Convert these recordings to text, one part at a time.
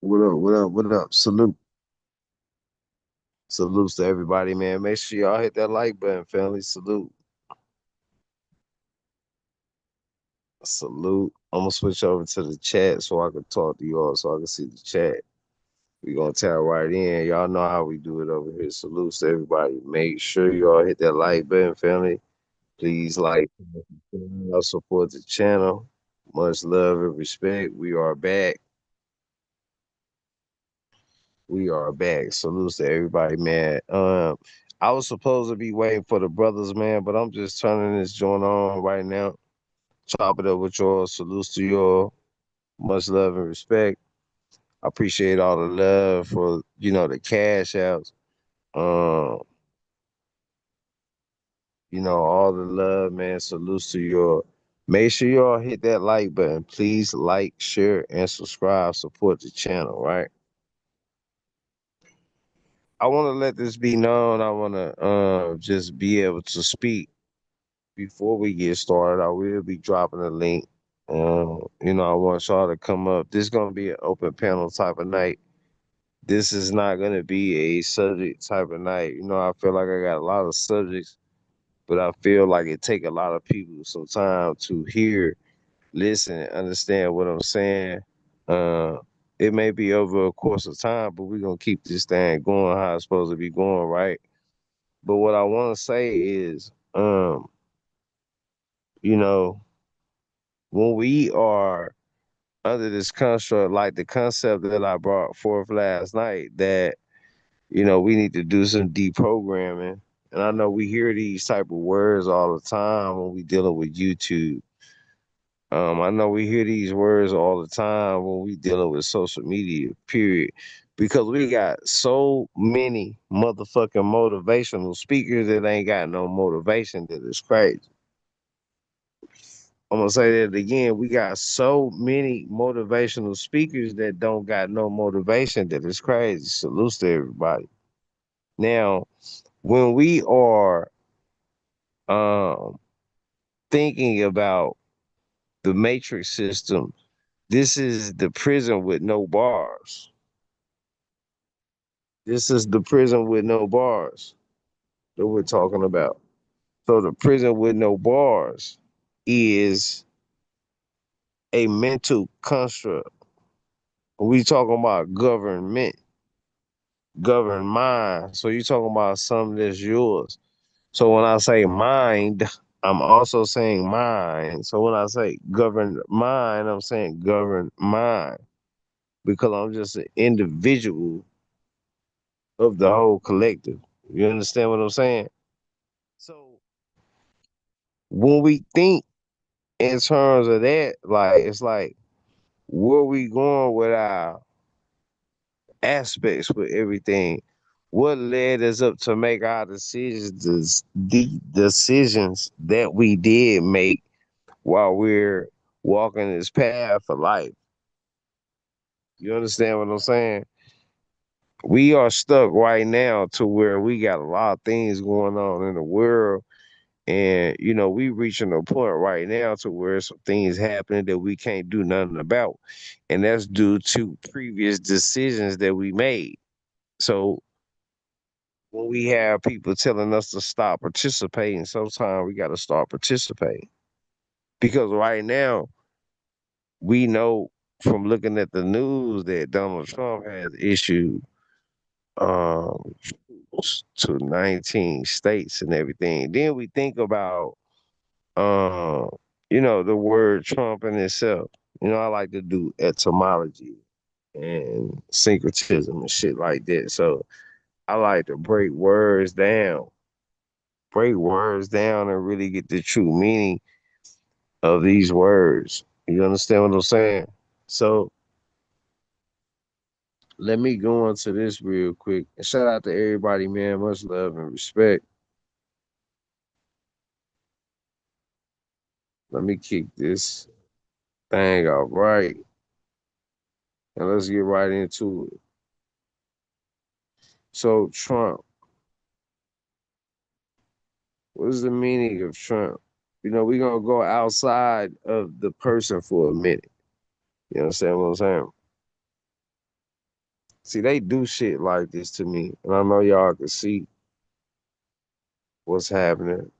What up? What up? What up? Salute. Salutes to everybody, man. Make sure y'all hit that like button, family. Salute. Salute. I'm gonna switch over to the chat so I can talk to you all so I can see the chat. We gonna tap right in. Y'all know how we do it over here. Salutes to everybody. Make sure y'all hit that like button, family. Please like, support the channel. Much love and respect. We are back. We are back. Salutes to everybody, man. I was supposed to be waiting for the brothers, man, but I'm just turning this joint on right now. Chop it up with y'all. Salutes to y'all. Much love and respect. I appreciate all the love for, the cash outs. Um, all the love, man. Salutes to y'all. Make sure y'all hit that like button. Please like, share, and subscribe. Support the channel, right? I want to let this be known. I want to just be able to speak before we get started. I will be dropping a link. I want y'all to come up. This is gonna be an open panel type of night. This is not gonna be a subject type of night. I feel like I got a lot of subjects, but I feel like it take a lot of people some time to hear, listen, and understand what I'm saying. Uh, it may be over a course of time, but we're gonna keep this thing going how it's supposed to be going, right? But what I want to say is, you know, when we are under this construct, like the concept that I brought forth last night, that we need to do some deprogramming. And I know we hear these type of words all the time when we dealing with YouTube. I know we hear these words all the time when we dealing with social media, period. Because we got so many motherfucking motivational speakers that ain't got no motivation that is crazy. I'm gonna say that again. We got so many motivational speakers that don't got no motivation that is crazy. Salutes to everybody. Now, when we are um thinking about the matrix system, this is the prison with no bars. This is the prison with no bars that we're talking about. So the prison with no bars is a mental construct. We talking about government, govern mind. So you're talking about something that's yours. So when I say mind, I'm also saying mind. So when I say govern mind, I'm saying govern mind because I'm just an individual of the whole collective. You understand what I'm saying? So when we think in terms of that, like it's like where we going with our aspects with everything. What led us up to make our decisions, the decisions that we did make while we're walking this path of life. You understand what I'm saying? We are stuck right now to where we got a lot of things going on in the world. And, we reaching a point right now to where some things happening that we can't do nothing about. And that's due to previous decisions that we made. So when we have people telling us to stop participating, sometimes we got to start participating. Because right now, we know from looking at the news that Donald Trump has issued um, to 19 states and everything. Then we think about, um, the word Trump in itself. I like to do etymology and syncretism and shit like that. So I like to break words down and really get the true meaning of these words. You understand what I'm saying? So let me go into this real quick. And shout out to everybody, man. Much love and respect. Let me kick this thing off right. And let's get right into it. So Trump, what is the meaning of Trump? We're gonna go outside of the person for a minute. You understand what I'm saying? See, they do shit like this to me, and I know y'all can see what's happening,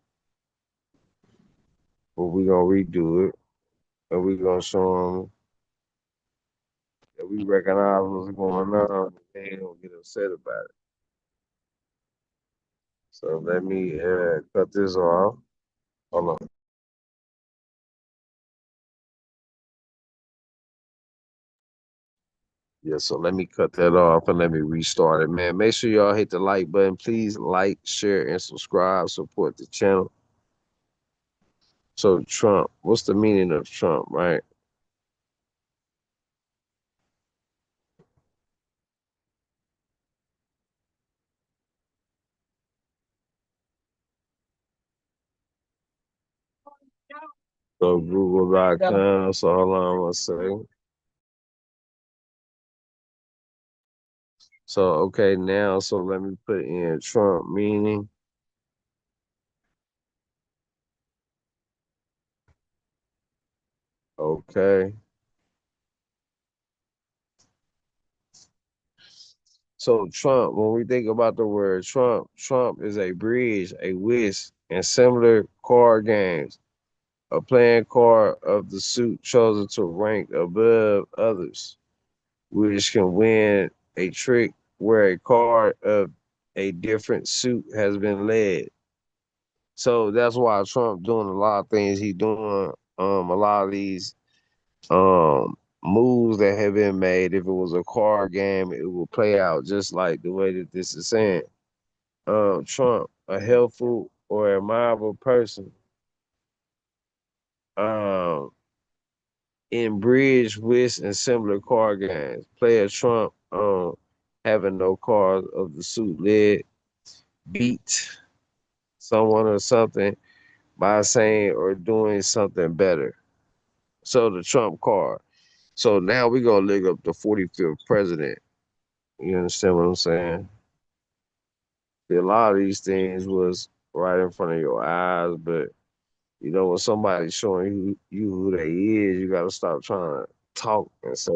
but we gonna redo it, and we gonna show them that we recognize what's going on, and they ain't gonna get upset about it. So let me cut this off. Hold on. Yeah, so let me cut that off and let me restart it, man. Make sure y'all hit the like button. Please like, share, and subscribe. Support the channel. So Trump, what's the meaning of Trump, right? So Google.com. So hold on one second. So okay, now so let me put in Trump meaning. Okay. So Trump, when we think about the word Trump, Trump is a bridge, a whisk, and similar card games. A playing card of the suit chosen to rank above others, which can win a trick where a card of a different suit has been led. So that's why Trump doing a lot of things he doing. A lot of these moves that have been made. If it was a card game, it will play out just like the way that this is saying. Trump, a helpful or admirable person. Um, in bridge, whist, and similar card games. Player Trump having no cards of the suit led, beat someone or something by saying or doing something better. So the Trump card. So now we're gonna look up the 45th president. You understand what I'm saying? A lot of these things was right in front of your eyes, but you know when somebody's showing you who they is, you gotta stop trying to talk and say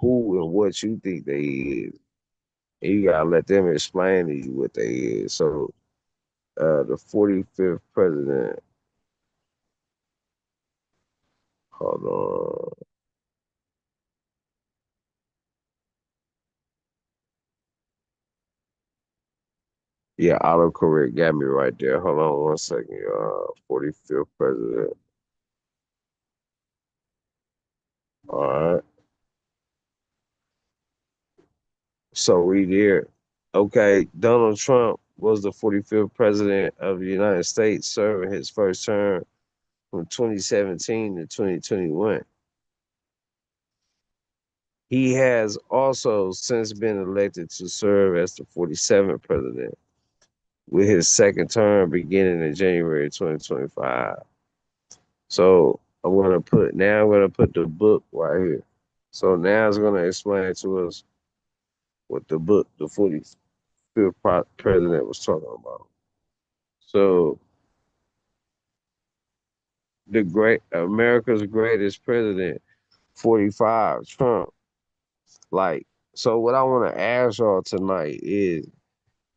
who and what you think they is. And you gotta let them explain to you what they is. So the 45th president, hold on. Yeah, autocorrect got me right there. Hold on one second. 45th president. All right. So we there. Okay, Donald Trump was the 45th president of the United States, serving his first term from 2017 to 2021. He has also since been elected to serve as the 47th president, with his second term beginning in January 2025. So I'm gonna put the book right here. So now it's gonna explain to us what the book, the 45th president was talking about. So the great America's greatest president, 45, Trump. Like, so what I want to ask y'all tonight is,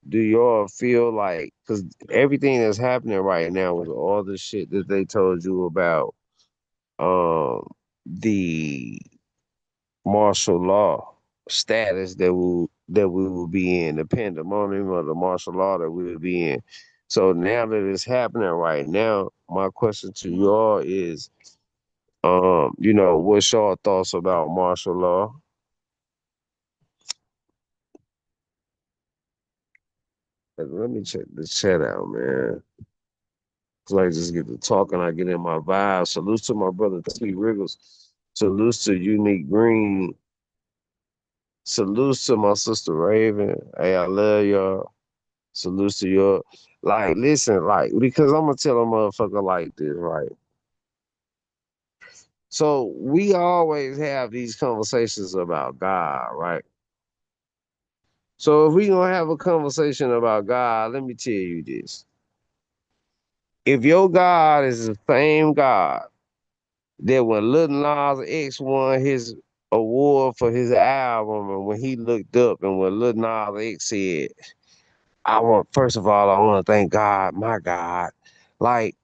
do y'all feel like, because everything that's happening right now with all the shit that they told you about the martial law status that we will be in, the pandemonium of the martial law that we will be in. So now that it's happening right now, my question to y'all is, what's your thoughts about martial law? Let me check the chat out, man. Cause I just get to talking, I get in my vibe. Salute to my brother T Wriggles. Salute to Unique Green. Salute to my sister Raven. Hey, I love y'all. Salute to your like listen, like because I'm gonna tell a motherfucker like this, right? So we always have these conversations about God, right? So if we gonna have a conversation about God, let me tell you this. If your God is the same God that when Lil Nas X won his award for his album, and when he looked up and when Lil Nas X said, "I want first of all, I want to thank God, my God," like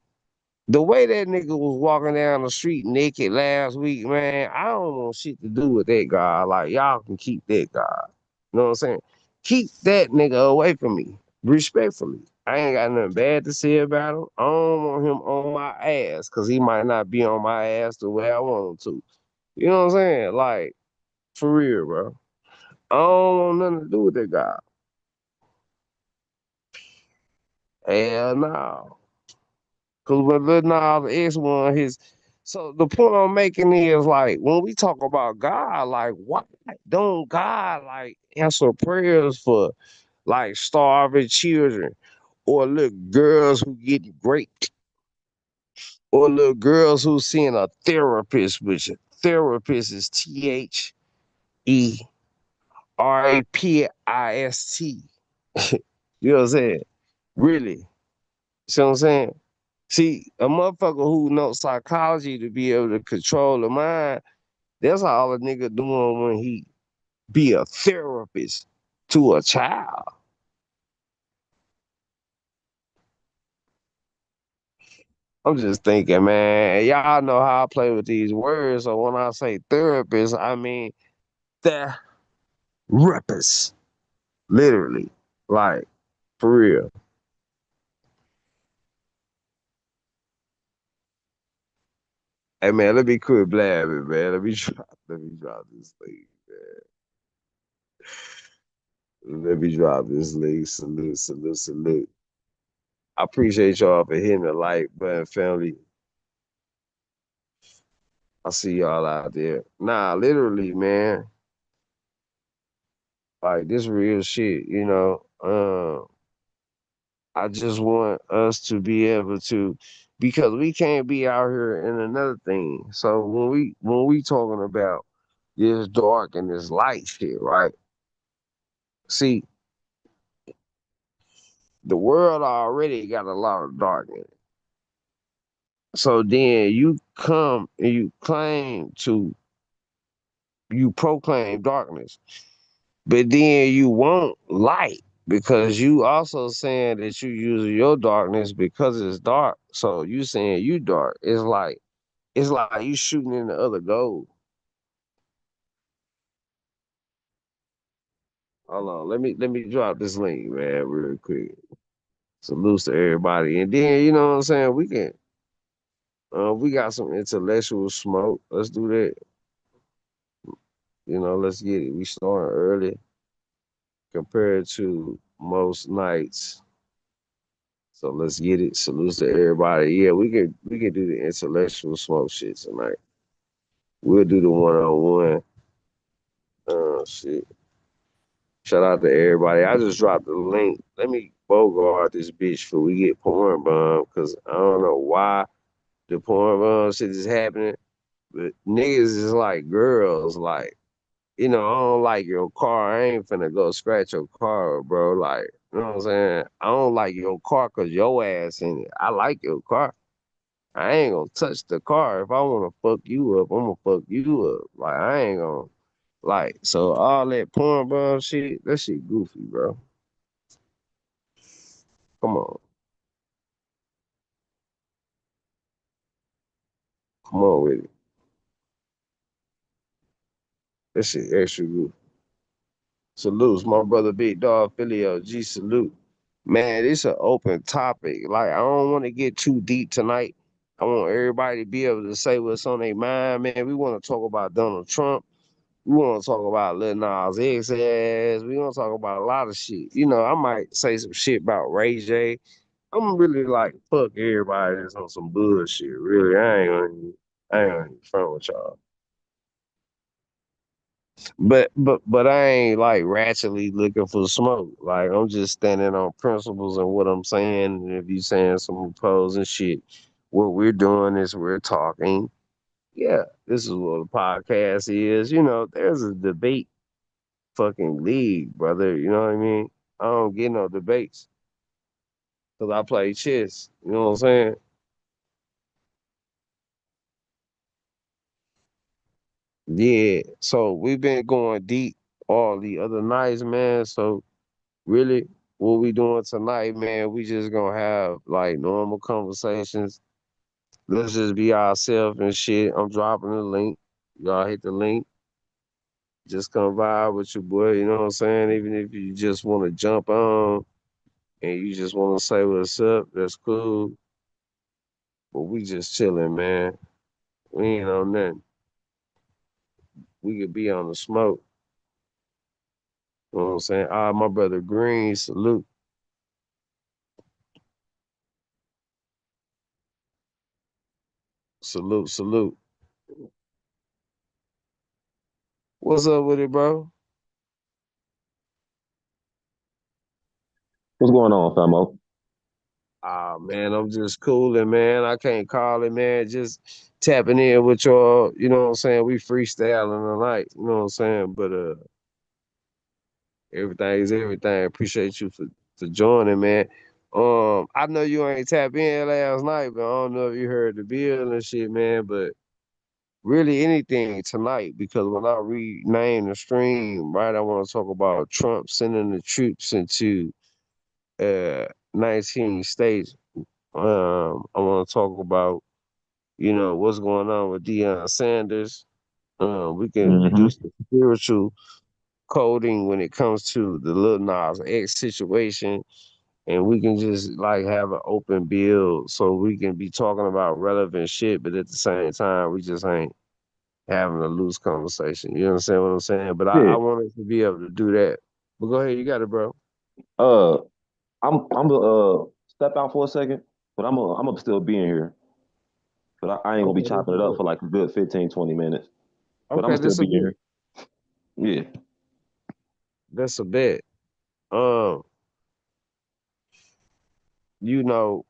the way that nigga was walking down the street naked last week, man, I don't want shit to do with that God. Like y'all can keep that God. You know what I'm saying? Keep that nigga away from me, respectfully. I ain't got nothing bad to say about him. I don't want him on my ass because he might not be on my ass the way I want him to. You know what I'm saying? Like, for real, bro. I don't want nothing to do with that guy. Hell no. Cause when Lil Nas X won his, so the point I'm making is like when we talk about God, like why don't God like answer prayers for like starving children or little girls who get raped or little girls who seeing a therapist, which a therapist is THERAPIST. You know what I'm saying? Really. See what I'm saying? See, a motherfucker who knows psychology to be able to control the mind, that's all a nigga doing when he be a therapist to a child. I'm just thinking, man, y'all know how I play with these words. So when I say therapist, I mean therapist. Literally. Like, for real. Hey man, let me quit blabbing, man. Let me drop this thing, man. Let me drop this link. Salute, salute, salute. I appreciate y'all for hitting the like button, family. I see y'all out there. Nah, literally, man. Like this real shit, you know. I just want us to be able to because we can't be out here in another thing. So when we talking about this dark and this light shit, right? See, the world already got a lot of dark in it. So then you come and you proclaim darkness. But then you want light because you also saying that you use your darkness because it's dark. So you saying you dark. It's like you shooting in the other goal. Hold on, let me drop this link, man, real quick. Salutes to everybody. And then you know what I'm saying? We got some intellectual smoke. Let's do that. Let's get it. We starting early compared to most nights. So let's get it. Salutes to everybody. Yeah, we can do the intellectual smoke shit tonight. We'll do the one on one. Shit. Shout out to everybody. I just dropped the link. Let me bogart this bitch for we get porn bomb because I don't know why the porn bomb shit is happening. But niggas is like girls, like, I don't like your car. I ain't finna go scratch your car, bro. Like, you know what I'm saying? I don't like your car because your ass in it. I like your car. I ain't gonna touch the car. If I wanna fuck you up, I'm gonna fuck you up. Like I ain't gonna like so all that porn bum shit, that shit goofy, bro. Come on. Come on with it. That shit extra goofy. Salutes, my brother Big Dog Filio G salute. Man, it's an open topic. Like I don't want to get too deep tonight. I want everybody to be able to say what's on their mind, man. We want to talk about Donald Trump. We want to talk about Lil Nas X ass. We want to talk about a lot of shit. I might say some shit about Ray J. I'm really like fuck everybody that's on some bullshit. Really, I ain't gonna front with y'all. But I ain't like ratchetly looking for smoke. Like I'm just standing on principles and what I'm saying. And if you saying some opposing shit, what we're doing is we're talking. Yeah, this is what a podcast is. There's a debate fucking league, brother. You know what I mean? I don't get no debates because I play chess. You know what I'm saying? Yeah. So we've been going deep all the other nights, man. So really, what we doing tonight, man? We just gonna have like normal conversations. Let's just be ourselves and shit. I'm dropping the link. Y'all hit the link. Just come vibe with your boy. You know what I'm saying? Even if you just want to jump on and you just want to say what's up, that's cool. But we just chilling, man. We ain't on nothing. We could be on the smoke. You know what I'm saying? Ah, my brother Green, salute, salute, salute. What's up with it, bro? What's going on, Famo? Ah, man, I'm just cooling, man. I can't call it, man. Just tapping in with y'all. You know what I'm saying? We freestyling tonight. You know what I'm saying? But everything is everything. Appreciate you for joining, man. I know you ain't tapped in last night, but I don't know if you heard the bill and shit, man. But really anything tonight, because when I rename the stream, right, I want to talk about Trump sending the troops into 19 states. I want to talk about, what's going on with Deion Sanders. We can do Hmm. some spiritual coding when it comes to the Lil Nas X situation, and we can just like have an open build so we can be talking about relevant shit, but at the same time, we just ain't having a loose conversation. You understand what I'm saying? But I Yeah. wanted to be able to do that. But go ahead, you got it, bro. Uh, I'm gonna step out for a second, but I'm gonna still be in here. But I ain't gonna be Okay, that's chopping a it up bet. for like a good 15, 20 minutes. But I'm Okay, gonna still that's a be in bet. here. Yeah. That's a bet. Um, you know,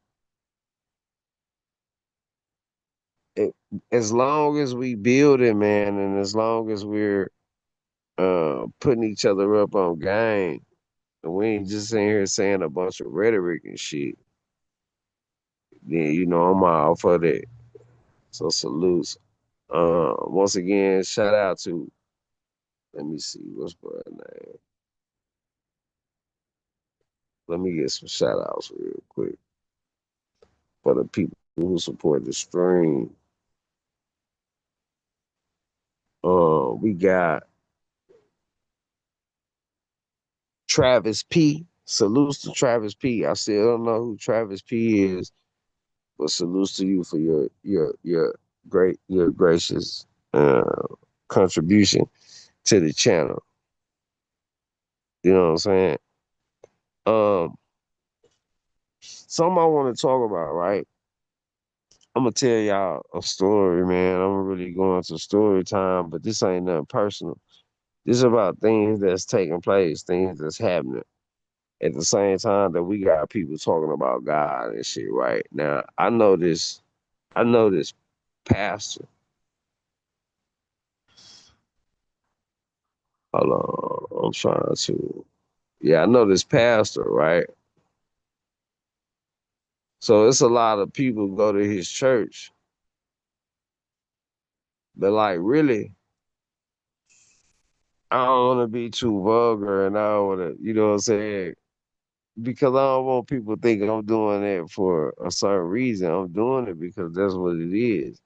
it, as long as we build it, man, and as long as we're putting each other up on game, and we ain't just sitting here saying a bunch of rhetoric and shit, then I'm all for that. So salutes. Once again, shout out to, let me see what's my name. Let me get some shout outs real quick for the people who support the stream. We got Travis P. Salutes to Travis P. I still don't know who Travis P is, but salutes to you for your gracious contribution to the channel. You know what I'm saying? Um, Something I want to talk about, right? I'm gonna tell y'all a story, man. I'm really going to story time, but this ain't nothing personal. This is about things that's taking place, things that's happening. At the same time that we got people talking about God and shit, right? Now, I know this pastor. Hold on, I'm trying to. Yeah, I know this pastor, right? So it's a lot of people go to his church, but like really, I don't want to be too vulgar, and I don't want to, you know what I'm saying? Because I don't want people thinking I'm doing it for a certain reason. I'm doing it because that's what it is.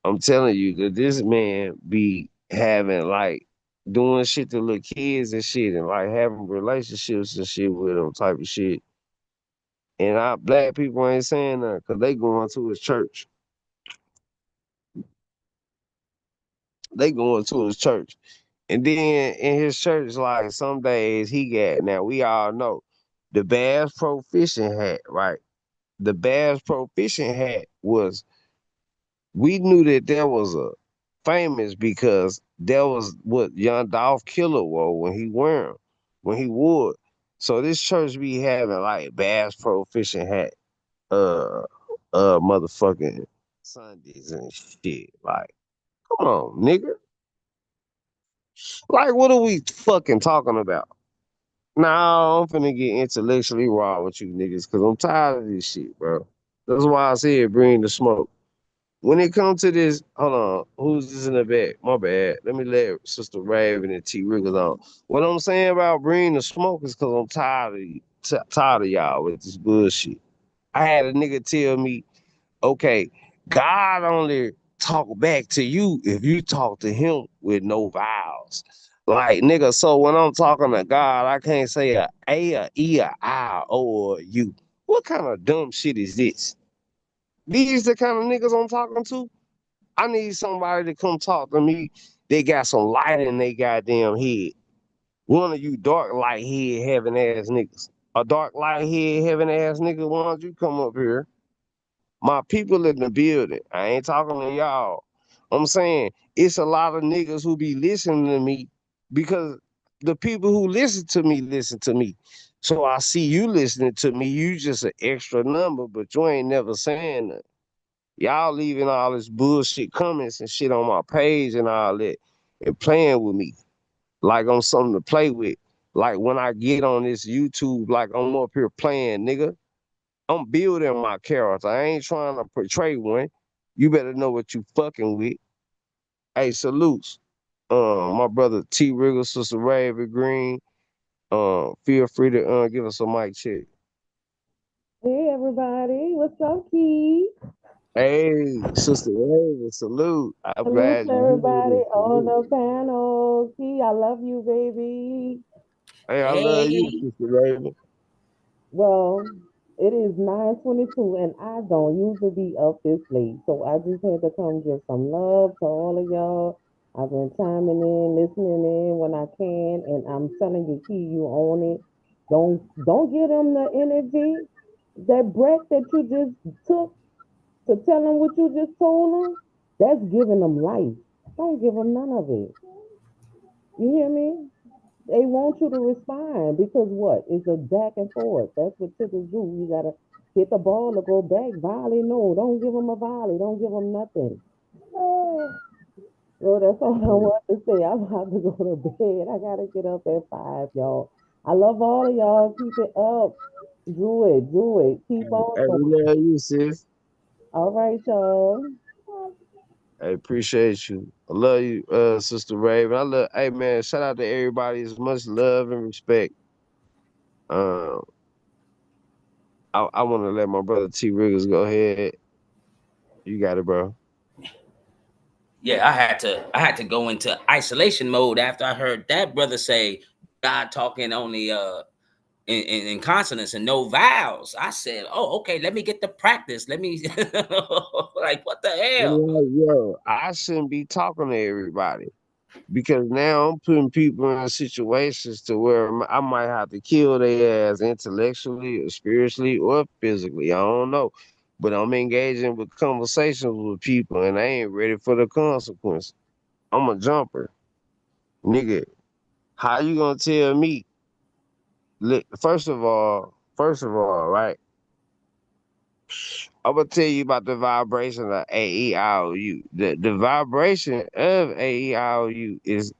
I'm telling you that this man be having like doing shit to little kids and shit and like having relationships and shit with them type of shit. And our black people ain't saying that because they going to his church. They going to his church. And then in his church, like some days he got, now we all know the Bass Proficient hat, right? The Bass Proficient hat was, we knew that there was a famous because that was what young Dolph Killer wore when he wear 'em, when he wore it. So this church be having like Bass Proficient hat, uh, motherfucking Sundays and shit. Like, come on, nigga. Like, what are we fucking talking about? Nah, I'm finna get intellectually raw with you niggas because I'm tired of this shit, bro. That's why I said bring the smoke. when it comes to this, hold on, who's this in the back? My bad. Let me let Sister Raven and T Riggers on. What I'm saying about bringing the smoke is because I'm tired of y'all with this bullshit. I had a nigga tell me, okay, God only talk back to you if you talk to him with no vowels. Like nigga, so when I'm talking to God, I can't say a E, a I, O, or U. What kind of dumb shit is this? These the kind of niggas I'm talking to? I need somebody to come talk to me. They got some light in their goddamn head. One of you dark light head having ass niggas. A dark light head having ass nigga, why don't you come up here? My people in the building. I ain't talking to y'all. I'm saying it's a lot of niggas who be listening to me because the people who listen to me. So I see you listening to me. You just an extra number, but you ain't never saying nothing. Y'all leaving all this bullshit comments and shit on my page and all that and playing with me like I'm something to play with. Like when I get on this YouTube, like I'm up here playing, nigga. I'm building my character. I ain't trying to portray one. You better know what you fucking with. Hey, salutes. My brother T Riggle, Sister Raven Green. Feel free to give us a mic check. Hey everybody, what's up, Key? Hey, Sister Raven, salute. I'm Salute glad to you everybody here. on Salute. the panel. Key, I love you, baby. Hey, I love you, Hey, Sister Raven. Well, it is 9:22, and I don't usually be up this late, so I just had to come give some love to all of y'all. I've been chiming in, listening in when I can, and I'm telling you, Key, you own it. Don't give them the energy, that breath that you just took to tell them what you just told them. That's giving them life. Don't give them none of it. You hear me? They want you to respond because what? It's a back and forth. That's what chickens do. You gotta hit the ball or go back. Volley, no. Don't give them a volley. Don't give them nothing. So that's all I want to say. I'm about to go to bed. I gotta get up at 5, y'all. I love all of y'all. Keep it up. Do it. Keep on Hey, going. we love you, sis. All right, y'all. I appreciate you. I love you, Sister Raven. I love. Hey, man, shout out to everybody. As much love and respect. Uh, I want to let my brother T Riggers go ahead. You got it, bro. yeah, I had to go into isolation mode after I heard that brother say God talking only in consonants and no vowels. I said, oh, okay, let me get the practice. Let me like what the hell? Like, yo, I shouldn't be talking to everybody because now I'm putting people in situations to where I might have to kill their ass intellectually or spiritually or physically. I don't know. But I'm engaging with conversations with people and I ain't ready for the consequences. I'm a jumper. Nigga, how you gonna tell me? First of all, right? I'm gonna tell you about the vibration of AEIOU. The vibration of AEIOU is,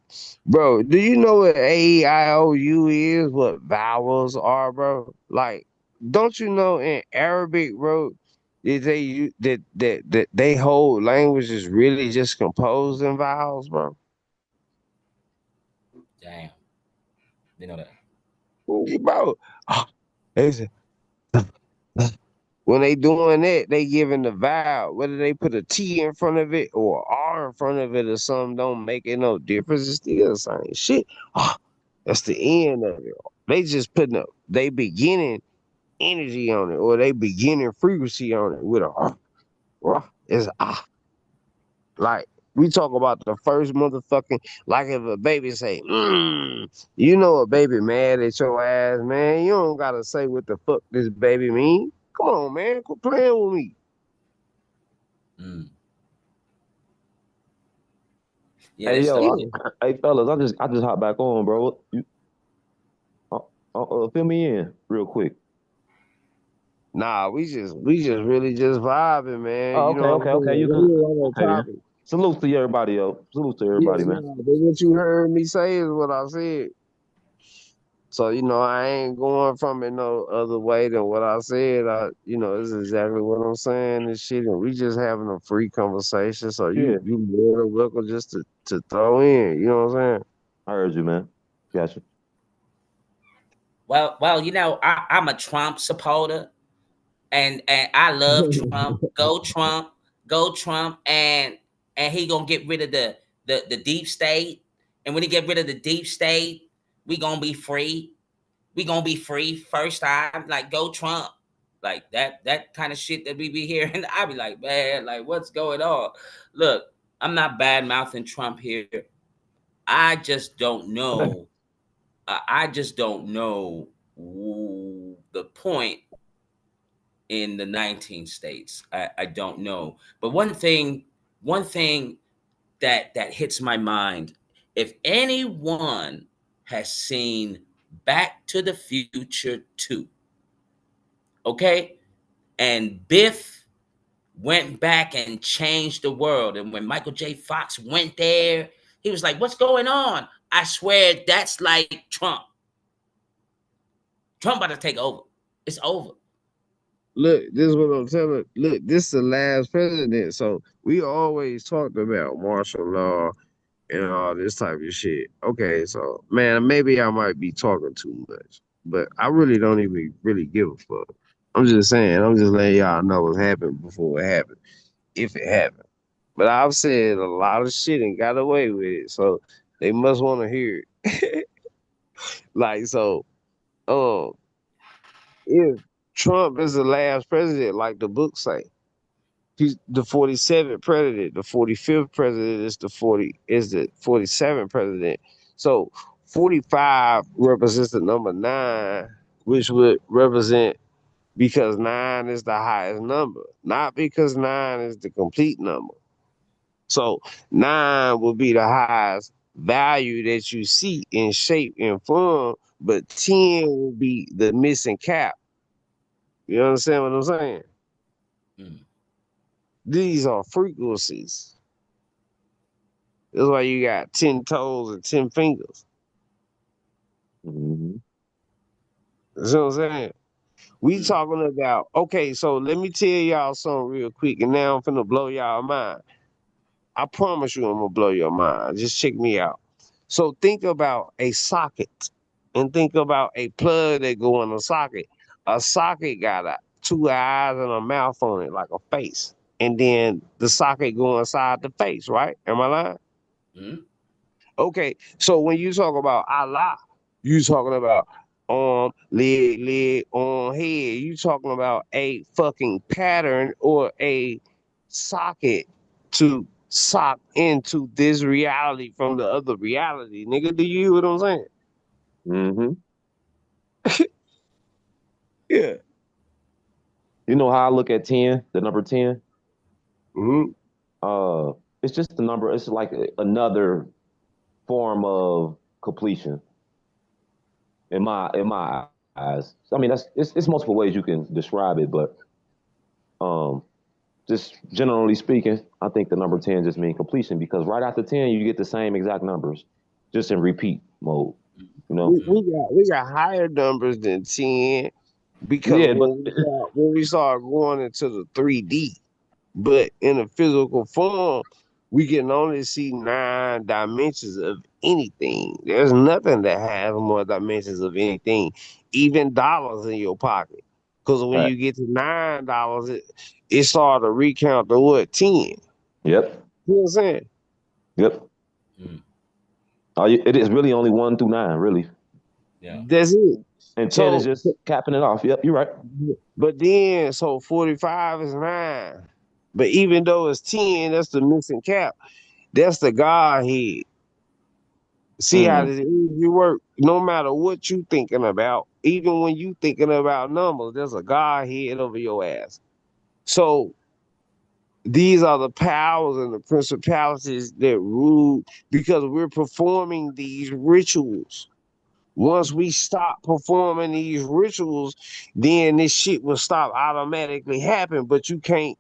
bro. Do you know what AEIOU is? What vowels are, bro? Like, don't you know in Arabic, bro? That they whole language is really just composed in vowels, bro. Damn, you know that. Bro, it's when they doing that, they giving the vibe. Whether they put a T in front of it or a R in front of it or something, don't make it no difference. It's still the same shit. Ah, that's the end of it. They just putting up they beginning energy on it or they beginning frequency on it with a it's like we talk about the first motherfucking like if a baby say, you know a baby mad at your ass, man. You don't gotta say what the fuck this baby mean. Come on, man. Quit playing with me. Mm. Yeah, Hey this yo, stuff. Yeah. hey fellas, I just hop back on, bro. Uh, fill me in real quick. Nah, we just really just vibing, man. Oh, You okay, know what I'm okay, okay. saying? You We good? ain't on no Okay then. topic. Salute to everybody, yo. Salute to Yeah, everybody, man. nah, but what you heard me say is what I said. So, I ain't going from it no other way than what I said. This is exactly what I'm saying and shit. And we just having a free conversation. So Yeah, you more than welcome just to throw in. You know what I'm saying? I heard you, man. Gotcha. Well, I'm a Trump supporter, and I love Trump. Go Trump, go Trump, and he gonna get rid of the deep state. And when he get rid of the deep state, we gonna be free. We gonna be free first time. Like go Trump, like that kind of shit that we be hearing. I be like, man, like what's going on? Look, I'm not bad mouthing Trump here. I just don't know. I just don't know the point in the 19 states. I don't know. But one thing that hits my mind, if anyone has seen Back to the Future 2, okay? And Biff went back and changed the world. And when Michael J. Fox went there, he was like, "What's going on?" I swear that's like Trump. Trump about to take over. It's over. Look, this is what I'm telling. Look, this is the last president. So we always talked about martial law and all this type of shit. Okay, so man, maybe I might be talking too much, but I really don't even really give a fuck. I'm just saying. I'm just letting y'all know what happened before it happened, if it happened. But I've said a lot of shit and got away with it, so they must want to hear it. Like so, um, if Trump is the last president, like the book say, he's the 47th president. The 45th president is the 47th president. So 45 represents the number nine, which would represent because nine is the highest number, not because nine is the complete number. So nine will be the highest value that you see in shape and form, but 10 will be the missing cap. You understand what I'm saying? Mm. These are frequencies. That's why you got 10 toes and 10 fingers. Hmm. You see what I'm saying? We Mm. talking about, okay, so let me tell y'all something real quick, and now I'm finna blow y'all mind. I promise you I'm gonna blow your mind. Just check me out. So think about a socket and think about a plug that go in a socket. A socket got two eyes and a mouth on it, like a face. And then the socket go inside the face, right? Am I lying? Mm. Okay, so when you talk about Allah, you talking about arm, leg, arm, head. You talking about a fucking pattern or a socket to sock into this reality from the other reality. Nigga, do you hear what I'm saying? Hmm. Yeah. You know how I look at 10, the number 10? Hmm. Uh, it's just the number. It's like another form of completion in my eyes. I mean, it's multiple ways you can describe it, but um, just generally speaking, I think the number 10 just means completion because right after 10, you get the same exact numbers, just in repeat mode. You know? We got higher numbers than 10 because Yeah, but when we start going into the 3D. But in a physical form, we can only see nine dimensions of anything. There's nothing that has more dimensions of anything, even dollars in your pocket. Because when right. you get to $9, it starts to recount to what, 10. You Yep, know what I'm saying? yep. Mm. It is really only 1 through 9, really, Yeah. That's it. and 10 is So, just capping it off. Yep, you're right. but then, so 45 is nine. But even though it's 10, that's the missing cap. That's the Godhead. See how Mm, this energy work? No matter what you thinking about, even when you thinking about numbers, there's a God head over your ass. So these are the powers and the principalities that rule because we're performing these rituals. Once we stop performing these rituals, then this shit will stop automatically happen. But you can't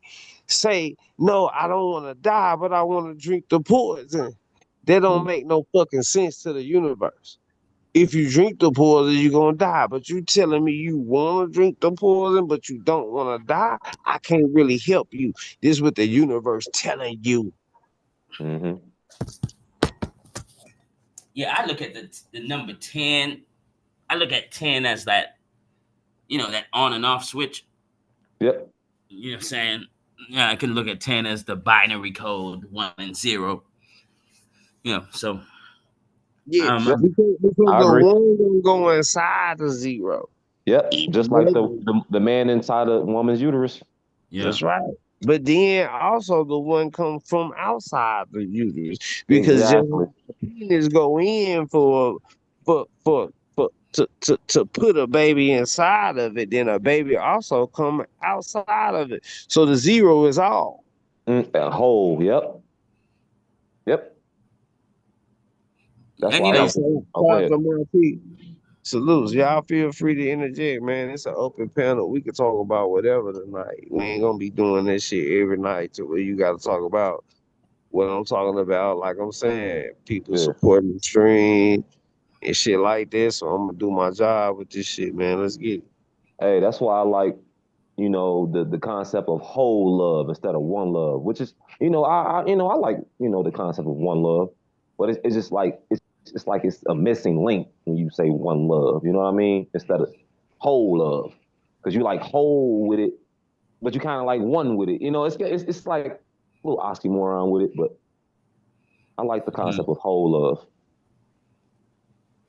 say, no, I don't want to die, but I want to drink the poison. That don't mm, make no fucking sense to the universe. if you drink the poison, you're gonna die. But you telling me you wanna drink the poison, but you don't wanna die. I can't really help you. This is what the universe telling you. Mm-hmm. Yeah, I look at the number 10. I look at 10 as that, that on and off switch. Yep. You know what I'm saying? Yeah, I can look at 10 as the binary code, 1 and 0. So Yeah, Yep. because I the agree. one gonna go inside the zero. Yep. Either Just like way. the man inside a woman's uterus. yeah. That's right. But then also the one come from outside the uterus because just Exactly. like the penis go in to put a baby inside of it, then a baby also come outside of it. So the zero is all. A whole. Yep. Yep. That's And why I Hey, like so to. Oh, shout go out ahead. to Monty. Salutes. Y'all feel free to interject, man. It's an open panel. We can talk about whatever tonight. We ain't gonna be doing this shit every night to where you gotta talk about what I'm talking about. Like I'm saying, people Yeah. supporting the stream and shit like this. So I'm gonna do my job with this shit, man. Let's get it. Hey, that's why I like, the concept of whole love instead of one love, which is, I like, the concept of one love, but it's just like it's like it's a missing link when you say one love. You know what I mean? Instead of whole love, because you like whole with it, but you kind of like one with it. It's like a little oxymoron with it, but I like the Hmm. concept of whole love.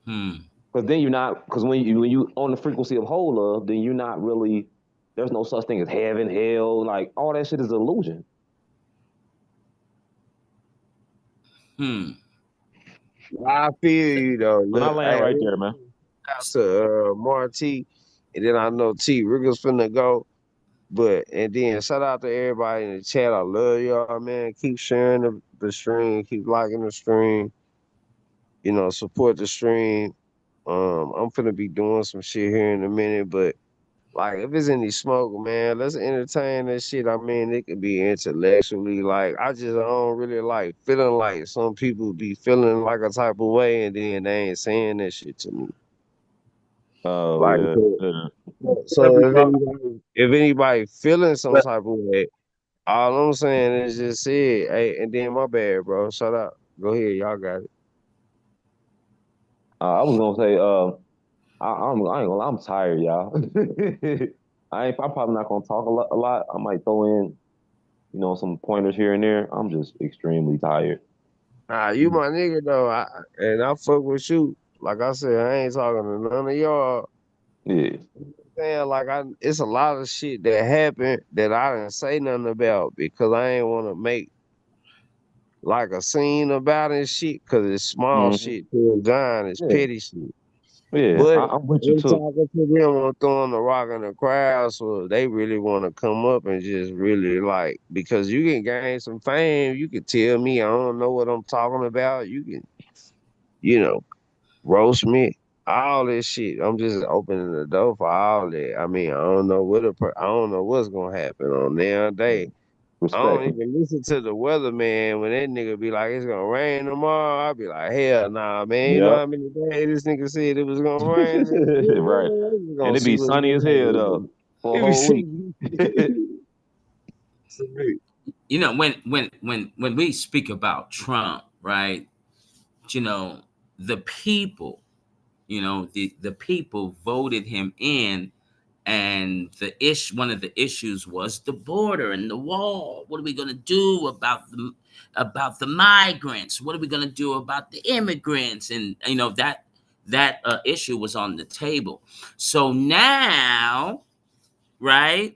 Hmm. Because then you're not, because when you on the frequency of whole love, then you're not really. There's no such thing as heaven, hell, like all that shit is illusion. Hmm. I feel you though. And I Look, land hey, right there, man. out to Marty, and then I know T Riggers finna go. But and then shout out to everybody in the chat. I love y'all, man. Keep sharing the stream, keep liking the stream. Support the stream. I'm finna be doing some shit here in a minute, but like if it's any smoke, man, let's entertain that shit. I mean, it could be intellectually. Like I just don't really like feeling like some people be feeling like a type of way, and then they ain't saying that shit to me. Oh Like yeah, so, yeah. so if anybody feeling some type of way, all I'm saying is just say it. Hey, and then my bad, bro. Shut up. Go ahead, y'all got it. I was gonna say, I ain't gonna lie, I'm tired, y'all. I'm probably not gonna talk a lot. I might throw in, some pointers here and there. I'm just extremely tired. Nah, you my nigga though. And I fuck with you. Like I said, I ain't talking to none of y'all. Yeah. Saying like it's a lot of shit that happened that I didn't say nothing about because I ain't want to make like a scene about it and shit because it's small Hmm. shit to a giant, it's Yeah. petty shit. Yeah. But I'm with you I'm too. talking to them, I'm throwing the rock in the crowd, so they really want to come up and just really like because you can gain some fame. You can tell me I don't know what I'm talking about. You can, you know, roast me, all this shit. I'm just opening the door for all that. I mean, I don't know what's gonna happen on their day. I don't Respect. even listen to the weatherman when that nigga be like, it's gonna rain tomorrow. I'll be like, hell nah, man. You know Yep. how many days this nigga said it was gonna rain? Right. We just And gonna it see be what's sunny gonna as hell happen. though for a It be whole week. sunny. When we speak about Trump, right? You know, the people, the people voted him in, and one of the issues was the border and the wall. What are we going to do about the migrants? What are we going to do about the immigrants? And that issue was on the table. So now, right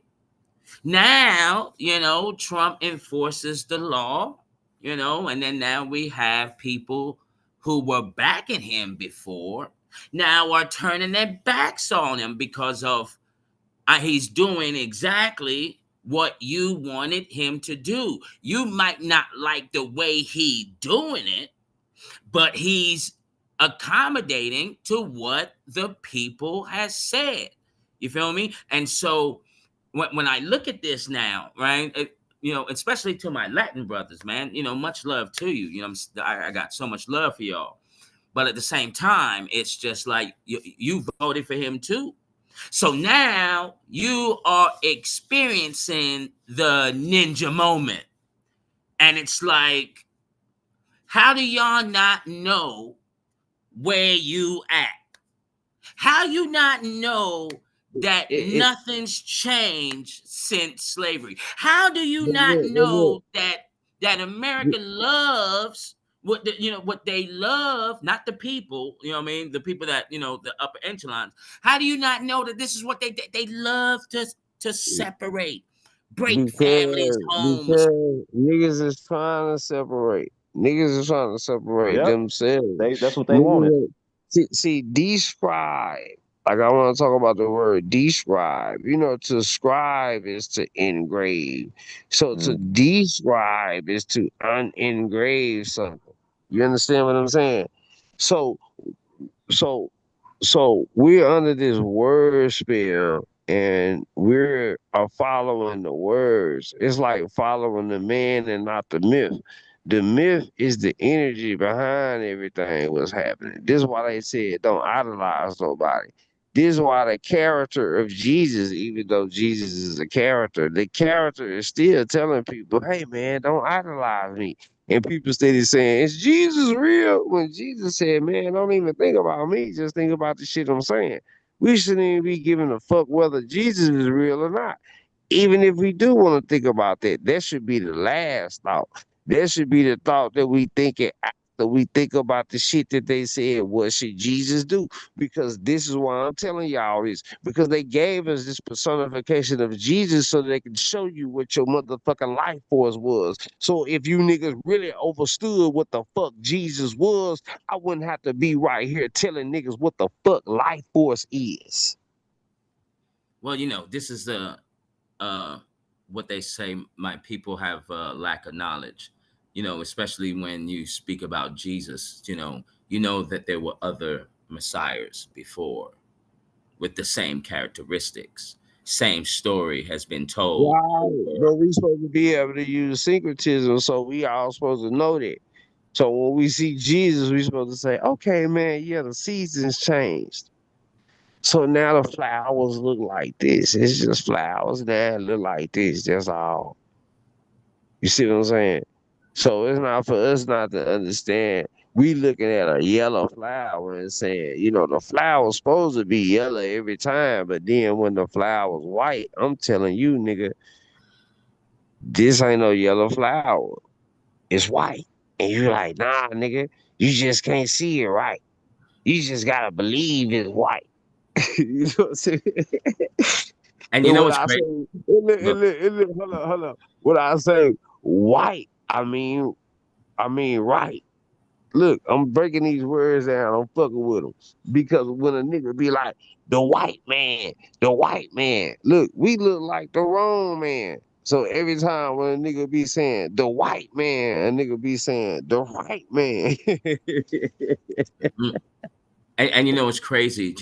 now, Trump enforces the law, and then now we have people who were backing him before now are turning their backs on him because of he's doing exactly what you wanted him to do. You might not like the way he doing it, but he's accommodating to what the people has said. You feel me? And so when I look at this now, right? Especially to my Latin brothers, man. Much love to you. I got so much love for y'all. But at the same time, it's just like you voted for him too. So now you are experiencing the ninja moment. And it's like, how do y'all not know where you at? How you not know that It nothing's changed since slavery? How do you but not look, know that America loves what they love, not the people, what I mean, the people that, the upper echelons. How do you not know that this is what they love to separate, break families, homes? because niggas is trying to separate. Niggas is trying to separate Yep. themselves. That's what they wanted. Niggas, see, describe. Like I want to talk about the word describe. You know, to scribe is to engrave. So to Mm. describe is to unengrave something. You understand what I'm saying? So so so we're under this word spell and we're are following the words. It's like following the man and not the myth. The myth is the energy behind everything what's happening. This is why they said don't idolize nobody. This is why the character of Jesus, even though Jesus is a character, the character is still telling people, hey man, don't idolize me. And people steady saying, is Jesus real? When Jesus said, man, don't even think about me. Just think about the shit I'm saying. We shouldn't even be giving a fuck whether Jesus is real or not. Even if we do want to think about that, that should be the last thought. That should be the thought that we think it after we think about the shit that they said. What should Jesus do? Because this is why I'm telling y'all this. Because they gave us this personification of Jesus so they can show you what your motherfucking life force was. So if you niggas really understood what the fuck Jesus was, I wouldn't have to be right here telling niggas what the fuck life force is. Well, this is uh, what they say. My people have lack of knowledge. Especially when you speak about Jesus. You know that there were other messiahs before with the same characteristics. Same story has been told Right. over. But we supposed to be able to use syncretism, so we all supposed to know that. So when we see Jesus, we supposed to say, okay, man, yeah, the seasons changed. So now the flowers look like this. It's just flowers that look like this. That's all. You see what I'm saying? So it's not for us not to understand. We looking at a yellow flower and saying, the flower's supposed to be yellow every time, but then when the flower's white, I'm telling you, nigga, this ain't no yellow flower. It's white. And you're like, nah, nigga, you just can't see it right. You just gotta believe it's white. You know what I'm saying? And And what what's I say, great? Look, hold up. What I say, white. I mean, right. Look, I'm breaking these words down. I'm fucking with them because when a nigga be like the white man. Look, we look like the wrong man. So every time when a nigga be saying the white man, a nigga be saying the right man. mm, and it's crazy.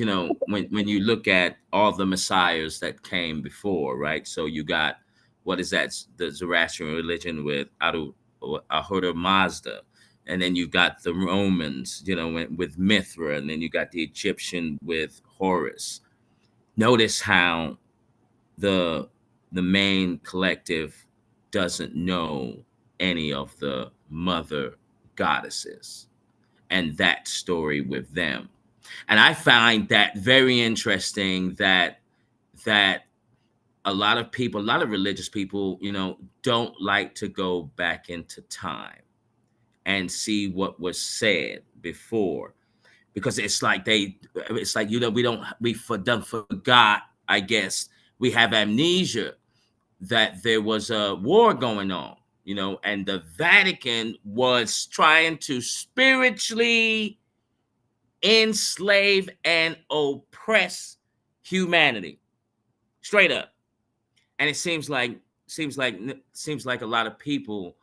When you look at all the messiahs that came before, right? So you got, what is that? The Zoroastrian religion with Ahura Mazda, and then you've got the Romans, with Mithra, and then you got the Egyptian with Horus. Notice how the the main collective doesn't know any of the mother goddesses and that story with them. And I find that very interesting, that a lot of people, a lot of religious people, don't like to go back into time and see what was said before, because it's like, done forgot, I guess. We have amnesia that there was a war going on, and the Vatican was trying to spiritually enslave and oppress humanity, straight up. And it seems like a lot of people,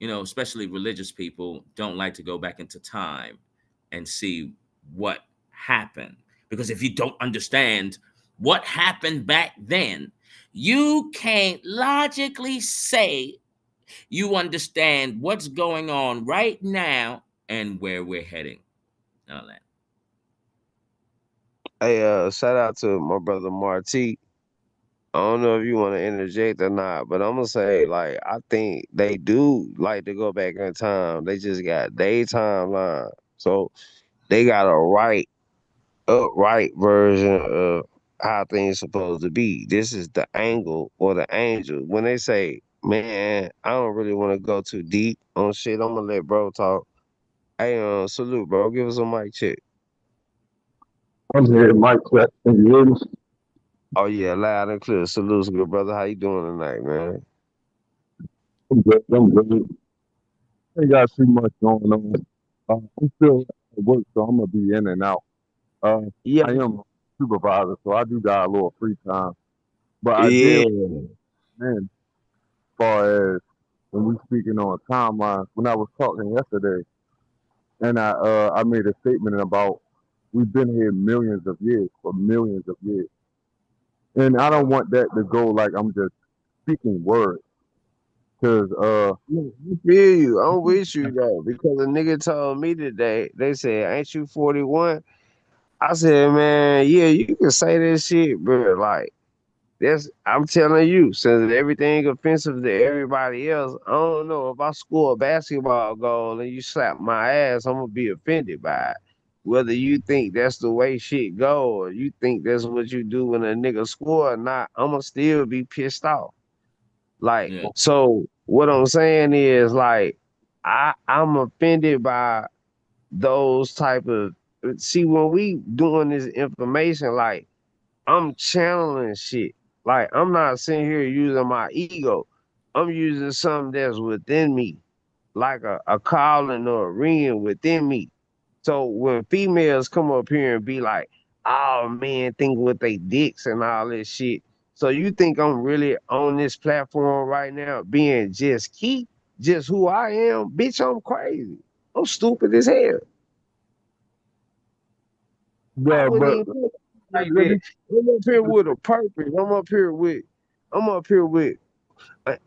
especially religious people, don't like to go back into time and see what happened, because if you don't understand what happened back then, you can't logically say you understand what's going on right now and where we're heading. All that. Hey, shout out to my brother Marty. I don't know if you want to interject or not, but I'm gonna say like I think they do like to go back in time. They just got their timeline, so they got a upright version of how things supposed to be. This is the angle or the angel. When they say, "Man, I don't really want to go too deep on shit," I'm gonna let bro talk. Hey, salute, bro. Give us a mic check. I'm here, Mike. Can you hear me? Oh yeah, loud and clear. Salute, good brother. How you doing tonight, man? I'm good. I'm good. Ain't got too much going on. I'm still at work, so I'm gonna be in and out. Uh, Yeah, I am a supervisor, so I do got a little free time. But I did, yeah, man, as far as when we speaking on timelines, when I was talking yesterday, and I made a statement about we've been here millions of years for millions of years, and I don't want that to go like I'm just speaking words, because I feel you. I'm with you though, because a nigga told me today. They said, "Ain't you 41?" I said, "Man, yeah, you can say that shit, but like, that's I'm telling you, since everything offensive to everybody else, I don't know if I score a basketball goal and you slap my ass, I'm gonna be offended by it. Whether you think that's the way shit go or you think that's what you do when a nigga score or not, I'ma still be pissed off. Like, Yeah. so what I'm saying is like I'm offended by those type of see when we doing this information, like I'm channeling shit. Like I'm not sitting here using my ego. I'm using something that's within me, like a calling or a ringing within me. So when females come up here and be like, "Oh man, think with they dicks and all this shit," so you think I'm really on this platform right now being just Keith, just who I am? Bitch, I'm crazy. I'm stupid as hell. I yeah, wouldn't but even put it like let that. me I'm up here with a purpose. I'm up here with.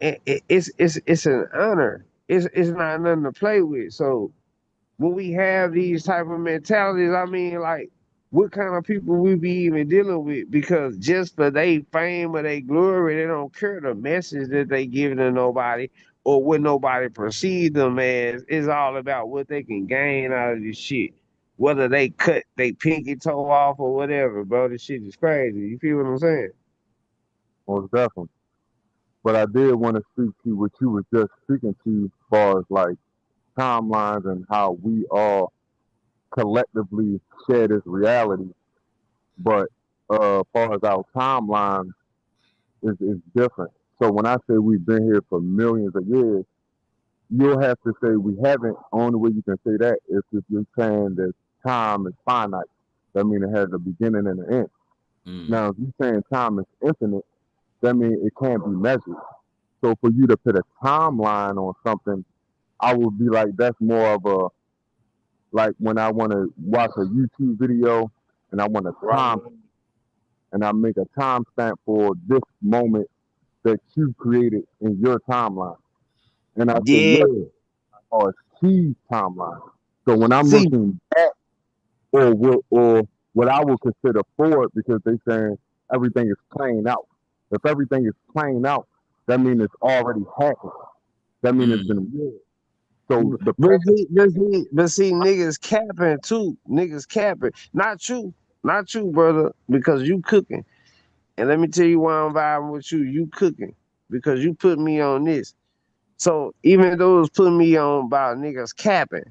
It's an honor. It's not nothing to play with. So when we have these type of mentalities, I mean, like, what kind of people we be even dealing with? Because just for they fame or they glory, they don't care the message that they giving to nobody or what nobody perceive them as. It's all about what they can gain out of this shit. Whether they cut they pinky toe off or whatever, bro. This shit is crazy. You feel what I'm saying? most definitely. But I did want to speak to what you was just speaking to, as far as like timelines and how we all collectively share this reality. But as far as our timeline is different. So when I say we've been here for millions of years, you'll have to say we haven't. Only way you can say that is if you're saying that time is finite. That means it has a beginning and an end. Mm. Now, if you're saying time is infinite, that means it can't be measured. So for you to put a timeline on something, I would be like, that's more of a like when I want to watch a YouTube video and I want a Right. time and I make a timestamp for this moment that you created in your timeline. And I say Yeah. your or T's timeline. So when I'm See, looking back or what I would consider forward because they saying everything is playing out. If everything is playing out, that means it's already happened. That means it's Mm. been real. So the but see, niggas capping too. Niggas capping. Not you, brother, because you cooking. And let me tell you why I'm vibing with you. You cooking because you put me on this. So even though it's putting me on about niggas capping.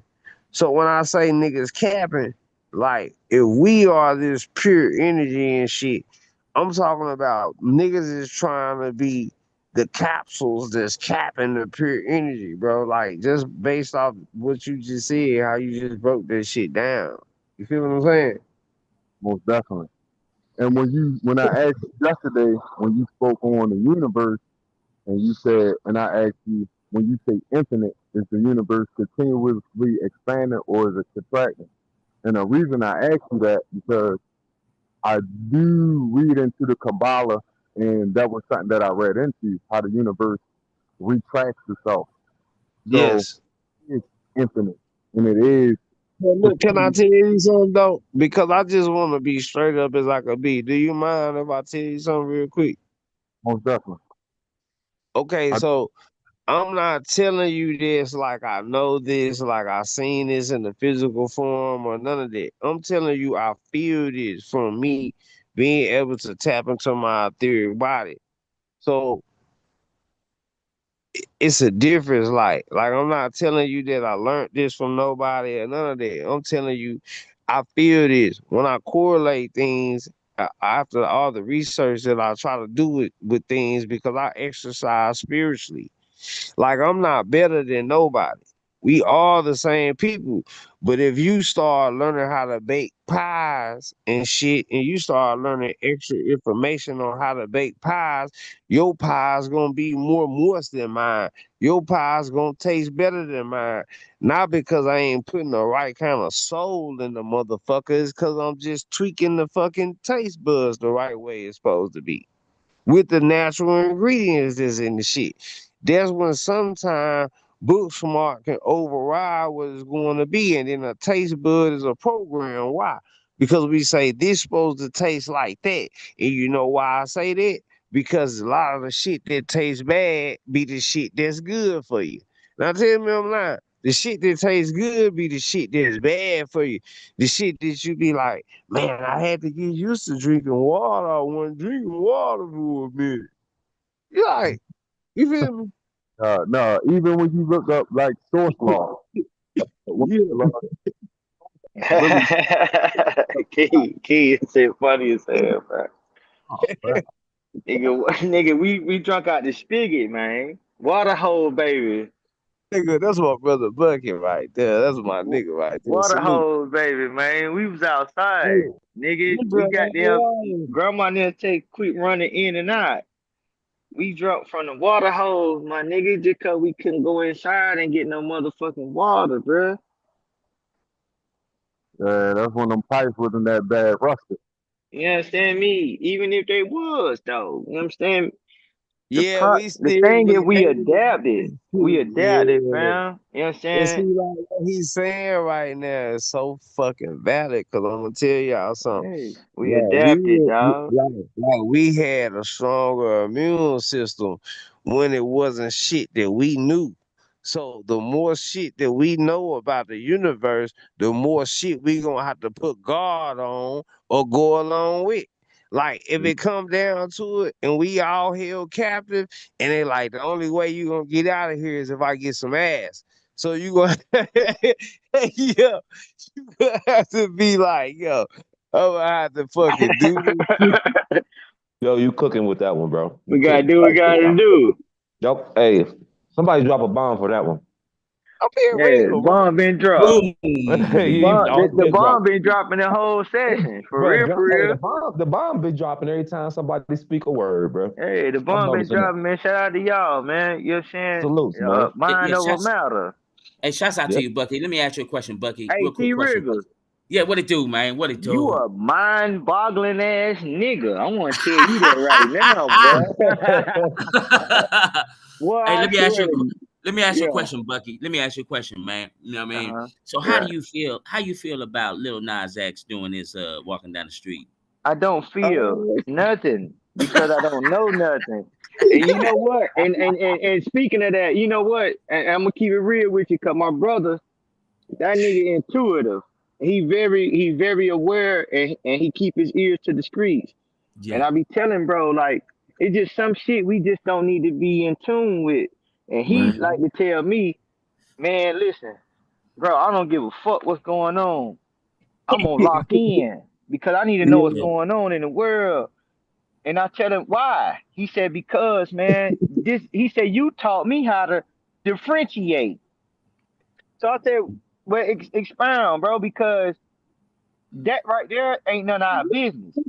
So when I say niggas capping, like if we are this pure energy and shit, I'm talking about niggas is trying to be the capsules that's capping the pure energy, bro. Like just based off what you just said, how you just broke that shit down. You feel what I'm saying? most definitely. And when I asked you yesterday when you spoke on the universe and you said and I asked you when you say infinite, is the universe continuously expanding or is it contracting? And the reason I asked you that because I do read into the Kabbalah, and that was something that I read into how the universe retracts itself. So Yes. it's infinite, and it is. But look, can I tell you something though? Because I just want to be straight up as I could be. Do you mind if I tell you something real quick? Most definitely. Okay, I, so I'm not telling you this like I know this, like I seen this in the physical form or none of that. I'm telling you I feel this from me being able to tap into my etheric body. So it's a difference. Like I'm not telling you that I learned this from nobody or none of that. I'm telling you, I feel this when I correlate things after all the research that I try to do with things because I exercise spiritually. Like I'm not better than nobody. We all the same people. But if you start learning how to bake pies and shit, and you start learning extra information on how to bake pies, your pie's gonna be more moist than mine. Your pie's gonna taste better than mine. Not because I ain't putting the right kind of soul in the motherfucker, it's because I'm just tweaking the fucking taste buds the right way it's supposed to be with the natural ingredients that's in the shit. That's when sometimes book smart can override what it's going to be, and then a taste bud is a program. Why? Because we say this supposed to taste like that, and you know why I say that? Because a lot of the shit that tastes bad be the shit that's good for you. Now tell me I'm lying. The shit that tastes good be the shit that's bad for you. The shit that you be like, man, I had to get used to drinking water. I wasn't drinking water for a minute. You like, you feel me? no, even when you look up like source law, what Yeah. law really Key is shit funny as hell, bro. stop, man. Nigga, we drunk out the spigot, man. Water hole, baby. Nigga, that's my brother Bucket right there. That's my nigga right there. Water Salute. hose, baby, man. We was outside. Hey, Nigga, you we drink got that them water. grandma didn't take quick running in and out. We drunk from the water hose, my nigga, just cause we couldn't go inside and get no motherfucking water, bruh. That's when them pipes wasn't that bad rusted. You understand me? Even if they was though. You understand? Yeah, we The still thing is be we able to adapted. do We this shit. adapted, Yeah. fam. You know what I'm And see, saying? like what he's saying right now is so fucking valid. Cause I'm gonna tell y'all something. Hey, we Like we, adapted, dog. like we had a stronger immune system when it wasn't shit that we knew. So the more shit that we know about the universe, the more shit we gonna have to put guard on or go along with. Like if it come down to it and we all held captive and they like the only way you gonna get out of here is if I get some ass. So you gonna yeah, you gonna have to be like, yo, I'm gonna have to fucking do this shit. Yo, you cooking with that one, bro. You We gotta cooking. do what we gotta do. Yo, hey, somebody drop a bomb for that one. I'm being Yeah, the real, bro. bomb been dropped. Boom. The You bomb, always the been bomb dropping. been dropping the whole session. For Bro, real, for hey, real. the bomb be dropping every time somebody speak a word, bro. Hey, the I'm bomb been noticing that. dropping, man. Shout out to y'all, man. You know what I'm saying? Salutes, man. Mind Yeah, over shouts. matter. Hey, shouts out to Yep. you, Bucky. Let me ask you a question, Bucky. Hey, Real quick T question, Rigger, Bucky. Yeah, what it do, man? What it you do? a mind-boggling ass nigga. I want to tell you that right now, boy. Boy, Hey, I let me ask you. swear. Let me ask you a Yeah. question, Bucky. Let me ask you a question, man. You know what I mean? Uh-huh. So, how do Yeah. you feel? How you feel about Lil Nas X doing this? Walking down the street. I don't feel Oh, nothing because I don't know nothing. And you know what? And speaking of that, you know what? And I'm gonna keep it real with you, cause my brother, that nigga intuitive. He very aware, and he keep his ears to the streets. And Yeah. I be telling bro, like, it's just some shit we just don't need to be in tune with. And he Right. like to tell me, man, listen, bro, I don't give a fuck what's going on. I'm gonna lock in because I need to know what's Yeah. yeah. going on in the world. And I tell him why. He said, because man, this he said you taught me how to differentiate. So I said, well, expound, bro, because that right there ain't none of our business. He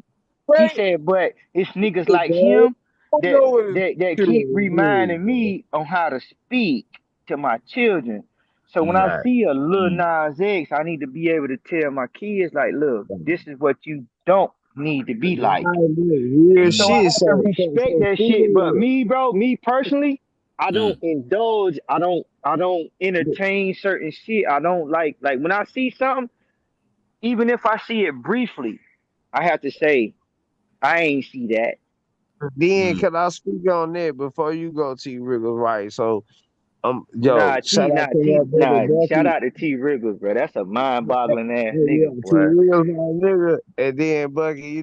Right, said, but it's niggas like bro. him I that know what it's that keep doing, reminding bro. me on how to speak to my children. So when I Right. see a Lil Mm. Nas X, I need to be able to tell my kids, like, look, this is what you don't need to be like. Right, real So I Mm. shit. have to So respect for that shit. But real. me, bro, me personally, I Mm. don't indulge. I don't. I don't entertain certain shit. I don't like when I see something, even if I see it briefly, I have to say I ain't see that. Then Mm. can I speak on that before you go, T Riggles? Right. So yo, Nah, shout T, out nah, to my T, brother nah. Shout Bucky. out to T Wriggles, bro. That's a mind-boggling ass Yeah, nigga, T boy. Riggles my nigga. And then Bucky,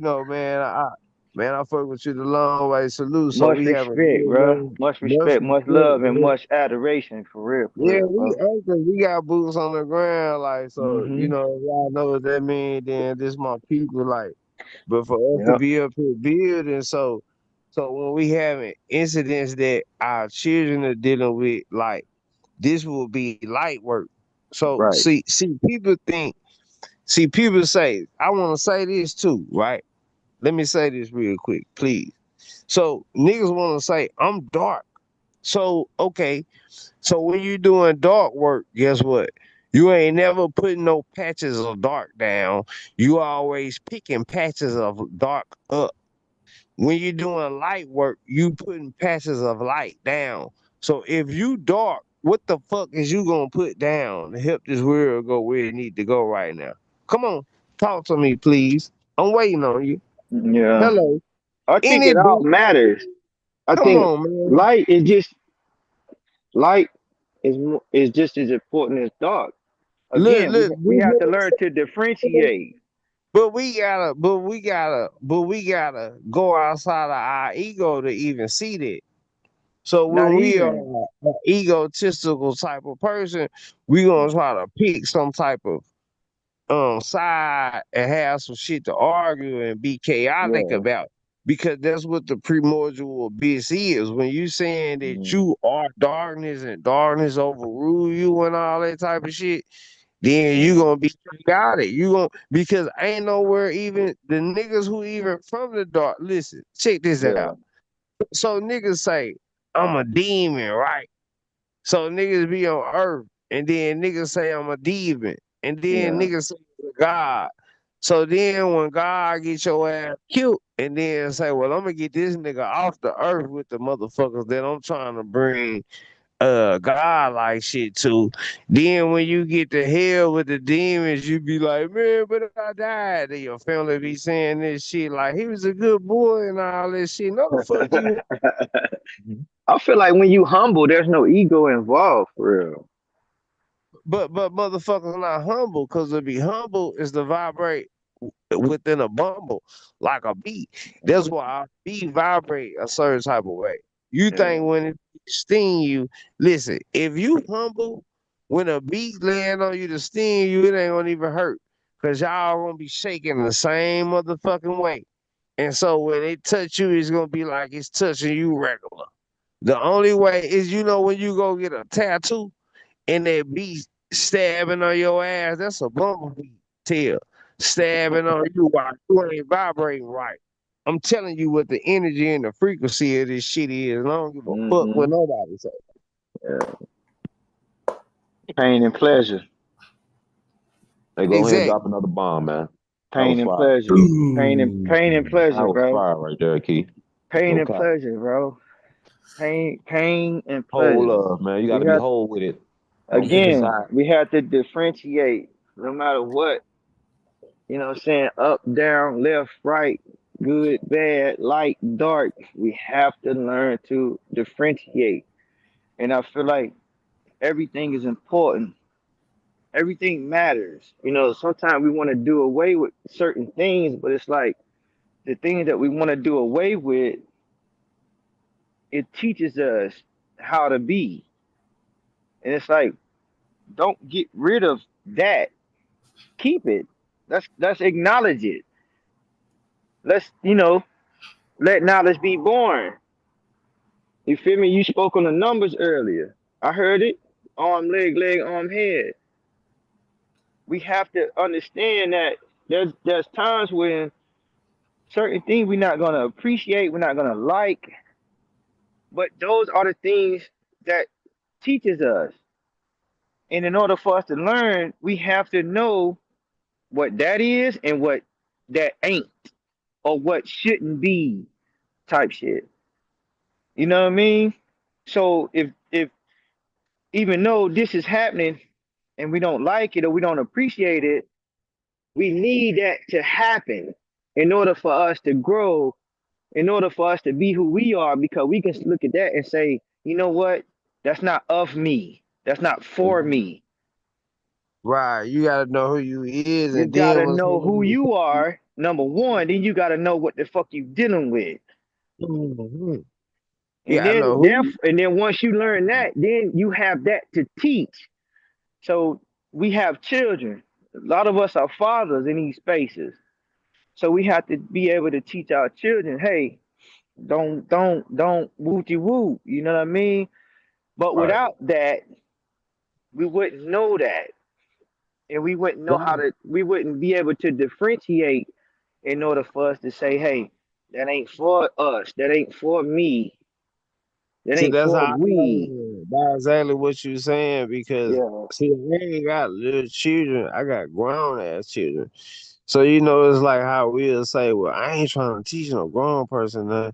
man, I fuck with you the long way. Salute. So Much we have a respect, real bro. love, Much much respect, much respect, love, and man. much adoration for Yeah, real, we bro. anchor. We got boots on the ground, like so. Mm-hmm. If y'all know what that mean. Then this my people, like. But for us to Yep. be up here building, so when we having incidents that our children are dealing with, like this will be light work. So Right. people say, I want to say this too, right? Let me say this real quick, please. So niggas want to say I'm dark. So okay, so when you doing dark work, guess what? You ain't never putting no patches of dark down. You always picking patches of dark up. When you're doing light work, you putting patches of light down. So if you dark, what the fuck is you gonna put down to help this world go where it need to go right now? Come on, talk to me, please. I'm waiting on you. Yeah. Hello. I think Any it all boot? matters. I Come think on, man. light is just light is just as important as dark. Look, Again, look, we this have to learn to nigga- differentiate. but we gotta go outside of our ego to even see that. So Not when we are even. an egotistical type of person, we gonna try to pick some type of side and have some shit to argue and be chaotic Yeah. about. Because that's what the primordial abyss is. When you saying that Mm, you are darkness and darkness overrule you and all that type of shit, then you yeah. gonna be chaotic. You gonna because ain't nowhere even the niggas who even from the dark. Listen, check this out. Yeah. So niggas say I'm a demon, right? So niggas be on earth, and then niggas say I'm a demon, and then Yeah. niggas say I'm a God. So then when God get your ass killed, and then say, well, I'm gonna get this nigga off the earth with the motherfuckers that I'm trying to bring God like shit to. Then when you get to hell with the demons, you be like, man, but I died. Then your family be saying this shit like he was a good boy and all this shit. No, the fuck you. I feel like when you humble, there's no ego involved for real. But motherfuckers not humble because to be humble is to vibrate within a bumble like a bee. That's why a bee vibrate a certain type of way. You Yeah. think when it sting you, listen, if you humble, when a bee land on you to sting you, it ain't gonna even hurt. Cause y'all gonna be shaking the same motherfucking way. And so when it touch you, it's gonna be like it's touching you regular. The only way is when you go get a tattoo and that bee stabbing on your ass, that's a bumblebee tail stabbing on you while you ain't vibrating right. I'm telling you what the energy and the frequency of this shit is, and I don't give a fuck what Mm-hmm. nobody say. Yeah. Pain and pleasure. Hey, go ahead and Exactly. drop another bomb, man. That was Pain and fire. pleasure. Pain and That pleasure, was bro. fire right there, Key. Pain No and cap. pleasure, bro. Pain and Whole pleasure. love, man. You got We to be have whole with it. Don't pick a again, side. we have to differentiate no matter what, what I'm saying, up, down, left, right, good, bad, light, dark. We have to learn to differentiate. And I feel like everything is important. Everything matters. Sometimes we want to do away with certain things, but it's like the things that we want to do away with, it teaches us how to be. And it's like, don't get rid of that. Keep it. Let's acknowledge it. Let's let knowledge be born. You feel me? You spoke on the numbers earlier. I heard it. Arm, leg, arm, head. We have to understand that there's times when certain things we're not gonna appreciate, we're not gonna like, but those are the things that teaches us. And in order for us to learn, we have to know what that is and what that ain't, or what shouldn't be type shit. You know what I mean? So if even though this is happening and we don't like it or we don't appreciate it, we need that to happen in order for us to grow, in order for us to be who we are, because we can look at that and say, you know what? That's not of me. That's not for me. Right. You gotta know who you is, You and then gotta when know who somebody, you are, number one. Then you gotta know what the fuck you dealing with. Mhm. And Yeah, I then know who. therefore, and then once you learn that, then you have that to teach. So we have children. A lot of us are fathers in these spaces. So we have to be able to teach our children, hey, don't wooty woo. You know what I mean? But Right. without that, we wouldn't know that. And we wouldn't know how Right. to, we wouldn't be able to differentiate in order for us to say, hey, that ain't for us. That ain't for me. That See, ain't that's for how I we. learned. That's exactly what you saying because Yeah. see, I ain't got little children. I got grown ass children. So it's like how we'll say, "Well, I ain't trying to teach no grown person nothing.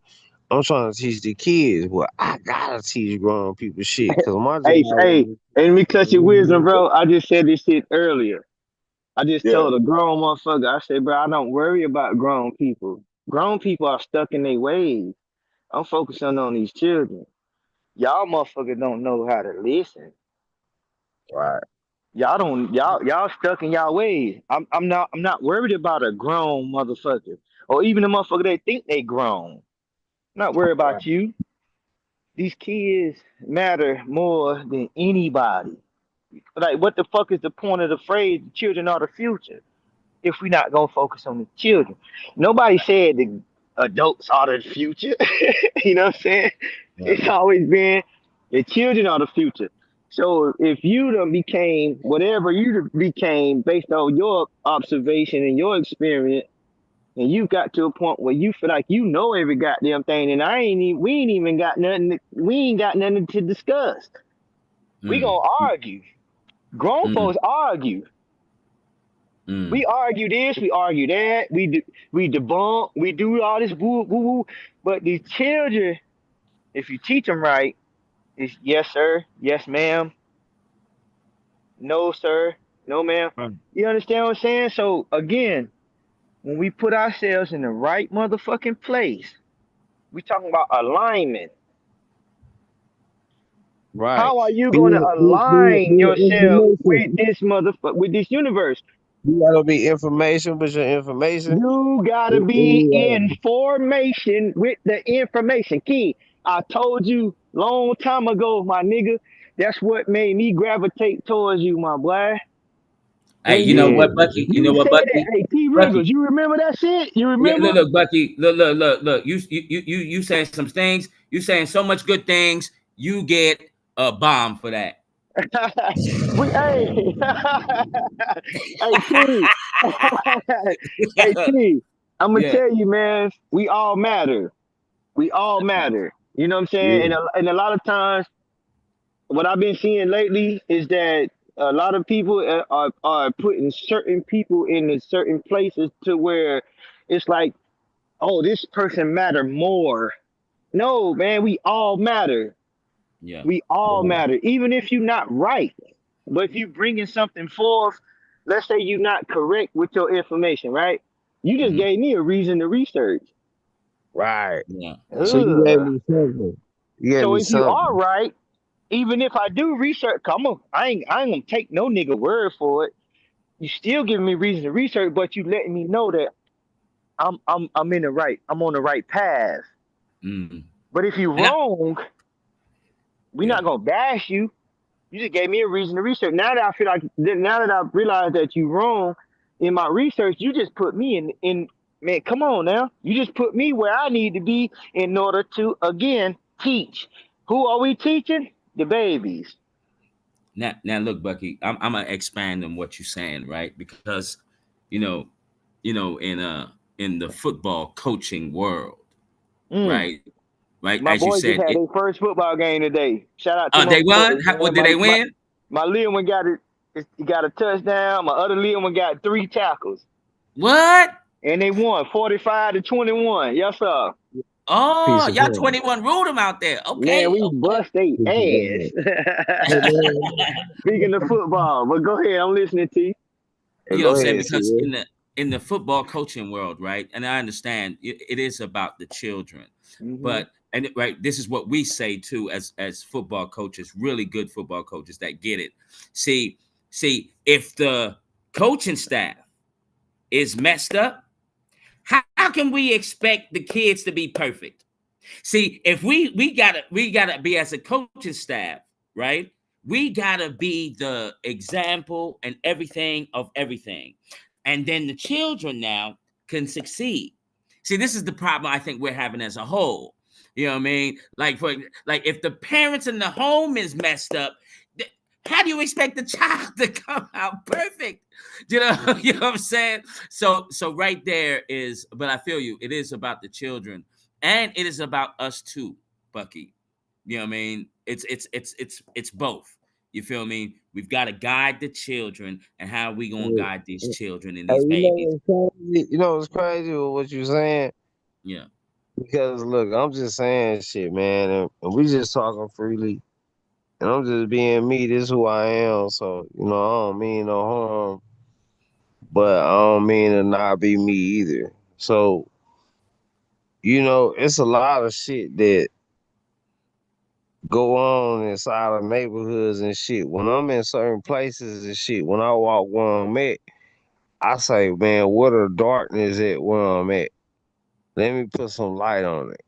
I'm trying to teach the kids." Well, I gotta teach grown people shit because my Hey, job hey, and me cut your wisdom, is bro. I just said this shit earlier. I just yeah, told a grown motherfucker, I said, bro, I don't worry about grown people. Grown people are stuck in their ways. I'm focusing on these children. Y'all motherfuckers don't know how to listen. right. Y'all stuck in y'all ways. I'm not worried about a grown motherfucker. Or even a motherfucker that think they grown. I'm not worried Right. about you. These kids matter more than anybody. Like what the fuck is the point of the phrase the children are the future? If we're not gonna focus on the children. Nobody said the adults are the future. You know what I'm saying? It's Right. always been the children are the future. So if you done became whatever you done became based on your observation and your experience, and you got to a point where you feel like you know every goddamn thing, and we ain't even got nothing. We ain't got nothing to discuss. We Mm, gonna argue. Grown mm, folks argue. mm. We argue this, we argue that, we debunk, we do all this woo woo woo. But these children, if you teach them right, it's yes sir, yes ma'am, no sir, no ma'am. Right. You understand what I'm saying? So again, when we put ourselves in the right motherfucking place, we talking about alignment. Right. How are you going to align Be yourself information. with this motherfucker, with this universe? You gotta be information with your information. You gotta be in formation with the information. Key, I told you long time ago, my nigga. That's what made me gravitate towards you, my boy. Hey, When you know Yeah. what, Bucky? You know you what, said that, Bucky? hey T Bucky. Riggers, you remember that shit? You Yeah, remember? look, Bucky. Look. You saying some things. You saying so much good things. You get a bomb for that. we hey hey T. Hey T, I'm gonna Yeah. tell you, man, we all matter. We all matter. You know what I'm saying? Yeah. And a lot of times what I've been seeing lately is that a lot of people are putting certain people in certain places to where it's like, oh, this person matter more. No, man, we all matter. Yeah. We all Right. matter, even if you're not right. But if you bringing something forth, let's say you're not correct with your information, right? You just Hmm. gave me a reason to research. Right. Yeah. So Yeah. you gave Ugh. me something. You gave So me if you are something. right, even if I do research, I ain't gonna take no nigga word for it. You still giving me reason to research, but you letting me know that I'm in the right, I'm on the right path. Mm. But if you And I, wrong, we yeah. not gonna bash you. You just gave me a reason to research. Now that I feel like now that I realized that you wrong in my research, you just put me in man, come on now. You just put me where I need to be in order to again teach. Who are we teaching? The babies. Now look, Bucky. I'm gonna expand on what you're saying, right? Because, you know, in the football coaching world, Mm. right? Right. My As you boys just said, had it. their first football game today. Shout out to my They won. boys, What man. did they win? My little one got it. He got a touchdown. My other little one got three tackles, What? and they won 45-21. Yes, sir. Oh, Piece of y'all gum. 21 ruled them out there. Man, Okay, we okay. bust they Piece of gum. Hey, ass. man, Speaking of football, but go ahead, I'm listening to you. You know go what I'm saying? ahead, Because see. in the football coaching world, right? And I understand it is about the children, Mm-hmm. but right, this is what we say too as football coaches, really good football coaches that get it. See, if the coaching staff is messed up, how can we expect the kids to be perfect? See, if we gotta be as a coaching staff, right? We gotta be the example and everything of everything, and then the children now can succeed. See, this is the problem I think we're having as a whole. You know what I mean? Like if the parents in the home is messed up, how do you expect the child to come out perfect? You know, you know what I'm saying? So right there is, but I feel you. It is about the children, and it is about us too, Bucky. You know what I mean? It's both. You feel me? We've got to guide the children, and how we gonna Yeah. guide these children and Hey, these you know babies? what's crazy? You know what's crazy with what you're saying? Yeah. Because look, I'm just saying shit, man, and we just talking freely, and I'm just being me. This is who I am. So I don't mean no harm, but I don't mean to not be me either. So it's a lot of shit that go on inside of neighborhoods and shit. When I'm in certain places and shit, when I walk where I'm at, I say, man, what a darkness at where I'm at. Let me put some light on it.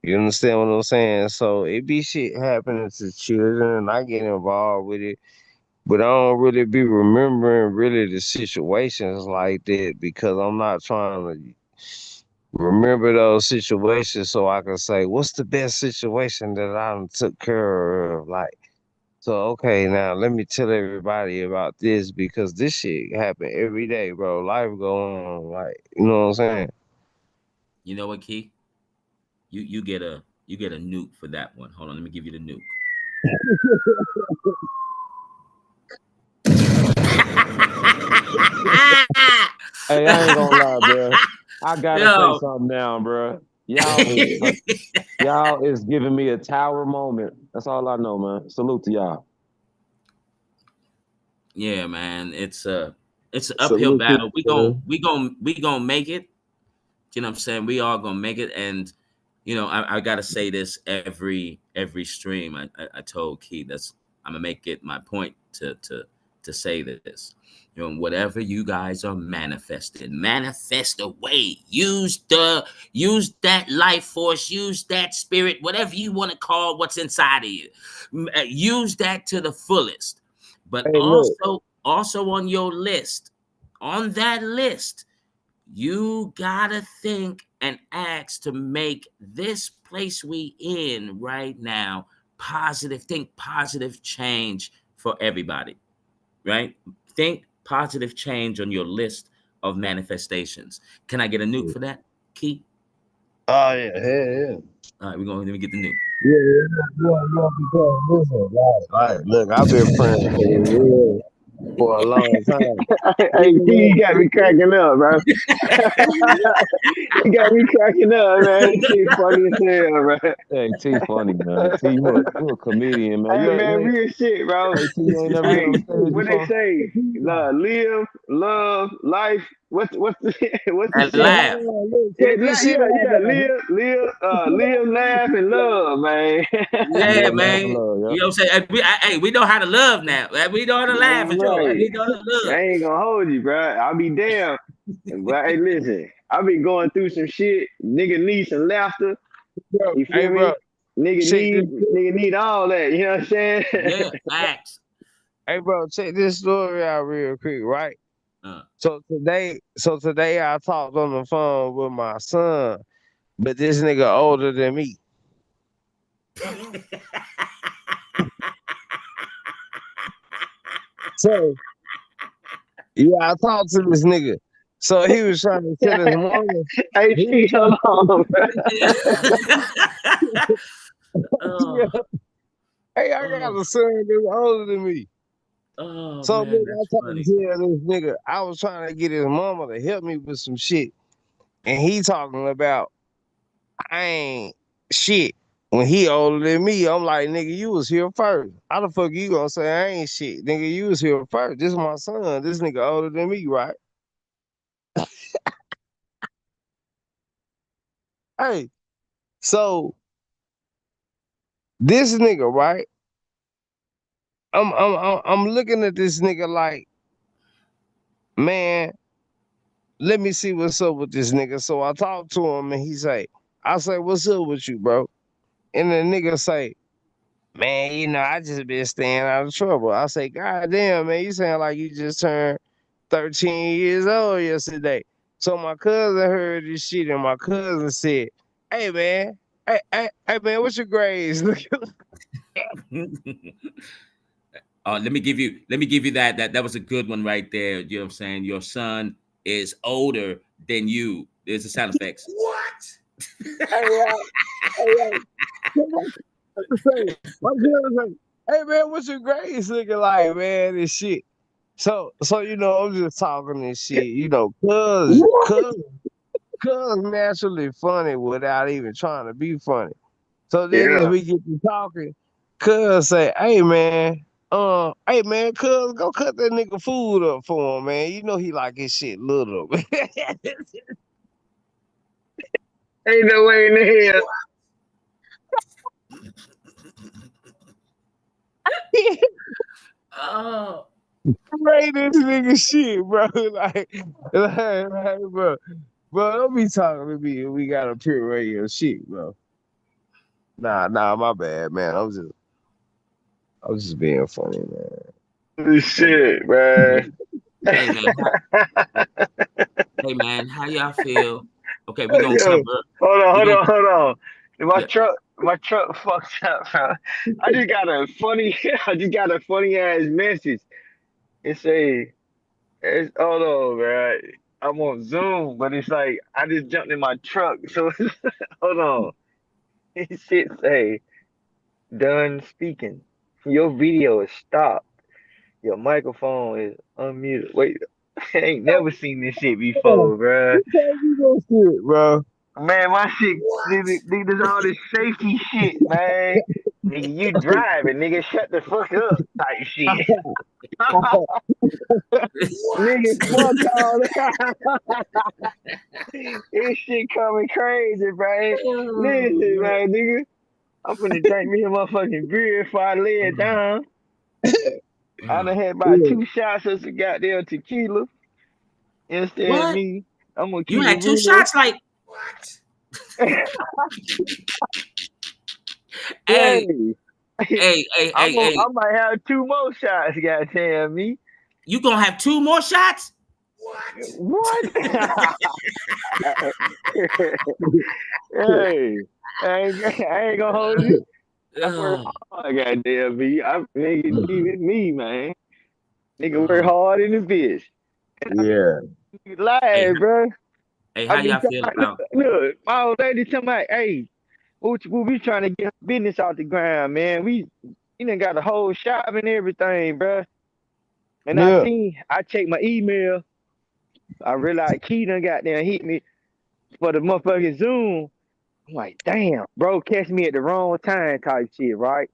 You understand what I'm saying? So it be shit happening to children, and I get involved with it, but I don't really be remembering really the situations like that because I'm not trying to remember those situations so I can say, what's the best situation that I done took care of? Like, so okay, now let me tell everybody about this because this shit happen every day, bro. Life go on, like you know what I'm saying? You know what, Key? You get a nuke for that one. Hold on, let me give you the nuke. Hey, I ain't gonna lie, bro. I gotta say Yo. something now, bro. Y'all is giving me a tower moment. That's all I know, man. Salute to y'all. Yeah, man. It's an uphill Salute to battle. We you, gon' man. we gon' we gonna make it. You know what I'm saying? We all gonna make it. And I gotta say this every stream. I told Key that's I'm gonna make it my point to say this. Whatever you guys are manifesting, manifest away. Use that life force, use that spirit, whatever you want to call what's inside of you. Use that to the fullest. But Hey, look. also on that list, you gotta think and act to make this place we in right now positive. Think positive change for everybody, right? Think positive change on your list of manifestations. Can I get a nuke for that, Key? Oh yeah, yeah, yeah. All right, let me get the nuke. Yeah, yeah, yeah, because listen, like, look, I've been praying for this real for a long time. Hey, T, Even you got me cracking up, bro. You got me cracking up, man. This shit funny as hell, bro. Hey, T funny, man. T, you a comedian, man. Hey, You man, ain't real shit, bro. hey T, you ain't never been on Hey, the stage what they before? say? Live, love, life. What's the what's the And shit? laugh. look, Yeah, check this shit yeah. out, Live, laugh, and love, man. Yeah, Live, laugh, man. and love, You yeah. know what I'm saying? We know how to love now. We know how to laugh for Damn sure. right. We know how to I love. ain't gonna hold you, bro. I'll be damn. But hey, listen, I be going through some shit. Nigga need some laughter. bro. You Hey, feel bro, me? Nigga check this. need nigga need all that. You know what I'm saying? Yeah, facts. Hey, bro, check this story out real quick, right? Uh. So today I talked on the phone with my son, but this nigga older than me. So yeah, I talked to this nigga. So he was trying to tell his mama. Hey, He was T, hold on, bro. oh, hey, I got oh, a son that's older than me. oh, So man, look, I that's tried to funny. tell this nigga I was trying to get his mama to help me with some shit, and he talking about I ain't shit. When he older than me, I'm like, nigga, you was here first. How the fuck you gonna say I ain't shit? Nigga, you was here first. This is my son. This nigga older than me, right? Hey, so this nigga, right? I'm looking at this nigga like, man, let me see what's up with this nigga. So I talk to him and he say, I say, what's up with you, bro? And the nigga say, man, I just been staying out of trouble. I say, God damn, man, you sound like you just turned 13 years old yesterday. So my cousin heard this shit and my cousin said, hey man, hey man, what's your grades? Let me give you that was a good one right there. You know what I'm saying? Your son is older than you. There's the sound effects. Hey, say, my cousin say, hey man, what's your grades looking like, man? And shit. So I'm just talking this shit, cuz naturally funny without even trying to be funny. So then as Yeah. we get to talking, cuz say, hey man, cuz go cut that nigga food up for him, man. You know he like his shit little. Ain't no way in the hell. Oh, Rate this nigga shit, bro. Bro. Bro, don't be talking to me. We got a pure radio shit, bro. Nah, my bad, man. I was just being funny, man. Holy shit, man. hey man, hey man, how y'all feel? Okay, we're gonna Yo, cover. hold on, We're hold gonna on, hold on. My Yeah. truck fucked up, bro. I just got a funny, I just got a funny ass message. It say, hold on, man. I'm on Zoom, but it's like I just jumped in my truck. So hold on. It shit say, done speaking. Your video is stopped. Your microphone is unmuted. Wait, I ain't never seen this shit Oh, before, bruh. you told me that shit, bro. Man, my shit, nigga, there's all this safety shit, man. Nigga, you driving, nigga, shut the fuck up, type shit. Nigga, fuck all that. This shit coming crazy, bro. Listen, man, nigga, I'm finna drink me a motherfucking beer before I lay it down. I done had about Yeah. 2 shots of some goddamn tequila. Instead, What? me, I'm gonna You keep it had two real. shots? Like what? Hey, Hey, hey. I might have 2 more shots. Goddamn me. You gonna have two more shots? What? Hey, I ain't gonna hold you. I work Oh, hard. Goddamn me. Nigga, even me, man. Nigga work oh. hard in the bitch. Yeah. Hey, Lie, bro. hey, I how be y'all talking feel about, about? look, my old lady tell me, hey, we trying to get business off the ground, man. We done got a whole shop and everything, bro. And Yeah. I checked my email. I realized Key done got there and hit me for the motherfucking Zoom. I'm like, damn, bro, catch me at the wrong time type shit, right?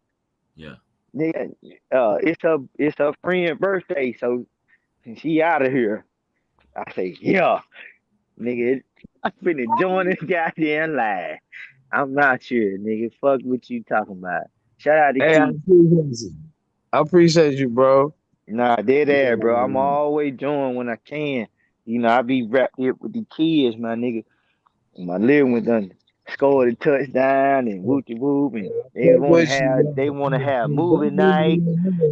Yeah. Nigga, it's her friend's birthday, so she out of here. I say, yeah, nigga, I'm finna join this goddamn live. I'm not sure, nigga. Fuck what you talking about. Shout out to Hey, Key. I appreciate you, bro. Nah, dead ass, bro. I'm Yeah. always join when I can. I be wrapped up with the kids, my nigga. My little one done scored a touchdown and whoopty whoop, and they Fuck want to with you, have they want to have movie night.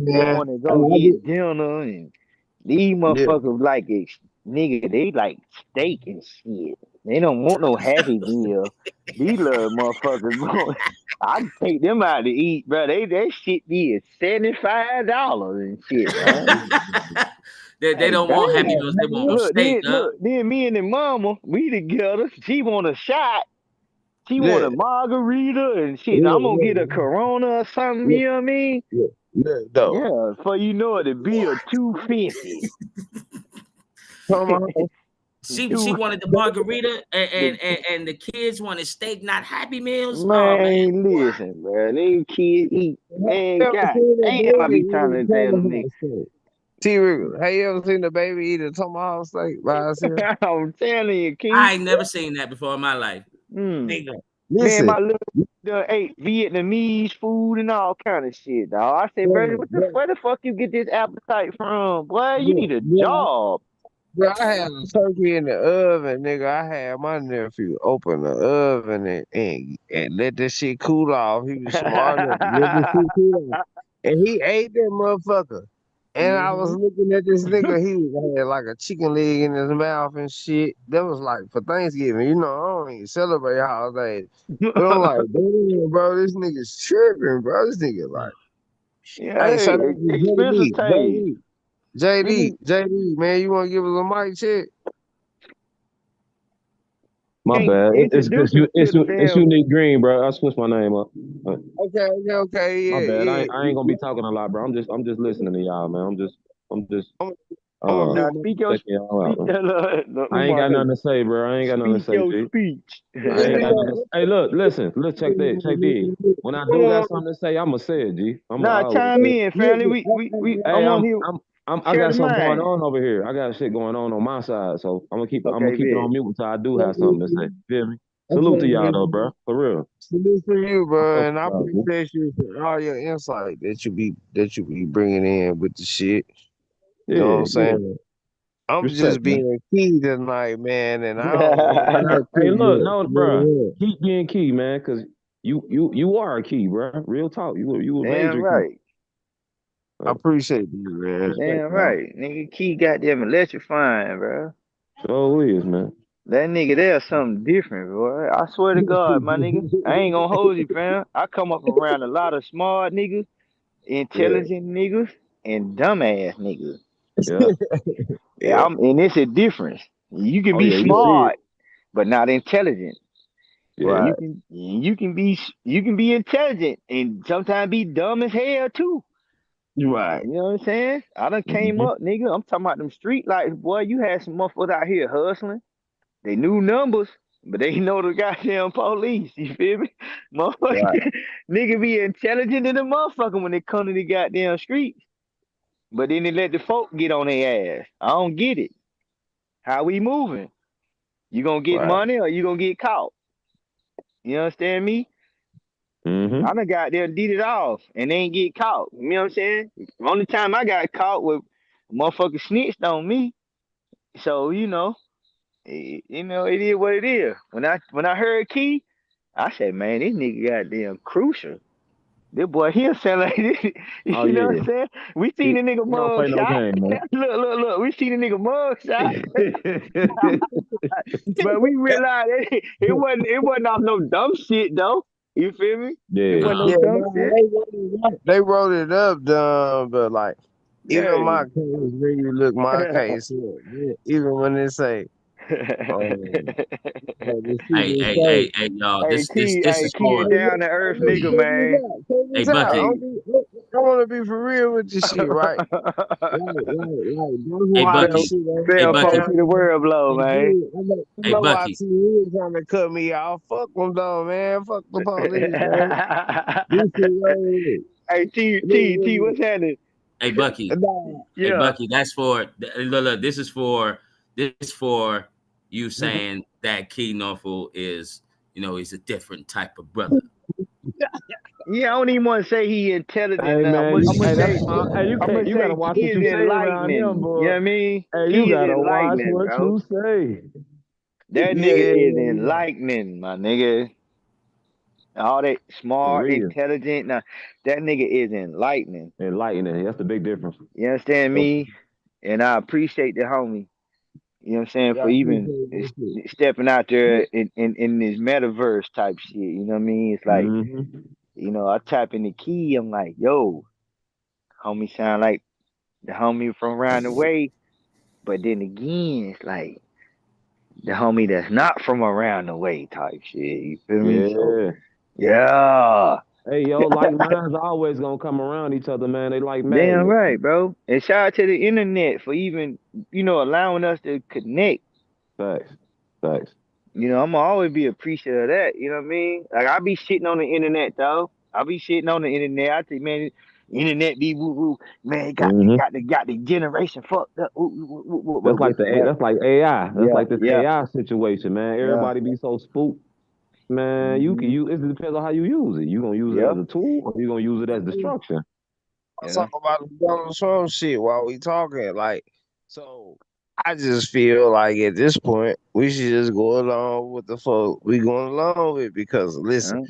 They man. want to go get dinner, and these Yeah. motherfuckers like it, nigga. They like steak and shit. They don't want no happy meal. These little motherfuckers, bro. I can take them out to eat, bro. That shit be at $75 and shit, man. they Like, don't want Happy damn. Meals. They want Look, steak, huh? then me and the mama, we together. She want a shot. She want Yeah. a margarita and shit. Yeah. I'm gonna get a Corona or something. Yeah. You know what I mean? Yeah. Yeah. Though. Yeah. For you know it, it'd be a 250. Come on. She Dude, wanted the margarita, and the kids wanted steak, not Happy Meals. Oh man, man, boy. listen, bro. These kids eat. Man, You ever god seen that damn, I baby be eat trying a to tell them niggas. tomahawk steak? T-Rex, have you ever seen the baby eat a tomahawk steak by herself? I'm telling you, King. I ain't never seen that before in my life. Mm. Nigga, Man, listen, my little done ate Vietnamese food and all kind of shit, dog. I said, bro, bro, where the fuck you get this appetite from? Boy, you need a bro, job. bro, I had a turkey in the oven, nigga. I had my nephew open the oven and let this shit cool off. He was smart enough to let this shit cool off. And he ate that motherfucker. And I was hmm looking at this nigga, had like a chicken leg in his mouth and shit. That was like for Thanksgiving. You know, I don't even celebrate holidays. But I'm like, damn, bro, this nigga's tripping, bro. This nigga like, Yeah, hey, hey, shout out to expensive JD, taste. JD, JD, Really, JD, man, you want to give us a mic check? My can't bad. introduce us to the It's damn. unique green, bro. I switched my name up. Okay, okay, okay, My bad. yeah, I ain't gonna yeah. be talking a lot, bro. I'm just listening to y'all, man. I'm just I'm, I'm gonna uh Now mute my. speak your checking y'all out, speak. man. We I ain't want got to nothing to say, bro. I ain't got nothing to speak say, your G. speech. I ain't got Look, nothing to say. Hey, look, listen, let's check that, check this. When I come do got on, something to say, I'ma say it, G. I Nah, always chime say it. in, family. look, We. I Hey, want to hear I share got the something going mind. on over here. I got shit going on my side, so I'm gonna Okay, keep it big. on mute until I do have something to say. okay, Feel me? Salute to y'all though, okay. bro. For real. Salute to you, I bro, fuck and with I y'all, G. appreciate you for all your insight that you be bringing in with the shit. You know what I'm Yeah, yeah. saying? I'm Respect, just man. being key tonight, man, and I don't want to start Hey, too look, much. no, You know bro. what Keep being key, man, because you are a key, bro. Real talk. You a Damn major key. right. I Uh, appreciate you, man. respect, Damn y'all. right. Nigga, Key goddamn electrifying, bro. So is, man. That nigga there's something different, boy. I swear to God, my nigga. I ain't gonna hold you, fam. I come up around a lot of smart niggas, Yeah, intelligent niggas, and dumbass niggas. yeah. Yeah, And it's a difference. You can Oh be yeah, you see it. smart, but not intelligent. Yeah. right, You can be intelligent and sometimes be dumb as hell too. right. You know what I'm saying? I done came Mm-hmm. up, nigga. I'm talking about them street lights, boy. You had some motherfuckers out here hustling. They knew numbers, but they know the goddamn police. You feel me? Right, Motherfucker, nigga be intelligent in the motherfucker when they come to the goddamn streets. But then they let the folk get on their ass. I don't get it. How we moving? You gonna get right, money or you gonna get caught? You understand me? I Mm-hmm. done got there and did it off and they ain't get caught. You know what I'm saying? Only time I got caught was a motherfucker snitched on me. So, it is what it is. When I heard Key, I said, man, this nigga goddamn crucial. This boy here sound like this. Oh You know what yeah. I'm saying? We seen He, the nigga he don't mug play no shot. game, man. Look. We seen the nigga mug shot. But we realized it wasn't off no dumb shit though. You feel me? It Yeah. wasn't no yeah. dumb No, shit. they wrote it up, dumb, but like even Yeah. my case, when you look my case, up, yeah, even when they say, the shit Hey, is hey, so. hey, hey, y'all. Hey, This Key, is Key, a for. down to earth nigga, man. Check Hey, this out. Bucky. Hey. I want to be for real with this shit, right? Like, that's Hey, why this Bucky. shit ain't Hey, Fell so folks Bucky. to the hard. world blow, And man. then, I Hey, know why Bucky. TV trying to cut me off. Fuck them though, man. Fuck the police, man. This shit right Hey, T, here. what's happening? Hey, Bucky. Nah, Hey, Yeah. Bucky. That's for. Look, this for you saying that Key Norfolk is, he's a different type of brother. Yeah, I don't even want to say he intelligent Hey now. I'm man, gonna, you I'm gonna hey that's say fine. Hey, I'm gonna you gotta say watch Key what is you say around them, enlightening. You know boy. what I mean? Hey, you Key is gotta watch enlightening, what bro. you say. That nigga is yeah. enlightening, my nigga. All that For smart, real. intelligent. Now, that nigga is enlightening. Enlightening. That's the big difference. You understand So, me? And I appreciate the homie. You know what I'm saying? Yeah, For I even appreciate this shit. stepping out there in this metaverse type shit. You know what I mean? It's like, mm-hmm. I tap in the key. I'm like, yo, homie sound like the homie from around the way. But then again, it's like the homie that's not from around the way type shit. You feel me? So, Yeah. yeah. Hey, yo, like minds always gonna come around each other, man. They like Damn magnets. right, bro. And shout out to the internet for even, allowing us to connect. Facts. Facts. You know, I'm gonna always be appreciative of that. You know what I mean? Like I be shitting on the internet though. I be shitting on the internet. I think, man, internet be woo woo. Man, Hmm. got the generation fucked up. Woo, woo, woo, woo, That's woo, like woo. the Man, that's like AI. That's yeah, like this yeah, AI situation, man. yeah. Everybody be so spooked. Man, you can Mm-hmm. use it depends on how you use it. You gonna use it Yep. as a tool or you gonna use it as destruction. Let's Yeah. talk about the Donald Trump shit while we talking. Like, so I just feel like at this point we should just go along with the fuck we going along with because listen,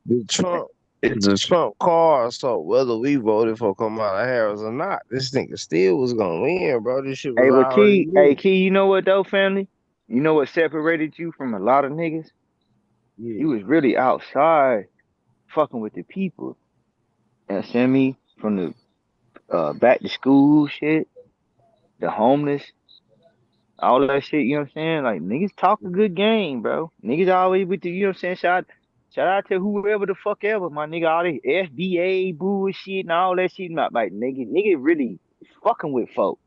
Yeah. the Trump is the Trump card. So whether we voted for Kamala Harris or not, this nigga still was gonna win, bro. This shit was Hey, but already Key, hey win. Key, you know what though, family? You know what separated you from a lot of niggas? Yeah. You was really outside fucking with the people. You understand me? From the back to school shit, the homeless, all that shit, you know what I'm saying? Like niggas talk a good game, bro. Niggas always with the, you know what I'm saying? Shout out to whoever the fuck ever, my nigga, all this FBA bullshit and all that shit. Not like nigga really fucking with folk.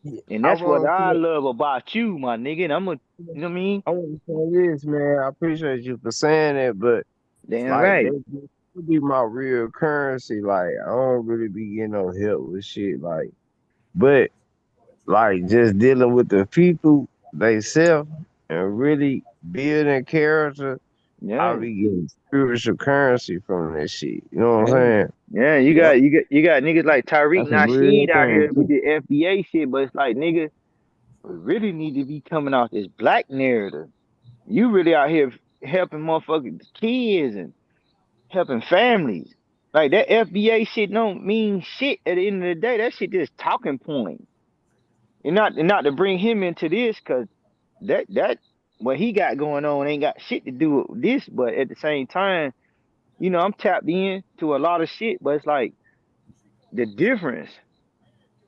Yeah. And I that's what want I to. love about you, my nigga. And I'm a, you know what I mean? I want to say this, man. I appreciate you for saying it, but Damn like right. that could be my real currency. Like I don't really be getting no help with shit. Like, but like just dealing with the people they self and really building character, I Yeah. be getting spiritual currency from that shit. You know what I'm Yeah. saying? Yeah, Yep. you got niggas like Tariq That's a real Nasheed out thing here with too. the FBA shit, but it's like nigga, we really need to be coming off this black narrative. You really out here helping motherfucking kids and helping families. Like that FBA shit don't mean shit at the end of the day. That shit just talking points. And not to bring him into this, cause that what he got going on ain't got shit to do with this. But at the same time, you know, I'm tapped in to a lot of shit. But it's like the difference.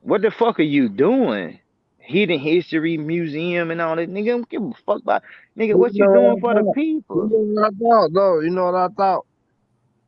What the fuck are you doing? Hidden History Museum and all that. Nigga, I don't give a fuck about nigga. You What you know doing what I for the thought? You people? know what I thought, though. You know what I thought?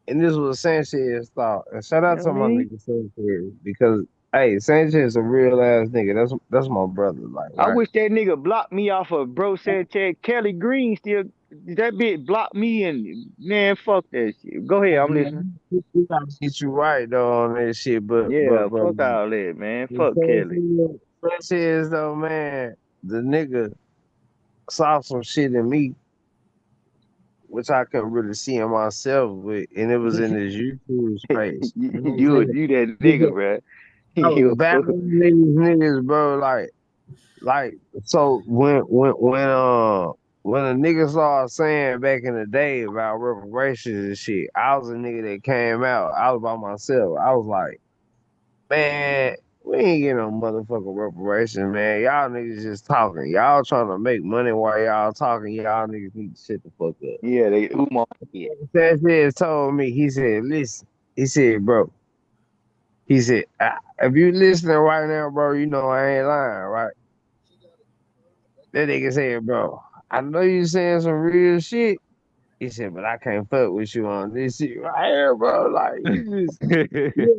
And this was Sanchez thought. And shout You out know to what I my mean? nigga Sanchez because hey, Sanchez a real ass nigga. That's my brother, like I right. wish that nigga blocked me off of Bro Sanchez. Kelly Green still that bitch blocked me and man, fuck that shit. Go ahead, I'm listening. We gotta get you right though on that shit, Yeah, but fuck all that, man. the Fuck Kelly. Sanchez though, man, the nigga saw some shit in me which I couldn't really see in myself with, and it was in this YouTube space. You know what I'm saying? You that nigga, Because bro. I was You a fool. battling these niggas, bro. Like so when a nigga started saying back in the day about reparations and shit, I was a nigga that came out. I was by myself. I was like, man, we ain't getting no motherfucking reparations, man. Y'all niggas just talking. Y'all trying to make money while y'all talking. Y'all niggas need to shut the fuck up. Yeah, they Umar. Yeah. Sanchez told me, he said, listen, he said, bro, he said, if you listening right now, bro, you know I ain't lying, right? That nigga said, bro, I know you saying some real shit. He said, but I can't fuck with you on this shit right here, bro. Like, you just, look,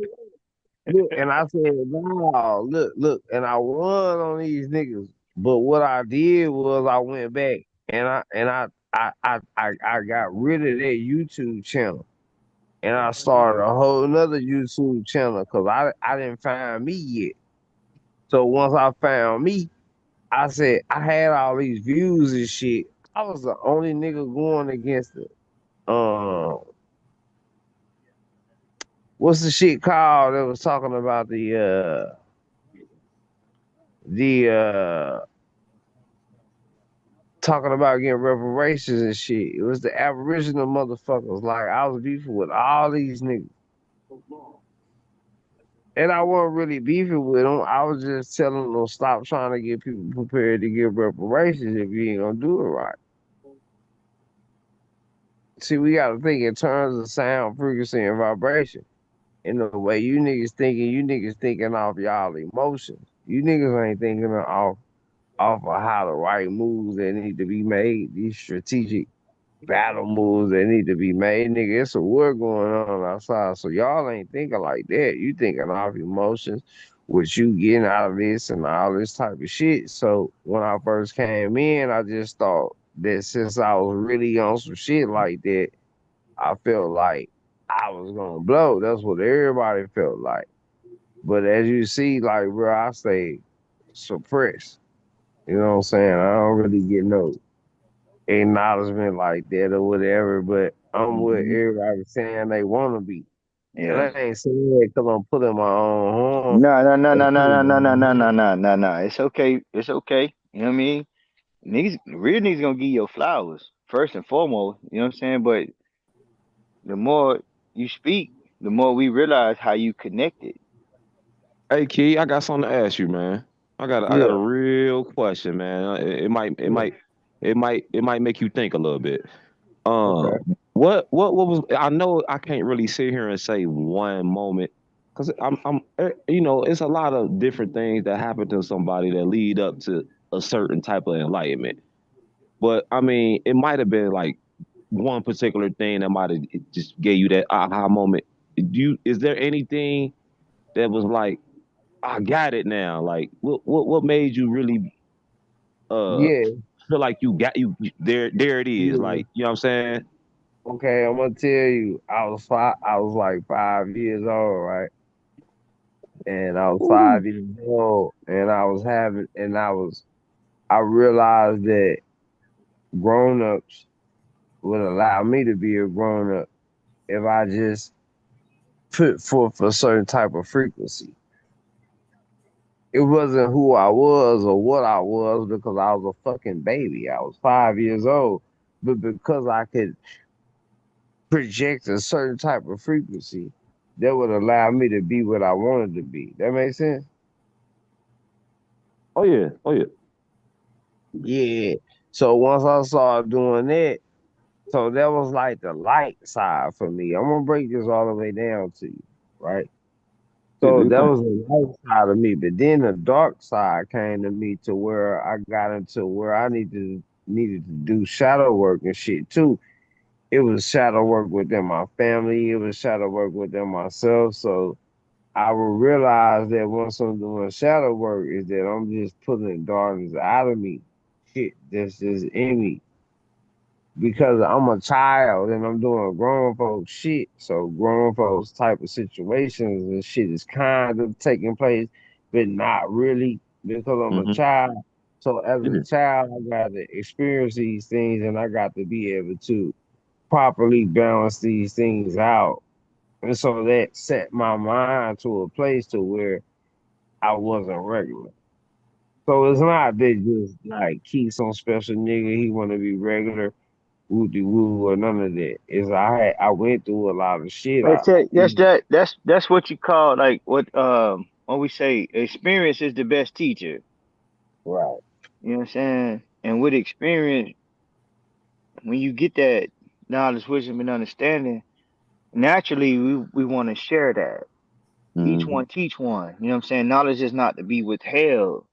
look. And I said, no, look. And I won on these niggas. But what I did was I went back and I got rid of that YouTube channel. And I started a whole nother YouTube channel because I didn't find me yet. So once I found me, I said I had all these views and shit. I was the only nigga going against it. What's the shit called that was talking about the talking about getting reparations and shit. It was the Aboriginal motherfuckers. Like I was beefing with all these niggas. And I wasn't really beefing with them. I was just telling them stop trying to get people prepared to give reparations if you ain't gonna do it right. See, we gotta think in terms of sound, frequency, and vibration. In the way you niggas thinking off y'all emotions. You niggas ain't thinking off of how the right moves that need to be made, these strategic battle moves that need to be made. Nigga, it's a war going on outside. So y'all ain't thinking like that. You thinking off emotions. what you getting out of this and all this type of shit. So when I first came in, I just thought that since I was really on some shit like that, I felt like I was gonna blow. That's what everybody felt like. But as you see, like bro, I stay suppressed. You know what I'm saying? I don't really get no acknowledgement like that or whatever, but I'm what Hmm. everybody's saying they wanna be. And Yeah. I ain't saying that because I'm putting my own horn No, no, no, or no, no, putting no, no, my no, no, horn. no, no, no. It's okay. It's okay. You know what I mean? Niggas, real niggas gonna give you your flowers first and foremost. You know what I'm saying? But the more you speak, the more we realize how you connected. Hey, Key, I got something to ask you, man. I got a Yeah, real question, man. It might it yeah. might it might make you think a little bit. Okay. What was I know I can't really sit here and say one moment because it's a lot of different things that happen to somebody that lead up to a certain type of enlightenment. But I mean, it might have been like one particular thing that might have just gave you that aha moment. Is there anything that was like, I got it now? Like, what made you really uh Yeah, feel like there it is? yeah. Like, you know what I'm saying? Okay, I'm gonna tell you, I was like 5 years old, right? And I was Ooh. 5 years old, and I realized that grown-ups would allow me to be a grown-up if I just put forth a certain type of frequency. It wasn't who I was or what I was because I was a fucking baby. I was 5 years old, but because I could project a certain type of frequency that would allow me to be what I wanted to be. That makes sense? Oh yeah, oh yeah. Yeah. So once I started doing that, so that was like the light side for me. I'm gonna break this all the way down to you, right? Yeah, do So your that thing. was the light side of me, but then the dark side came to me to where I got into where I needed to do shadow work and shit too. It was shadow work within my family. It was shadow work within myself. So I will realize that once I'm doing shadow work is that I'm just pulling darkness out of me. Shit that's just in me. Because I'm a child and I'm doing grown folks shit. So grown folks type of situations and shit is kind of taking place, but not really because I'm a Mm-hmm. child. So as a Yeah. child, I got to experience these things and I got to be able to properly balance these things out. And so that set my mind to a place to where I wasn't regular. So it's not that just like Keith some special nigga, he wanna be regular, woo de woo or none of that. Is I went through a lot of shit. That's it. That's that. That's what you call like what we say. Experience is the best teacher. Right. You know what I'm saying? And with experience, when you get that knowledge, wisdom, and understanding, naturally we want to share that. Each Mm-hmm. one teach one. You know what I'm saying? Knowledge is not to be withheld,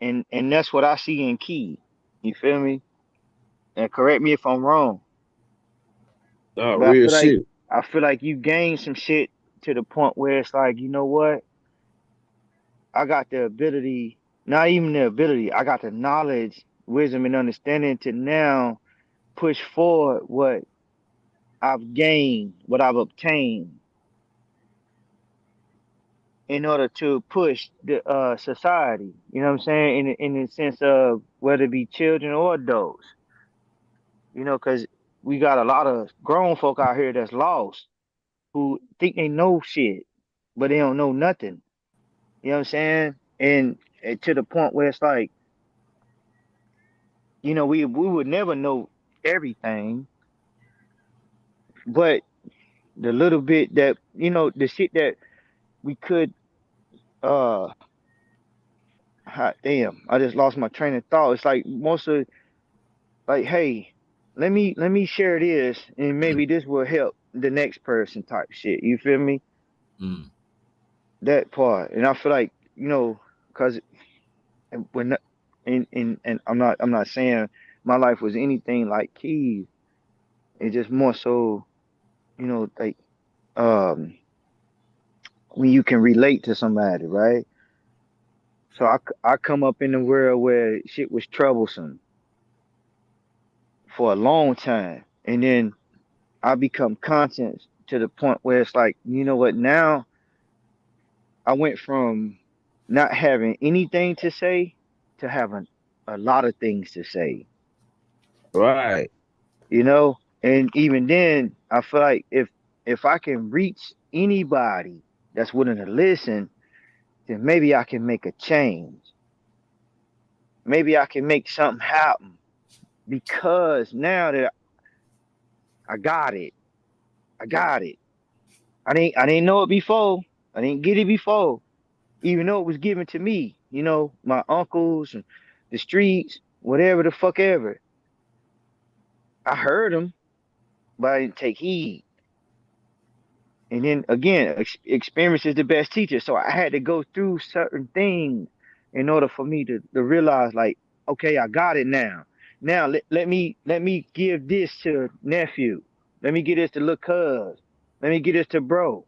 and that's what I see in Key. You feel me? And correct me if I'm wrong, Oh, but I real feel like shit. you gained some shit to the point where it's like, you know what? I got the ability, not even the ability, I got the knowledge, wisdom, and understanding to now push forward what I've gained, what I've obtained in order to push the society. You know what I'm saying? In the sense of whether it be children or adults. You know, because we got a lot of grown folk out here that's lost who think they know shit, but they don't know nothing. You know what I'm saying? And to the point where it's like, we would never know everything, but the little bit that the shit that we could uh hot damn, I just lost my train of thought. It's like most of like, hey, let me share this and maybe this will help the next person type shit. You feel me? Mm. That part. And I feel like, because when and I'm not saying my life was anything like Keys. It's just more so, like um when you can relate to somebody, right? So I come up in a world where shit was troublesome for a long time, and then I become conscious to the point where it's like, you know what? Now I went from not having anything to say to having a lot of things to say, Right. you know? And even then, I feel like if I can reach anybody that's willing to listen, then maybe I can make a change. Maybe I can make something happen because now that I got it, I got it. I didn't know it before. I didn't get it before, even though it was given to me. You know, my uncles and the streets, whatever the fuck ever. I heard them, but I didn't take heed. And then again, experience is the best teacher. So I had to go through certain things in order for me to realize, like, okay, I got it now. Now let me give this to nephew. Let me give this to little cuz. Let me give this to bro.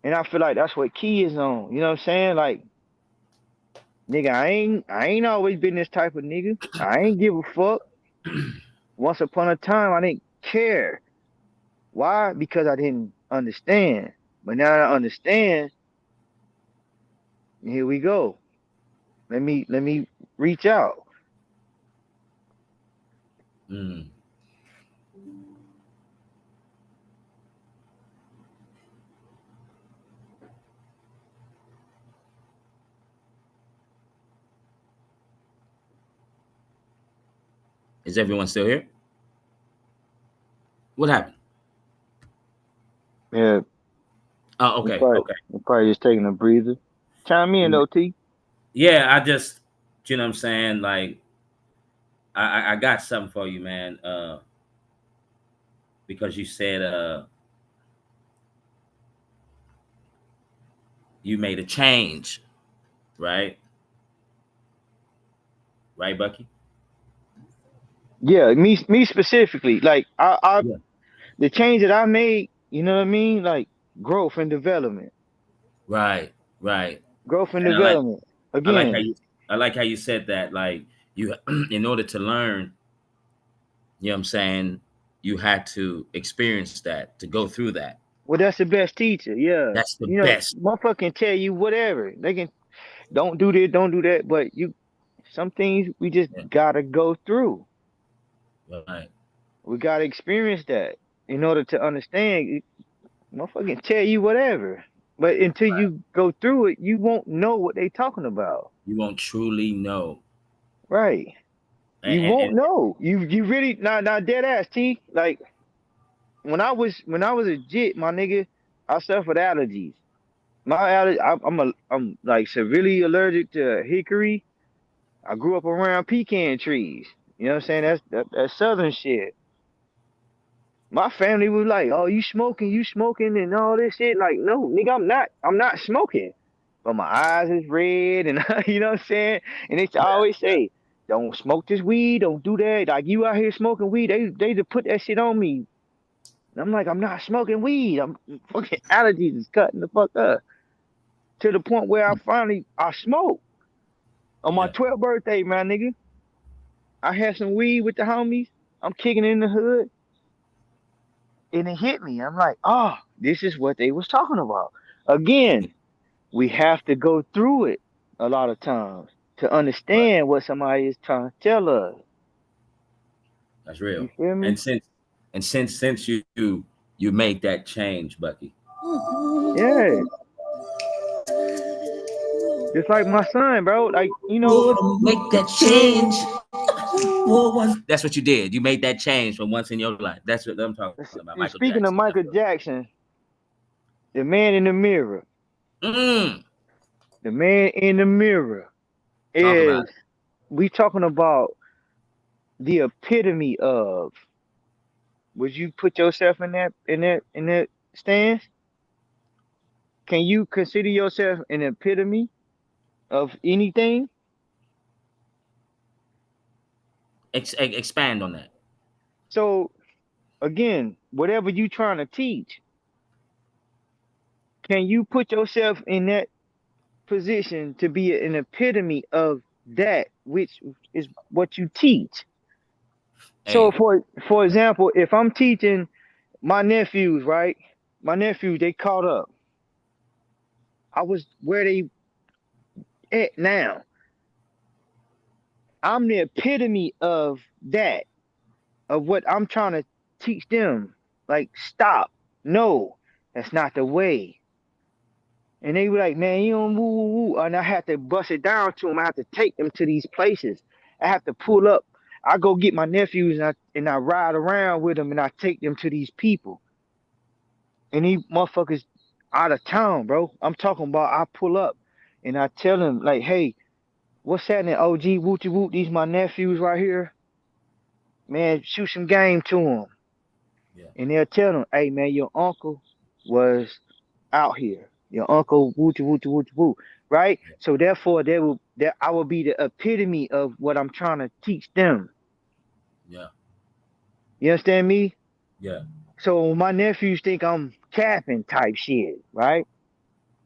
And I feel like that's what key is on. You know what I'm saying? Like, nigga, I ain't always been this type of nigga. I ain't give a fuck. Once upon a time I didn't care. Why? Because I didn't understand. But now I understand. Here we go. Let me reach out. Mm. Is everyone still here? What happened? Yeah, Oh, I'm okay, probably, okay. I'm probably just taking a breather. Chime in though, T. Yeah, I just, you know what I'm saying? Like, I got something for you, man. Because you said you made a change, right? Right, Bucky? Yeah, me specifically. Like I Yeah. the change that I made, you know what I mean? Like growth and development. Right, right. Growth and And development. I like how Again, you said that. Like you, in order to learn, you know what I'm saying, you had to experience that, to go through that. well that's the best teacher. Yeah. That's the You know, best. motherfucker can tell you whatever. They can don't do this, don't do that, but you some things we just Yeah, gotta go through. right. We gotta experience that in order to understand. Motherfucker can tell you whatever. But until you go through it, you won't know what they talking about. You won't truly know. Right. You And won't know. You really not dead ass T. Like when I was a jit, my nigga, I suffered allergies. I'm like severely allergic to hickory. I grew up around pecan trees. You know what I'm saying? That's southern shit. My family was like, "Oh, you smoking, and all this shit." Like, no, nigga, I'm not smoking. But my eyes is red, and you know what I'm saying. And they always say, "Don't smoke this weed, don't do that." Like you out here smoking weed, they just put that shit on me. And I'm like, I'm not smoking weed. I'm fucking allergies is cutting the fuck up to the point where I smoked on my yeah, 12th birthday, man, nigga. I had some weed with the homies. I'm kicking in the hood, and it hit me. I'm like, oh, this is what they was talking about. Again, we have to go through it a lot of times to understand what somebody is trying to tell us. that's real. You feel me? And since you made that change, Bucky. Yeah. Just like my son, bro. Like, To make that change. That's what you did. You made that change for once in your life. That's what I'm talking about. Michael speaking of Jackson. That's Michael what. Jackson, the man in the mirror, Mm, the man in the mirror talk about is we talking about the epitome of, would you put yourself in that stance? Can you consider yourself an epitome of anything? expand on that. So again, whatever you trying to teach, Can you put yourself in that position to be an epitome of that, which is what you teach? So Hey, for example, if I'm teaching my nephews, right? My nephews, they caught up. I was where they at now. I'm the epitome of that, of what I'm trying to teach them. Like, stop. No, that's not the way. And they were like, man, you don't woo woo woo. And I had to bust it down to them. I have to take them to these places. I have to pull up. I go get my nephews and I ride around with them and I take them to these people. And these motherfuckers out of town, bro. I'm talking about I pull up and I tell them, like, hey, what's happening, OG? Wooty woot. These my nephews right here. Man, shoot some game to them. yeah, And they'll tell them, hey, man, your uncle was out here. Your uncle, wooty wooty wooty woo, right? So therefore, that I will be the epitome of what I'm trying to teach them. yeah, You understand me? yeah, So my nephews think I'm capping type shit, right?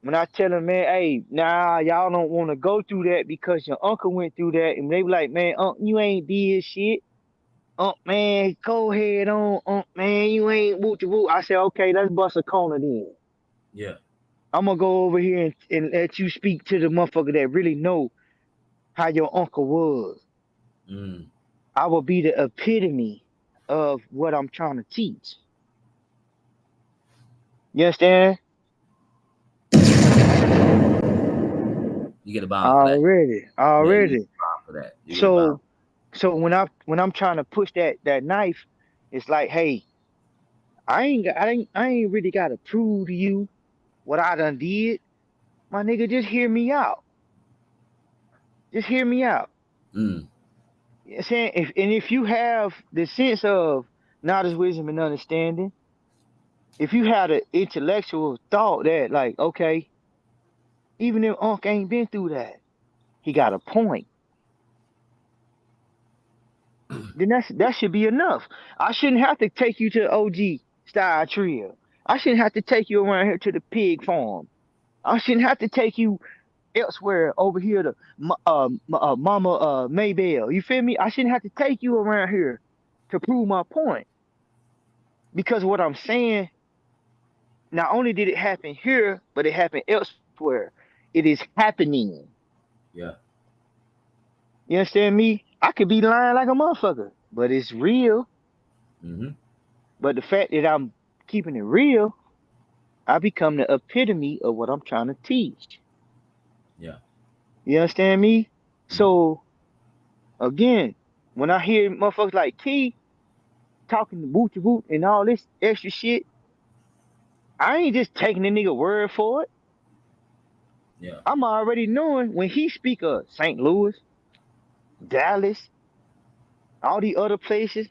When I tell them, man, hey, nah, y'all don't want to go through that because your uncle went through that, and they be like, man, you ain't did shit. Man, go ahead on. Man, you ain't woo woo. I said, okay, let's bust a corner then. yeah. I'm gonna go over here and let you speak to the motherfucker that really know how your uncle was. Mm. I will be the epitome of what I'm trying to teach. You understand? You get a bomb for that. Already, Yeah, you get already. a bomb for that. You get a bomb. So, when I'm trying to push that knife, it's like, hey, I ain't really gotta prove to you what I done did. My nigga, just hear me out. Just hear me out. Mm. You know what I'm saying? If you have the sense of knowledge, wisdom, and understanding, if you had an intellectual thought that, like, okay, even if Unc ain't been through that, he got a point, then that should be enough. I shouldn't have to take you to the OG style trio. I shouldn't have to take you around here to the pig farm. I shouldn't have to take you elsewhere over here to Mama Maybell. You feel me? I shouldn't have to take you around here to prove my point because what I'm saying, not only did it happen here, but it happened elsewhere. It is happening. Yeah. You understand me? I could be lying like a motherfucker, but it's real. Mm-hmm. But the fact that I'm keeping it real, I become the epitome of what I'm trying to teach. Yeah. You understand me? Mm-hmm. So again, when I hear motherfuckers like Key talking to Booty Boot and all this extra shit, I ain't just taking the nigga word for it. Yeah. I'm already knowing when he speak of St. Louis, Dallas, all the other places.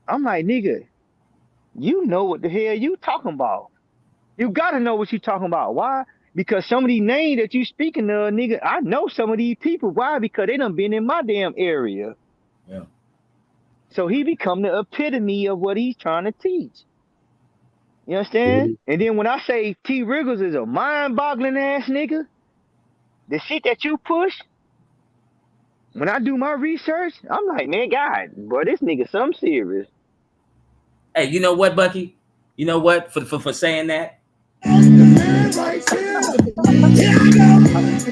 I'm like, nigga, you know what the hell you talking about. You gotta know what you talking about. Why? Because some of these names that you speaking of, nigga, I know some of these people. Why? Because they done been in my damn area. Yeah. So he become the epitome of what he's trying to teach. You understand? Yeah. And then when I say T. Riggles is a mind-boggling ass nigga, the shit that you push, when I do my research, I'm like, man, God, bro, this nigga some serious. Hey, you know what, Bucky? You know what? For saying that,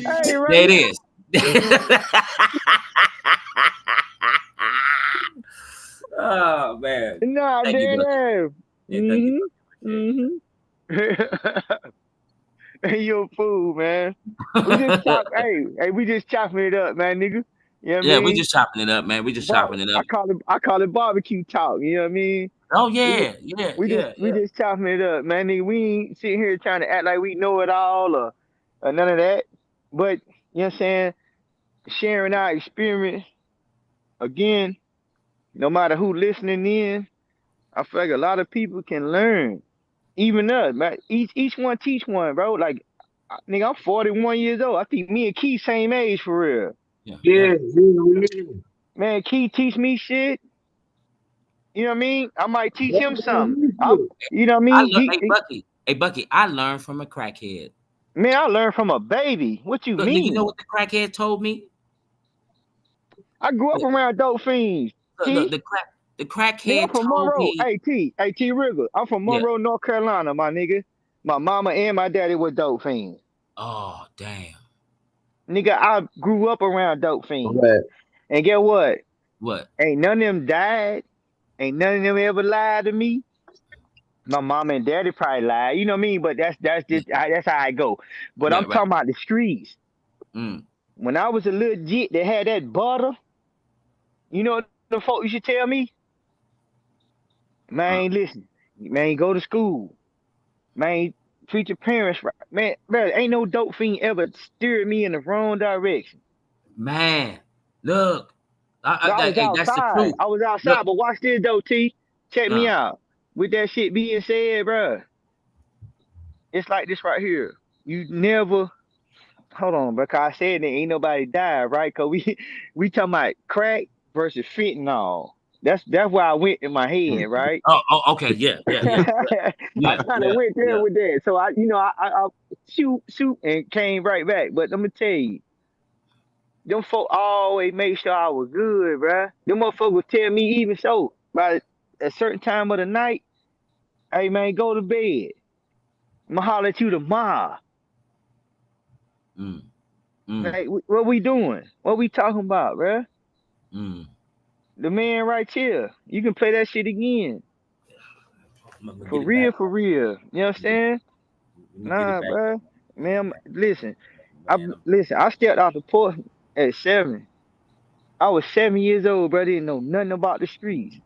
Hey, there it right? is. Oh man. Nah, Thank you, dead Bucky. ass. Yeah, thank you, Bucky. Mm-hmm. Hey, you a fool, man. We just Appreciate chop. it. We just chopping it up, man, nigga. You know what I Yeah, we mean? just chopping it up, man. We just chopping it up. I call it barbecue talk. You know what I mean? Oh We just yeah, yeah, we just yeah, we yeah. just chopping it up, man. Nigga, we ain't sitting here trying to act like we know it all or none of that. But you know what I'm saying? Sharing our experience again, no matter who listening in, I feel like a lot of people can learn. Even us, man. Each one teach one, bro. Like, nigga, I'm 41 years old. I think me and Key same age for real. Yeah, yeah. Yeah, yeah. Man, Key teach me shit. You know what I mean? I might teach him something. Yeah. You know what I I mean? love. Hey, Bucky. Hey Bucky, I learned from a crackhead. Man, I learned from a baby. What you Look, you know mean? what the crackhead told me? I grew up Look, around dope fiends. look, T, the nigga, I'm crackhead from told Monroe. me, Hey T Rigger. I'm from yeah. Monroe, North Carolina, my nigga. My mama and my daddy were dope fiends. Oh damn. Nigga, I grew up around dope fiends. But And get what? What? Ain't none of them died. Ain't none of them ever lied to me. My mom and daddy probably lied. You know what I mean? But that's Yeah, just that's how I go. But yeah, I'm right. talking about the streets. Mm. When I was a little jit that had that butter, you know what the folk used to tell me? Uh, Man, listen. Man, go to school. Man, treat your parents right. Man, bro, ain't no dope fiend ever steered me in the wrong direction. man, look, But I was hey, that's the outside. truth. I was Look, outside. But watch this though, T. Check me uh, out. With that shit being said, bro, it's like this right here. You never hold on, because I said that ain't nobody died, right? Cause we we talking about crack versus fentanyl. That's where I went in my head, right? okay, yeah, yeah, yeah, I yeah, kind of yeah, went there yeah. with that. So I shoot and came right back. But let me tell you, them folk always made sure I was good, bruh. Them motherfuckers would tell me even so by a certain time of the night, hey man, go to bed. I'ma holler at you tomorrow. Mm, mm, Like, what we doing? What we talking about, bruh? mm. The man right here. You can play that shit again. I'm gonna get it back. For real. You know what I'm saying? Let me get it Nah, back. bruh. Man, listen. I Man, listen. I stepped off the porch at 7. I was 7 years old, bro. Didn't know nothing about the streets.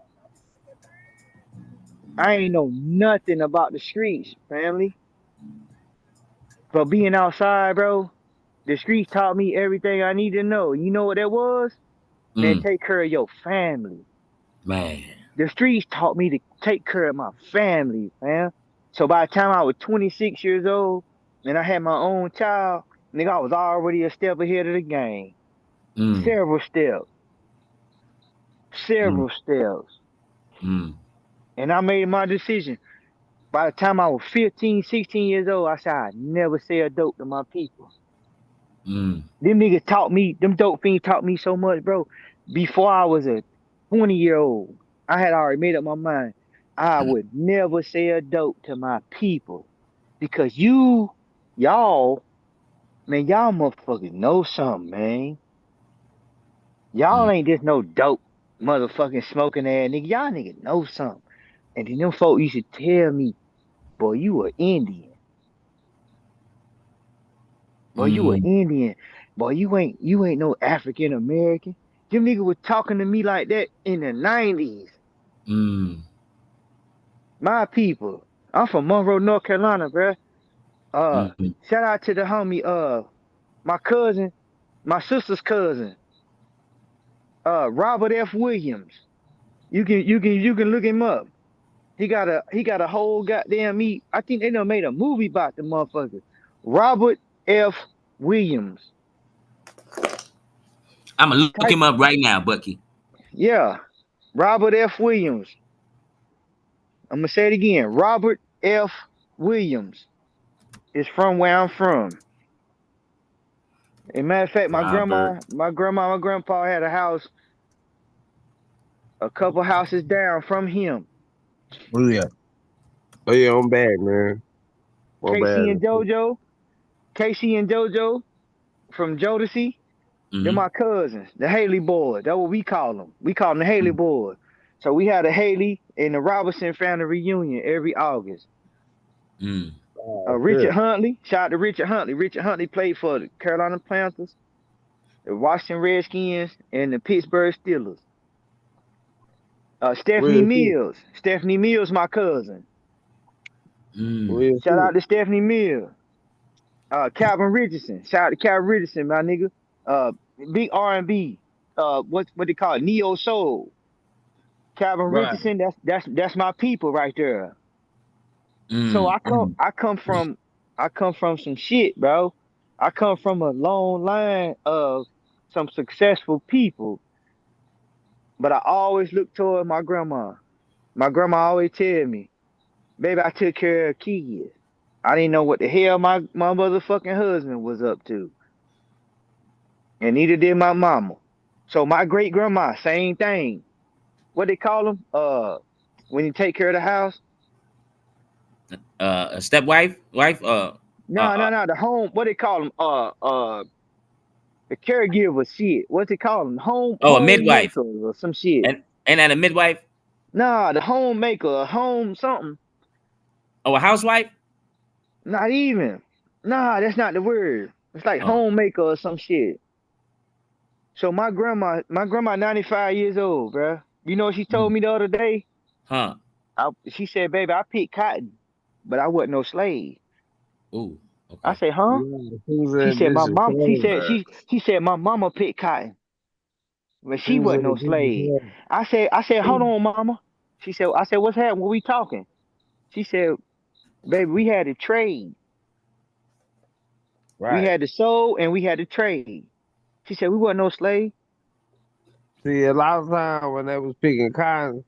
I ain't know nothing about the streets, family. But being outside, bro, the streets taught me everything I need to know. You know what that was? Man, mm, take care of your family. man, The streets taught me to take care of my family, man. So by the time I was 26 years old and I had my own child, nigga, I was already a step ahead of the game. mm, Several steps, mm, several steps. mm, And I made my decision. By the time I was 15, 16 years old, I said I'd never sell dope to my people. mm, Them niggas taught me, them dope fiends taught me so much, bro. Before I was a 20-year-old, I had already made up my mind. I would never sell dope to my people because y'all, man, y'all motherfuckers know something, man. Y'all mm, ain't just no dope motherfucking smoking ass nigga. Y'all niggas know something. And then them folk used to tell me, boy, you a Indian. Boy, you a mm, Indian. Boy, you ain't no African American. Them niggas was talking to me like that in the 90s. mm, My people. I'm from Monroe, North Carolina, bruh. mm. Shout out to the homie, my cousin, my sister's cousin, Robert F. Williams. You can look him up. He got a whole goddamn me. I think they done made a movie about the motherfucker. Robert F. Williams. I'm gonna look Type, him up right now, Bucky. yeah. Robert F. Williams. I'm gonna say it again. Robert F. Williams is from where I'm from. As a matter of fact, Robert. my grandpa had a house a couple houses down from him. oh yeah, oh yeah, I'm back, man. My Casey bad. and JoJo, Casey and JoJo from Jodeci, they're Mm, my cousins, the Haley boys. That's what we call them. We call them the Haley mm, boys. So we had a Haley and the Robinson family reunion every August. mm, Oh Richard shit. Huntley, shout out to Richard Huntley. Richard Huntley played for the Carolina Panthers, the Washington Redskins, and the Pittsburgh Steelers. Real shit. Stephanie Mills, my cousin. mm. Real Shout shit. out to Stephanie Mills. Calvin Richardson, shout out to Calvin Richardson, my nigga. Uh, big R&B. What they call it, neo soul. Calvin Right. Richardson, that's my people right there. So Mm, mm, I come from some shit, bro. I come from a long line of some successful people, but I always look toward my grandma. My grandma always tell me, baby, I took care of kids. I didn't know what the hell my motherfucking husband was up to, and neither did my mama. So my great grandma, same thing. What they call them? When you take care of the house. A stepwife, wife, No, no, no. The home. What they call them? The caregiver shit. What's it called? Them? a midwife, Homemakers or some shit. and then a midwife, Nah, the homemaker, home something. a housewife. Not even. Nah, that's not the word. It's like Oh, homemaker or some shit. So my grandma 95 years old, bruh. You know what she told mm, me the other day? huh. She said, baby, I picked cotton, but I wasn't no slave. Ooh, I okay. said, huh? Yeah, who's She that said, my bitch mom, she clothes said, at? she said my mama picked cotton, but she Who's wasn't in the no slave. bitch I said, hold clothes? on, mama. I said, what's happening? What we talking? She said, baby, we had to trade. We Right. had to sow and we had to trade. She said, we wasn't no slave. See, a lot of times when they was picking cotton,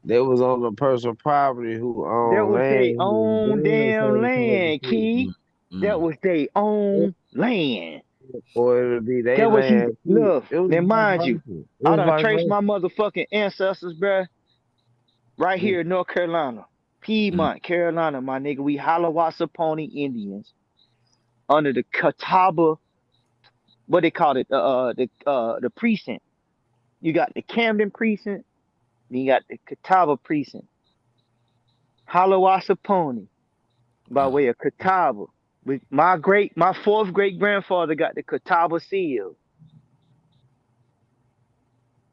they was on the personal property who That owned was land, their who was own doing damn certain type of land, shit. Key. Mm, That mm, was their own land. Or it would be their That was you land too. look. It was Now vice mind you, versa. It I was done vice traced versa. my motherfucking ancestors, bruh, right Mm. here in North Carolina. mm, Piedmont, Carolina, my nigga. We Hiawassee Indians under the Catawba, what they call it, the precinct. You got the Camden precinct, then you got the Catawba precinct. Hiawassee by uh, way of Catawba. My fourth great grandfather got the Catawba seal.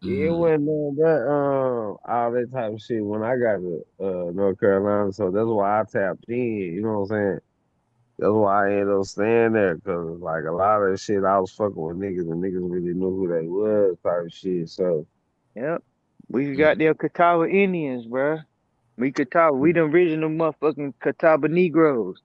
Yeah, it mm. wasn't that all that type of shit when I got to North Carolina, so that's why I tapped in. You know what I'm saying? That's why I ended up staying there, cause like a lot of the shit I was fucking with niggas and niggas really knew who they was type of shit. So Yep. We got Mm. them Catawba Indians, bruh. We Catawba. We the original motherfucking Catawba Negroes.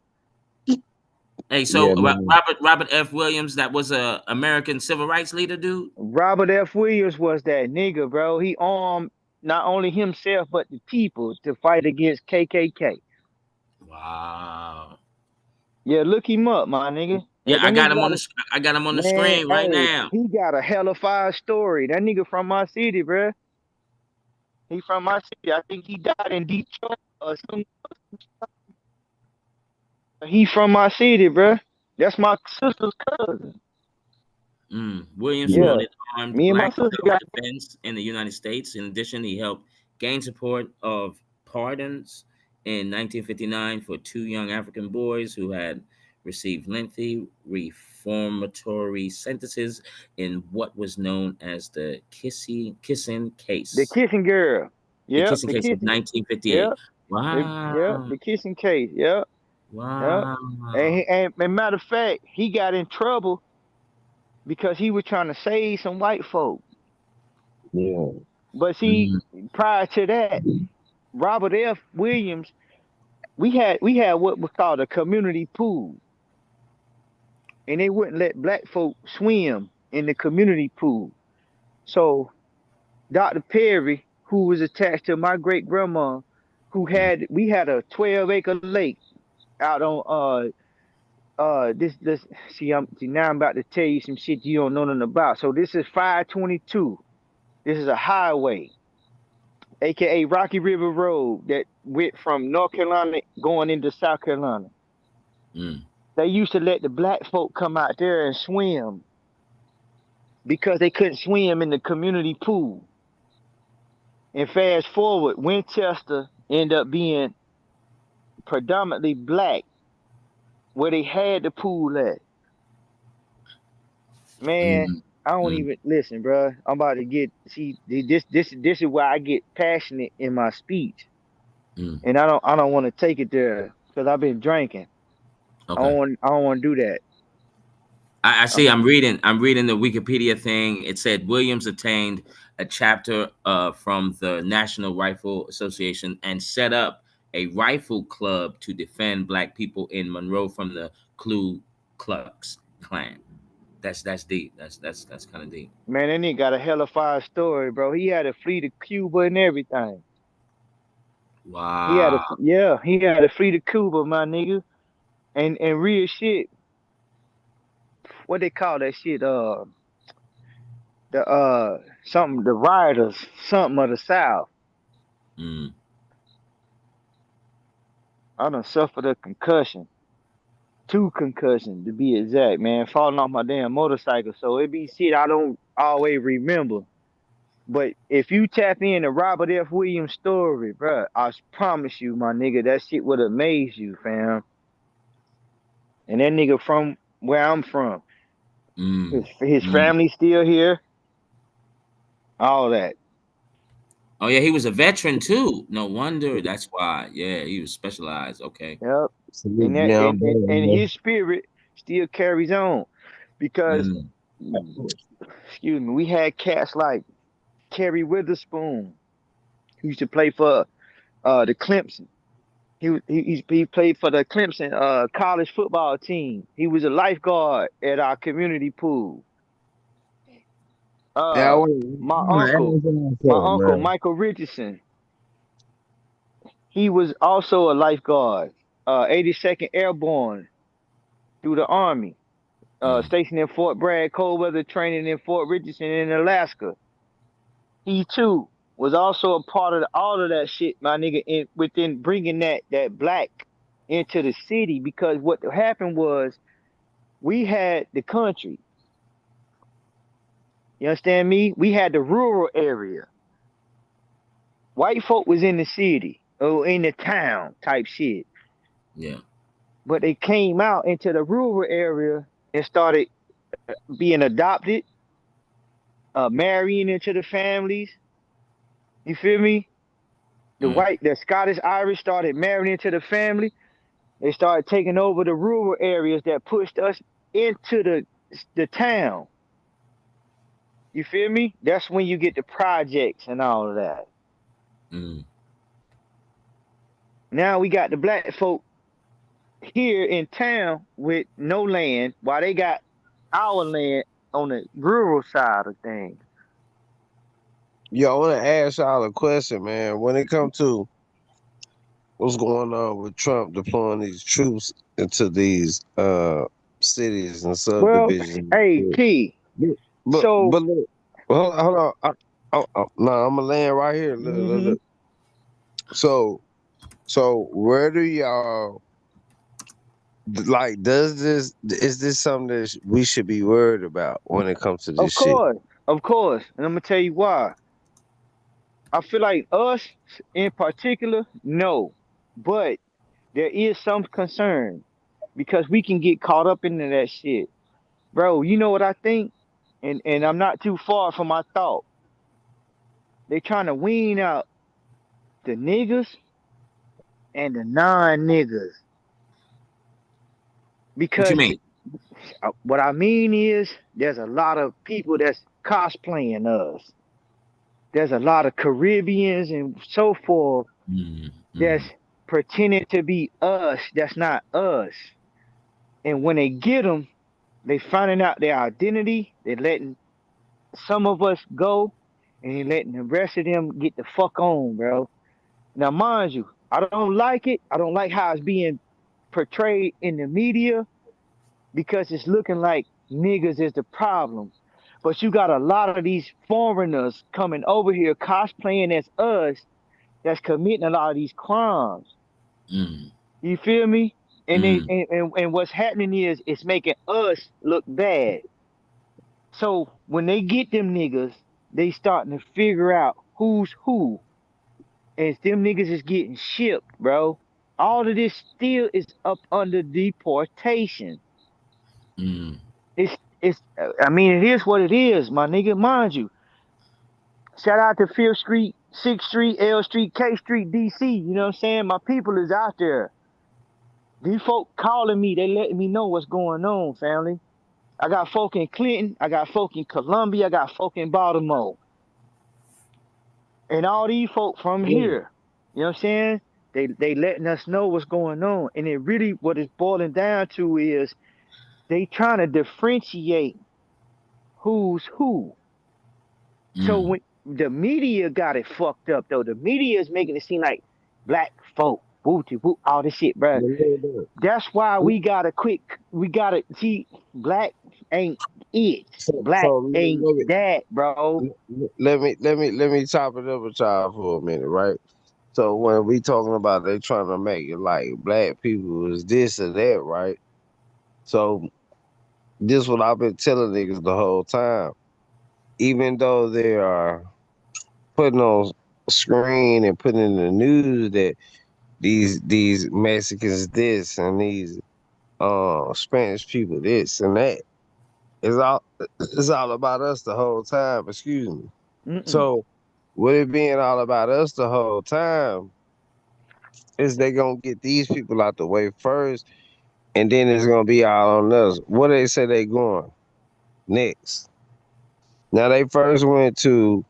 Hey, yeah, so man. Robert F. Williams, that was a American civil rights leader, dude. Robert F. Williams was that nigga, bro. He armed not only himself but the people to fight against KKK. Wow. Yeah, look him up, my nigga. Yeah, That nigga got a I got him on the man. screen right Hey, now. he got a hella fire story. That nigga from my city, bruh. He from my city. I think he died in Detroit or some. He from my city, bruh. That's my sister's cousin. Williams Yeah. Yeah, promoted armed me and my black sister got. self-defense in the United States. In addition, he helped gain support of pardons in 1959 for two young African boys who had received lengthy reformatory sentences in what was known as the kissing The case. kissing girl. The Yep, kissing the case of kissing. 1958. Yep, yep, Wow. the kissing case. Yep, yep. And, Wow. and matter of fact, he got in trouble because he was trying to save some white folk. Yeah. But see, Mm, prior to that, Robert F. Williams, we had what was called a community pool, and they wouldn't let black folk swim in the community pool. So Dr. Perry, who was attached to my great grandma, mm, we had a 12-acre lake out on this see now I'm about to tell you some shit you don't know nothing about. So this is 522. This is a highway, aka Rocky River Road, that went from North Carolina going into South Carolina. mm, They used to let the black folk come out there and swim because they couldn't swim in the community pool. And fast forward, Winchester ended up being predominantly black where they had the pool at. Man, mm, I don't mm, even listen, bro. I'm about to get see this is why I get passionate in my speech, mm. and I don't want to take it there because I've been drinking. Okay. I don't want to do that. I I'm see. I'm reading the Wikipedia thing. It said Williams attained a chapter from the National Rifle Association and set up a rifle club to defend black people in Monroe from the Ku Klux Klan. That's deep. That's kind of deep. man, that nigga got a hella fire story, bro. He had a fleet of Cuba and everything. Wow. He had a fleet of Cuba, my nigga. And real shit, what they call that shit? The something the rioters, something of the South. Mm. I done suffered a concussion. Two concussions to be exact, man. Falling off my damn motorcycle. So it be shit I don't always remember. But if you tap into Robert F. Williams' story, bruh, I promise you, my nigga, that shit would amaze you, fam. And that nigga from where I'm from, Mm. his Mm. family still here, all that. Oh yeah, he was a veteran too. No wonder. That's why. Yeah, he was specialized. Okay. Yep. Salute And that young and brother. his spirit still carries on because, Mm. excuse me, we had cats like Terry Witherspoon, who used to play for the Clemson. He played for the Clemson college football team. He was a lifeguard at our community pool. Yeah, Uh, my wanna ask uncle, y'all my something, uncle man. Michael Richardson, he was also a lifeguard, 82nd Airborne through the Army, Mm. stationed in Fort Bragg, cold weather training in Fort Richardson in Alaska. He too was also a part of all of that shit, my nigga, within bringing that black into the city because what happened was we had the country. You understand me? We had the rural area. White folk was in the city or in the town type shit. Yeah. But they came out into the rural area and started being adopted, marrying into the families. You feel me? Mm. The Scottish Irish started marrying into the family. They started taking over the rural areas that pushed us into the town. You feel me? That's when you get the projects and all of that. Mm. Now we got the black folk here in town with no land, while they got our land on the rural side of things. Yo, I want to ask y'all a question, man. When it comes to what's going on with Trump deploying these troops into these cities and Well, subdivisions, hey, Key. So, but look, hold on. No, I'm gonna land right here. Look, look, hmm look. So, so where do y'all like? Does this is this something that we should be worried about when it comes to this of shit? course, of course, and I'm gonna tell you why. I feel like us in particular, no, but there is some concern because we can get caught up into that shit, bro. You know what I think, and I'm not too far from my thought. They trying to wean out the niggas and the non-niggas What you because mean? what I mean is there's a lot of people that's cosplaying us. There's a lot of Caribbeans and so forth Mm. that's Mm. pretending to be us. That's not us. And when they get them, they finding out their identity. They letting some of us go, and they letting the rest of them get the fuck on, bro. Now, mind you, I don't like it. I don't like how it's being portrayed in the media because it's looking like niggas is the problem. But you got a lot of these foreigners coming over here cosplaying as us that's committing a lot of these crimes. Mm. You feel me? And they Mm. and what's happening is it's making us look bad. So when they get them niggas, they starting to figure out who's who. And them niggas is getting shipped, bro. All of this still is up under deportation. Mm. It's I mean it is what it is, my nigga. Mind you. Shout out to Fifth Street, Sixth Street, L Street, K Street, DC. You know what I'm saying? My people is out there. These folk calling me, they letting me know what's going on, family. I got folk in Clinton, I got folk in Columbia, I got folk in Baltimore. And all these folk from Yeah. here. You know what I'm saying? They letting us know what's going on. And it really what it's boiling down to is they trying to differentiate who's who. So Mm. when the media got it fucked up though, the media is making it seem like black folk. wooty woo, all this shit, bro. That's why we gotta quit. We gotta see black ain't it. Black So ain't that, bro. let me chop it up with y'all for a minute, right? So when we talking about they trying to make it like black people is this or that, right? So this what I've been telling niggas the whole time. Even though they are putting on screen and putting in the news that these Mexicans this and these Spanish people this and that, it's all about us the whole time. Excuse me. Mm-mm. So with it being all about us the whole time, is they gonna get these people out the way first, and then it's gonna be all on us. What they say they going next? Now they first went to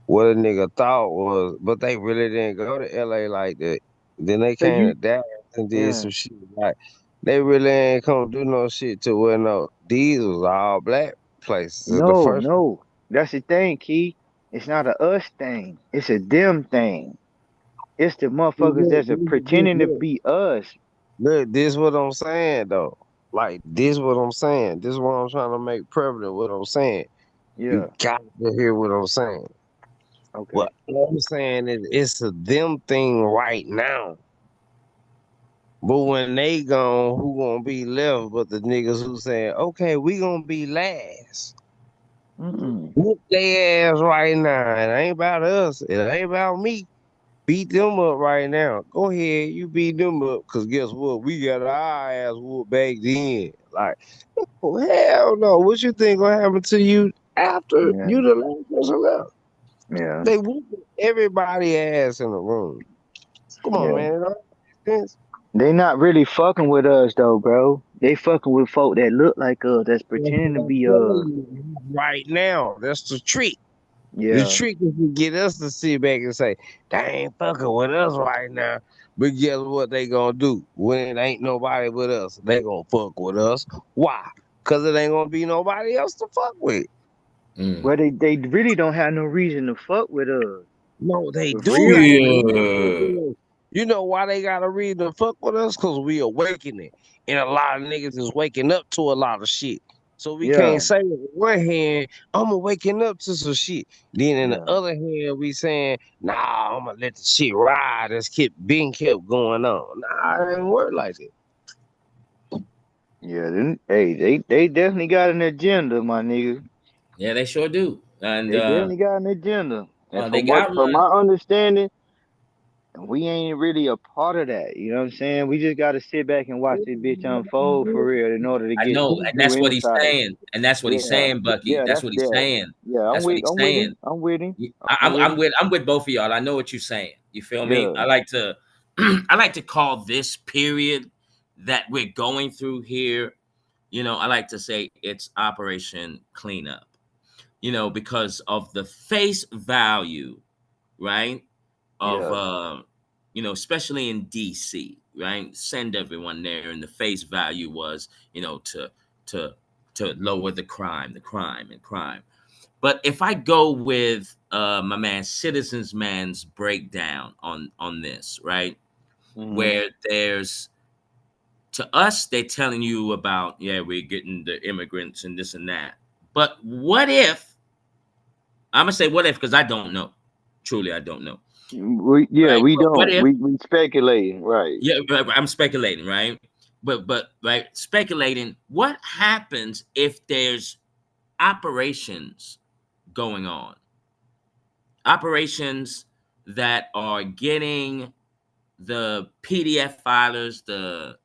what a nigga thought was, but they really didn't go to LA like that. Then they So came you, to Dallas and did yeah, some shit like they really ain't come do no shit to where no these was all black places. The no, first no. That's the thing, Key. It's not a us thing. It's a them thing. It's the motherfuckers look, that's a pretending to be us. look, this what I'm saying though. Like this what I'm saying. This is what I'm trying to make prevalent. What I'm saying. You Yeah. got to hear what I'm saying. Okay. What I'm saying is it's a them thing right now. But when they gone, who gonna be left but the niggas who saying, okay, we gonna be last. Mm-mm. Whoop their ass right now. It ain't about us. It ain't about me. Beat them up right now. Go ahead, you beat them up. Cause guess what? We got our ass whooped back then. Like, oh, hell no. What you think gonna happen to you after Yeah. you the last person left? Yeah. They whooping everybody ass in the room. Come on, Yeah. man. It don't make sense. They not really fucking with us though, bro. They fucking with folk that look like us, that's That's pretending to what I'm be telling us. you right now. That's the trick. The Yeah. trick is to get us to sit back and say, they ain't fucking with us right now. But guess what they gonna do? When it ain't nobody with us, they gonna fuck with us. Why? Cause it ain't gonna be nobody else to fuck with. Mm. Well, they really don't have no reason to fuck with us. No, they For do real, got a for real. reason to fuck Yeah. with us. You know why they got a reason to fuck with us? Cause we awakening. And a lot of niggas is waking up to a lot of shit. So we Yeah. can't say on one hand, I'm waking up to some shit. Then in the Yeah. other hand, we saying, nah, I'm gonna let the shit ride. That's kept going on. Nah, it ain't work like that. Yeah. Hey, they definitely got an agenda, my nigga. Yeah, they sure do. And They definitely got an agenda. And they got from one. my understanding, we ain't really a part of that. You know what I'm saying? We just gotta sit back and watch this bitch unfold for real in order to I get know, and true that's what he's insight. saying, and that's what he's Yeah. saying, Bucky. Yeah, That's that's what he's yeah. saying. Yeah, That's what he's I'm with him. saying. I'm with him. I, I'm am with I'm him. with I'm with both of y'all. I know what you're saying. You feel me? Yeah. I like to I like to call this period that we're going through here. I like to say it's Operation Cleanup. Because of the face value, right? Of Yeah. especially in DC, right? Send everyone there, and the face value was, to to lower the crime and crime. But if I go with my man Citizens Man's breakdown on this, right, Hmm. where there's to us they're telling you about, yeah, we're getting the immigrants and this and that. But what if I'm gonna say what if, because I don't know. Truly, I don't know. Right? We But what don't. if? We speculating, right? Yeah, I'm speculating, right? But right, speculating. What happens if there's operations going on? Operations that are getting the PDF filers, the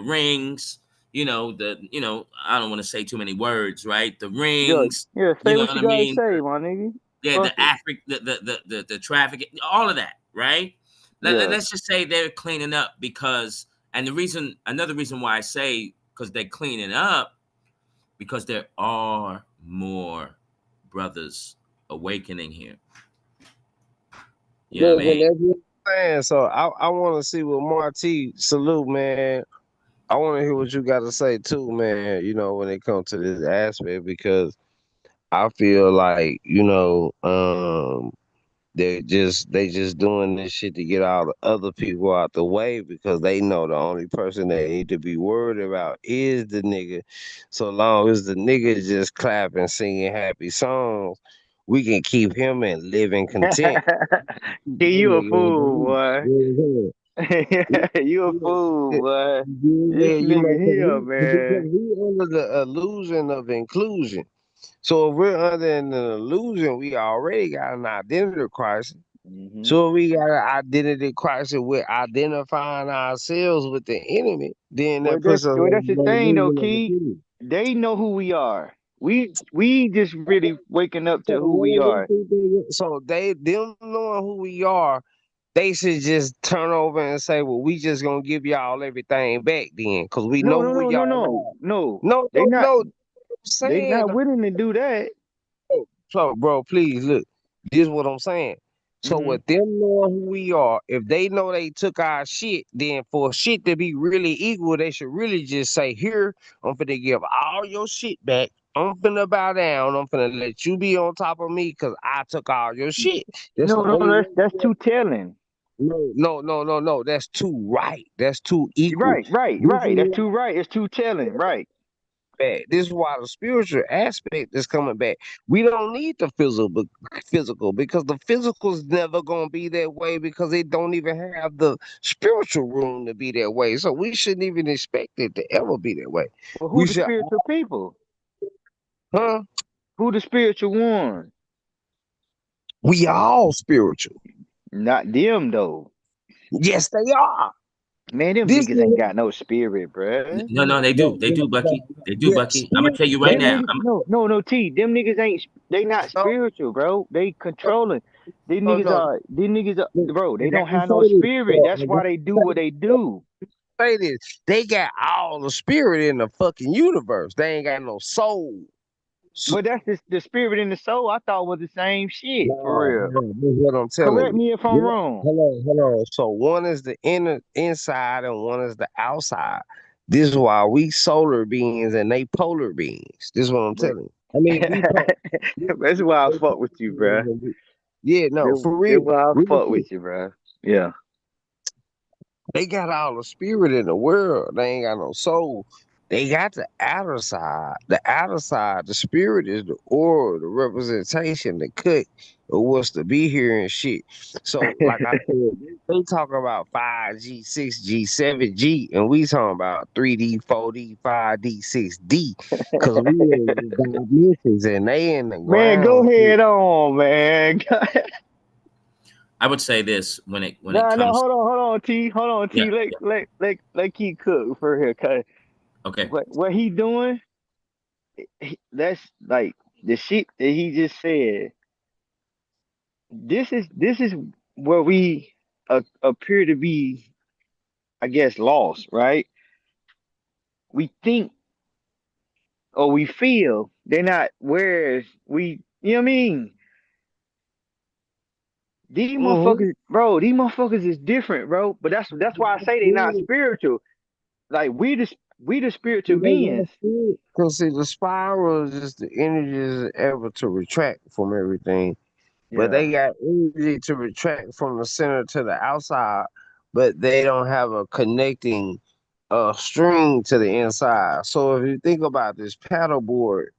rings, I don't want to say too many words, right? The Yeah. rings, Yeah. you Say know what what you I gotta mean? say, my nigga. Yeah, Fuck the it. Afric, the traffic, all of that, right? Yeah. Let's just say they're cleaning up because, and another reason why I say because they're cleaning up, because there are more brothers awakening here. You know what I Look, mean? and that's what I'm saying. So I want to see what Marty salute, man. I want to hear what you got to say too, man. When it comes to this aspect, because I feel like They just doing this shit to get all the other people out the way because they know the only person they need to be worried about is the nigga. So long as the nigga just clapping, singing happy songs, we can keep him in living content. See, That you a nigga in the fool, lead. boy. You know You a what I'm fool, saying? boy. This Yeah, nigga here, because man. we under the illusion of inclusion. So if we're under an illusion, we already got an identity crisis. Hmm. So if we got an identity crisis with identifying ourselves with the enemy, then that puts us Well, under that's the the thing though, illusion of Key. inclusion. They know who we are. We just really waking up So to who we what do are. they think so them knowing who we are, they should just turn over and say, "Well, we just gonna give y'all everything back then, cause we No, know no, who no, no, y'all no, are." no. No, They no, not. no. I'm They saying, not willing to do that. so, bro, please look. This is what I'm saying. So, Hmm. with them knowing who we are, if they know they took our shit, then for shit to be really equal, they should really just say, "Here, I'm finna give all your shit back. I'm finna bow down. I'm finna let you be on top of me because I took all your shit." That's the No, no, only that's way. too telling. No, no, no, no, no. That's too right. That's too equal. Right, right, This right. That's is too right. It's too telling. Right. back. This is why the spiritual aspect is coming back. We don't need the physical because the physical is never gonna be that way because it don't even have the spiritual room to be that way. So we shouldn't even expect it to ever be that way. Well, who We the should, spiritual people? huh? Who the spiritual one? We all spiritual. Not them though. Yes, they are. Man, them This niggas ain't is got no spirit, bruh. No, they no, do. They do, no, Bucky. They do, yeah, Bucky. I'm gonna spirit. tell you right They Them now. niggas, no, no, no, T. Them niggas ain't. They not no, spiritual, bro. They controlling. These no, niggas no. are. These niggas are, Look, bro. I They don't gotta have say no this, spirit. bro. That's I why gotta they do say what they do. this. They got all the spirit in the fucking universe. They ain't got no soul. So, But that's the spirit and the soul. I thought was the same shit for no, real. no, this is what I'm telling Correct you. me if I'm Yeah, wrong. hello, hello. So one is the inner inside and one is the outside. This is why we solar beings and they polar beings. This is what I'm But telling you. I mean, that's why I they fuck polar with you, beings bruh. and yeah, no, for real, That's why I real fuck shit. with you, bruh. Yeah. They got all the spirit in the world. They ain't got no soul. They got the outer side. The outer side, the spirit is the aura, the representation, the cut of what's to be here and shit. So, like I said, they talk about 5G, 6G, 7G, and we talking about 3D, 4D, 5D, 6D. Cause we in the dimensions and they in the Man, go ground. ahead on, man. I would say this when it Nah, nah, comes. hold on, T, hold on, Yeah, T. Let yeah. let keep cook for here, cause Okay. what he doing? That's like the shit that he just said. This is where we appear to be, I guess, lost, right? We think or we feel they're not where we. You know what I mean? These Mhm. motherfuckers, bro. These motherfuckers is different, bro. But that's why I say they not spiritual. Like we the spiritual beings. Because see, the spiral is just the energy is able to retract from everything, but Yeah. they got energy to retract from the center to the outside, but they don't have a connecting string to the inside. So if you think about this paddle board,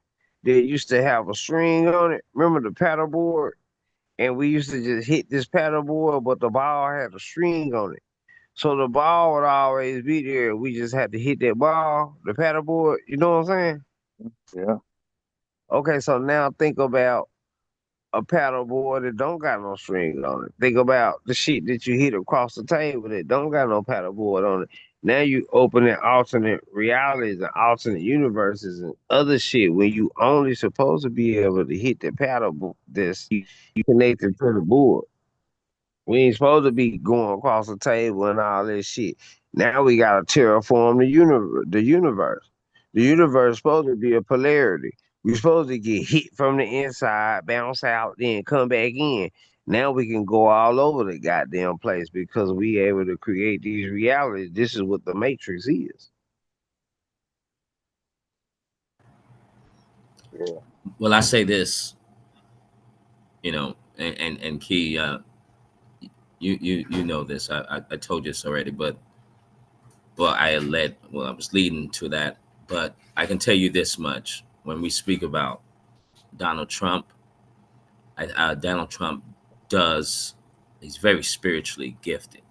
they used to have a string on it. Remember the paddle board? And we used to just hit this paddle board, but the ball had a string on it. So the ball would always be there. We just had to hit that ball, the paddle board. You know what I'm saying? Yeah. Okay, so now think about a paddle board that don't got no string on it. Think about the shit that you hit across the table that don't got no paddle board on it. Now you opening alternate realities and alternate universes and other shit when you only supposed to be able to hit the paddle board that's you connected to the board. We ain't supposed to be going across the table and all this shit. Now we gotta terraform the universe. The universe. The universe supposed to be a polarity. We supposed to get hit from the inside, bounce out, then come back in. Now we can go all over the goddamn place because we able to create these realities. This is what the matrix is. Yeah. Well, I say this. You know, and Key, you know this. I told you this already, but I was leading to that. But I can tell you this much: when we speak about Donald Trump, Donald Trump does. He's very spiritually gifted.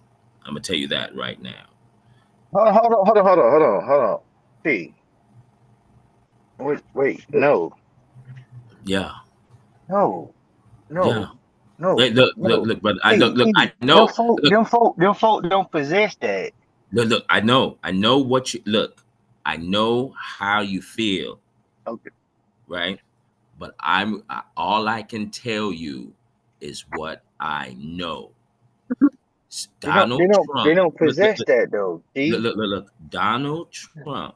I'm gonna tell you that right now. Hold on. See, wait, no, Yeah, no, yeah. no, no, Hey, no. look, brother. Look. See, I know. Look, them folk don't possess that. look. I know what you look. I know how you feel, Okay. right? But all I can tell you is what I know. Donald They Trump. don't possess that though. See, Look. Donald Trump,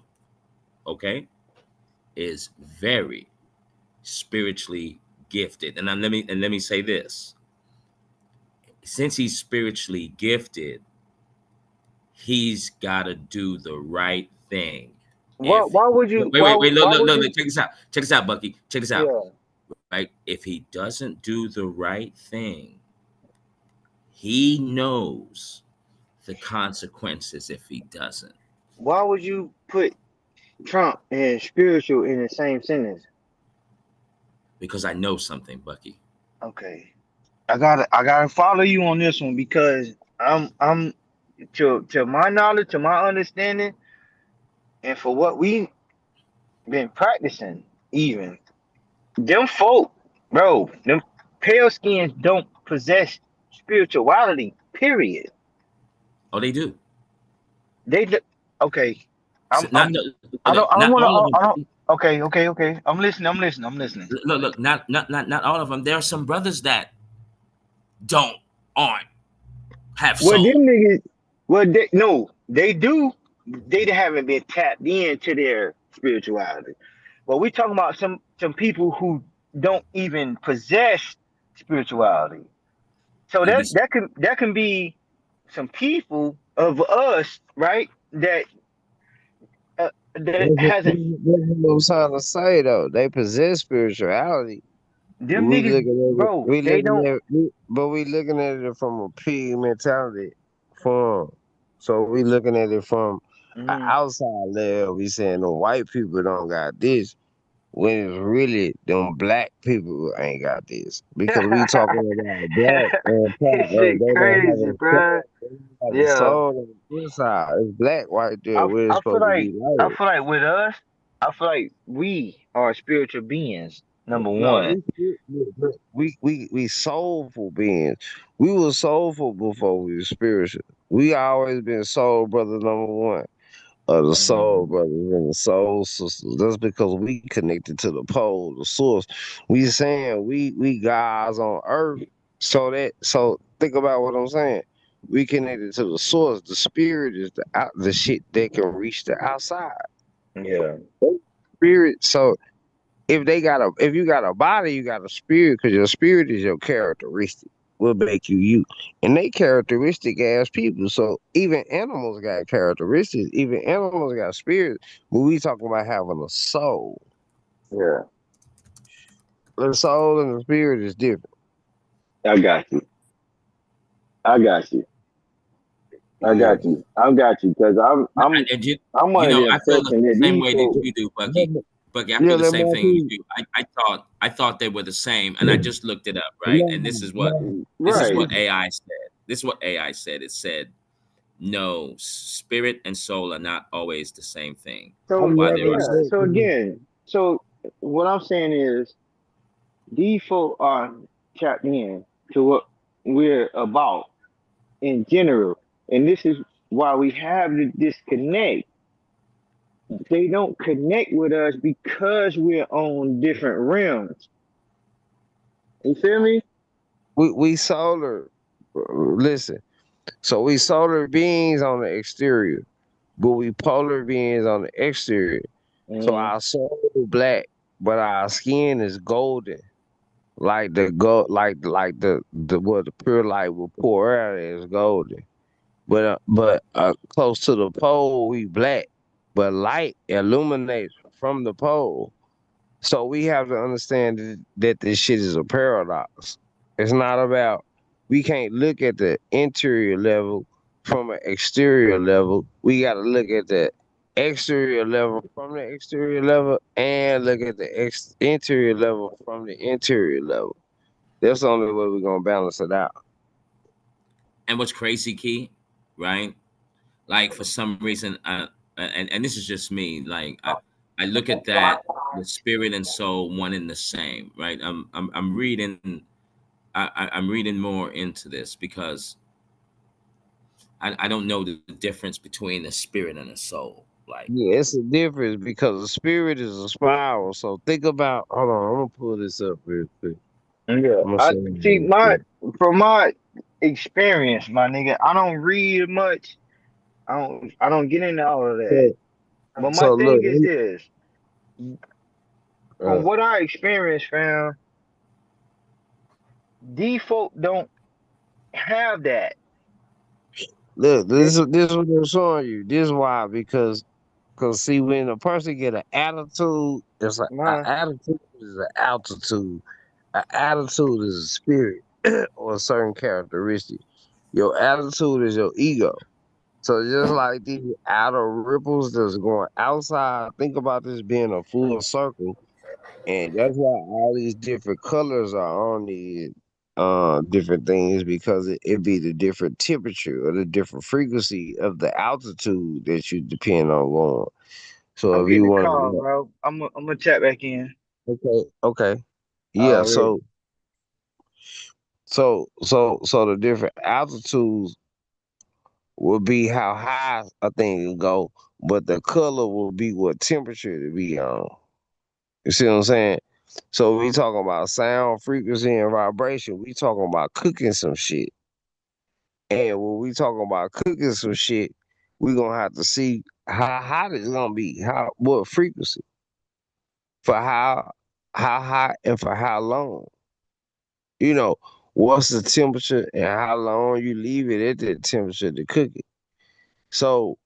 okay, is very spiritually gifted. And let me say this. Since he's spiritually gifted, he's got to do the right thing. If why would you? wait, Why would look, you? check this out, Bucky, check this out, Yeah. right? If he doesn't do the right thing, he knows the consequences if he doesn't. Why would you put Trump and spiritual in the same sentence? Because I know something, Bucky. Okay. I gotta follow you on this one because I'm to my knowledge, to my understanding, and for what we been practicing, even them folk, bro, them pale skins don't possess spirituality. Period. Oh, they do. They okay. So, I'm I don't not want all of to I don't. them. Okay. I'm listening. Look, not all of them. There are some brothers that don't aren't have Well, them soul. niggas. Well, they, no, they do. They haven't been tapped into their spirituality. But we talking about some people who don't even possess spirituality. So You'll be that can be some people of us, right? That hasn't That's what I'm trying to say though. They possess spirituality. them We niggas, looking at it. bro. They don't. But we looking at it from a pig mentality form. So we looking at it from an Mm. outside level. We saying the white people don't got this, when it's really them black people ain't got this. Because we talking about black and This black, shit they don't have crazy, a bruh. soul. They don't have a Yeah. soul on the inside. It's black right there I where it's I feel supposed to like be light. with us, I feel like we are spiritual beings. Number No, one. we soulful beings. We were soulful before we were spiritual. We always been soul brother number one. Of the soul Mm. brothers and the soul sisters. That's because we connected to the pole, the source. We saying we gods on earth. So think about what I'm saying. We connected to the source. The spirit is the shit that can reach the outside. Yeah. Spirit. So if you got a body, you got a spirit, because your spirit is your characteristic. Will make you you. And they characteristic as people. So even animals got characteristics. Even animals got spirits. But we talking about having a soul. Yeah. The soul and the spirit is different. I got you. I got you. I Yeah. got you. I got you. Cause and I'm you under know, the I feel the impression that same these way that folks. you do, Let Bucky. me- Bucky, I Yeah, feel the let same me thing you see. do. I thought they were the same, and I just looked it up, right? And No, no. this is Right. what AI said. This is what AI said. It said, no, spirit and soul are not always the same thing. So I'm While there never are yeah. broke. So again, so what I'm saying is these folks are tapped in to what we're about in general, and this is why we have the disconnect. They don't connect with us because we're on different realms. You feel me? We solar. Listen. So we solar beings on the exterior, but we polar beings on the exterior. So Mm, our soul is black, but our skin is golden, like the gold, like the what the pure light will pour out is golden. But close to the pole we black, but light illuminates from the pole. So we have to understand that this shit is a paradox. It's not about, we can't look at the interior level from an exterior level. We got to look at the exterior level from the exterior level and look at the interior level from the interior level. That's the only way we're going to balance it out. And what's crazy, Key, right? Like for some reason, and this is just me. Like I look at that the spirit and soul one and the same, right? I'm reading. I'm reading more into this because I don't know the difference between the spirit and the soul. Like, Yeah, it's a difference because the spirit is a spiral. So think about, hold on, I'm going to pull this up real quick. Yeah, I'm going to I show you see. real My quick. from my experience, my nigga, I don't read much. I don't get into all of that. So, But my so look, thing is this: from uh, what I experienced, fam, default don't have that. look, It, this is what I'm showing you. This is why, because see, when a person get an attitude, it's like an my, attitude is an altitude. An attitude is a spirit or a certain characteristic. Your attitude is your ego. So just like these outer ripples that's going outside, think about this being a full circle. And that's why all these different colors are on these different things, because it be the different temperature or the different frequency of the altitude that you depend on going. I'm So if getting you a want call, to, bro. I'm gonna tap back in okay, yeah. already. So the different altitudes will be how high a thing can go, but the color will be what temperature to be on. You see what I'm saying? So we talking about sound, frequency, and vibration. We talking about cooking some shit. And when we talking about cooking some shit, we gonna have to see how hot it's gonna be, how what frequency, for how hot and for how long. You know, what's the temperature and how long you leave it at that temperature to cook it. So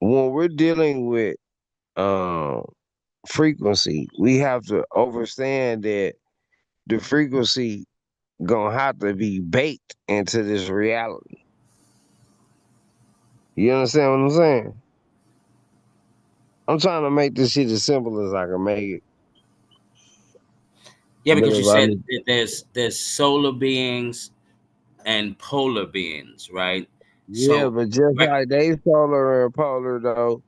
when we're dealing with um frequency, we have to understand that the frequency gonna have to be baked into this reality. You understand what I'm saying? I'm trying to make this shit as simple as I can make it. yeah, But because you if I said need, that there's solar beings and polar beings, right? yeah, So, but just right, like they solar and polar though,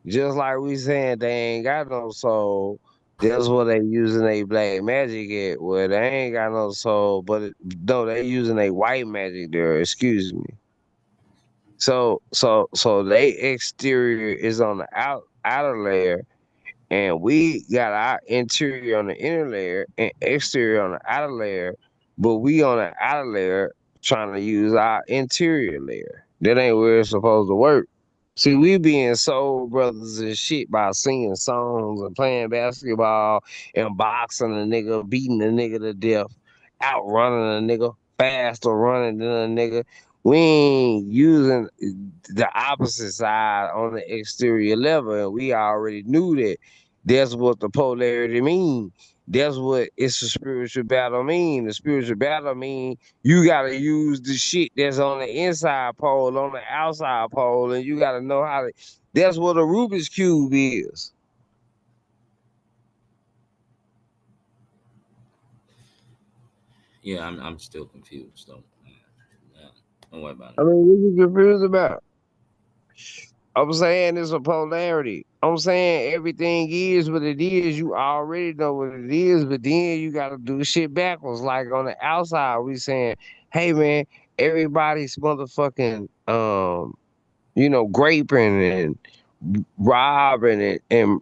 just like we saying they ain't got no soul, that's what they using they black magic at. Well, they ain't got no soul, but no, they using a white magic there. Excuse me. So they exterior is on the outer layer, and we got our interior on the inner layer and exterior on the outer layer, but we on the outer layer trying to use our interior layer. That ain't where it's supposed to work. See, we being soul brothers and shit by singing songs and playing basketball and boxing a nigga, beating a nigga to death, outrunning a nigga, faster running than a nigga. We ain't using the opposite side on the exterior level, and we already knew that. That's what the polarity mean. That's what it's a spiritual battle mean. The spiritual battle mean you gotta use the shit that's on the inside pole, on the outside pole, and you gotta know how to. That's what a Rubik's cube is. yeah, I'm still confused though. Yeah, don't worry about I it. mean, what you confused about? I'm saying it's a polarity. I'm saying everything is what it is. You already know what it is, but then you gotta do shit backwards. Like on the outside, we saying, "Hey man, everybody's motherfucking graping and robbing and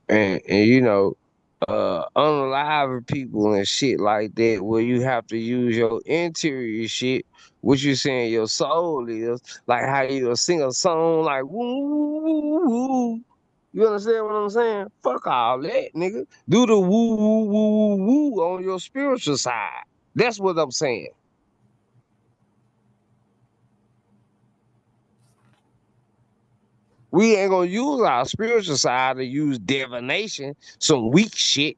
unalive people and shit like that, where you have to use your interior shit, what you saying your soul is, like how you sing a song like woo woo woo. You understand what I'm saying? Fuck all that, nigga. Do the woo woo woo woo woo on your spiritual side. That's what I'm saying. We ain't gonna use our spiritual side to use divination, some weak shit.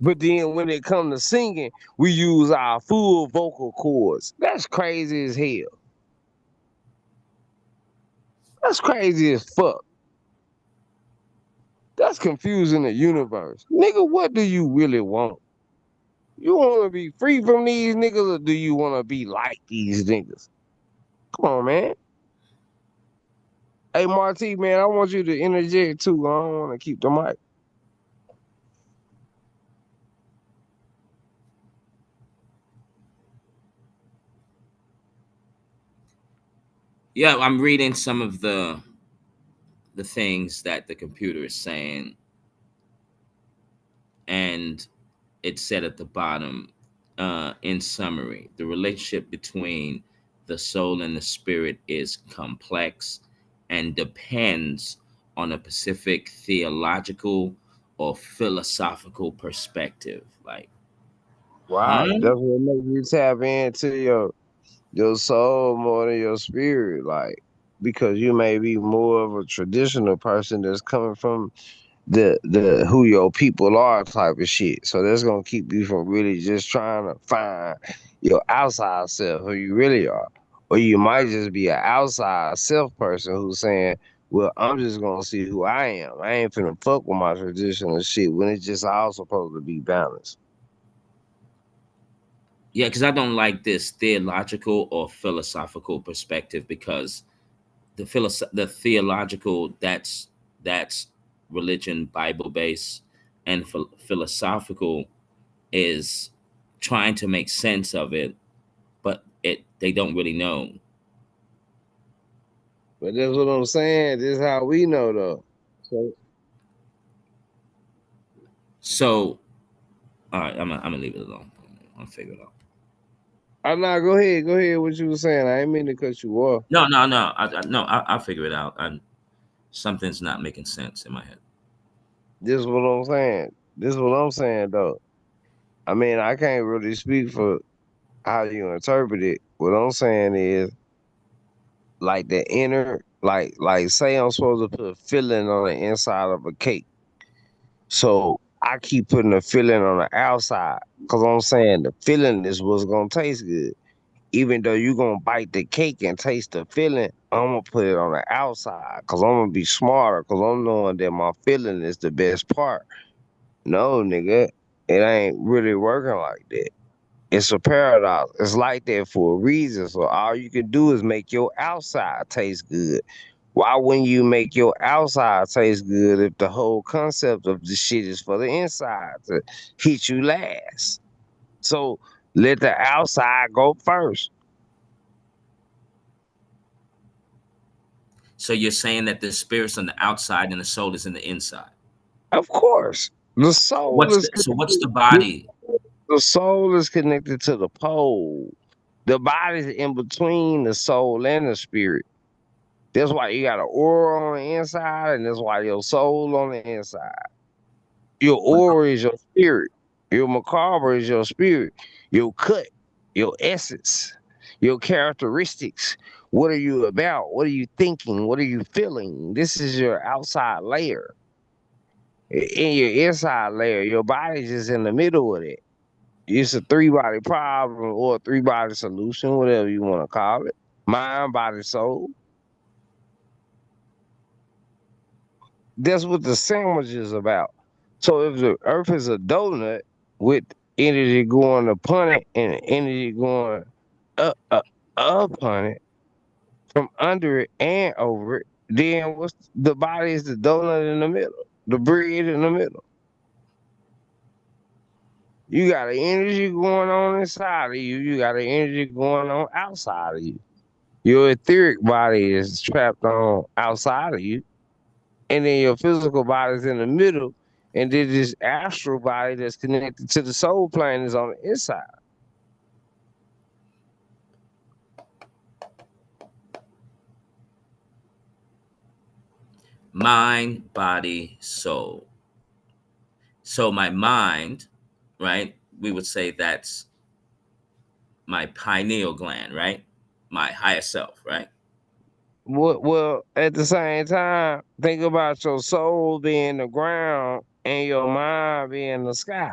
But then when it comes to singing, we use our full vocal cords. That's crazy as hell. That's crazy as fuck. That's confusing the universe. Nigga, what do you really want? You want to be free from these niggas, or do you want to be like these niggas? Come on, man. Hey, Marty, man, I want you to interject too. I don't want to keep the mic. Yeah, I'm reading some of the things that the computer is saying, and it said at the bottom, in summary, the relationship between the soul and the spirit is complex and depends on a specific theological or philosophical perspective. Like, Right. huh? That's what makes you tap into your soul more than your spirit, like because you may be more of a traditional person that's coming from the who your people are type of shit. So that's gonna keep you from really just trying to find your outside self, who you really are. Or you might just be an outside self person who's saying, well, I'm just gonna see who I am. I ain't finna fuck with my traditional shit when it's just all supposed to be balanced. Yeah, because I don't like this theological or philosophical perspective, because the theological, that's religion, Bible based, and philosophical is trying to make sense of it, but they don't really know. But that's what I'm saying. This is how we know though. So So, all right, I'm gonna leave it alone. I'll figure it out. I'm not. Go ahead. Go ahead. What you were saying. I ain't mean to cut you off. No, no, no. No, I'll figure it out. Something's not making sense in my head. This is what I'm saying. This is what I'm saying though. I mean, I can't really speak for how you interpret it. What I'm saying is like the inner, like say I'm supposed to put a filling on the inside of a cake. So I keep putting a filling on the outside because I'm saying the filling is what's gonna taste good. Even though you're gonna bite the cake and taste the filling, I'm gonna put it on the outside because I'm gonna be smarter because I'm knowing that my filling is the best part. No, nigga, it ain't really working like that. It's a paradox. It's like that for a reason. So all you can do is make your outside taste good. Why wouldn't you make your outside taste good if the whole concept of the shit is for the inside to hit you last? So let the outside go first. So you're saying that the spirit's on the outside and the soul is in the inside. Of course, the soul is What's connected. the body? The soul is connected to the pole. The body's in between the soul and the spirit. That's why you got an aura on the inside, and that's why your soul on the inside. Your aura is your spirit. Your macabre is your spirit. Your cut, your essence, your characteristics. What are you about? What are you thinking? What are you feeling? This is your outside layer. In your inside layer, your body's just in the middle of it. It's a three body problem or a three body solution, whatever you want to call it. Mind, body, soul. That's what the sandwich is about. So if the earth is a donut with energy going upon it and energy going up, upon it from under it and over it, then what's the body is the donut in the middle, the bread in the middle. You got an energy going on inside of you. You got an energy going on outside of you. Your etheric body is trapped on outside of you, and then your physical body is in the middle, and then this astral body that's connected to the soul plane is on the inside. Mind, body, soul. So my mind, right? We would say that's my pineal gland, right? My higher self, right? Well, at the same time, think about your soul being the ground and your mind being the sky.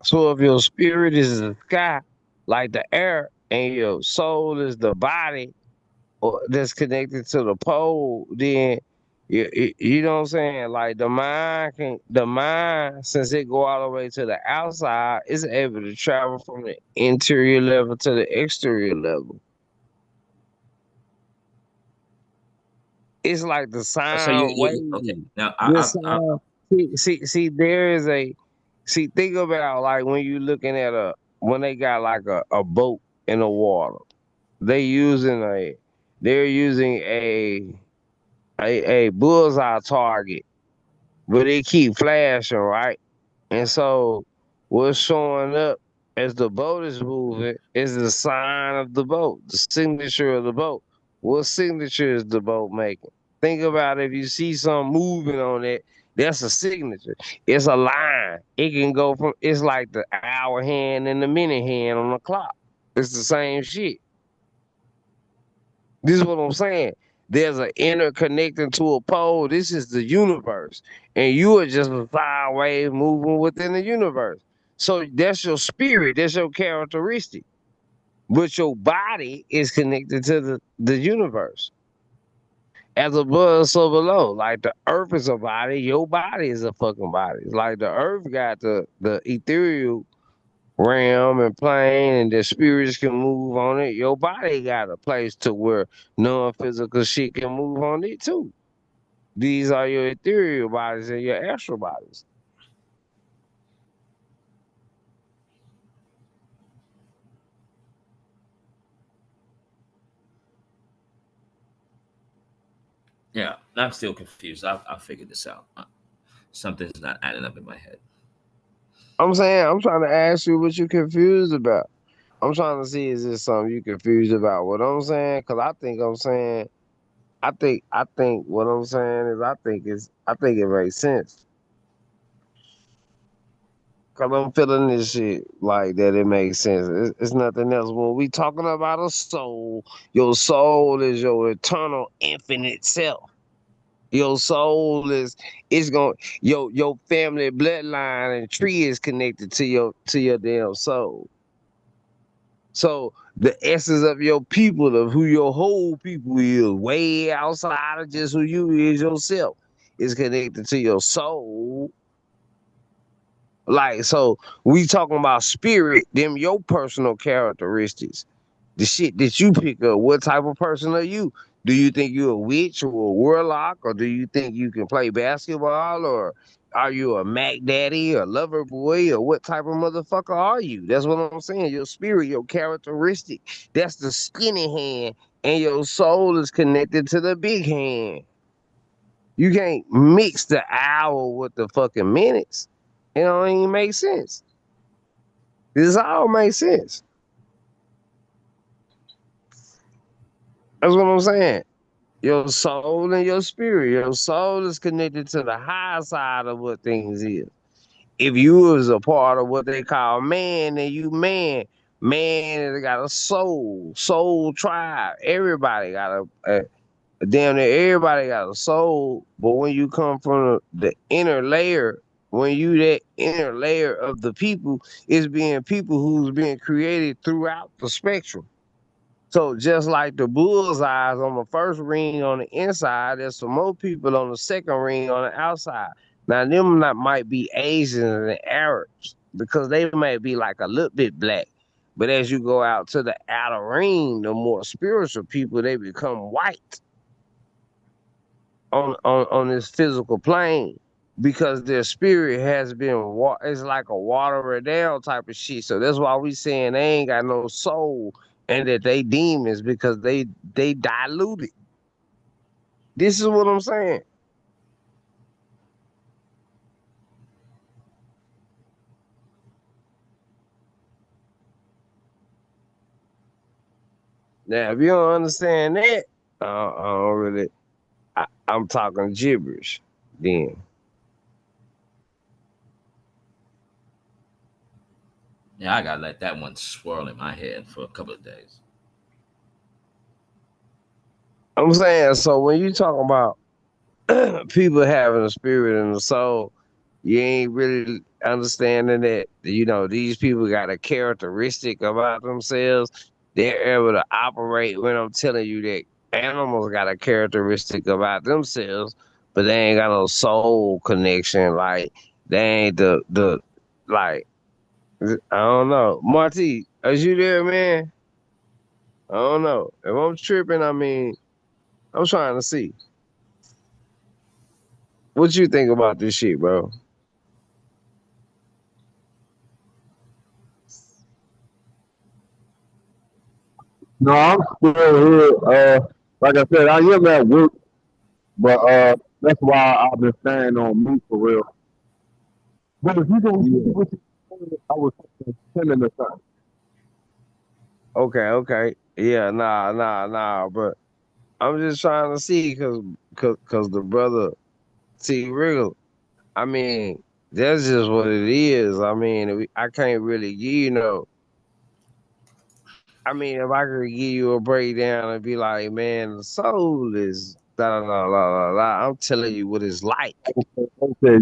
So if your spirit is the sky, like the air, and your soul is the body, or that's connected to the pole, then you know what I'm saying? Like the mind, since it go all the way to the outside, is able to travel from the interior level to the exterior level. It's like the So sound okay. wave. Now The sound. See, there is a think about like when you looking at when they got like a boat in the water. They using a they're using a bullseye target, but it keep flashing, right? And so what's showing up as the boat is moving is the sign of the boat, the signature of the boat. What signature is the boat making? Think about if you see something moving on it, that's a signature. It's a line. It can go from it's like the hour hand and the minute hand on the clock. It's the same shit. This is what I'm saying. There's an inner connecting to a pole. This is the universe. And you are just a sine wave moving within the universe. So that's your spirit, that's your characteristic. But your body is connected to the universe. As above, so below. Like the earth is a body, your body is a fucking body. It's like the earth got the ethereal realm and plane and the spirits can move on it. Your body got a place to where non-physical shit can move on it too. These are your ethereal bodies and your astral bodies. Yeah, I'm still confused. I'll figure this out. Something's not adding up in my head. I'm saying, I'm trying to ask you what you confused about. I'm trying to see is this something you confused about. What I'm saying, because I'm saying, I think what I'm saying is I think it makes sense. Cause I'm feeling this shit like that. It makes sense. It's nothing else. When we talking about a soul, your soul is your eternal, infinite self. Your soul is it's going your family bloodline and tree is connected to your damn soul. So the essence of your people, of who your whole people is, way outside of just who you is yourself, is connected to your soul. Like, so we talking about spirit, them your personal characteristics, the shit that you pick up. What type of person are you? Do you think you're a witch or a warlock, or do you think you can play basketball, or are you a Mac Daddy, or lover boy, or what type of motherfucker are you? That's what I'm saying. Your spirit, your characteristic, that's the skinny hand, and your soul is connected to the big hand. You can't mix the hour with the fucking minutes. It don't even make sense. This all makes sense. That's what I'm saying. Your soul and your spirit. Your soul is connected to the high side of what things is. If you was a part of what they call man, then you man. Man has got a soul, soul tribe. Everybody got damn near everybody got a soul. But when you come from the inner layer, when you that inner layer of the people, it's being people who's being created throughout the spectrum. So just like the bullseyes on the first ring on the inside, there's some more people on the second ring on the outside. Now them not might be Asians and Arabs because they might be like a little bit black. But as you go out to the outer ring, the more spiritual people, they become white on this physical plane because their spirit has been it's like a watered down type of shit. So that's why we saying they ain't got no soul and that they demons because they diluted. This is what I'm saying. Now if you don't understand that, I don't really. I'm talking gibberish. Then Yeah, I gotta let that one swirl in my head for a couple of days. I'm saying so when you talk about people having a spirit and a soul, You ain't really understanding that, these people got a characteristic about themselves. They're able to operate when I'm telling you that animals got a characteristic about themselves, but they ain't got no soul connection. Like they ain't the like I don't know. Marty, are you there, man? I don't know. If I'm tripping, I mean, I'm trying to see. What you think about this shit, bro? No, I'm still here. Like I said, I am at work, but that's why I've been staying on mute for real. But if you can repeat Yeah. what you said, I was sending the time. Okay, okay. Yeah, nah. But I'm just trying to see cause the brother T Real. I mean, that's just what it is. I mean, I can't really give you no. I mean, if I could give you a breakdown and be like, man, the soul is da da da da da da. I'm telling you what it's like. Okay,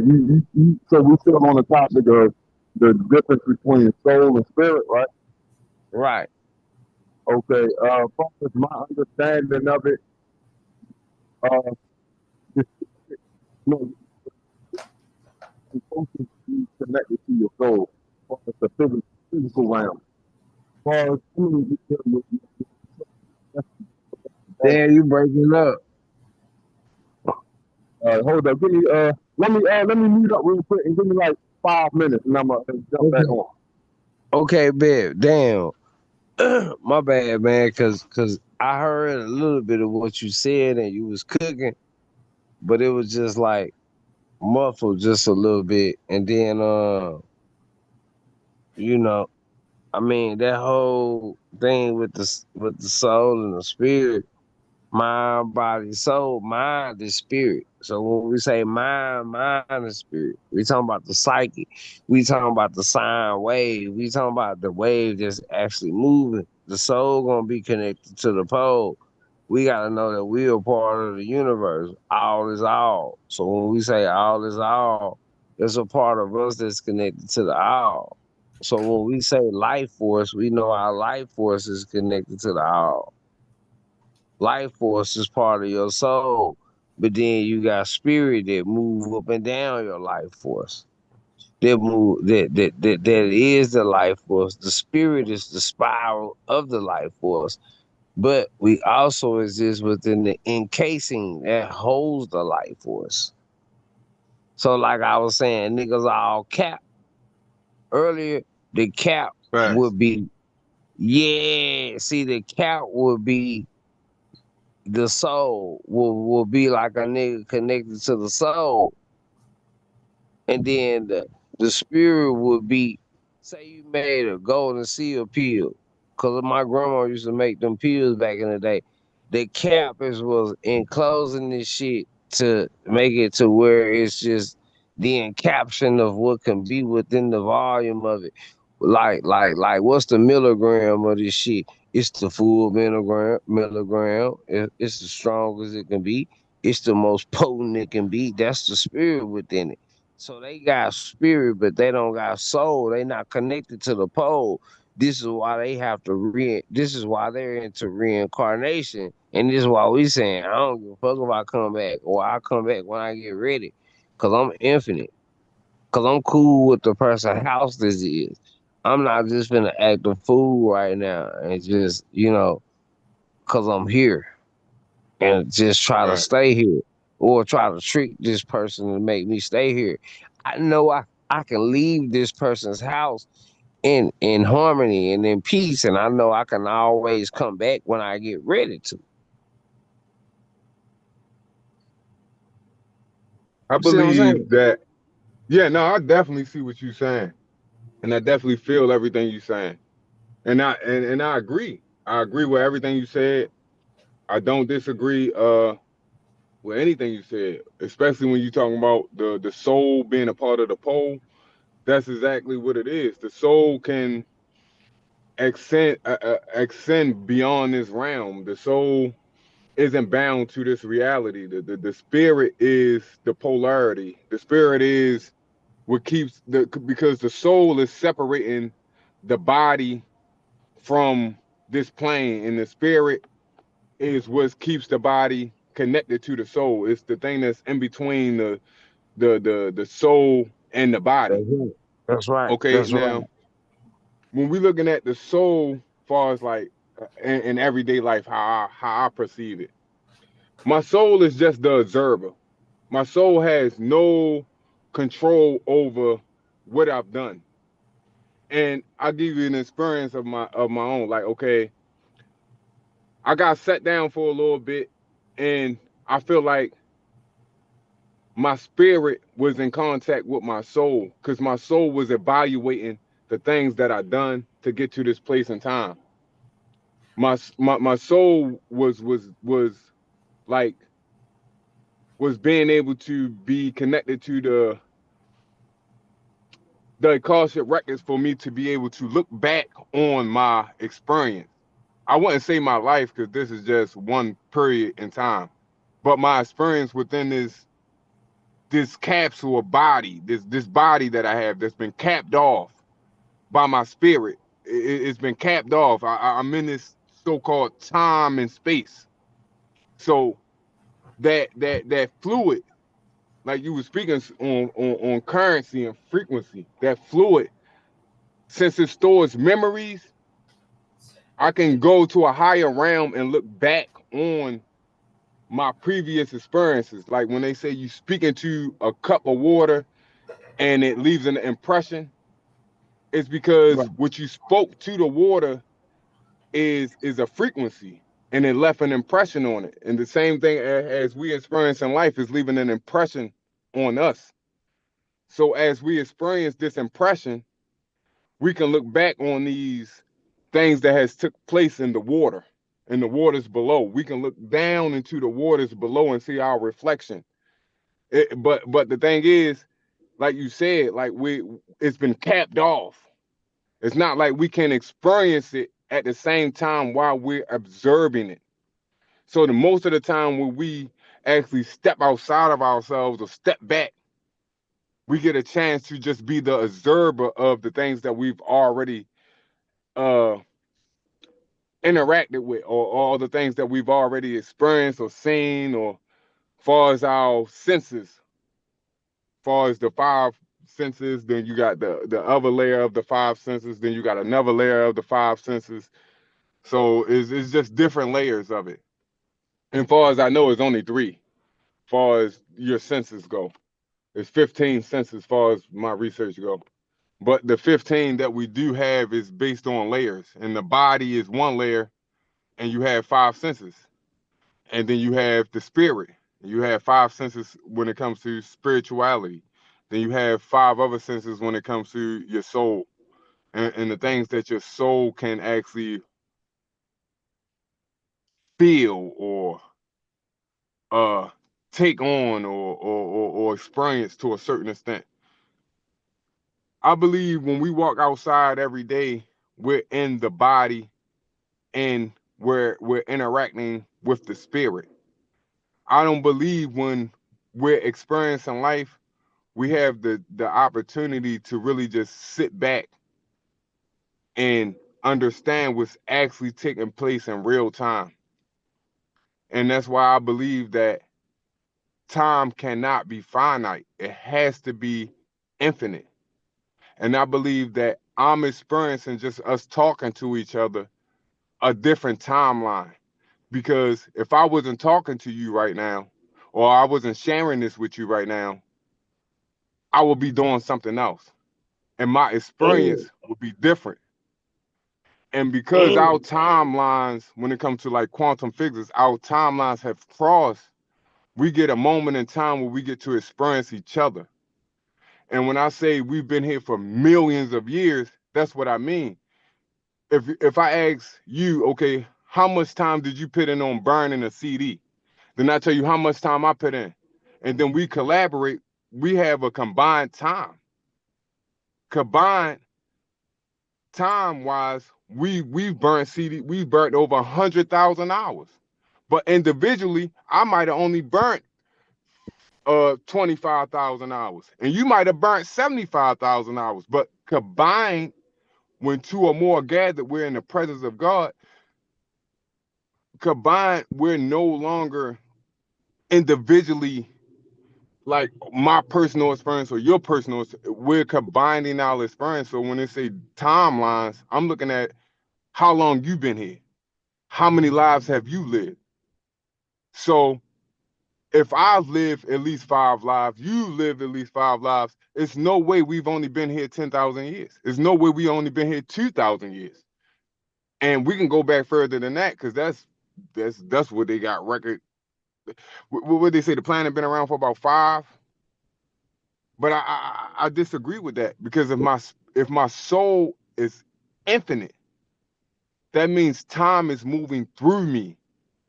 so we still on the topic of the difference between soul and spirit, right? Right. Okay, far as my understanding of it, uh, the no, you're supposed to be connected to your soul, as far as the physical realm. As far as Damn, you breaking up. hold up, give me let me mute up real quick and give me like 5 minutes, and I'm gonna jump back Okay. on. Okay, babe. Damn. My bad, man, cause I heard a little bit of what you said and you was cooking, but it was just like muffled just a little bit. And then you know, I mean that whole thing with the soul and the spirit, mind, body, soul, mind is spirit. So when we say mind is spirit, we talking about the psyche. We talking about the sine wave. We talking about the wave that's actually moving. The soul gonna be connected to the pole. We gotta know that we are part of the universe. All is all. So when we say all is all, there's a part of us that's connected to the all. So when we say life force, we know our life force is connected to the all. Life force is part of your soul, but then you got spirit that move up and down your life force. That is the life force. The spirit is the spiral of the life force. But we also exist within the encasing that holds the life force. So like I was saying, niggas all cap. Earlier, the cap Facts. would be, yeah, see the cap would be the soul will be like a nigga connected to the soul, and then the spirit would be, say you made a golden seal pill, because my grandma used to make them pills back in the day. The cap is was enclosing this shit to make it to where it's just the encapsulation of what can be within the volume of it. Like what's the milligram of this shit? It's the full milligram. It's the strongest it can be. It's the most potent it can be. That's the spirit within it. So they got spirit, but they don't got soul. They not connected to the pole. This is why they have to This is why they're into reincarnation, and this is why we saying I don't give a fuck if I come back, or I come back when I get ready, cause I'm infinite. Cause I'm cool with the person house this is. I'm not just gonna act a fool right now and just cause I'm here and just try to Right. stay here or try to trick this person to make me stay here. I know I can leave this person's house in harmony and in peace, and I know I can always come back when I get ready to. I You see what I'm believe saying? that. Yeah, no, I definitely see what you're saying, and I definitely feel everything you're saying, and I agree. I agree with everything you said. I don't disagree with anything you said, especially when you're talking about the soul being a part of the pole. That's exactly what it is. The soul can extend beyond this realm. The soul isn't bound to this reality. The spirit is the polarity. The spirit is what keeps because the soul is separating the body from this plane, and the spirit is what keeps the body connected to the soul. It's the thing that's in between the soul and the body. That's right. That's right. Okay, That's right. now when we looking at the soul, far as like in everyday life, how I perceive it, my soul is just the observer. My soul has no control over what I've done. And I'll give you an experience of my own. Like, okay, I got sat down for a little bit, and I feel like my spirit was in contact with my soul, because my soul was evaluating the things that I done to get to this place in time. My soul was like was being able to be connected to the Akashic records for me to be able to look back on my experience. I wouldn't say my life, because this is just one period in time, but my experience within this capsule of body, this body that I have that's been capped off by my spirit. It's been capped off. I'm in this so-called time and space. So that fluid, like you were speaking on currency and frequency, that fluid, since it stores memories, I can go to a higher realm and look back on my previous experiences. Like when they say you speak into a cup of water and it leaves an impression, it's because Right. what you spoke to the water is a frequency, and it left an impression on it. And the same thing as we experience in life is leaving an impression on us. So as we experience this impression, we can look back on these things that has took place in the waters below. We can look down into the waters below and see our reflection. But the thing is, like you said, like it's been capped off. It's not like we can experience it at the same time while we're observing it. So the most of the time when we actually step outside of ourselves or step back, we get a chance to just be the observer of the things that we've already uh interacted with, or all the things that we've already experienced or seen, or far as our senses, far as the five senses, then you got the other layer of the five senses, then you got another layer of the five senses. So it's just different layers of it. And far as I know, it's only three, far as your senses go. It's 15 senses, far as my research go. But the 15 that we do have is based on layers, and the body is one layer, and you have five senses. And then you have the spirit. You have five senses when it comes to spirituality. Then you have five other senses when it comes to your soul, and the things that your soul can actually feel or uh take on, or experience to a certain extent. I believe when we walk outside every day, we're in the body, and we're interacting with the spirit. I don't believe when we're experiencing life, we have the opportunity to really just sit back and understand what's actually taking place in real time. And that's why I believe that time cannot be finite. It has to be infinite. And I believe that I'm experiencing, just us talking to each other, a different timeline. Because if I wasn't talking to you right now, or I wasn't sharing this with you right now, I would be doing something else. And my Mm, experience would be different. And because our mm. timelines, when it comes to like quantum physics, our timelines have crossed, we get a moment in time where we get to experience each other. And when I say we've been here for millions of years, that's what I mean. If I ask you, okay, how much time did you put in on burning a CD? Then I tell you how much time I put in. And then we collaborate, we have a combined time. Combined time wise, we've burnt CD, we've burnt over 100,000 hours. But individually, I might have only burnt 25,000 hours, and you might have burnt 75,000 hours, but combined, when two or more gathered, we're in the presence of God. Combined, we're no longer individually like my personal experience or your personal. We're combining our experience. So when they say timelines, I'm looking at how long you've been here, how many lives have you lived. So if I've lived at least 5 lives, you live at least 5 lives, it's no way we've only been here 10,000 years. It's no way we only been here 2,000 years. And we can go back further than that, because that's what they got record. What they say, the planet been around for about 5. But I disagree with that, because if my soul is infinite, that means time is moving through me,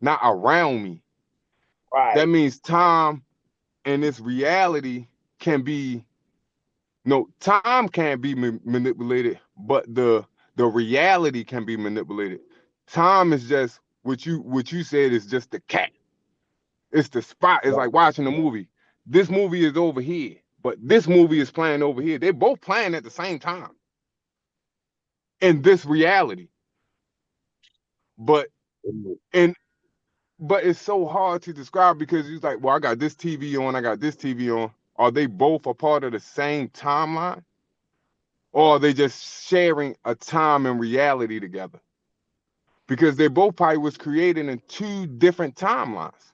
not around me. That Right. means time and this reality can be no time can't be manipulated, but the reality can be manipulated. Time is just what you said is just the cat. It's the spot. It's like watching a movie. This movie is over here, but this movie is playing over here. They're both playing at the same time in this reality. But and but it's so hard to describe, because it's like, well, I got this TV on, I got this TV on. Are they both a part of the same timeline? Or are they just sharing a time and reality together? Because they both probably was created in 2 different timelines.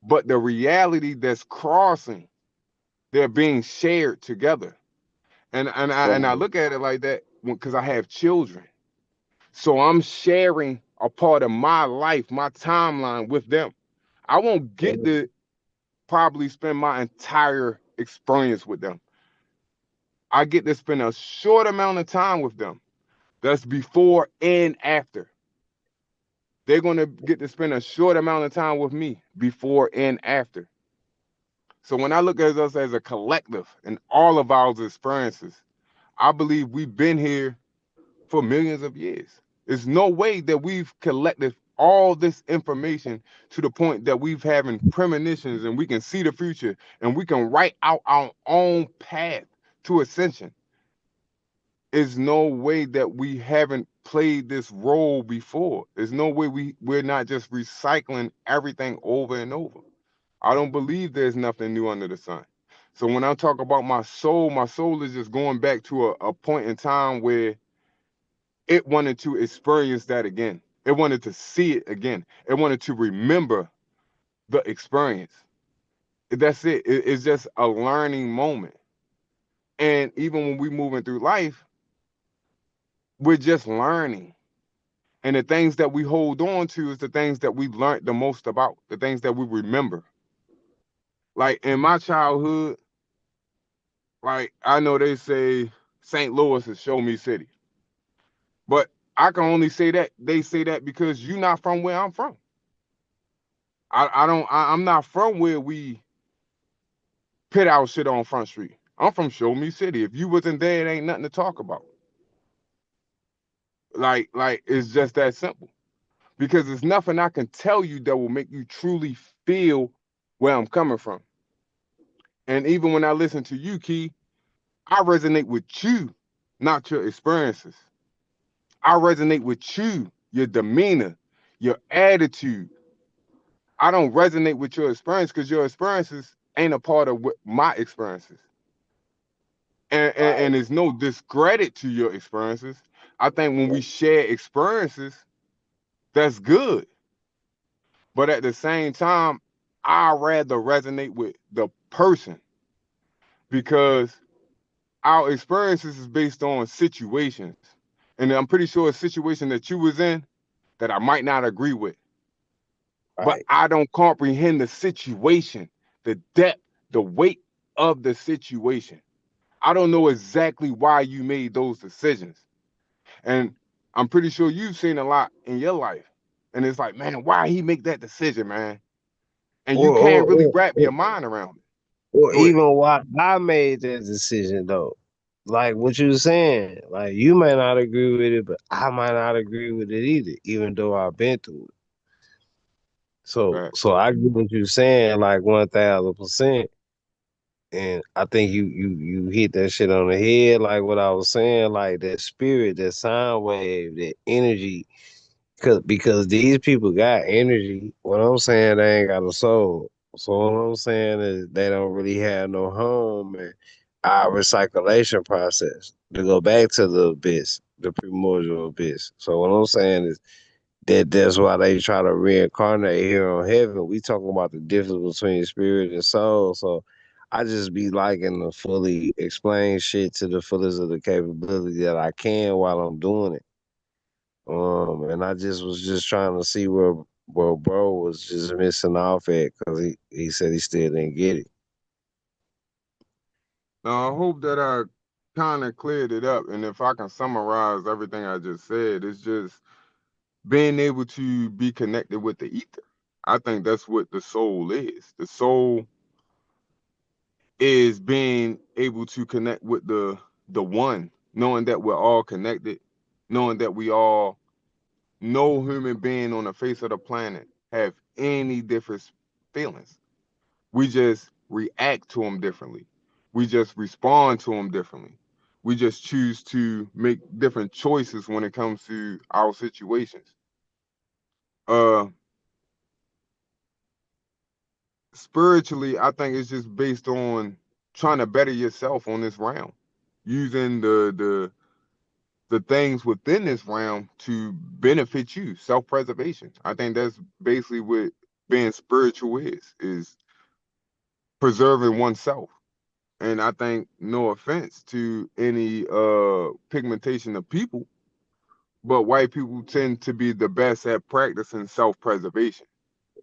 But the reality that's crossing, they're being shared together. And I look at it like that because I have children. So I'm sharing a part of my life, my timeline with them. I won't get to probably spend my entire experience with them. I get to spend a short amount of time with them. That's before and after. They're going to get to spend a short amount of time with me before and after. So when I look at us as a collective and all of our experiences, I believe we've been here for millions of years. There's no way that we've collected all this information to the point that we've having premonitions and we can see the future and we can write out our own path to ascension. There's no way that we haven't played this role before. There's no way we're not just recycling everything over and over. I don't believe there's nothing new under the sun. So when I talk about my soul is just going back to a point in time where it wanted to experience that again. It wanted to see it again. It wanted to remember the experience. That's it. It's just a learning moment. And even when we're moving through life, we're just learning. And the things that we hold on to is the things that we learned the most about, the things that we remember. Like in my childhood, like I know they say St. Louis is show me city. But I can only say that they say that because you're not from where I'm from. I'm not from where we pit our shit on Front Street. I'm from Show Me City. If you wasn't there, it ain't nothing to talk about. Like it's just that simple. Because there's nothing I can tell you that will make you truly feel where I'm coming from. And even when I listen to you, Key, I resonate with you, not your experiences. I resonate with you, your demeanor, your attitude. I don't resonate with your experience because your experiences ain't a part of my experiences. And there's no discredit to your experiences. I think when we share experiences, that's good. But at the same time, I rather resonate with the person, because our experiences is based on situations. And I'm pretty sure a situation that you was in that I might not agree with. But Right. I don't comprehend the situation, the depth, the weight of the situation. I don't know exactly why you made those decisions. And I'm pretty sure you've seen a lot in your life. And it's like, man, why he make that decision, man? And you Or, can't or, really or, wrap or your mind around it. or Go ahead. even why I made that decision though. Like what you were saying, like you might not agree with it, but I might not agree with it either, even though I've been through it. So Right. so I get what you're saying, like 1000%. And I think you hit that shit on the head, like what I was saying, like that spirit, that sound wave, that energy. Because these people got energy. What I'm saying, they ain't got a soul. So what I'm saying is they don't really have no home and our recyclation process to go back to the abyss, the primordial abyss. So what I'm saying is that's why they try to reincarnate here on heaven. We talking about the difference between spirit and soul. So I just be liking to fully explain shit to the fullest of the capability that I can while I'm doing it. And I just was just trying to see where bro was just missing off at because he said he still didn't get it. Now I hope that I kind of cleared it up, and if I can summarize everything I just said, it's just being able to be connected with the ether. I think that's what the soul is. The soul is being able to connect with the one, knowing that we're all connected, knowing that we all, no human being on the face of the planet have any different feelings. We just react to them differently. We just respond to them differently. We just choose to make different choices when it comes to our situations. Uh, Spiritually, I think it's just based on trying to better yourself on this realm, using the things within this realm to benefit you, self-preservation. I think that's basically what being spiritual is preserving oneself. And I think, no offense to any pigmentation of people, but white people tend to be the best at practicing self-preservation.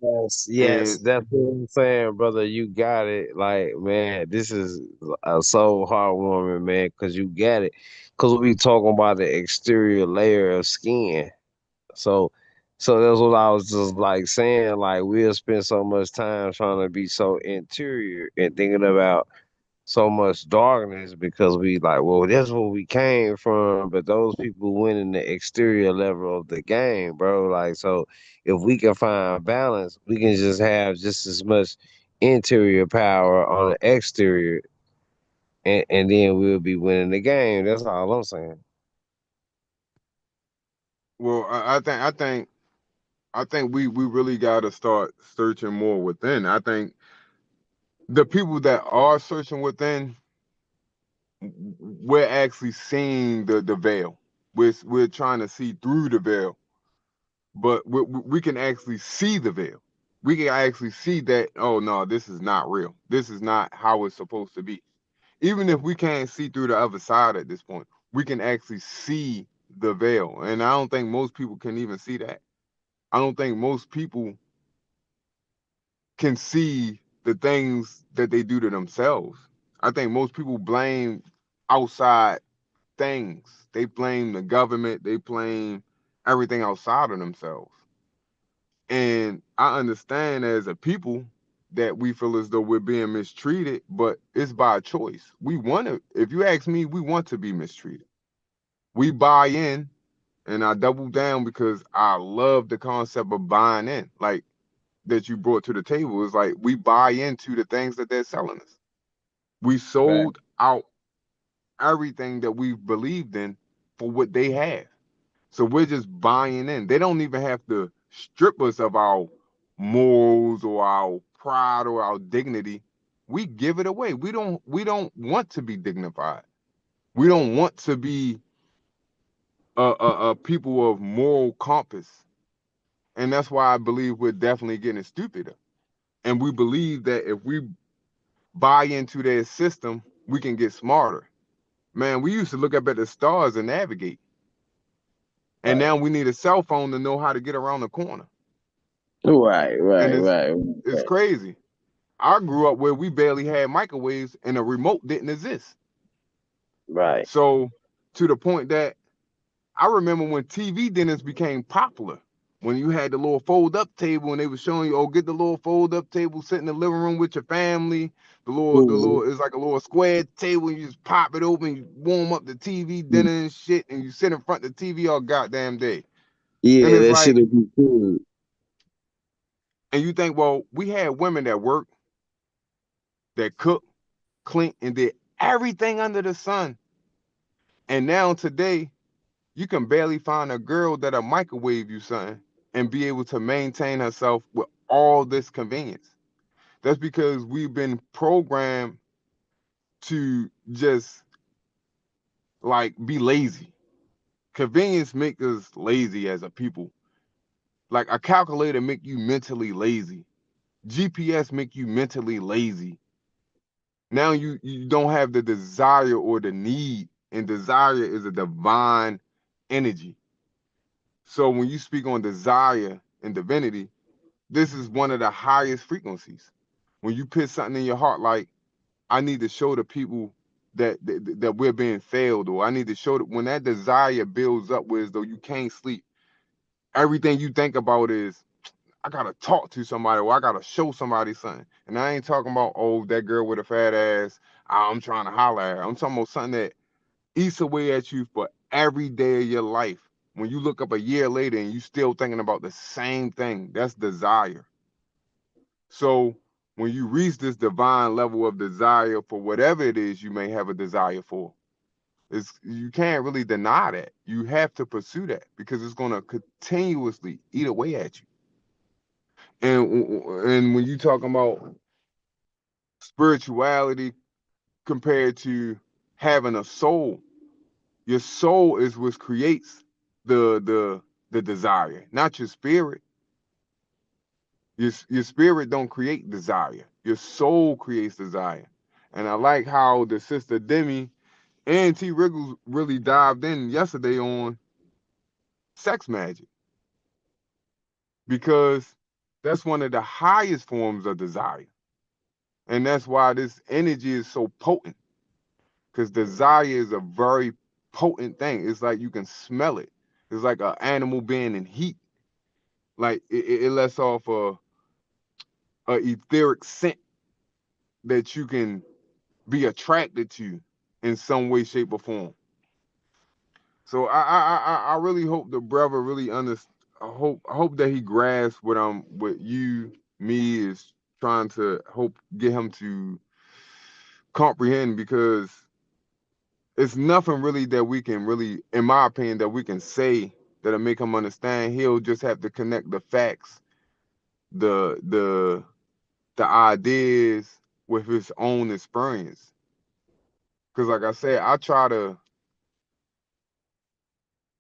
Yes, And that's what I'm saying, brother. You got it. Like, man, this is so heartwarming, man, because you got it. Because we talking about the exterior layer of skin. So, so that's what I was just like saying. Like, we'll spend so much time trying to be so interior and thinking about so much darkness because we like, well, that's where we came from. But those people went in the exterior level of the game, bro. Like, so if we can find balance, we can just have just as much interior power on the exterior, and then we'll be winning the game. That's all I'm saying. well, I think we really got to start searching more within. I think the people that are searching within, we're actually seeing the veil. We're trying to see through the veil, but we can actually see the veil. We can actually see that, oh no, this is not real. This is not how it's supposed to be. Even if we can't see through the other side at this point, we can actually see the veil. And I don't think most people can even see that. I don't think most people can see the things that they do to themselves. I think most people blame outside things. They blame the government, they blame everything outside of themselves. And I understand as a people that we feel as though we're being mistreated, but it's by choice. We want to, if you ask me, we want to be mistreated. We buy in, and I double down because I love the concept of buying in, like that you brought to the table. Is like we buy into the things that they're selling us. We Right. sold out everything that we believed in for what they have. So we're just buying in. They don't even have to strip us of our morals or our pride or our dignity. We give it away. We don't want to be dignified. We don't want to be a people of moral compass. And that's why I believe we're definitely getting stupider. And we believe that if we buy into their system, we can get smarter. Man, we used to look up at the stars and navigate. And Right. now we need a cell phone to know how to get around the corner. Right. And Right. it's crazy. I grew up where we barely had microwaves and a remote didn't exist. Right. So to the point that I remember when TV dinners became popular, when you had the little fold up table and they were showing you, oh, get the little fold up table, sit in the living room with your family. Mhm. It's like a little square table. You just pop it open, you warm up the TV dinner and shit, and you sit in front of the TV all goddamn day. And Yeah, it's that like, should have been cool. And you think, well, we had women that worked, that cooked, cleaned, and did everything under the sun. And now today, you can barely find a girl that'll microwave you something and be able to maintain herself with all this convenience. That's because we've been programmed to just like be lazy. Convenience make us lazy as a people. Like a calculator make you mentally lazy. GPS make you mentally lazy. Now you don't have the desire or the need, and desire is a divine energy. So when you speak on desire and divinity, this is one of the highest frequencies. When you put something in your heart, like I need to show the people that we're being failed, or I need to show that when that desire builds up, where as though you can't sleep, everything you think about is I gotta talk to somebody or I gotta show somebody something. And I ain't talking about, oh, that girl with a fat ass, I'm trying to holler at her. I'm talking about something that eats away at you for every day of your life. When you look up a year later and you still thinking about the same thing, that's desire. So when you reach this divine level of desire for whatever it is you may have a desire for, you can't really deny that. You have to pursue that because it's gonna continuously eat away at you. And when you talking about spirituality compared to having a soul, your soul is what creates the desire, not your spirit. Your spirit don't create desire. Your soul creates desire. And I like how the sister Demi and T Riggles really dived in yesterday on sex magic because that's one of the highest forms of desire. And that's why this energy is so potent because desire is a very potent thing. It's like you can smell it. It's like an animal being in heat. Like it lets off a etheric scent that you can be attracted to in some way, shape, or form. So I really hope the brother really understands. I hope that he grasps what you me is trying to hope get him to comprehend because it's nothing really that we can really, in my opinion, that we can say that'll make him understand. He'll just have to connect the facts, the the the ideas with his own experience. Because like I said,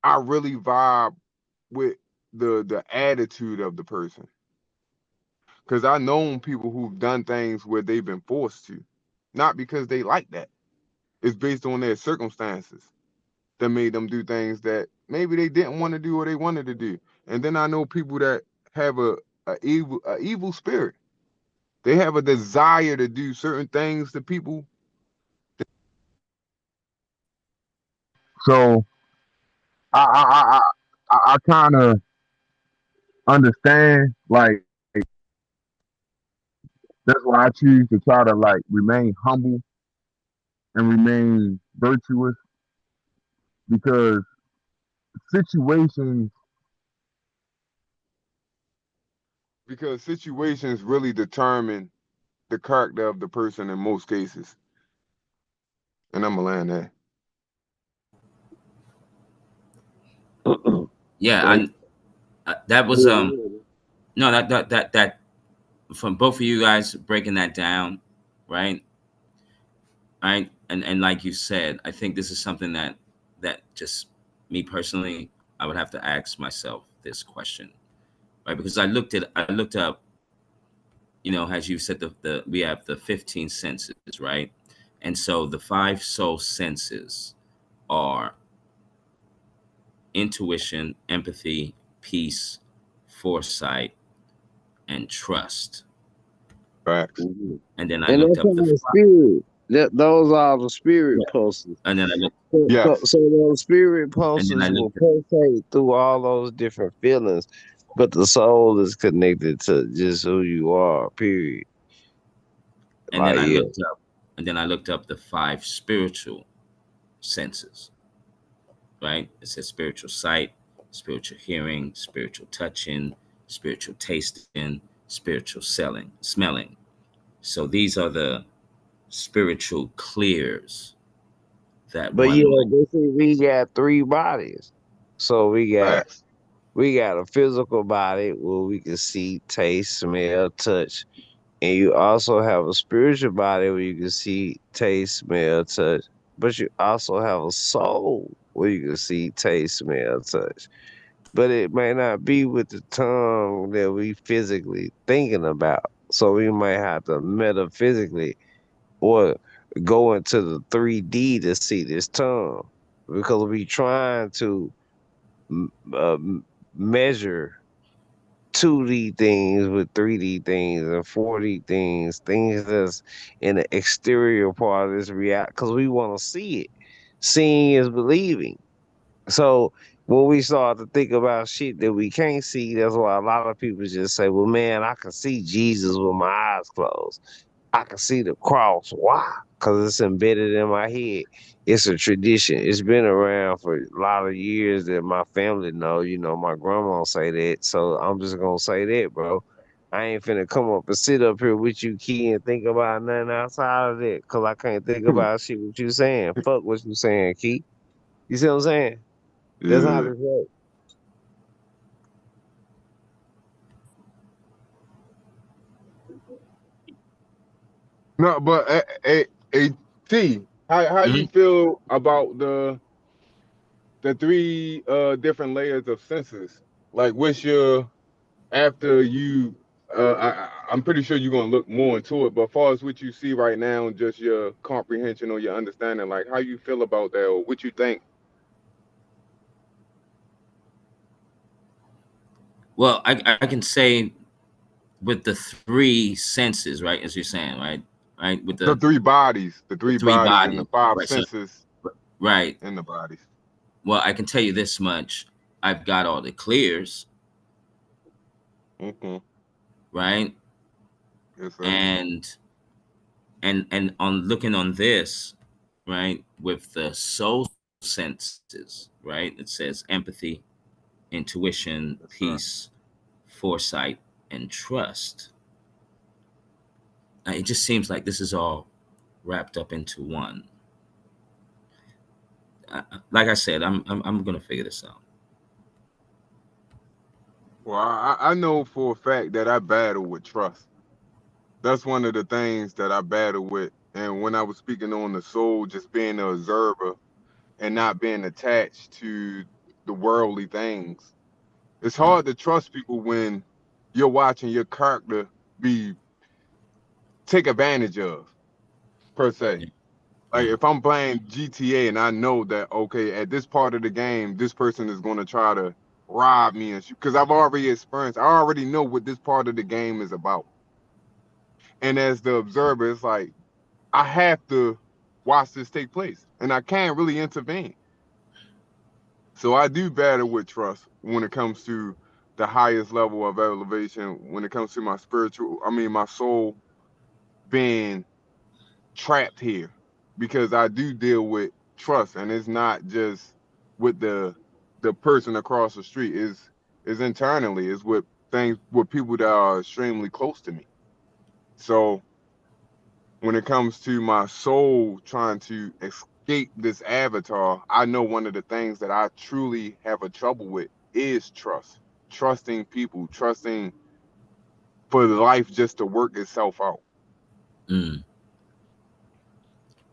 I really vibe with the attitude of the person. Because I known people who've done things where they've been forced to, not because they like that. It's based on their circumstances that made them do things that maybe they didn't want to do or they wanted to do. And then I know people that have a evil spirit. They have a desire to do certain things to people. So I kind of understand. Like that's why I choose to try to like remain humble and remain virtuous because situations situations really determine the character of the person in most cases. And I'm gonna land there. Yeah, Thank that was you. no, that from both of you guys breaking that down, right? Right, and like you said, I think this is something that just me personally, I would have to ask myself this question, right? Because I looked up, as you said, the we have the 15 senses, right? And so the five soul senses are intuition, empathy, peace, foresight, and trust. Facts. Mhm. And then I And looked that's up the all the five, spirit. Those are the yeah, spirit pulses. and then I looked, Yes. So those spirit and then I pulses will looked at, pulsate through all those different feelings, but the soul is connected to just who you are. Period. and then Like I yeah, looked up, and then I looked up the five spiritual senses, right? It says spiritual sight, spiritual hearing, spiritual touching, spiritual tasting, spiritual smelling. So these are the spiritual clears that But one yeah, might. they say we got three bodies. So Facts. we got a physical body where we can see, taste, smell, touch. And you also have a spiritual body where you can see, taste, smell, touch. But you also have a soul where you can see, taste, smell, touch. But it may not be with the tongue that we physically thinking about. So we might have to metaphysically or go into the 3D to see this tongue because we trying to m- uh, m- measure 2D things with 3D things and 4D things, things that's in the exterior part of this reality because we want to see it. Seeing is believing. So when we start to think about shit that we can't see, that's why a lot of people just say, well, man, I can see Jesus with my eyes closed. I can see the cross. Why? Because it's embedded in my head. It's a tradition. It's been around for a lot of years that my family know. You know, my grandma say that. So I'm just gonna say that, bro. I ain't finna come up and sit up here with you, Key, and think about nothing outside of that. Cause I can't think about shit what you saying. Fuck what you saying, Key. You see what I'm saying? That's how Yeah. this works. No, but T, how you Mhm. feel about the three different layers of senses? Like, what's your after you? I'm pretty sure you're gonna look more into it, but as far as what you see right now, just your comprehension or your understanding, like how you feel about that, or what you think. Well, I can say with the three senses, right? As you're saying, right, with The the three three bodies, and the bodies, five right? So, senses right. in the bodies. Well, I can tell you this much: I've got all the clears, Okay. right? Yes, sir. And and on looking on this, right, with the soul senses, right? It says empathy, intuition, Yes, sir. peace, foresight, and trust. It just seems like this is all wrapped up into one. Like I said, I'm gonna figure this out. Well, I know for a fact that I battle with trust. That's one of the things that I battle with. And when I was speaking on the soul, just being an observer and not being attached to the worldly things, it's Right. hard to trust people when you're watching your character be take advantage of, per se. Yeah. Like Yeah. if I'm playing GTA and I know that okay, at this part of the game, this person is going to try to rob me and because I've already experienced, I already know what this part of the game is about. And as the observer, it's like I have to watch this take place, and I can't really intervene. So I do battle with trust when it comes to the highest level of elevation. When it comes to my spiritual, I mean my soul being trapped here, because I do deal with trust, and it's not just with the person across the street. Is internally. Is with things with people that are extremely close to me. So when it comes to my soul trying to escape this avatar, I know one of the things that I truly have a trouble with is trust. Trusting people, trusting for life just to work itself out. Mm.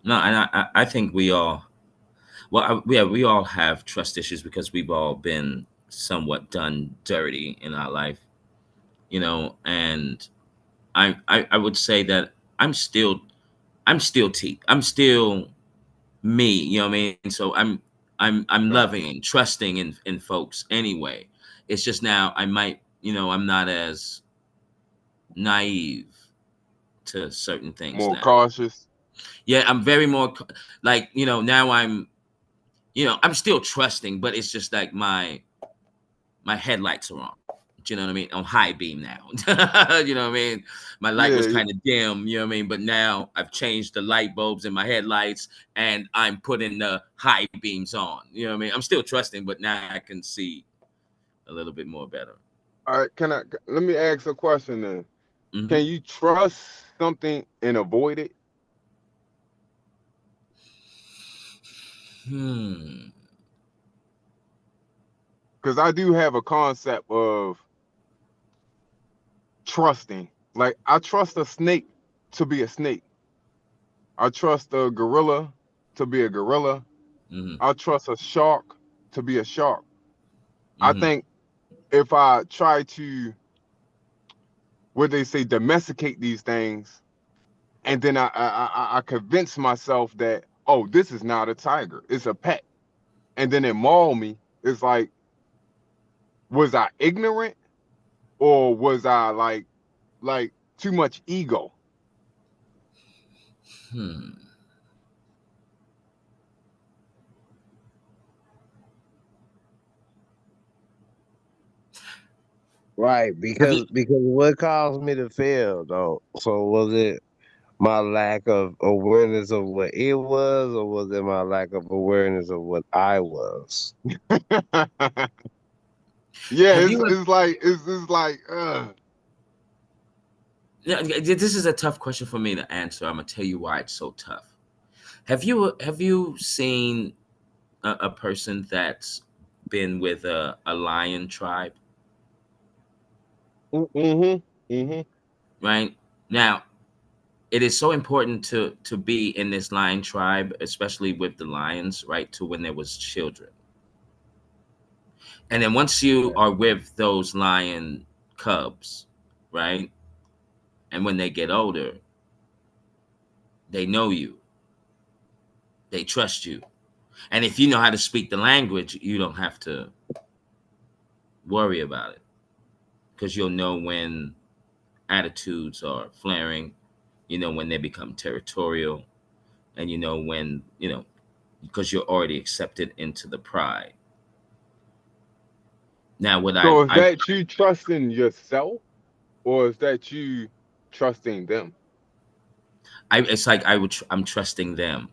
No, and I think we all, well, yeah, we all have trust issues because we've all been somewhat done dirty in our life, and I would say that I'm still I'm still T. I'm still me, you know what I mean? So I'm loving Facts. and trusting in folks anyway. It's just now I might, I'm not as naive to certain things More now. cautious. Yeah, I'm very more like, now I'm still trusting, but it's just like my headlights are on. Do you know what I mean? On high beam now. You know what I mean? My light was Yeah, kind of dim, you know what I mean? But now I've changed the light bulbs in my headlights and I'm putting the high beams on. You know what I mean? I'm still trusting, but now I can see a little bit more better. All right, let me ask a question then. Mm-hmm. Can you trust something and avoid it? Hmm. Because I do have a concept of trusting. Like I trust a snake to be a snake. I trust a gorilla to be a gorilla. Mm-hmm. I trust a shark to be a shark. I Mm-hmm. think if I try to, what they say, domesticate these things, and then I convince myself that, oh, this is not a tiger, it's a pet, and then it maul me. It's like, was I ignorant or was I like too much ego? Hmm. Right, Have you? because what caused me to fail though? So was it my lack of awareness of what it was, or was it my lack of awareness of what I was? Yeah, Have it's you? it's like it's like Yeah, this is a tough question for me to answer. I'm gonna tell you why it's so tough. Have you seen a person that's been with a lion tribe? mm-hmm, mm-hmm. Right now, it is so important to be in this lion tribe, especially with the lions, right? To when there was children, and then once you are with those lion cubs, right? And when they get older, they know you, they trust you, and if you know how to speak the language, you don't have to worry about it because you'll know when attitudes are flaring, you know when they become territorial, and you know when because you're already accepted into the pride. Now, what So is that you trusting yourself, or is that you trusting them? it's like I'm trusting them.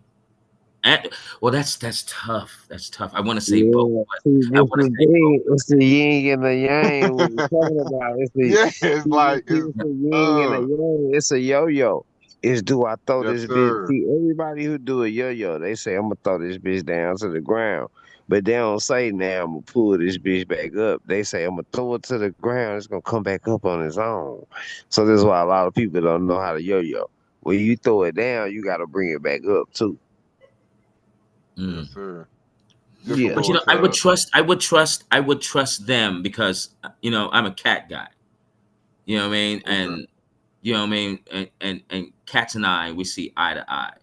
And, well, that's tough. That's tough. I want to say both, Yeah, but see, I this want to the say both. thing. It's the yin and the yang. What we're talking about. It's the Yeah, it's like it's the yin and the yang. It's a yo-yo. It's do I throw yes this bitch? sir. See, everybody who do a yo-yo, they say I'm gonna throw this bitch down to the ground, but they don't say now I'm gonna pull this bitch back up. They say I'm gonna throw it to the ground. It's gonna come back up on its own. So this is why a lot of people don't know how to yo-yo. When you throw it down, you gotta bring it back up too. Mm. Yes sir. Yeah. But Difficult I would to trust. I would trust them because I'm a cat guy. You know what I mean? okay. And you know what I mean? And cats and I, we see eye to eye,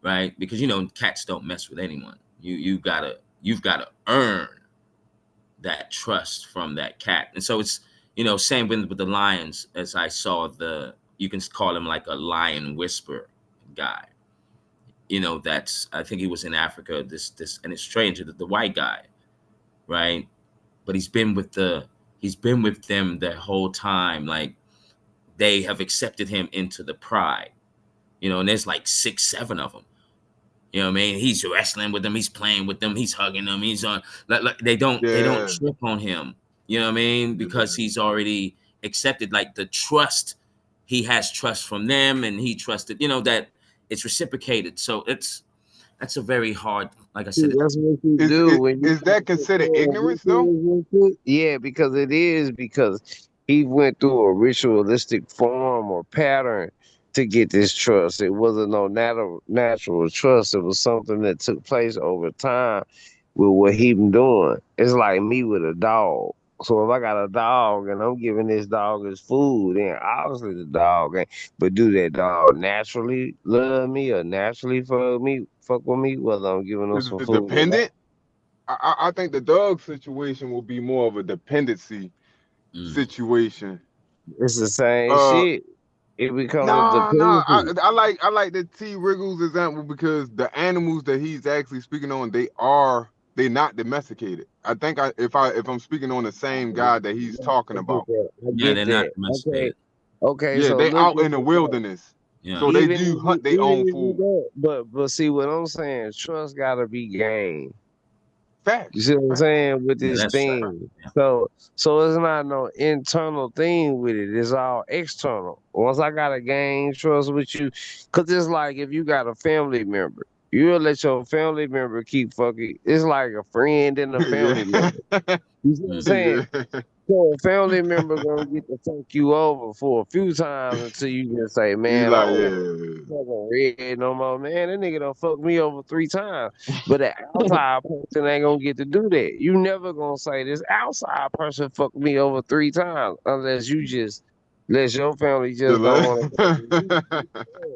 right? Because cats don't mess with anyone. You've gotta earn that trust from that cat. And so it's same with the lions. As I saw, you can call him like a lion whisper guy. That's, I think he was in Africa. This and it's strange, the white guy, right? But he's been with them the whole time. Like, they have accepted him into the pride. And there's like 6 7 of them. You know what I mean? He's wrestling with them. He's playing with them. He's hugging them. He's on. Like, they don't Yeah. trip on him. You know what I mean? Because Yeah. he's already accepted. Like, the trust, he has trust from them, and he trusted. That it's reciprocated. So that's a very hard. Like I See, said, that's what you Is do it when you is try that to considered throw a ignorance though? ritualistic. Yeah, because it is because he went through a ritualistic form or pattern to get this trust. It wasn't no natural trust. It was something that took place over time with what he been doing. It's like me with a dog. So if I got a dog and I'm giving this dog his food, then obviously the dog ain't. But do that dog naturally love me or naturally fuck with me, whether I'm giving them Is some it food or not? dependent? I think the dog situation will be more of a dependency mm, situation. It's the same Uh shit. It becomes a no, no. dependency. I like the T Wriggles example because the animals that he's actually speaking on, they not domesticated. I think if I'm speaking on the same guy that he's talking I get about. that. I yeah, get they're not that. Okay. domesticated. Okay. Yeah, So they look out at in the this. wilderness. Yeah. So they Even do if you, hunt their even own if you food. that, but see what I'm saying. Trust gotta be gained. You Facts. see what I'm Facts. saying with Yeah, this that's true. thing? Yeah. So it's not no internal thing with it. It's all external. Once I gotta gain trust with you, cause it's like if you got a family member, you'll let your family member keep fucking. It's like a friend and a family Yeah. member. You see what I'm Mm. saying? Yeah. So a family member gonna get to fuck you over for a few times until you just say, You "Man, I like, don't want yeah. fucking red no more." Man, that nigga done fucked me over 3 times. But the outside person ain't gonna get to do that. You never gonna say this outside person fucked me over 3 times unless you just unless your family The just don't want to fuck with you. le-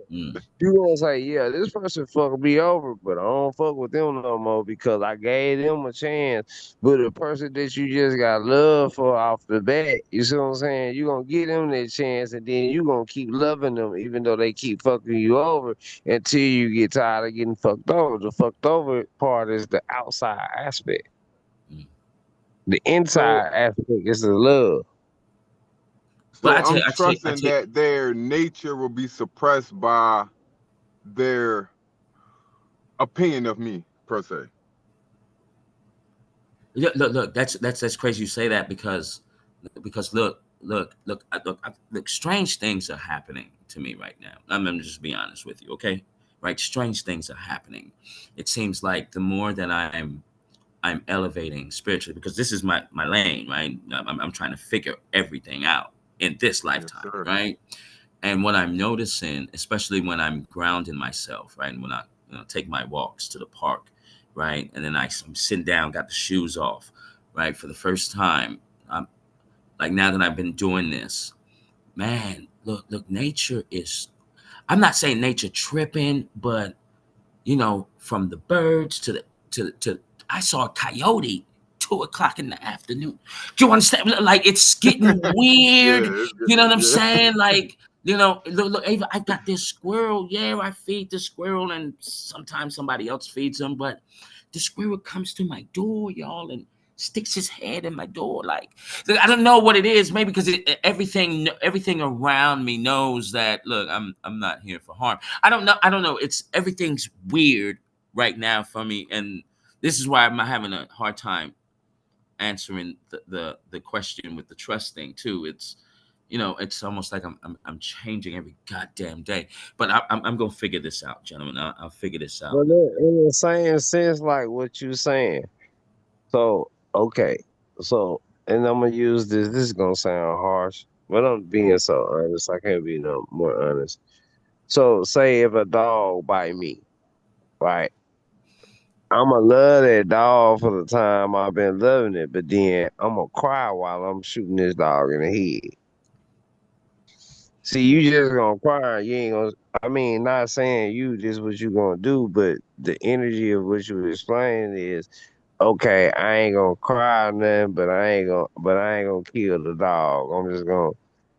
Mm. You gonna say, yeah, this person fucked me over, but I don't fuck with them no more because I gave them a chance. But the person that you just got love for off the bat, you see what I'm saying? You gonna give them that chance, and then you gonna keep loving them, even though they keep fucking you over, until you get tired of getting fucked over. The fucked over part is the outside aspect. Mm. The so inside aspect is the love. But so I'm I trusting tell you, that their nature will be suppressed by their opinion of me per se. look. That's crazy. You say that because look. Strange things are happening to me right now. I'm gonna just be honest with you, okay? Right, strange things are happening. It seems like the more that I'm elevating spiritually because this is my lane, right? I'm trying to figure everything out in this Yes, lifetime, sir. right? And what I'm noticing, especially when I'm grounding myself, right, and when I take my walks to the park, right, and then I'm sitting down, got the shoes off, right, for the first time. I'm like now that I've been doing this, man. Look, nature is. I'm not saying nature tripping, but from the birds to I saw a coyote 2 o'clock in the afternoon. Do you understand? Like it's getting weird. Yeah, it's You know good. what I'm Yeah. saying? Like, look, Ava, I got this squirrel. Yeah, I feed the squirrel, and sometimes somebody else feeds him, but the squirrel comes to my door, y'all, and sticks his head in my door. Like, I don't know what it is. Maybe because everything around me knows that. Look, I'm not here for harm. I don't know. I don't know. It's everything's weird right now for me, and this is why I'm having a hard time answering the question with the trust thing too. It's almost like I'm changing every goddamn day. But I'm gonna figure this out, gentlemen. I'll figure this out. But in the same sense, like what you saying. So, okay. So, and I'm gonna use this. This is gonna sound harsh, but I'm being so honest. I can't be no more honest. So, say if a dog bite me, right? I'ma love that dog for the time I've been loving it, but then I'ma cry while I'm shooting this dog in the head. See, you just gonna cry. You ain't gonna. I mean, not saying you this what you gonna do, but the energy of what you explain is okay, I ain't gonna cry or nothing, but I ain't gonna kill the dog. I'm just gonna,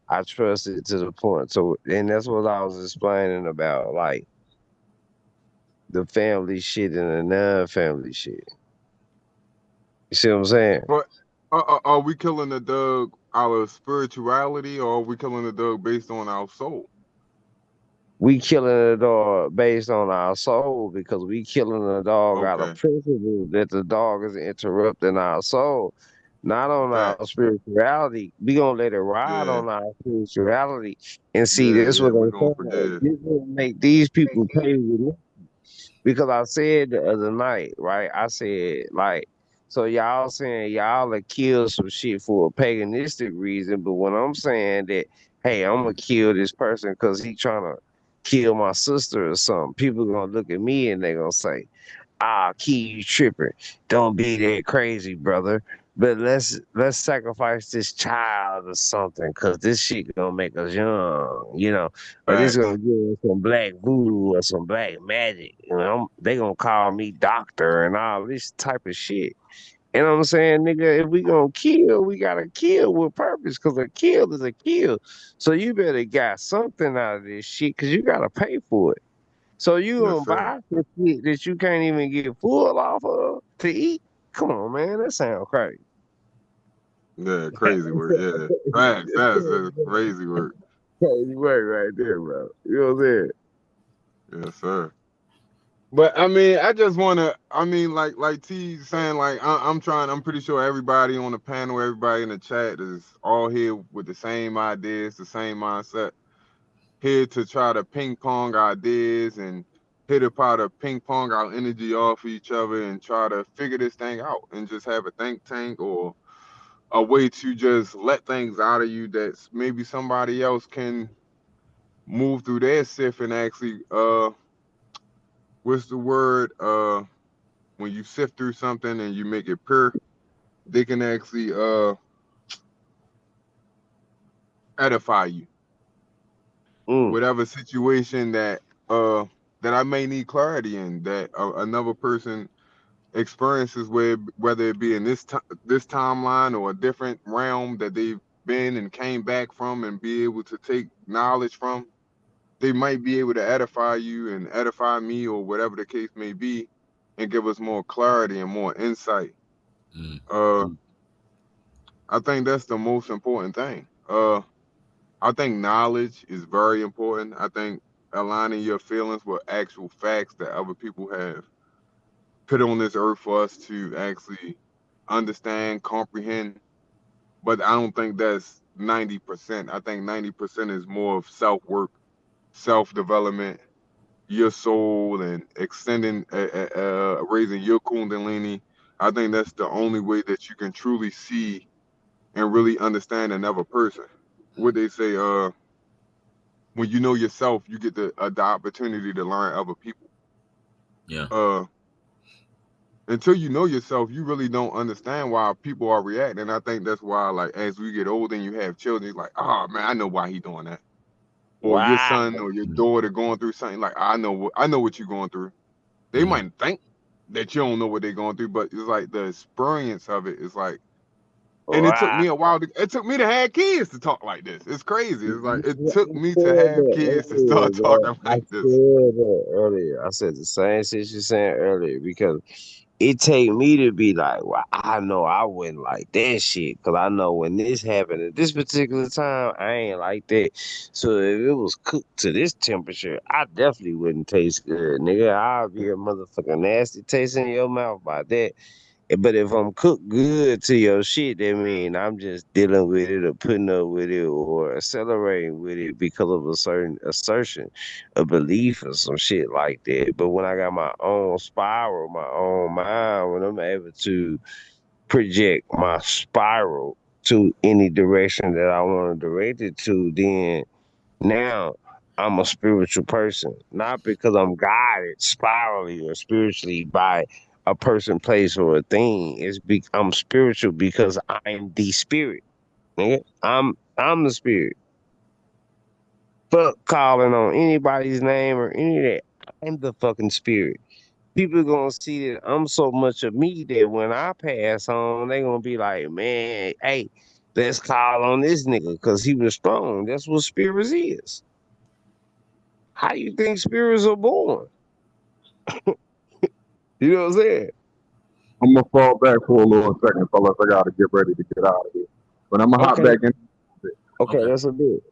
I trust it to the point. So, and that's what I was explaining about, like the family shit and the non-family shit. You see what I'm saying? But are we killing the dog out of spirituality, or are we killing the dog based on our soul? We killing the dog based on our soul because we killing the dog out of Okay. principle that the dog is interrupting our soul, not on our Facts. spirituality. We gonna let it ride Yeah. on our spirituality and see Yeah. this Yeah. what We're I'm going for saying. yeah. This will make these people pay with me. Because I said the other night, right? I said like, so y'all saying y'all will kill some shit for a paganistic reason, but when I'm saying that, hey, I'm gonna kill this person because he trying to kill my sister or something, people gonna look at me and they gonna say, ah, Key, you tripping. Don't be that crazy, brother. But let's sacrifice this child or something, cause this shit gonna make us young, or this Facts. gonna give us some black voodoo or some black magic. They gonna call me doctor and all this type of shit. You know what I'm saying, nigga? If we gonna kill, we gotta kill with purpose, cause a kill is a kill. So you better got something out of this shit, cause you gotta pay for it. So you Yes, gonna sir. buy some shit that you can't even get full off of to eat? Come on, man, that sound crazy. Yeah. Crazy work. Yeah. Facts. That's crazy work. Crazy work right there, bro. You know what I'm saying? Yes, sir. But I mean, I just wanna. I mean, like T saying, like I'm trying. I'm pretty sure everybody on the panel, everybody in the chat is all here with the same ideas, the same mindset. Here to try to ping pong ideas and hit a pot of ping pong our energy off each other and try to figure this thing out and just have a think tank or a way to just let things out of you that maybe somebody else can move through their sift and actually what's the word when you sift through something and you make it pure, they can actually edify you. Mm, Whatever situation uh that I may need clarity in, that another person experiences, whether it be in this timeline or a different realm that they've been and came back from and be able to take knowledge from, they might be able to edify you and edify me or whatever the case may be, and give us more clarity and more insight. Mm. uh I think that's the most important thing. I think knowledge is very important. I think aligning your feelings with actual facts that other people have put on this earth for us to actually understand, comprehend. But I don't think that's 90%. I think 90% is more of self work, self development, your soul, and extending, raising your kundalini. I think that's the only way that you can truly see and really understand another person. What they say, when you know yourself, you get the opportunity to learn other people. Yeah. Uh, until you know yourself, you really don't understand why people are reacting. I think that's why, like, as we get older and you have children, it's like, oh man, I know why he doing that. Or your wow. son or your Mm. daughter going through something, like, I know what you're going through. They Mm-hmm. might think that you don't know what they're going through, but it's like the experience of it is like, and it took Wow. me a while it took me to have kids to talk like this. It's crazy. It's like it Yeah, took I me to said have that kids to earlier, start bro. talking I like said this. that earlier. I said the same shit you saying earlier because it take me to be like, well, I know I wouldn't like that shit because I know when this happened at this particular time, I ain't like that. So if it was cooked to this temperature, I definitely wouldn't taste good, nigga. I'll be a motherfucking nasty taste in your mouth by that. But if I'm cooked good to your shit, that mean I'm just dealing with it or putting up with it or accelerating with it because of a certain assertion, a belief or some shit like that. But when I got my own spiral, my own mind, when I'm able to project my spiral to any direction that I want to direct it to, then now I'm a spiritual person, not because I'm guided spirally or spiritually by a person, place, or a thing. I'm spiritual because I'm the spirit. Nigga. I'm the spirit. Fuck calling on anybody's name or any of that. I'm the fucking spirit. People gonna see that I'm so much of me that when I pass on, they gonna be like, man, hey, let's call on this nigga because he was strong. That's what spirits is. How you think spirits are born? You know what I'm saying? I'm gonna fall back for a little second, fellas. I gotta get ready to get out of here. But I'm gonna hop Okay, back in. okay, Okay. that's a bit.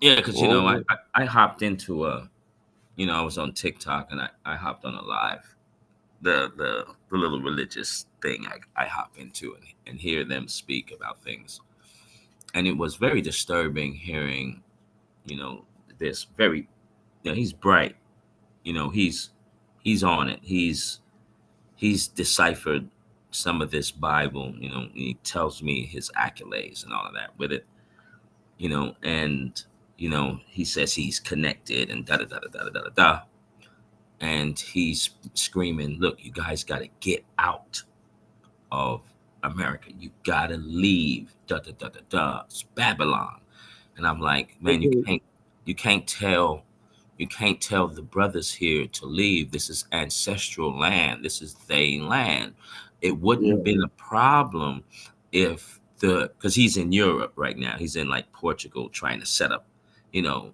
Yeah, because Mhm. I hopped into I was on TikTok and I hopped on a live, the little religious thing I hop into and hear them speak about things. And it was very disturbing hearing, you know, this very he's bright, he's on it. He's deciphered some of this Bible, he tells me his accolades and all of that with it, and he says he's connected and da da da da da da da da. And he's screaming, "Look, you guys got to get out of America. You got to leave. Da da da da da. It's Babylon." And I'm like, man, Okay. you can't tell the brothers here to leave. This is ancestral land. This is their land. It wouldn't have Yeah, been a problem if because he's in Europe right now. He's in like Portugal trying to set up, you know,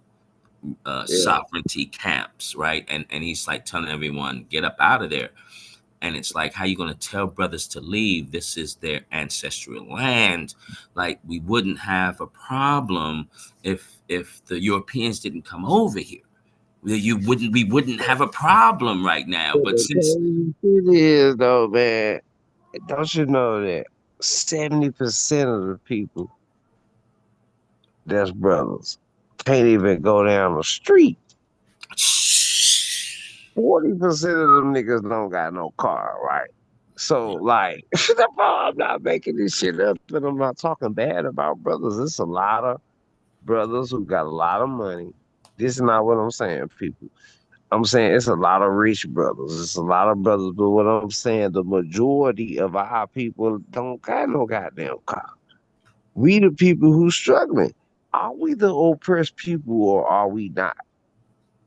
yeah. sovereignty camps, right? And he's like telling everyone, get up out of there. And it's like, how you gonna tell brothers to leave? This is their ancestral land. Like we wouldn't have a problem if the Europeans didn't come over here. we wouldn't have a problem right now. But But the since crazy shit is though, man, don't you know that 70% of the people that's brothers can't even go down the street. 40% of them niggas don't got no car, right? So like I'm not making this shit up and I'm not talking bad about brothers. It's a lot of brothers who got a lot of money. This is not what I'm saying, people. I'm saying it's a lot of rich brothers. It's a lot of brothers, but what I'm saying, the majority of our people don't got no goddamn car. We the people who struggling. Are we the oppressed people or are we not?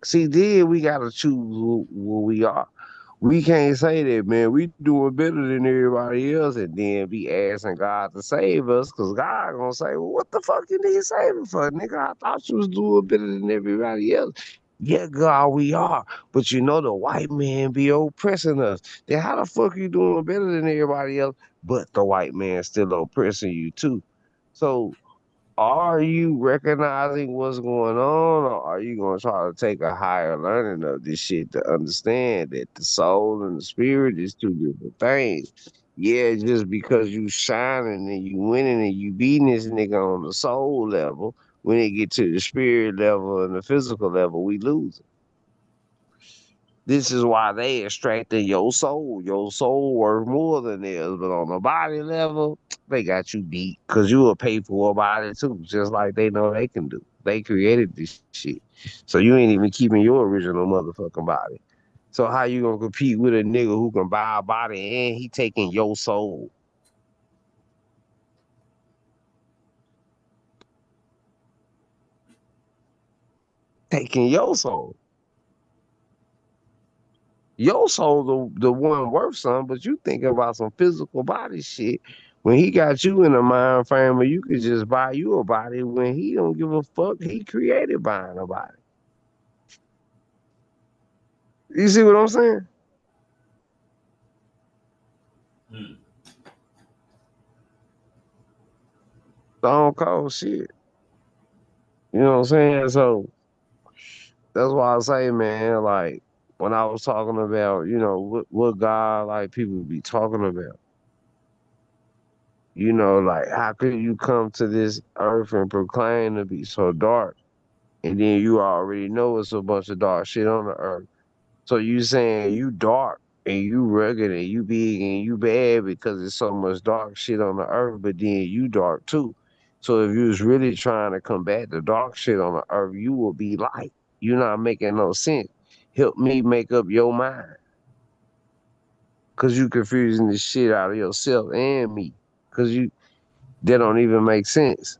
See, then we gotta choose who we are. We can't say that, man. We doing better than everybody else, and then be asking God to save us, cause God gonna say, "Well, what the fuck you need saving for, nigga? I thought you was doing better than everybody else." Yeah, God, we are, but you know the white man be oppressing us. Then how the fuck you doing better than everybody else, but the white man still oppressing you too? So are you recognizing what's going on, or are you gonna try to take a higher learning of this shit to understand that the soul and the spirit is two different things? Yeah, just because you shining and you winning and you beating this nigga on the soul level, when it get to the spirit level and the physical level, we lose. This is why they extracting your soul. Your soul worth more than theirs. But on the body level, they got you beat because you will pay for a body too, just like they know they can do. They created this shit. So you ain't even keeping your original motherfucking body. So how you gonna compete with a nigga who can buy a body and he taking your soul? Taking your soul. Your soul the one worth something, but you thinking about some physical body shit. When he got you in a mind frame where you could just buy you a body when he don't give a fuck, he created buying a body. You see what I'm saying? hmm, Stone cold shit. You know what I'm saying? So that's why I say, man, like when I was talking about, what God like people be talking about. Like how could you come to this earth and proclaim to be so dark? And then you already know it's a bunch of dark shit on the earth. So you saying you dark and you rugged and you big and you bad because there's so much dark shit on the earth, but then you dark too. So if you was really trying to combat the dark shit on the earth, you would be light. You're not making no sense. Help me make up your mind. Cause you confusing the shit out of yourself and me. Cause that don't even make sense.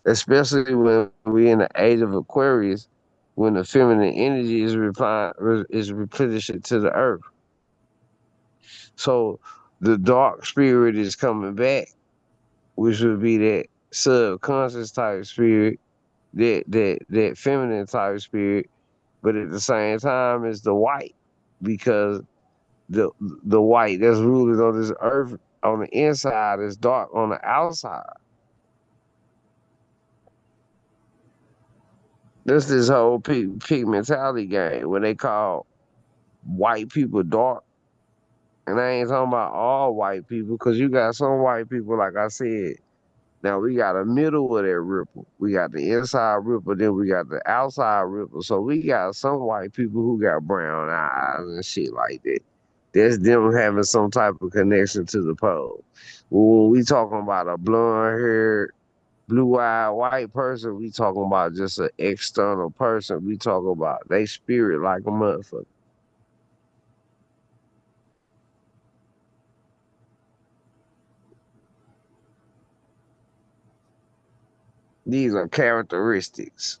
Especially when we in the age of Aquarius, when the feminine energy is replenishing to the earth. So the dark spirit is coming back, which would be that subconscious type spirit, that feminine type spirit, but at the same time it's the white because the the white that's ruling on this earth on the inside is dark on the outside. This whole pigmentality game when they call white people dark. And I ain't talking about all white people, because you got some white people, like I said. Now we got a middle of that ripple. We got the inside ripple, then we got the outside ripple. So we got some white people who got brown eyes and shit like that. That's them having some type of connection to the pole. When we talking about a blonde haired, blue eyed white person, we talking about just an external person. We talking about they spirit like a motherfucker. These are characteristics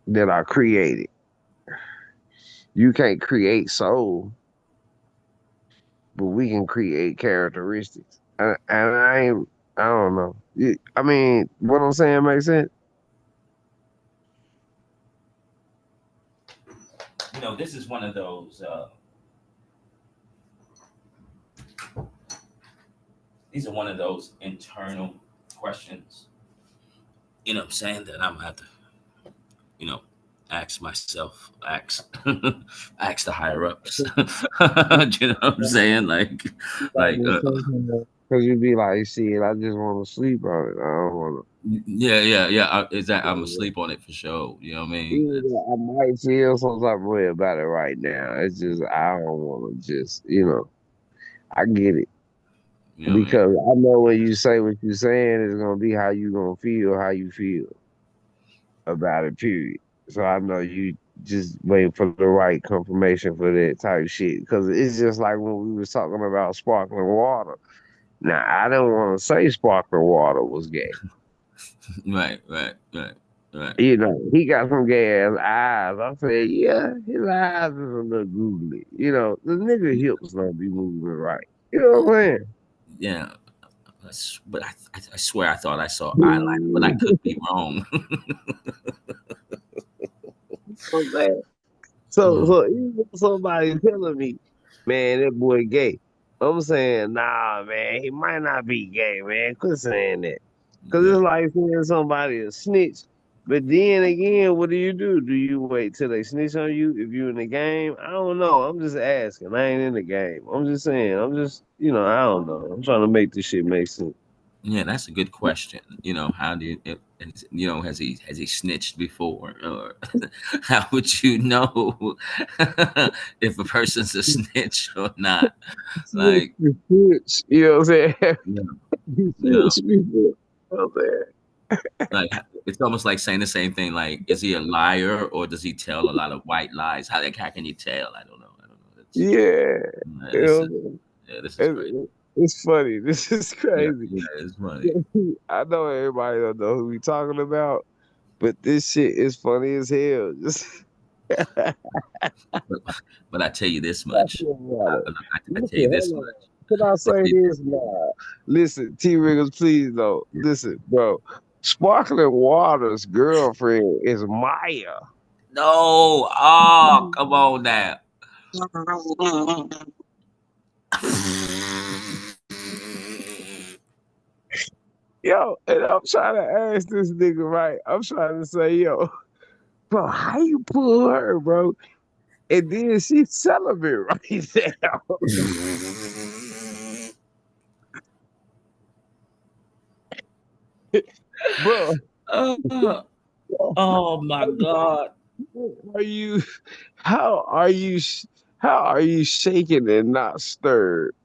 that are created. You can't create soul, but we can create characteristics. And I don't know. I mean, what I'm saying makes sense. this is one of those. These are one of those internal questions. What I'm saying, that I'm gonna have to, you know, ask myself, ask the higher ups. You know what I'm saying? Like, Cause you be like, shit, I just want to sleep on it. I don't want yeah, yeah, yeah. Is that I'm to. asleep on it for sure. You know what I mean? Even though I might feel some type of way about it right now. It's just I don't want to just, I get it You know what I mean? because I know when you say what you're saying, it's gonna be how you gonna feel, how you feel about it. Period. So I know you just waiting for the right confirmation for that type shit. Because it's just like when we was talking about sparkling water. Now I don't want to say sparkling water was gay. Right, right, right, right. He got some gay ass eyes. I said, yeah, his eyes is a little googly. The nigga hips don't be moving right. You know what I'm Yeah, but I swear I thought I saw eyeliner, but I saying? could be wrong. I'm so even if somebody telling me, man, that boy gay, I'm saying, nah, man, he might not be gay, man. Quit saying that. Cause Yeah, it's like saying somebody a snitch. But then again, what do you do? Do you wait till they snitch on you if you in the game? I don't know. I'm just asking. I ain't in the game. I'm just saying. I'm just, I don't know. I'm trying to make this shit make sense. yeah, that's a good question. How do you, has he snitched before, or how would you know if a person's a snitch or not? Snitch, Like, snitch, you know what I'm saying? yeah, You you know, snitch before. You know what I'm saying? it's almost like saying the same thing. Like, is he a liar or does he tell a lot of white lies? How can you tell? I don't know. I don't know. Yeah. You This is know, yeah, this is crazy. it's funny. This is Yeah, crazy. yeah, it's funny. I know everybody don't know who we talking about, but this shit is funny as hell. Just But, but I tell you this I much. feel about it. I Listen, tell you this hold on. much. Can I I say tell you, this now? Listen, T Riggers, please though. yeah. Listen, bro. Sparkling Water's girlfriend is Maya. No, oh, come on now. Yo, and I'm trying to ask this nigga, right? I'm trying to say, yo, bro, how you pull her, bro? And then she's celibate right now. Bro, Uh, oh my God. are you how are you how are you shaking and not stirred?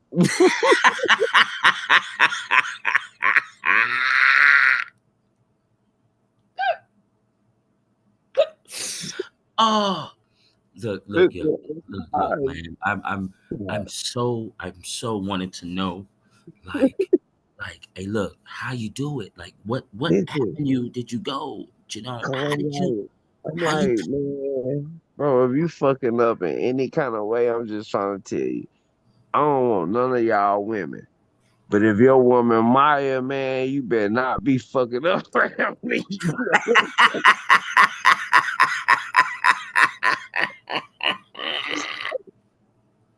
Oh, look, yo, look, Listen, man. I'm so wanting to know, like, hey, look, how you do it? Like, what listen, avenue did you go? How I'm did you, like, I'm how you? like, man, bro, if you fucking up in any kind of way, I'm just trying to tell you, I don't want none of y'all women. But if your woman Maya, man, you better not be fucking up around me.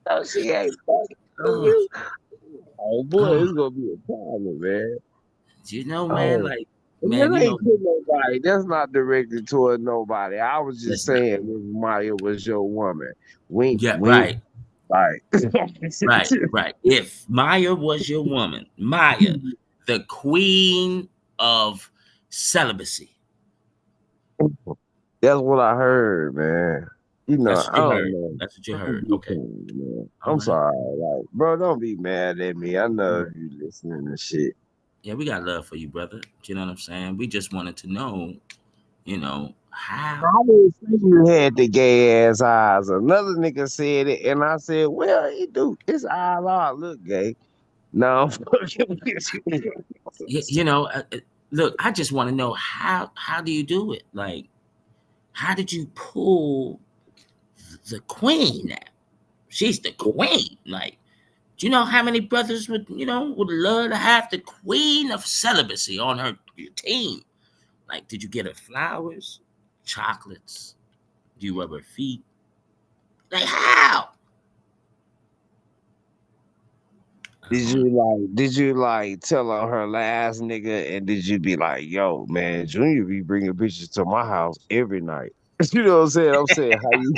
No, she ain't fucking with Oh, you. Oh boy, oh, it's gonna be a problem, man. man, Oh, like, and man, that ain't to nobody. That's not directed toward nobody. I was just that's not. saying, if Maya was your woman, wink, Yeah, wink, right, like. right. If Maya was your woman, Maya, the queen of celibacy. That's what I heard, man. That's I what you don't heard. know. That's what you I'm heard. just Okay. saying, man. All I'm right. sorry, like, bro. Don't be mad at me. I know Yeah. if you listening to shit. Yeah, we got love for you, brother. You know what I'm saying? We just wanted to know, how. I didn't say you had the gay ass eyes. Another nigga said it, and I said, "Well, he do. His eyes all look gay." No, I'm fucking with you. You, look, I just want to know how do you do it? Like, how did you pull the queen now? She's the queen. Like, do you know how many brothers would love to have the queen of celibacy on your team? Like, did you get her flowers, chocolates? Do you rub her feet? Like, how? I Did don't know. you tell on her last nigga, and did you be like, "Yo, man, Junior be bringing bitches to my house every night"? You know what I'm saying? I'm saying how you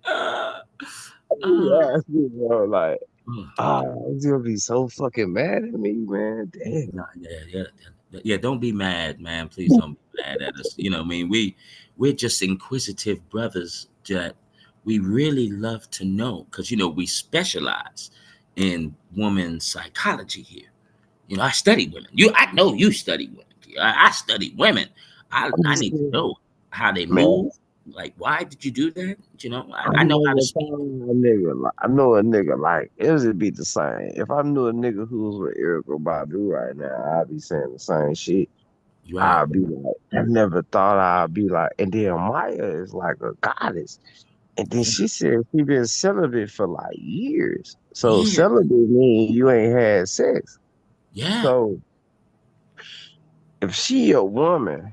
Uh, uh, ask me, bro, like, uh, he's gonna be so fucking mad at me, man. Damn. nah, yeah. Don't be mad, man. Please don't be mad at us. You know, what I mean, we're just inquisitive brothers that we really love to know because we specialize in woman psychology here. I study women. I know you study women. I study women. I'm I just need to saying, know how they man. move. Like, why did you do that? I I know how to never speak. found a nigga like I know a nigga like it would be the same. If I knew a nigga who was with Erica Badu right now, I'd be saying the same shit. You right. I'd be like, I never thought I'd be like, and then Maya is like a goddess. And then Yeah. she said she been celibate for like years. So Yeah. celibate mean you ain't had sex. Yeah. So if she a woman,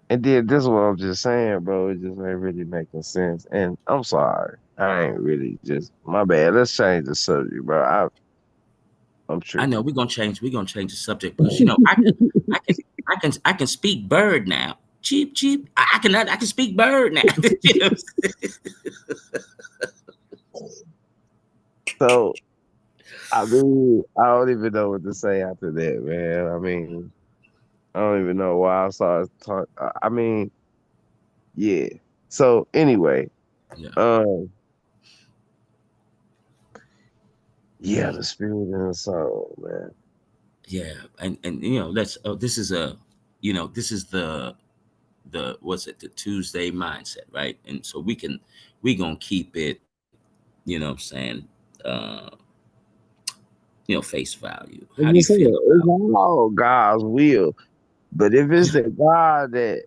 and then this is what I'm just saying, bro, it just ain't really making sense. And I'm sorry. I ain't really just my bad. Let's change the subject, bro. I'm I know tripping. we're gonna change the subject because I can I can speak bird now. Cheap, cheap. I can speak bird now. You know? So I mean, I don't even know what to say after that, man. I mean, I don't even know why I started talk. I mean, yeah. So anyway, Yeah. um, yeah, the spirit and the soul, man. Yeah. And let's this is this is the what's it, the Tuesday mindset, right? And so we gonna keep it, what I'm saying, uh, face value. How do I'm you just saying, feel it's about all God's will. But if it's the God that,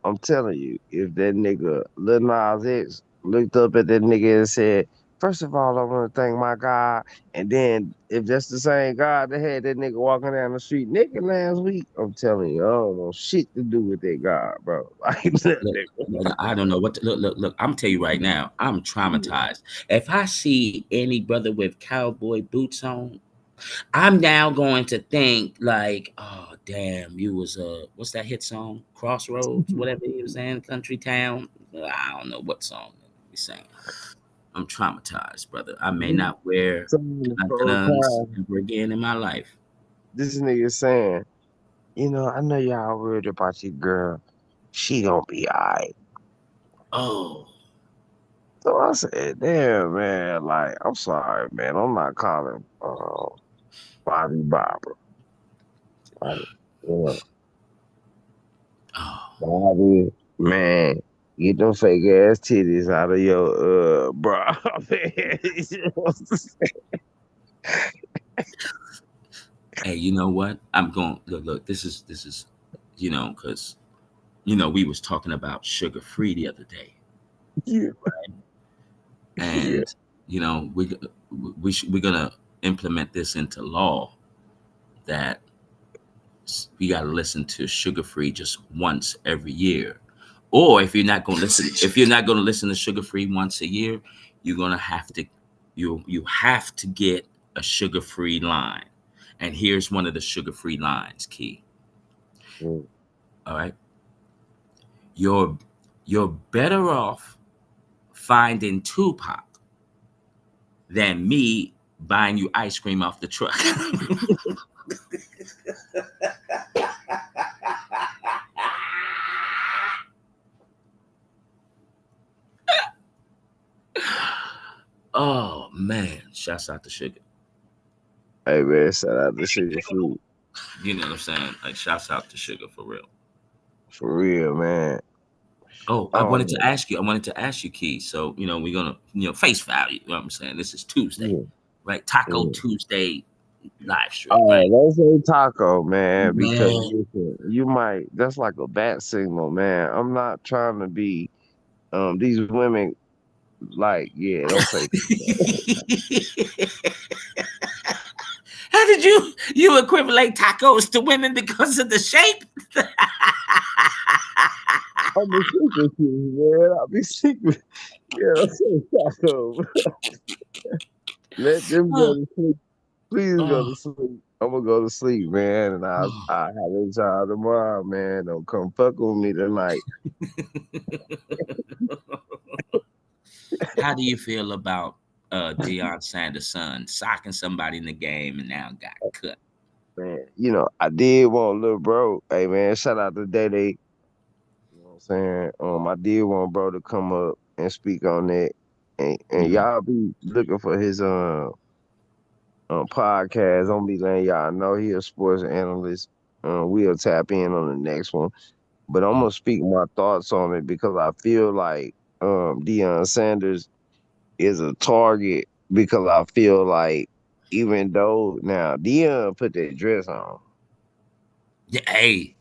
I'm telling you, if that nigga Lil Nas X looked up at that nigga and said, first of all, I want to thank my God. And then if that's the same God that had that nigga walking down the street naked last week, I'm telling you, I don't want shit to do with that God, bro. Like that look, I don't know what look, I'm tell you right now, I'm nigga. traumatized. If I see any brother with cowboy boots on, I'm now going to think like, oh damn, you was what's that hit song? Crossroads, whatever he was saying, Country Town. I don't know what song he's saying. I'm traumatized, brother. I may not wear Saying the whole guns time, ever again in my life. this nigga saying, I know y'all worried about your girl. She gonna be alright. Oh, So I said, damn, man, like, I'm sorry, man. I'm not calling Bobby Barbara. Like, you know, oh. Bobby, man, get them fake ass titties out of your bra, man. You know what I'm saying? Hey, you know what? I'm going look, this is because we was talking about sugar free the other day. Yeah, yeah. And we're gonna implement this into law that we got to listen to sugar free just once every year. Or if you're not going to listen to sugar free once a year, you're going to have to you have to get a sugar free line. And here's one of the sugar free lines, Key. Mm. All right, you're you're better off finding Tupac than me buying you ice cream off the truck. Oh man, shouts out to Sugar. Hey, man, shout out to Sugar Free. You know what I'm saying? Like shouts out to Sugar for real. For real, man. Oh, Um, I wanted to ask you, Key. So, we're gonna, face value. You know what I'm saying? This is Tuesday, yeah, right? Taco yeah. Tuesday live stream, right? Oh, don't say taco, man, because Man. listen, that's like a bat signal, man. I'm not trying to be these women like, yeah, don't say How did you equivalent tacos to women because of the shape? I'm a secret man. I'll be secret. Yeah, don't say taco. Let them go oh, to sleep. Please go oh, to sleep. I'm gonna go to sleep, man, and I have a job tomorrow, man. Don't come fuck with me tonight. How do you feel about Deion Sanders' son socking somebody in the game and now got cut? Man, I did want little bro. Hey man, shout out to Day Day. You know what I'm saying? I did want bro to come up and speak on that. And Mm, y'all be looking for his podcast. Don't be letting y'all know he a sports analyst. We'll tap in on the next one. But I'm mm. gonna speak my thoughts on it because I feel like Deion Sanders is a target because I feel like even though now Deion put that dress on. Yeah, hey,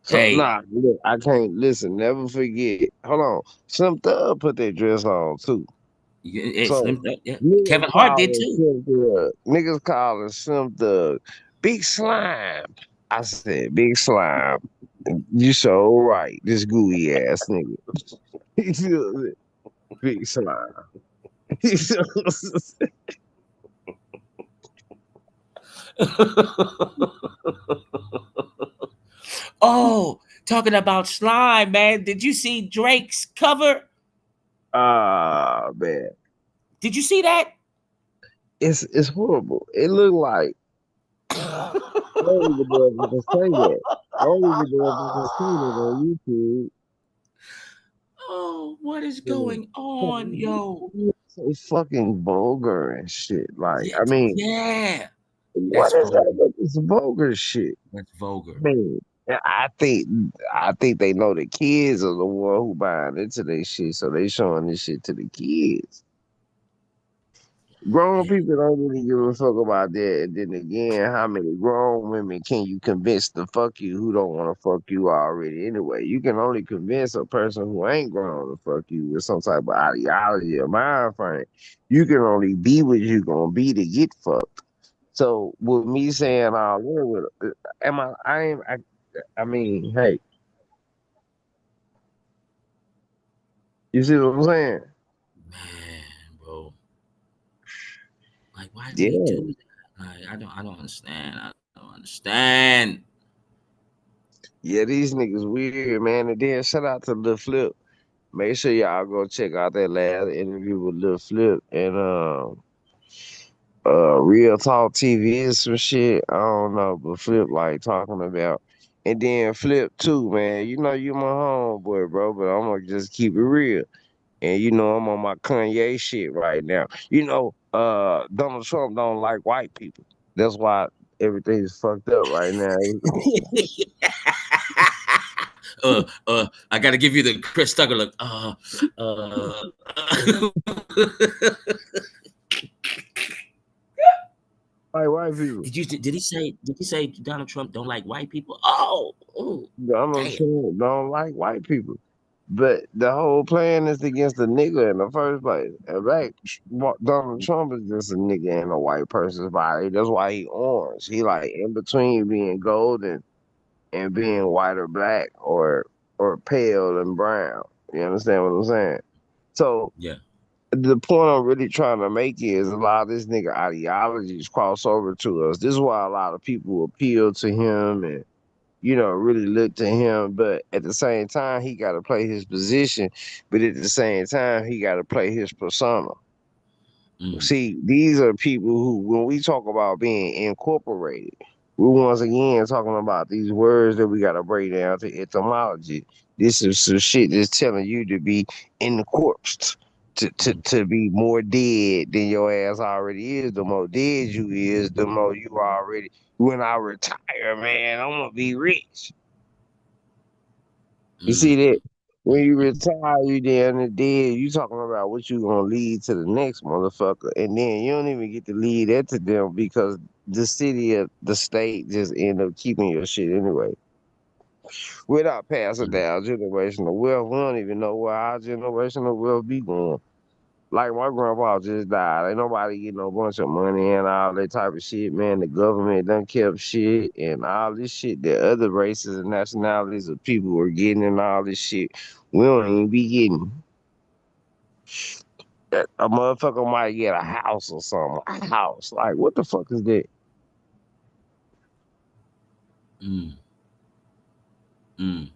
So hey, nah, look, I can't listen. Never forget. Hold on, Slim Thug put that dress on too. So Yeah. niggas Kevin Hart did calling too. Slim Thug. Niggas calling Slim Thug Big Slime. I said Big Slime. You so right. This gooey ass nigga. He feels it. Big Slime. He feels Oh, talking about slime, man. Did you see Drake's cover? ah man. Did you see that? It's horrible. It looked like I don't even know if I can say that. I don't even know if I can say that on YouTube. Oh, what is Man, going on, yo? so fucking vulgar and shit. Like, Yeah, I mean, yeah. what That's is that vulgar. with this vulgar shit? That's vulgar. Man, I think they know the kids are the one who buying into this shit, so they showing this shit to the kids. Grown Yeah, people don't really give a fuck about that. And then again, how many grown women can you convince to fuck you who don't want to fuck you already anyway? You can only convince a person who ain't grown to fuck you with some type of ideology or mind frame. You can only be what you gonna be to get fucked. So with me yeah, saying all that, am I ain't I mean, hey, you see what I'm saying? man, bro. Like, why did he Yeah. do that? Like, I don't understand. I don't understand. Yeah, these niggas weird, man. And then shout out to Lil Flip. Make sure y'all go check out that last interview with Lil Flip and Real Talk TV is some shit. I don't know, but Flip like talking about and then Flip too, man. You know you my homeboy, bro, but I'm gonna just keep it real. And I'm on my Kanye shit right now. Donald Trump don't like white people. That's why everything's fucked up right now. I gotta give you the Chris Tucker look. Like white people. Did he say Donald Trump don't like white people? Oh, Donald damn. Trump don't like white people. But the whole plan is against the nigga in the first place. And Donald Trump is just a nigga in a white person's body. That's why he orange. He like in between being golden and being white or black or pale and brown. You understand what I'm saying? So Yeah. the point I'm really trying to make is a lot of this nigga ideologies cross over to us. This is why a lot of people appeal to him and really look to him. But at the same time, he got to play his position. But at the same time, he got to play his persona. Mm, See, these are people who, when we talk about being incorporated, we're once again talking about these words that we got to break down to etymology. This is some shit that's telling you to be incorporated. mm, To be more dead than your ass already is. The more dead you is, the more you already. When I retire, man, I'm gonna be rich. You see mm, that? When mm, you mm. retire, you down the dead. You talking about what you gonna lead to the next motherfucker, and then you don't even get to lead that to them because the city or the state just end up keeping your shit anyway. Without passing Mm. down generational wealth, we don't even know where our generational wealth be going. Like my grandpa just died. Ain't nobody getting no bunch of money and all that type of shit, man. The government done kept shit and all this shit that other races and nationalities of people were getting and all this shit. We don't even be getting. A motherfucker might get a house or something. A house. Like, what the fuck is that? Mm, mm,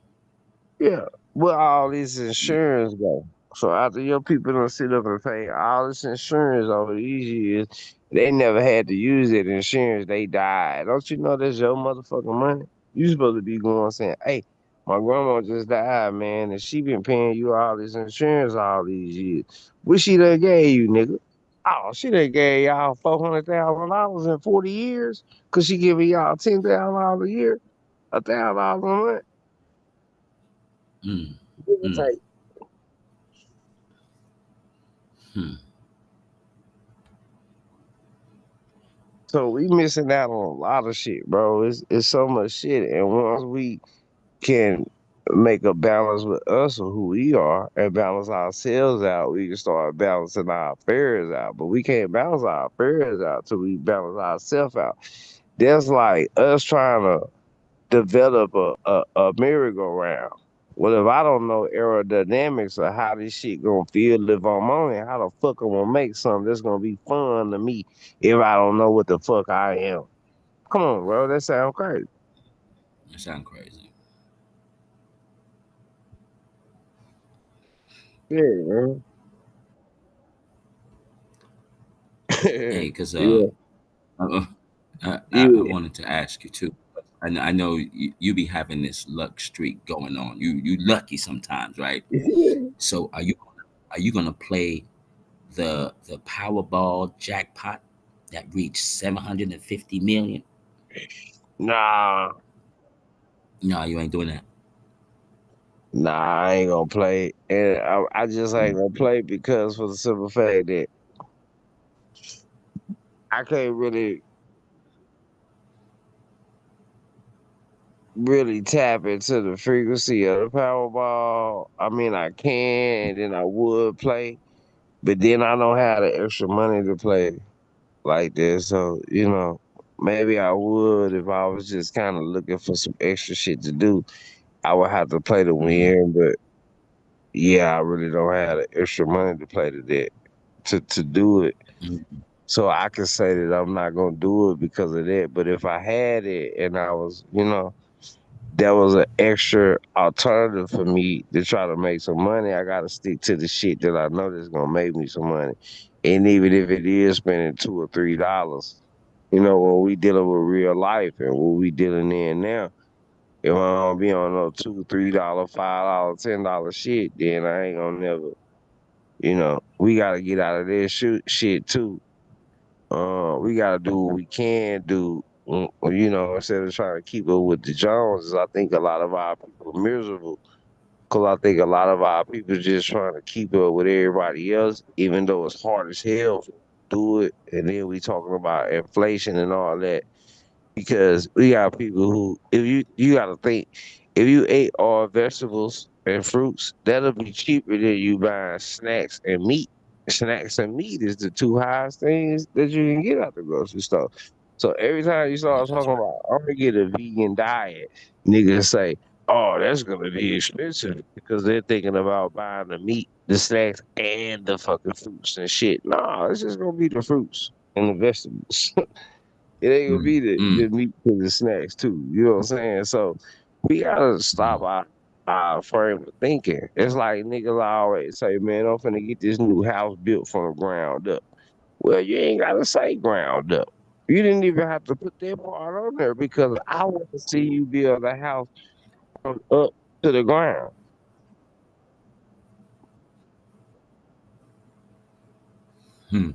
Yeah. Where all this insurance go? So after your people don't sit up and pay all this insurance over these years, they never had to use that insurance. They died. Don't you know that's your motherfucking money? You supposed to be going saying, "Hey, my grandma just died, man, and she been paying you all this insurance all these years. What she done gave you, nigga? Oh, she done gave y'all $400,000 in 40 years, cause she giving y'all $10,000 a year, $1,000 a month, mm, give or mm, take." hmm. So we missing out on a lot of shit, bro. It's so much shit, and once we can make a balance with us or who we are and balance ourselves out, we can start balancing our affairs out. But we can't balance our affairs out till we balance ourselves out. That's like us trying to develop a merry-go-round. Well, if I don't know aerodynamics or how this shit gonna feel if I'm on it, how the fuck I'm gonna make something that's gonna be fun to me if I don't know what the fuck I am? Come on, bro. That sounds crazy. That sound crazy. Yeah, man. Hey, because Yeah, uh, I yeah. wanted to ask you too. I know you be having this luck streak going on. You lucky sometimes, right? So are you gonna play the Powerball jackpot that reached 750 million? Nah, No, you ain't doing that. I ain't gonna play. And I just ain't Mm, gonna play because for the simple fact that I can't really tap into the frequency of the Powerball. I mean, I can, and then I would play, but then I don't have the extra money to play like this. So, maybe I would if I was just kind of looking for some extra shit to do. I would have to play to mm, win, but yeah, I really don't have the extra money to play to that to do it. mm, So I can say that I'm not gonna do it because of that. But if I had it and I was, that was an extra alternative for me to try to make some money, I gotta stick to the shit that I know that's gonna make me some money. And even if it is spending $2 or $3, when we dealing with real life and what we dealing in now, if I don't be on no $2, $3, $5, $10 shit, then I ain't gonna never. We gotta get out of this shit too. We gotta do what we can do. Instead of trying to keep up with the Joneses, I think a lot of our people are miserable because I think a lot of our people just trying to keep up with everybody else, even though it's hard as hell to do it. And then we talking about inflation and all that because we got people who, if you got to think, if you ate all vegetables and fruits, that'll be cheaper than you buying snacks and meat. Snacks and meat is the two highest things that you can get out the grocery store. So every time you yeah, start that's talking right. about, I'm gonna get a vegan diet, niggas say, "Oh, that's gonna be expensive," because they're thinking about buying the meat, the snacks, and the fucking fruits and shit. No, it's just gonna be the fruits and the vegetables. It ain't gonna Mm, be the mm, meat to the snacks too. You know what I'm saying? So we gotta stop mm, our frame of thinking. It's like niggas always say, man, I'm finna get this new house built from the ground up. Well, you ain't gotta say ground up. You didn't even have to put that part on there because I want to see you build a house from up to the ground. mm,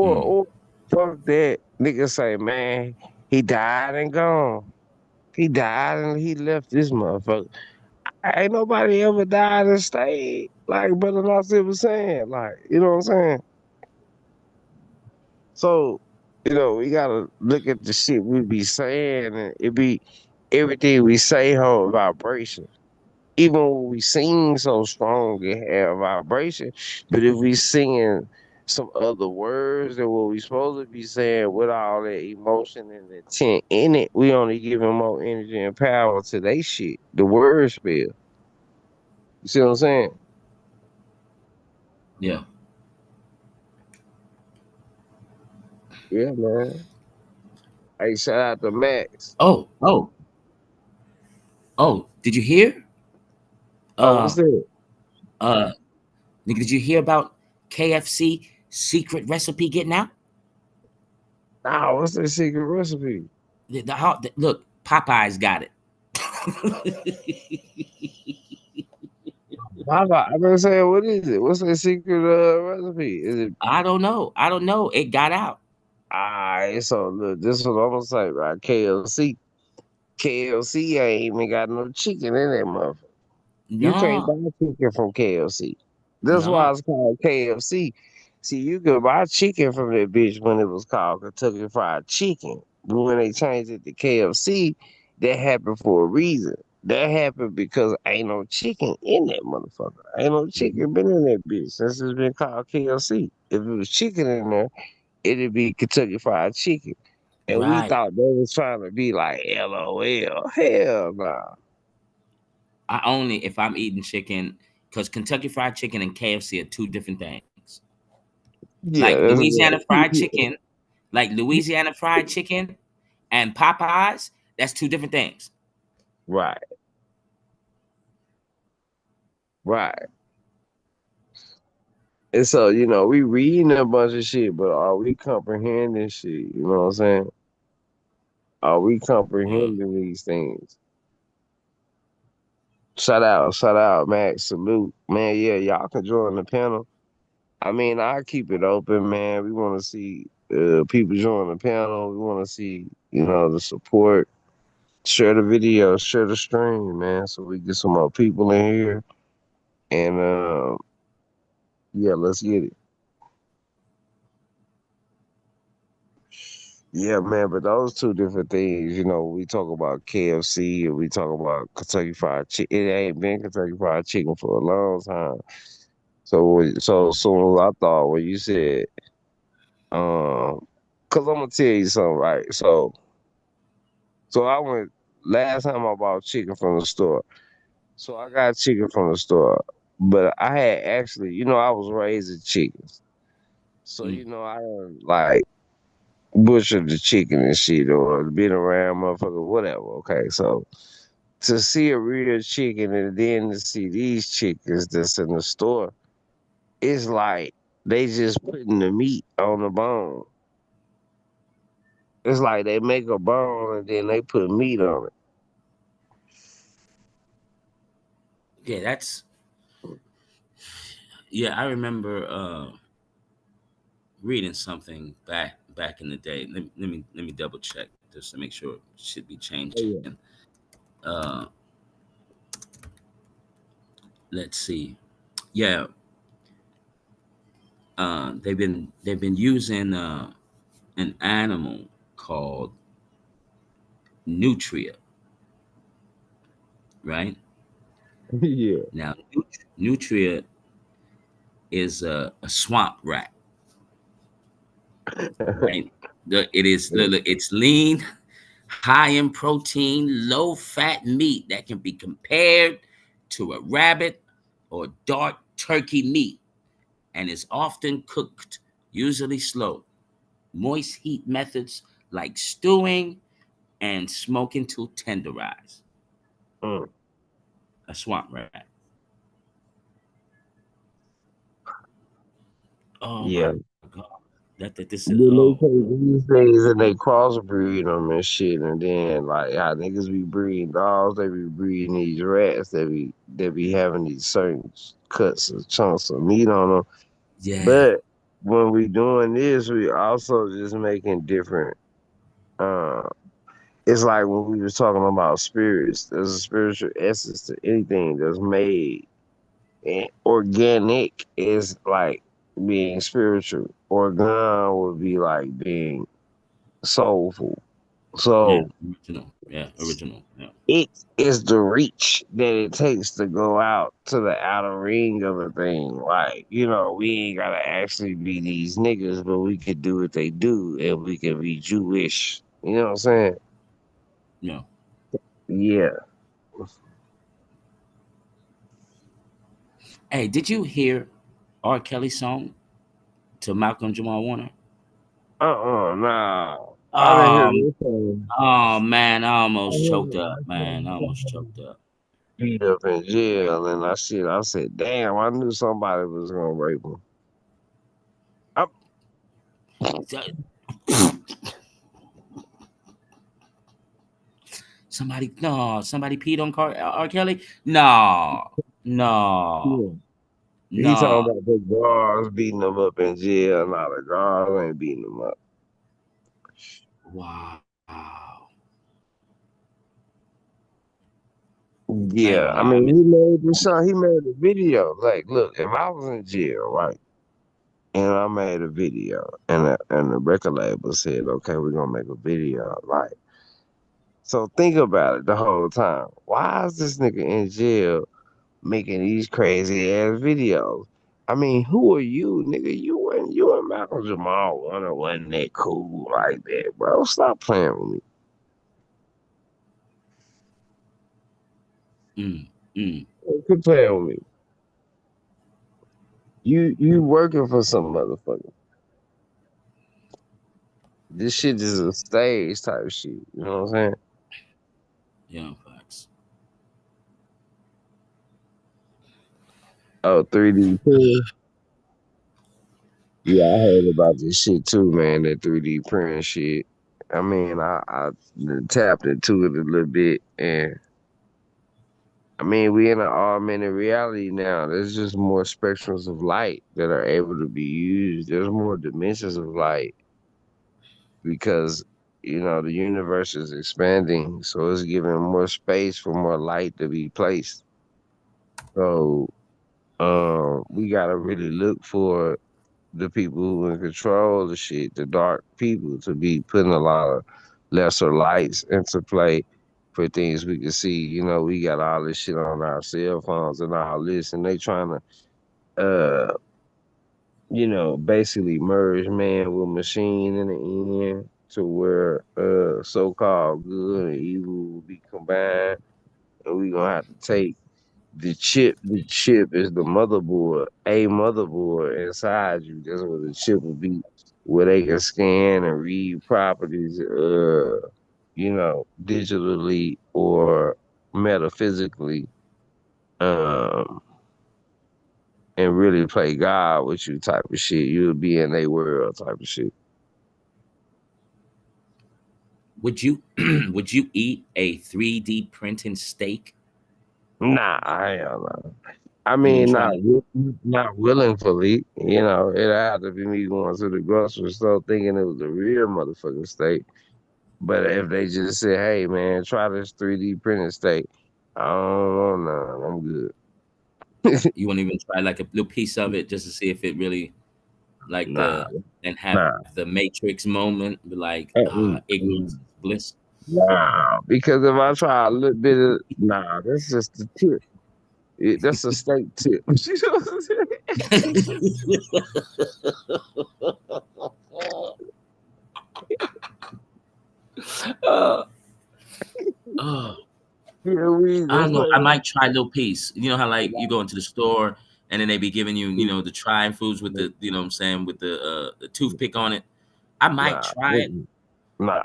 mm. Or fuck that. Nigga say, man, he died and gone. He died and he left this motherfucker. Ain't nobody ever died and stayed. Like Brother Nasir was saying. Like, you know what I'm saying? So, we gotta look at the shit we be saying and it be everything we say hold vibration. Even when we sing so strong it have vibration. But if we singing some other words than what we supposed to be saying with all that emotion and intent in it, we only giving more energy and power to they shit. The word spell. You see what I'm saying? Yeah. Yeah, man. Hey, shout out to Max. Oh, oh, oh! Did you hear? Oh, Uh, what's that? uh, nigga, did you hear about KFC secret recipe getting out? Nah, what's that secret recipe? Look, Popeyes got it. I've been saying, what is it? What's that secret recipe? Is it? I don't know. I don't know. It got out. Alright, so look, this is what I'm gonna say, right? KLC. KLC ain't even got no chicken in that motherfucker. You can't No, buy chicken from KFC. That's why no. it's called KFC. See, you could buy chicken from that bitch when it was called Kentucky Fried Chicken. But when they changed it to KFC, that happened for a reason. That happened because ain't no chicken in that motherfucker. Ain't no Mhm. chicken been in that bitch since it's been called KFC. If it was chicken in there, it'd be Kentucky Fried Chicken. And we Right. thought they was trying to be like LOL. Hell nah. I only if I'm eating chicken because Kentucky Fried Chicken and KFC are two different things. Like Yeah, that's Louisiana Fried Chicken and Popeyes, that's two different things. right, right. And so, we reading a bunch of shit, but are we comprehending shit? You know what I'm saying? Are we Yeah. comprehending these things? Shout out, Max. Salute, man. Yeah, y'all can join the panel. I mean, I keep it open, man. We want to see people join the panel. We want to see, the support. Share the video, share the stream, man, so we get some more people in here. And yeah, let's get it. Yeah, man, but those two different things, we talk about KFC and we talk about Kentucky Fried Chicken. It ain't been Kentucky Fried Chicken for a long time. So soon as I thought when you said, cause I'm gonna tell you something, right? So I went last time I bought chicken from the store. So I got chicken from the store, but I had actually, I was raising chickens. So Mm. I don't like butcher the chicken and shit or been around motherfucker, whatever. Okay, so to see a real chicken and then to see these chickens that's in the store, it's like they just putting the meat on the bone. It's like they make a bone and then they put meat on it. Yeah, that's yeah, I remember reading something back in the day. Let me double check just to make sure it should be Oh changing. yeah. Uh let's see. Yeah, they've been using an animal called nutria, right? Yeah. Now, nutria is a swamp rat, right? It's lean, high in protein, low fat meat that can be compared to a rabbit or dark turkey meat, and is often cooked, usually slow. Moist heat methods like stewing and smoking to tenderize. Mm, A swamp rat. Oh my yeah. god. This is Then they take these things and they crossbreed them and shit, and then like how niggas be breeding dogs, they be breeding these rats that be having these certain cuts of chunks of meat on them. yeah. But when we doing this, we also just making different. Uh, it's like when we was talking about spirits. There's a spiritual essence to anything that's made, and organic is like being spiritual. Organ would be like being soulful. Yeah, So original. Yeah, original. Yeah. it is the reach that it takes to go out to the outer ring of a thing. Like, we ain't gotta actually be these niggas, but we could do what they do and we can be Jewish. You know what I'm saying? Yeah. Yeah. Hey, did you hear R. Kelly's song to Malcolm Jamal Warner? Nah. I didn't hear Um. this song. Oh man, I I almost choked heard up. Man, I almost choked up. beat up in jail, and I said, damn, I knew somebody was gonna rape him. I, Somebody, no, somebody peed on R. Kelly. No, no, yeah. He talking no. about the guards beating him up in jail. Nah, the guards ain't beating him up. Wow. I ain't Yeah, gonna I lie. mean, he made the song. He made a video. Like, look, if I was in jail, right, and I made a video, and the record label said, okay, we're gonna make a video, right. So think about it the whole time. Why is this nigga in jail making these crazy ass videos? I mean, who are you, nigga? You and Malcolm Jamal Warner wasn't that cool like that, bro. Stop playing with me. Mm, mm. Quit playing with me. You working for some motherfucker. This shit is a stage type shit. You know what I'm saying? Yeah, facts. Oh, 3D printing. Yeah, I heard about this shit too, man. That 3D printing shit. I mean, I tapped into it a little bit, and I mean, we in an augmented reality now. There's just more spectrums of light that are able to be used. There's more dimensions of light because the universe is expanding, so it's giving more space for more light to be placed. So, we gotta really look for the people who in control of the shit, the dark people, to be putting a lot of lesser lights into play for things we can see. We got all this shit on our cell phones and all this, and they trying to, basically merge man with machine in the end to where so-called good and evil will be combined, and we gonna have to take the chip is the motherboard, a motherboard inside you. That's what the chip will be, where they can scan and read properties, digitally or metaphysically, um, and really play God with you type of shit. You'll be in a world type of shit. Would you would you eat a 3D printing steak? Nah, I am not. I You wouldn't mean, try not that? not willingly. It had to be me going to the grocery store thinking it was a real motherfucking steak. But if they just say, "Hey, man, try this 3D printed steak," I don't want none. I'm good. You wouldn't even try like a little piece of it just to see if it really like Nah, the and have nah, the Matrix moment, be like, ignorance is mm. bliss. Nah. Because if I try a little bit of, nah, that's just the tip. That's a steak tip. You know what I'm saying? uh, oh, Yeah, we I don't just know. I like, might try a little piece. You know how like you go into the store and then they be giving you, the trying foods with the, what I'm saying, with the toothpick on it. I might nah, try it nah.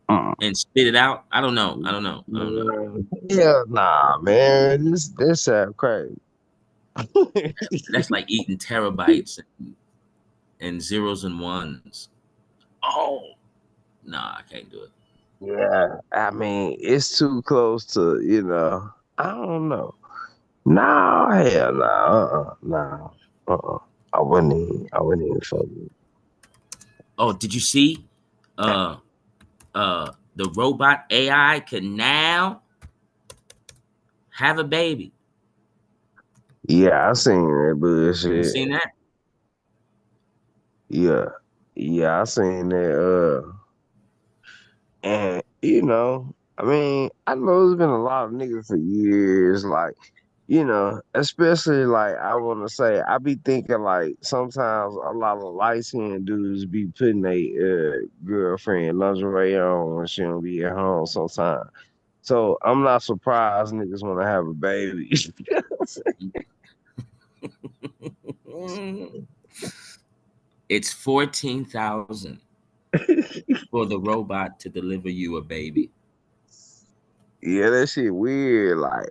Mm. and spit it out. I don't know. I don't know. I don't know. Yeah, nah, man. This sound crazy. That's like eating terabytes and zeros and ones. Oh, nah, I can't do it. Yeah, I mean, it's too close to, I don't know. No, hell no, no, I wouldn't even fuck with it. Oh, did you see? Uh, the robot AI can now have a baby. Yeah, I seen that You bullshit. seen that? Yeah, yeah, I seen that. And I mean, I know there's been a lot of niggas for years, like, especially like I want to say, I be thinking like sometimes a lot of light skinned dudes be putting a girlfriend lingerie on when she don't be at home sometimes. So I'm not surprised niggas want to have a baby. It's 14,000. for the robot to deliver you a baby. Yeah, that shit weird. Like,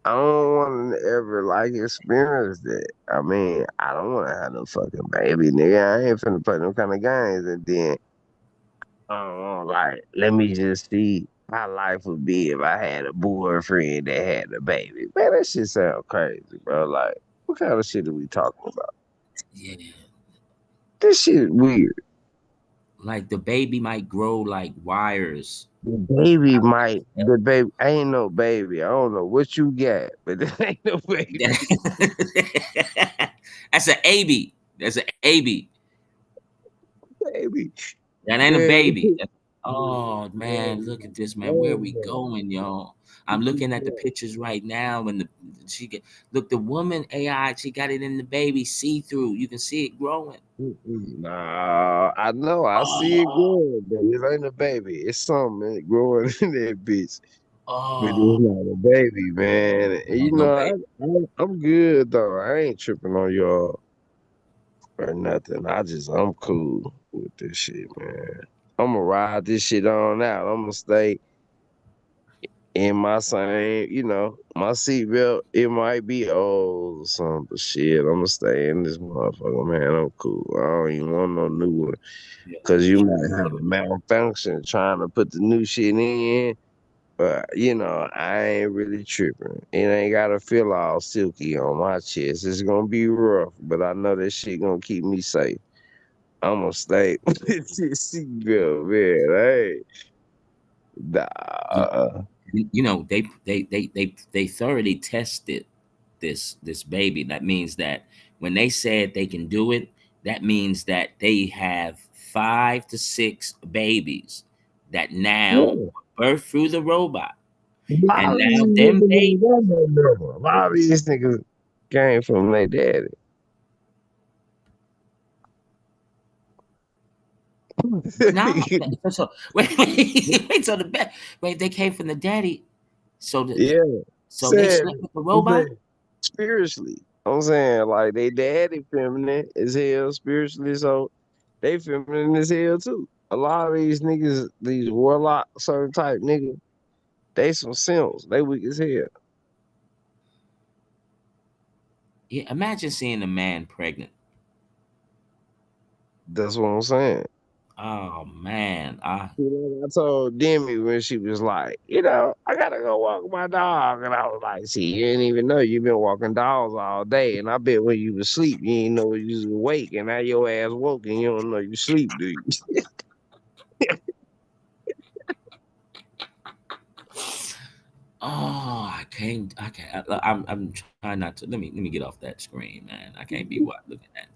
I don't want to ever like experience that. I mean, I don't want to have no fucking baby, nigga. I ain't finna play no kind of games, and then like, let me just see how life would be if I had a boyfriend that had a baby. Man, that shit sound crazy, bro. Like, what kind of shit are we talking about? Yeah, This shit weird. like the baby might grow like wires. The baby ain't no baby. I don't know what you got, but that ain't no baby. That's an AB. That's an AB. Baby, That ain't a man. baby. Oh man, look at this, man. Where are we going, y'all? I'm looking at the pictures right now, and she get look the woman AI. She got it in the baby see through. You can see it growing. Nah, I know. I see it Oh, growing, but it ain't a baby. It's something growing in that bitch. But it's oh, not a baby, man. And ain't no baby. I'm good though. I ain't tripping on y'all or nothing. I'm cool with this shit, man. I'm gonna ride this shit on out. I'm gonna stay in my same, my seatbelt. It might be old or something, but shit, I'm gonna stay in this motherfucker, man. I'm cool. I don't even want no new one. Yeah, Cause you yeah, might have a malfunction trying to put the new shit in. But I ain't really tripping. It ain't gotta feel all silky on my chest. It's gonna be rough, but I know that shit gonna keep me safe. I'm gonna stay with this seatbelt, man. Hey, you, nah. they thoroughly tested this baby. That means that when they said they can do it, that means that they have 5 to 6 babies that now Yeah. birth through the robot, A lot and of these now them niggas babies. ain't got no number. A lot of these niggas came from their daddy. No, so wait, so the wait, they came from the daddy, so Yeah. so they Said, slept with the I'm robot. saying, spiritually. I'm saying, like, they daddy feminine as hell spiritually, so they feminine as hell too. A lot of these niggas, these warlock certain type niggas, they some simps. They weak as hell. Yeah, imagine seeing a man pregnant. That's what I'm saying. Oh man, Like I told Demi when she was like, I gotta go walk my dog. And I was like, see, you didn't even know you've been walking dogs all day. And I bet when you was asleep, you didn't know you was awake. And now your ass woke and you don't know you sleep, do you? oh, I'm trying not to. Let me get off that screen, man. I can't be looking at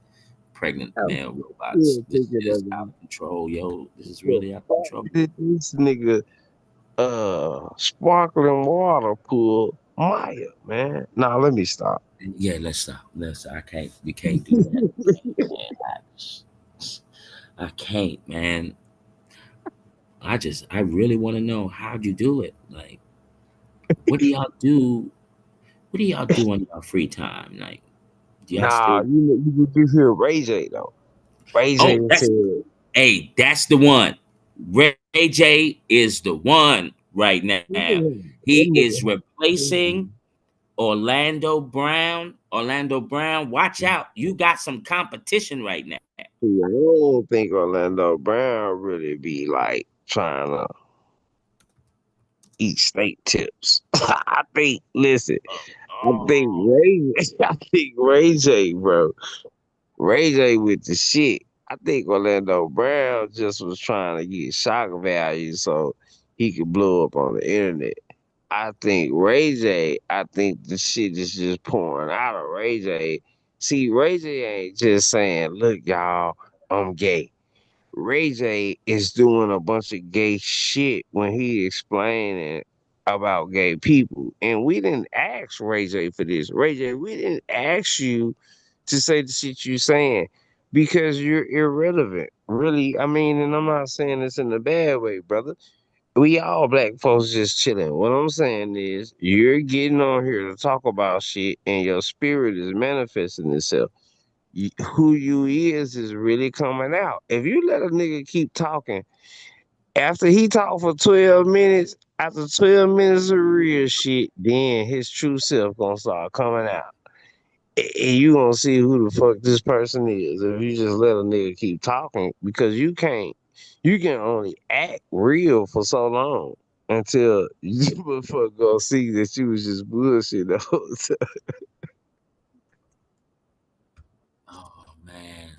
pregnant I'm male robots. still This thinking is of out of control, yo. This is the really out of fuck control. did this nigga sparkling water pool Maya, man. Nah, let me stop. Yeah, let's stop. I can't. We can't do that. I can't, man. I really want to know how'd you do it. Like, what do y'all do? What do y'all do on your free time? Like, do y'all Nah, still? you just hear Ray J though. Ray J Oh, said, hey, that's the one. Ray J is the one right now. He is replacing Orlando Brown, watch out. You got some competition right now. I don't think Orlando Brown really be like trying to eat steak tips. I think Oh, I think Ray J, bro. Ray J with the shit. I think Orlando Brown just was trying to get shock value so he could blow up on the internet. I think the shit is just pouring out of Ray J. See, Ray J ain't just saying, look, y'all, I'm gay. Ray J is doing a bunch of gay shit when he explaining about gay people. And we didn't ask Ray J for this. Ray J, we didn't ask you to say the shit you saying because you're irrelevant. Really, I mean, and I'm not saying this in a bad way, brother. We all black folks just chilling. What I'm saying is you're getting on here to talk about shit and your spirit is manifesting itself. who you is really coming out. If you let a nigga keep talking, after he talked for 12 minutes, after 12 minutes of real shit, then his true self gonna start coming out. And you gonna see who the fuck this person is if you just let a nigga keep talking because you can only act real for so long until you motherfucker gonna see that you was just bullshit the whole time. Oh man.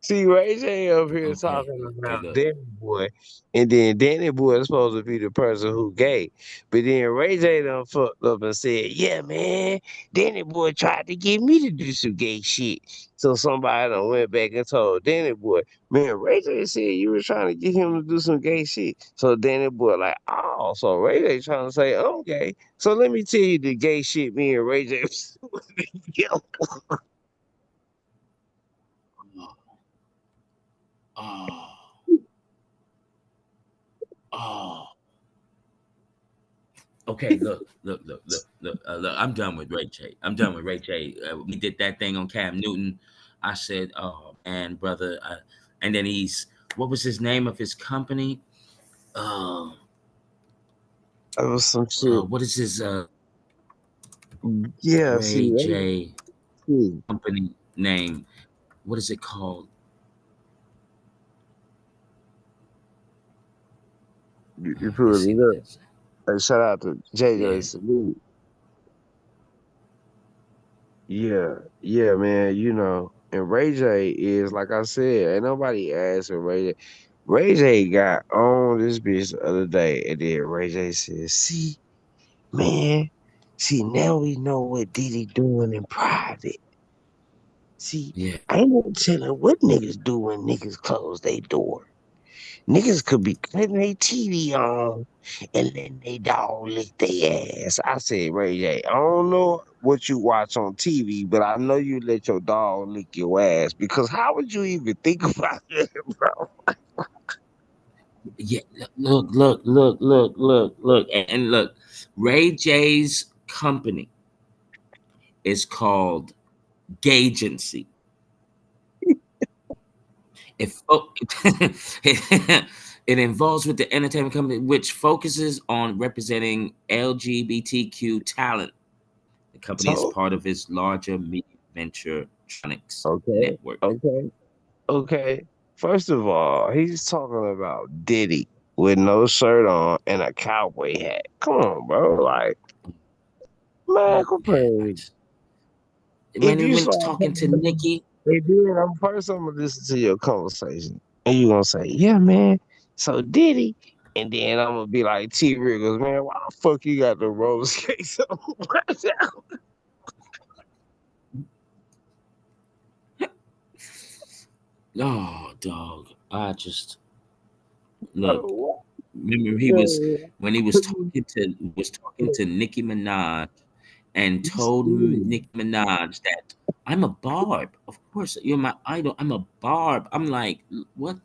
See, Ray J up here Okay. talking Okay. about Look. Danny Boy, and then Danny Boy is supposed to be the person who gay. But then Ray J done fucked up and said, yeah, man, Danny Boy tried to get me to do some gay shit. So somebody done went back and told Danny Boy, man, Ray J said you were trying to get him to do some gay shit. So Danny Boy like, oh, so Ray J trying to say I'm gay. So let me tell you the gay shit me and Ray J was doing. Oh. Oh. Okay, look. I'm done with Ray J. I'm done with Ray J. We did that thing on Cam Newton. I said, "Oh man, brother," and then what was his name of his company? Uh, That was some shit. what is his Yeah, see, Ray J see, company name? What is it called? you Let's pulled see it what up. it's. Hey, shout out to JJ Yeah, Salute. Yeah, yeah, man. And Ray J is like I said, ain't nobody asking Ray J. Ray J got on this bitch the other day, and then Ray J said, "See, man, see now we know what Diddy doing in private. See, yeah, I ain't no telling what niggas do when niggas close their door. Niggas could be cutting their TV on and letting they dog lick their ass." I said, Ray J, I don't know what you watch on TV, but I know you let your dog lick your ass because how would you even think about that, bro? yeah. Look, and look. Ray J's company is called Gagency. It, it involves with the entertainment company, which focuses on representing LGBTQ talent. The company is So, part of its larger media venture Tronics okay, network. okay, okay. First of all, he's talking about Diddy with no shirt on and a cowboy hat. Come on, bro. Like, man, Oh quit man, playing with me. If when you when start talking to talking Nikki, Hey, then I'm first I'm gonna listen to your conversation. And you gonna say, yeah, man. So did he? And then I'm gonna be like T Riggles, man, why the fuck you got the roller skates on right now? oh dog, I just look. Bro, Remember what? when he was talking to Nicki Minaj and You told silly. Nicki Minaj that I'm a barb. Of course, you're my idol. I'm a barb. I'm like, what?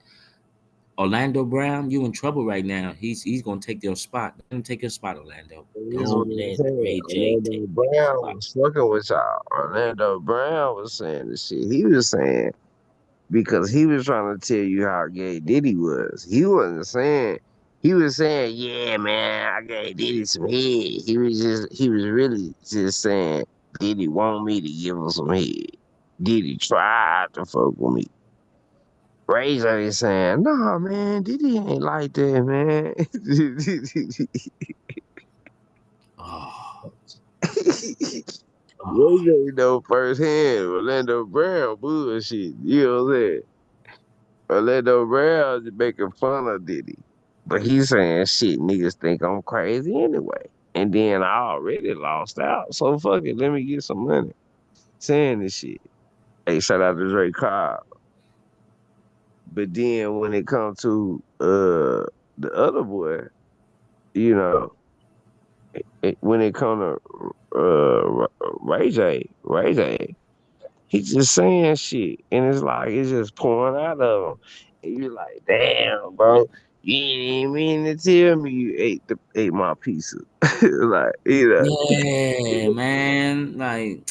Orlando Brown, you in trouble right now. He's gonna take your spot. Let him take your spot, Orlando. Here's what Don't I'm let saying. Ray J take Orlando your Brown spot. was fucking with y'all. Orlando Brown was saying the shit. He was saying because he was trying to tell you how gay Diddy was. He wasn't saying he was saying, yeah, man, I gave Diddy some head. He was really just saying Diddy want me to give him some head. Diddy tried to fuck with me. Razor is saying, nah, man, Diddy ain't like that, man. Oh, oh, Razor know firsthand Orlando Brown bullshit. You know what I'm saying? Orlando Brown is making fun of Diddy. But he's saying shit niggas think I'm crazy anyway. And then I already lost out. So fuck it, let me get some money. Saying this shit. Hey, shout out to Drake Cobb. But then when it comes to the other boy, you know, when it comes to Ray J, he's just saying shit, and it's like it's just pouring out of him. And you're like, damn, bro, you ain't even mean to tell me you ate my pizza. Like, yeah, man. Like,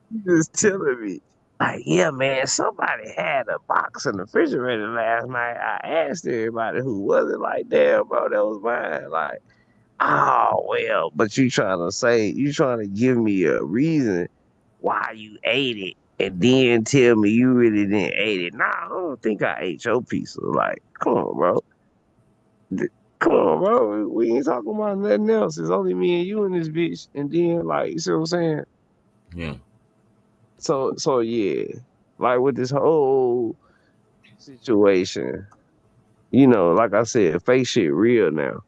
you just telling me. Like, yeah, man, somebody had a box in the refrigerator last night. I asked everybody who was it. Like, damn, bro, that was mine. Like, oh well, but you trying to give me a reason why you ate it, and then tell me you really didn't eat it. Nah, I don't think I ate your pizza. Like, come on, bro. Come on, bro. We ain't talking about nothing else. It's only me and you in this bitch. And then, like, you see what I'm saying? Yeah. So yeah, like with this whole situation, like I said, fake shit real now.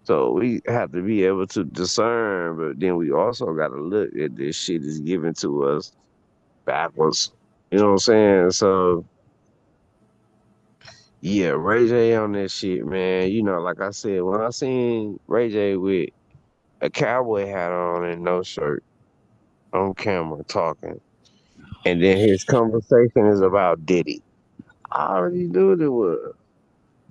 So we have to be able to discern, but then we also got to look at this shit is given to us backwards. You know what I'm saying? So yeah, Ray J on that shit, man. Like I said, when I seen Ray J with a cowboy hat on and no shirt on camera talking, and then his conversation is about Diddy. I already knew it was.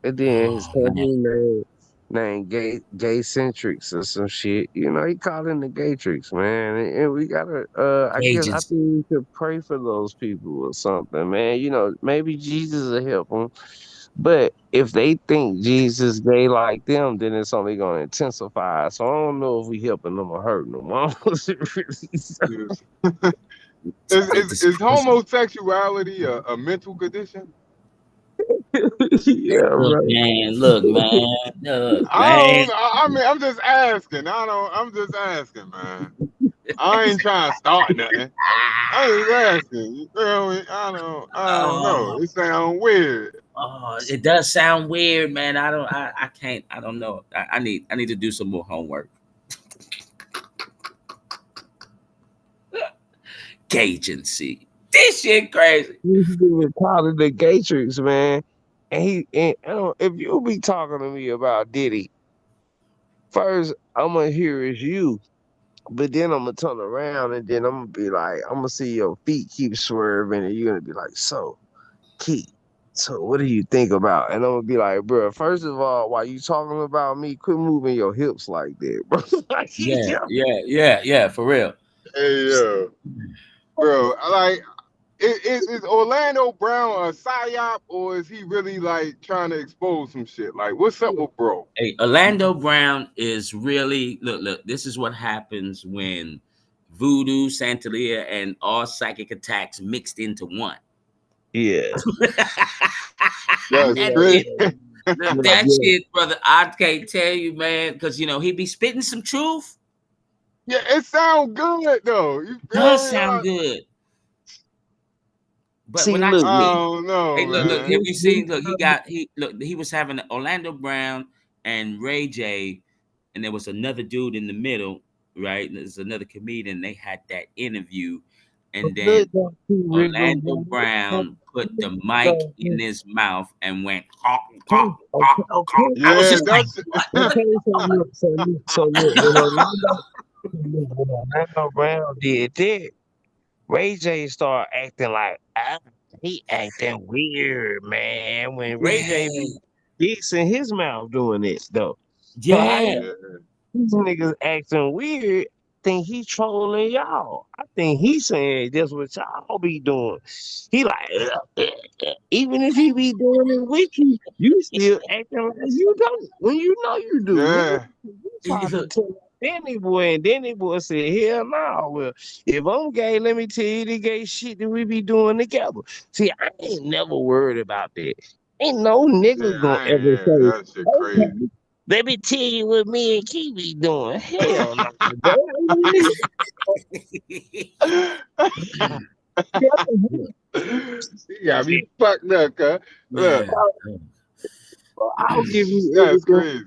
And then his Oh man, company named Gay Centrics or some shit. He called in the Gaytrix, man. And we gotta I Cajuns. think we should pray for those people or something, man. Maybe Jesus will help them. But if they think Jesus gay like them, then it's only gonna intensify. So I don't know if we helping them or hurting them. I don't really Is I think this is person. homosexuality a mental condition? yeah, Look, man, look, I man. don't. I mean, I'm just asking. I don't. I'm just asking, man. I ain't trying to start nothing. I was just asking. You feel me? I don't know. Oh, It sound weird. it does sound weird, man. I can't. I don't know. I need to do some more homework. Agency. This shit crazy. This nigga calling the Gatrix, man. And if you be talking to me about Diddy, first I'm gonna hear it's you, but then I'm gonna turn around and then I'm gonna be like, I'm gonna see your feet keep swerving, and you're gonna be like, so Keith, so what do you think about? And I'm gonna be like, bro, first of all, while you talking about me, quit moving your hips like that, bro. Like, Yeah, yeah. yeah, for real. Hey yo, bro. Is Orlando Brown a psyop or is he really like trying to expose some shit? Like, what's up with bro? Hey, Orlando Brown is really look. This is what happens when voodoo, Santeria, and all psychic attacks mixed into one. Yeah. That's That crazy. shit, Yeah. look, Yeah. that Yeah. shit, brother. I can't tell you, man, because he be spitting some truth. Yeah, it sounds good though. You feel Does me? sound good, but See, when I look, I look. see, don't know, hey, look, man. have you seen? Look, he was having Orlando Brown and Ray J, and there was another dude in the middle, right? There's another comedian. They had that interview, and then Look, though, too, Rico, Orlando Brown put the mic bro. in his mouth and went honk, Okay, honk, honk, okay, honk. okay. I was Yeah, just like, that's what? Okay, so look, when Orlando Brown did that, Ray J started acting like he acting weird, man. When Ray J be Yeah, dicks in his mouth doing it though. So how yeah. you yeah. these niggas acting weird? Think he trolling y'all. I think he saying that's what y'all be doing. He like, even if he be doing it with you, you still acting like you don't when you know you do, nigga. Yeah. You tried to Look, tell Danny boy, and Danny boy said, hell no. Well, if I'm gay, let me tell you the gay shit that we be doing together. See, I ain't never worried about that. Ain't no Yeah, nigga gonna I ain't ever yeah, say, that shit crazy. okay, let me tell you what me and Kiwi doing. Hell no, bro. Nigga, You got me fucked up, huh? Look, man. I'll give you that's everything. crazy.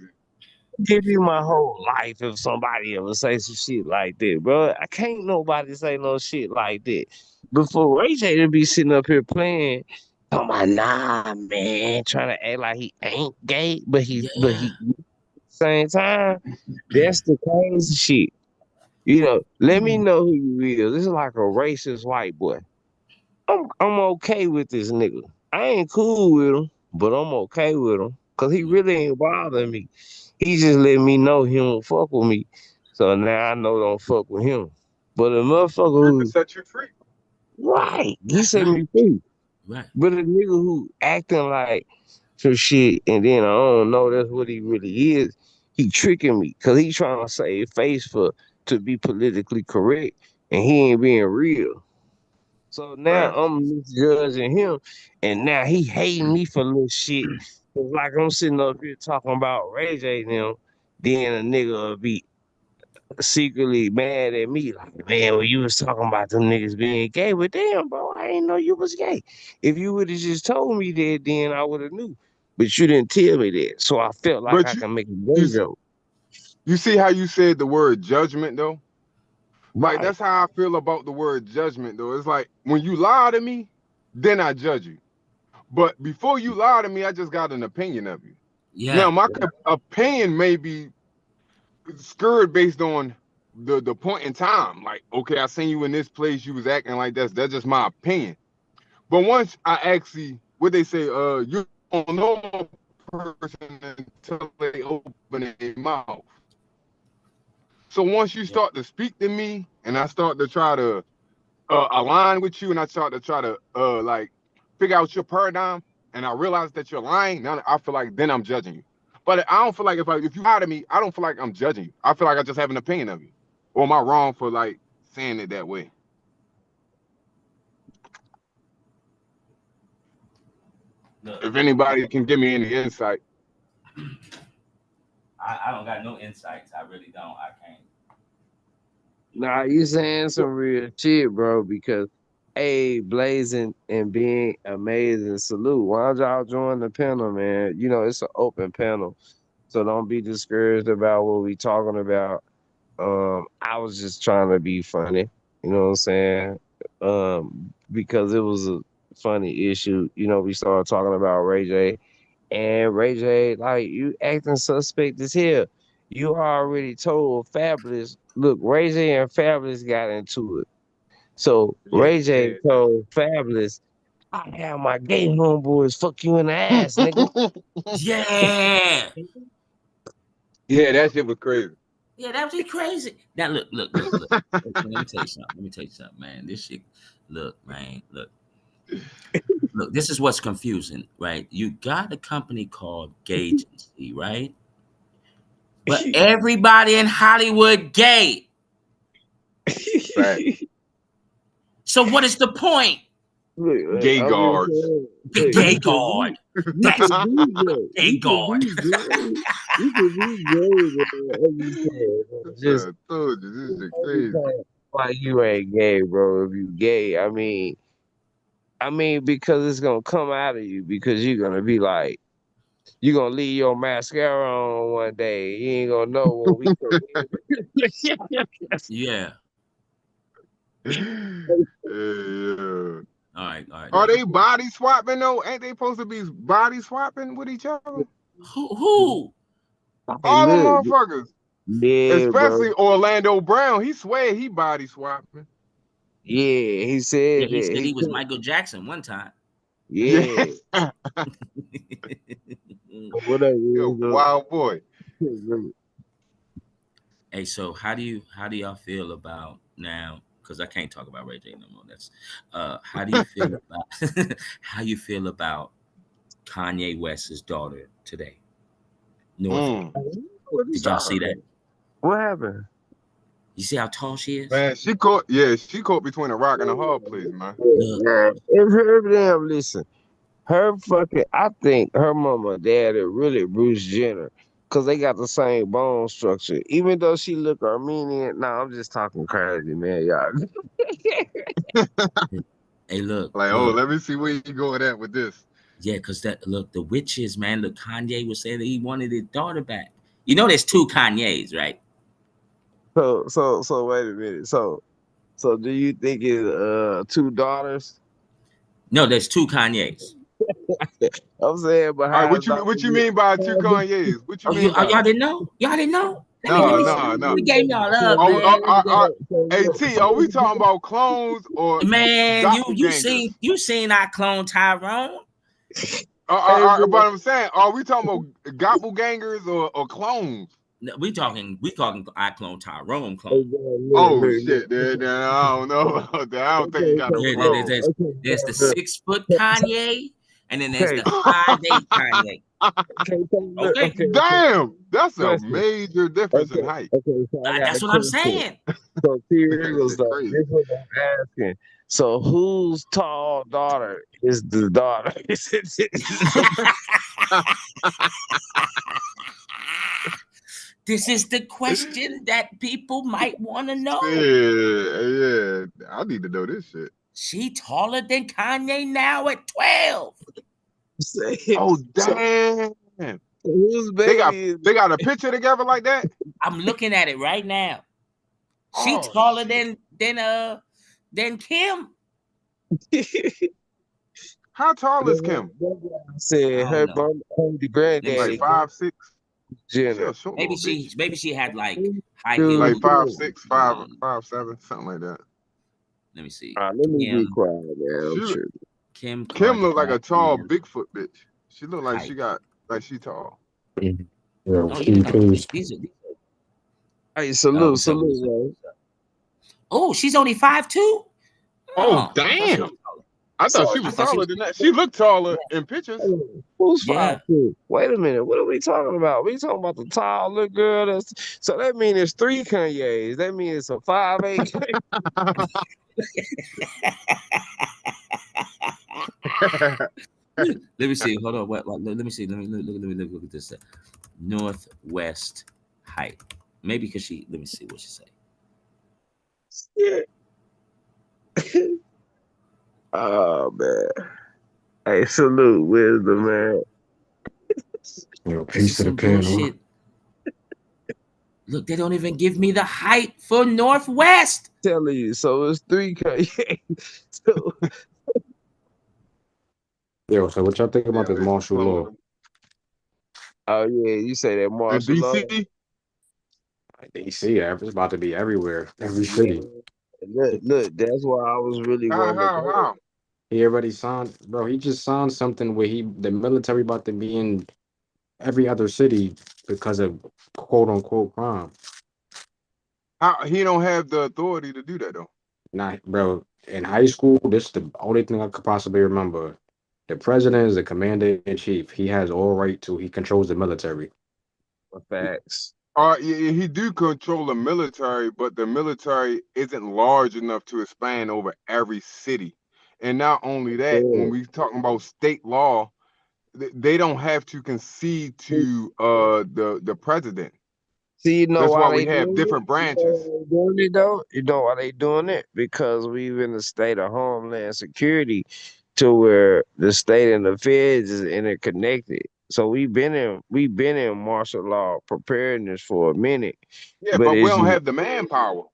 Give you my whole life if somebody ever say some shit like that, bro. I can't nobody say no shit like that. Before Ray J to be sitting up here playing, oh my nah, man, trying to act like he ain't gay, but he Yeah. same time, that's the crazy shit. Let me know who you is. This is like a racist white boy. I'm okay with this nigga. I ain't cool with him, but I'm okay with him. Cause he really ain't bothering me. He just let me know he don't fuck with me. So now I know don't fuck with him. But a motherfucker Free to who set you free. Right. He set me free. Right. But a nigga who acting like some shit and then I don't know that's what he really is, he tricking me because he trying to save face for to be politically correct and he ain't being real. So now Right. I'm misjudging him and now he hating me for little shit. It's like I'm sitting up here talking about Ray J now, then a nigga will be secretly mad at me, like, man, when you was talking about them niggas being gay, but damn, bro, I didn't know you was gay. If you would have just told me that, then I would have knew. But you didn't tell me that, so I felt like But I you can make a you gay joke. you see how you said the word judgment though? Like Right, that's how I feel about the word judgment though. It's like when you lie to me, then I judge you. But before you lie to me, I just got an opinion of you. Now Yeah. my opinion may be skewed based on the point in time. Like, okay, I seen you in this place, you was acting like this. That's just my opinion. But once I actually, what they say, you don't know a person until they open their mouth. So once you Yeah. start to speak to me, and I start to try to align with you, and I start to try to like figure out your paradigm, and I realize that you're lying, now I feel like then I'm judging you. But I don't feel like if you lie to me, I don't feel like I'm judging you. I feel like I just have an opinion of you. Or am I wrong for like saying it that way? Look, If anybody can give me any insight. I don't got no insights. I really don't. I can't. nah, you saying some real shit, bro. Because, hey, blazing and being amazing, salute. Why don't y'all join the panel, man? You know it's an open panel, so don't be discouraged about what we talking about. I was just trying to be funny, you know what I'm saying? Because it was a funny issue. You know, we started talking about Ray J, and Ray J, like, you acting suspect as hell. You already told Fabulous, look, Ray J and Fabulous got into it. So Yeah. Ray J told Fabulous, I have my gay homeboys fuck you in the ass, nigga. Yeah. Yeah, that shit was crazy. Yeah, that was just crazy. Now look. Let me tell you something. Let me tell you something, man. This shit, look, man, look. This is what's confusing, right? You got a company called Gagency, right? But everybody in Hollywood gay. Fact. So what is the point? Look, Gay I'm just guards. saying, G- look, Gay guard. you That's could be gay. gay You could guard. be gay. You could be gay, bro. I'm just saying, bro. Just I told you this shit crazy. everything like you ain't gay, bro. If you gay, I mean, because it's gonna come out of you because you're gonna be like, you're gonna leave your mascara on one day. You ain't gonna know when we come in. Yeah. Yeah. All right. Are Look. they body swapping though? Ain't they supposed to be body swapping with each other? Who? Hey, All them look, motherfuckers. yeah, bro. Especially Orlando Brown. He swear he body swapping. Yeah, he Yeah, said he that. said He he was could. Michael Jackson one time. Yeah. Yeah. Whatever. Yo, wild boy. Hey, so how do y'all feel about now? Because I can't talk about Ray J no more. That's how do you feel about how you feel about Kanye West's daughter today? North. Mm. What is Did y'all up? see that? What happened? You see how tall she is? Man, she caught between a rock and a hard place, man. Look, Yeah, it's her damn listen. Her fucking I think her mama and dad are really Bruce Jenner. Cause they got the same bone structure. Even though she look Armenian. Nah, I'm just talking crazy, man, y'all. hey, Like, oh, look. let me see where you going at with this. Yeah, because that look, the witches, man. Look, Kanye was saying that he wanted his daughter back. You know, there's two Kanyes, right? So wait a minute. So do you think it's two daughters? No, there's two Kanyes. I'm saying, but All right, how what is you what you mean by two Kanye's? What you Oh, mean by y'all that? didn't know? Y'all didn't know? No, no, Let no. me game y'all up, Are, we- man. Let me game. hey T, are we talking about clones or Man, doppelgangers? you seen our clone Tyrone? Hey, But I'm saying, are we talking about doppelgangers or clones? No, we talking I clone Tyrone Hey, clone. Oh shit, dude. I don't know about that. I don't think you Okay, got a so There- there- look, there- clone. There's, okay, there's the so 6 foot look, Kanye, and then there's okay, the 5'8" Kanye. okay, so look, Okay, okay, Damn, that's a question. major difference in Okay, height. okay, so I got a that's what I'm question. saying. So That Theory was shit like, crazy. this was what I'm asking. So whose tall daughter is the daughter? This is the question that people might want to know. Yeah, I need to know this shit. She taller than Kanye now at 12. Oh So damn. whose They got baby is they got a picture together like that? I'm looking at it right now. She Oh taller shit. than Kim. How tall is Kim? I said I don't her know. mom, the Let me Like granddaddy, see. 5'6"? She Jenner. a short little bitch. Maybe she had like high heel Like Dude, boots. 5'6", 5'7", something like that. Let me see. let me be Kim quiet, man. I'm She sure. Kim Kim look like a tall Kardashian Bigfoot bitch. She look like height. she tall. Yeah, Oh yeah, she no. please. Hey, Oh, salute, what's up? salute, What's up? man. What's up? Oh, she's only 5'2". Oh Oh, I thought she was damn. taller. I thought So she I was thought she taller was. than that. She looked taller in pictures. who's Yeah. 5'2"? Wait a minute. What are we talking about? We talking about the tall little girl. So that means it's 3 Kanyes. That means it's a 5'8". Let me see. Hold on. Let me see. Let me look at this. Northwest height. Maybe because she. Let me see what she say. Yeah. Oh man. Hey, salute, wisdom, man. This is Piece of the some pen. Huh? bullshit. Look, they don't even give me the height for Northwest. Telling you. So it's 3 Kanyes. So Yo, so what y'all think about Damn, this they martial taller law? than oh yeah, you say that in martial law. DC. DC, it's about to be everywhere, every Yeah. city. Look, that's why I was really How wanting to how go. how? He already signed, bro. He just signed something where the military about to be in every other city because of quote unquote crime. How he don't have the authority to do that though. Not, bro. In high school, this is the only thing I could possibly remember. The president is the commander in chief. He has all right to. He controls the military. Facts. Yeah, he do control the military, but the military isn't large enough to expand over every city. And not only that, when we talking about state law, they don't have to concede to the president. See, you know That's why why we they have doing it? different You know branches. why they doing it though? You know why they doing it? Because we in a state of homeland security to where the state and the feds is interconnected. So we been in martial law preparedness for a minute. Yeah, But but we it's don't just have the manpower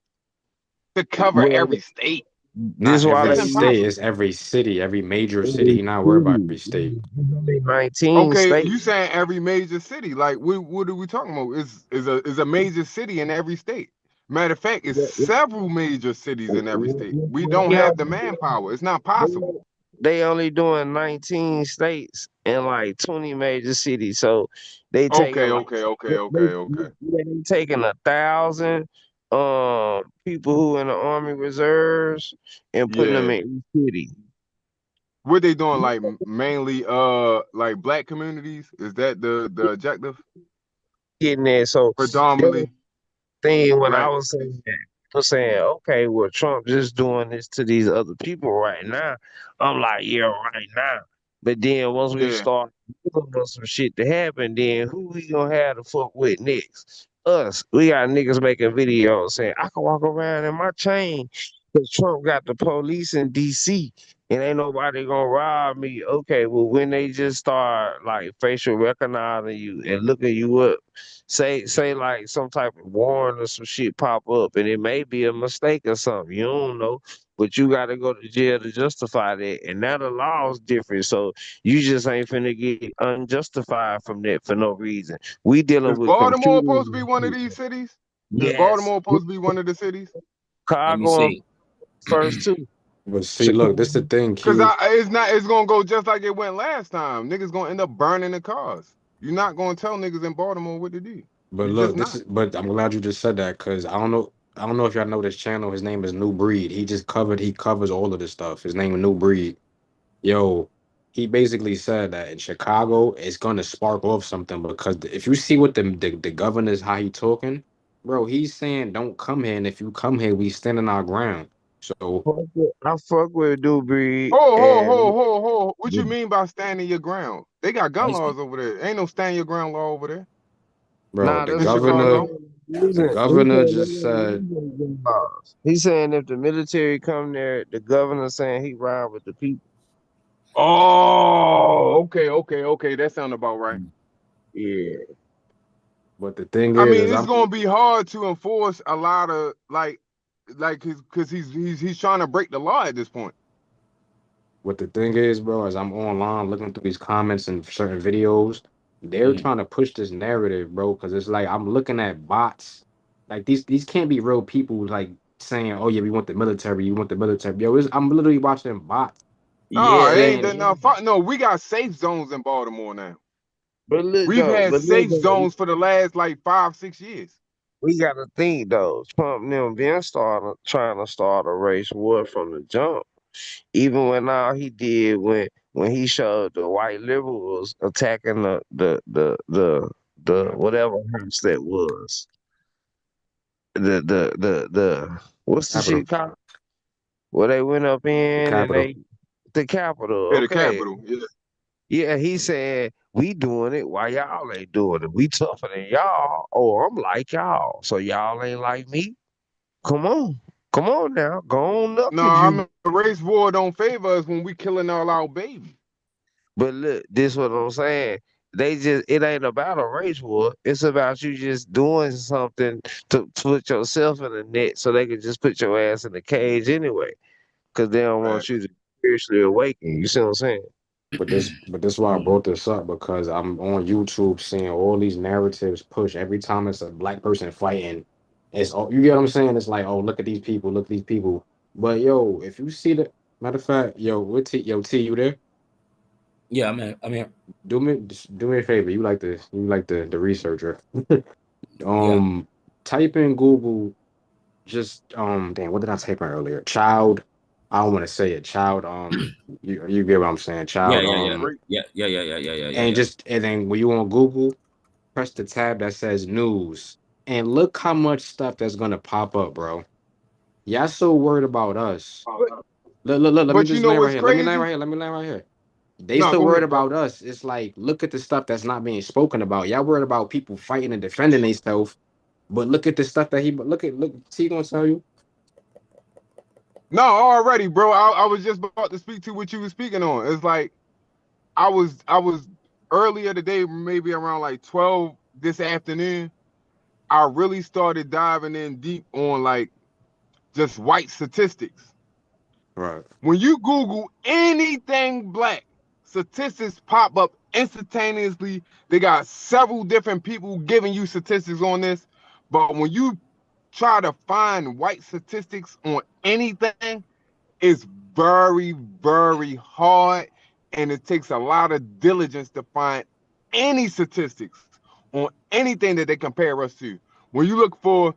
to cover well every state. this Not why every That's they state. impossible. It's every city, every major city. every He not worried about city. every state. There's only 19 Okay, states. you saying every major city? Like, what are we talking about? Is a major city in every state? Matter of fact, it's several major cities in every state. We don't Yeah, have the manpower. It's not possible. they only doing 19 states and like 20 major cities. So they taking Okay, like okay, okay, okay, okay. they taking 1,000 people who in the Army Reserves and putting them Yeah. in each city. What they doing? Like mainly, like black communities? Is that the objective? Getting there. So Predominantly thing when I black was cities. saying, okay, well, Trump just doing this to these other people right now. I'm like, yeah, right now. But then once we Yeah. start looking for some shit to happen, then who we gonna have to fuck with next? Us. We got niggas making videos saying I can walk around in my chain because Trump got the police in DC and ain't nobody gonna rob me. Okay, well when they just start like facial recognizing you and looking you up, say like some type of warrant or some shit pop up and it may be a mistake or something. You don't know. But you gotta go to jail to justify that. And now the law is different. So you just ain't finna get unjustified from that for no reason. We dealing Is with Baltimore computers supposed to be and one of shit. these cities? Is Yes. Baltimore supposed to be one of the cities? Let me Chicago on see. first too. But see, look, Chicago. this the thing, Cause Q. it's not. It's gonna go just like it went last time. Niggas gonna end up burning the cars. You're not gonna tell niggas in Baltimore what to do. But You look, just this not. is. But I'm glad you just said that because I don't know. I don't know if y'all know this channel. His name is New Breed. He just covered. He covers all of this stuff. His name is New Breed. Yo, he basically said that in Chicago, it's gonna spark off something because if you see what the governor's how he talking, bro, he's saying don't come here, and if you come here, we stand on our ground. So, I fuck with Dewberry Ho, and ho, ho. What you mean by standing your ground? They got gun laws over there. Ain't no stand your ground law over there bro, nah, the in that's what I'm governor, Chicago. saying. the He governor said just said, he's saying if the military come there, the governor saying he ride with the people. Oh, okay. That sound about right. Yeah. but the thing I mean, is it's I'm gonna be hard to enforce a lot of like because he's trying to break the law at this point. what the thing is, bro, as I'm online looking through these comments and certain videos, they're Mm. trying to push this narrative, bro, because it's like I'm looking at bots. Like these can't be real people like saying, "Oh yeah, we want the military, you want the military." Yo, I'm literally watching bots No, it Yeah, ain't saying, that. No, fuck, no. We got safe zones in Baltimore now. but look We've though, had but look safe though, zones for the last like 5, 6 years. we gotta think though. Trump and them been started trying to start a race war from the jump. Even when all he did when he showed the white liberals attacking the whatever house that was. The what's the Capitol, shit called? Where they went up the in and Capitol. they the Capitol. Yeah, the Okay. capital. Yeah. Yeah, he said, we doing it while y'all ain't doing it. We tougher than y'all, or I'm like y'all. So y'all ain't like me. Come on. Come on now. Go on up No, if I you mean race war don't favor us when we killing all our babies. but look, this what I'm saying. They just it ain't about a race war. It's about you just doing something to put yourself in the net so they can just put your ass in the cage anyway. Cause they don't want you Facts. to spiritually awaken. You see what I'm saying? But this why I Mm. brought this up because I'm on YouTube seeing all these narratives push every time it's a black person fighting. It's all you get what I'm saying. It's like, oh, look at these people, look at these people. But yo, if you see the matter of fact, yo, yo T, you there? Yeah, I'm here. Do me a favor. You like the researcher. Yeah. Um, type in Google. Just damn, what did I type in earlier? Child. I don't want to say it. Child. You get what I'm saying? Yeah, Child. yeah, yeah. Right. And Yeah. then when you on Google, press the tab that says news, and look how much stuff that's gonna pop up, bro. Y'all so worried about us. But Look. Let me but you just know land right what's here. Let me land crazy? right here. Let me land right here. They No, so go worried ahead, bro. about us. It's like look at the stuff that's not being spoken about. Y'all worried about people fighting and defending themselves, but look at the stuff that he. Look. He gonna tell you. No, already, bro. I was just about to speak to what you were speaking on. It's like I was earlier today, maybe around like 12 this afternoon. I really started diving in deep on like just white statistics. Right. When you Google anything black, statistics pop up instantaneously. They got several different people giving you statistics on this. But when you try to find white statistics on anything, it's very, very hard. And it takes a lot of diligence to find any statistics on anything that they compare us to. When you look for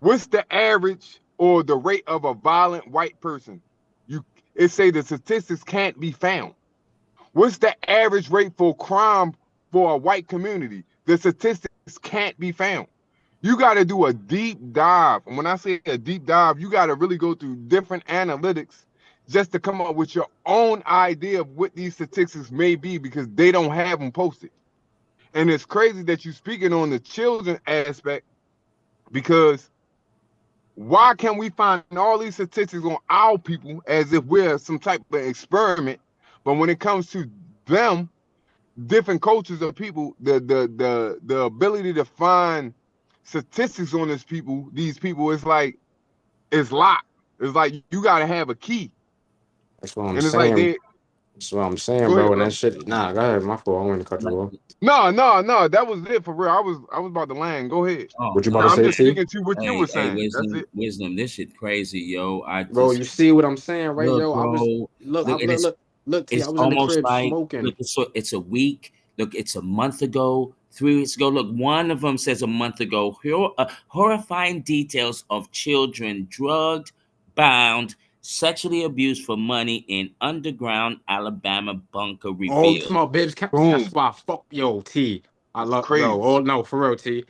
what's the average or the rate of a violent white person, you it say the statistics can't be found. What's the average rate for crime for a white community? The statistics can't be found. You got to do a deep dive. And when I say a deep dive, you got to really go through different analytics just to come up with your own idea of what these statistics may be because they don't have them posted. And it's crazy that you're speaking on the children aspect because why can't we find all these statistics on our people as if we're some type of experiment? But when it comes to them, different cultures of people, the ability to find statistics on these people is like it's locked. It's like you gotta have a key. That's what I'm And it's like saying. they That's what I'm saying, go bro. ahead, And that bro. shit. Nah, go ahead. My fault. I want to cut you off. No, that was it for real. I was about to land. Go ahead. Oh What you about to no. I'm say, just T? speaking to what you were Hey, saying. That's it. wisdom. This shit crazy, yo. I Bro, just you see what I'm saying, right, look, yo? I was bro. look, I Look, look, T. I it's was in the almost crib like look, smoking. it's a week. Look, it's a month ago. 3 weeks ago. Look, one of them says a month ago, horrifying details of children drugged, bound, sexually abused for money in underground Alabama bunker Oh, you revealed. talking about Bibbs County? Boom. That's why fuck yo T. I It's love crazy. bro. Oh no, for real T.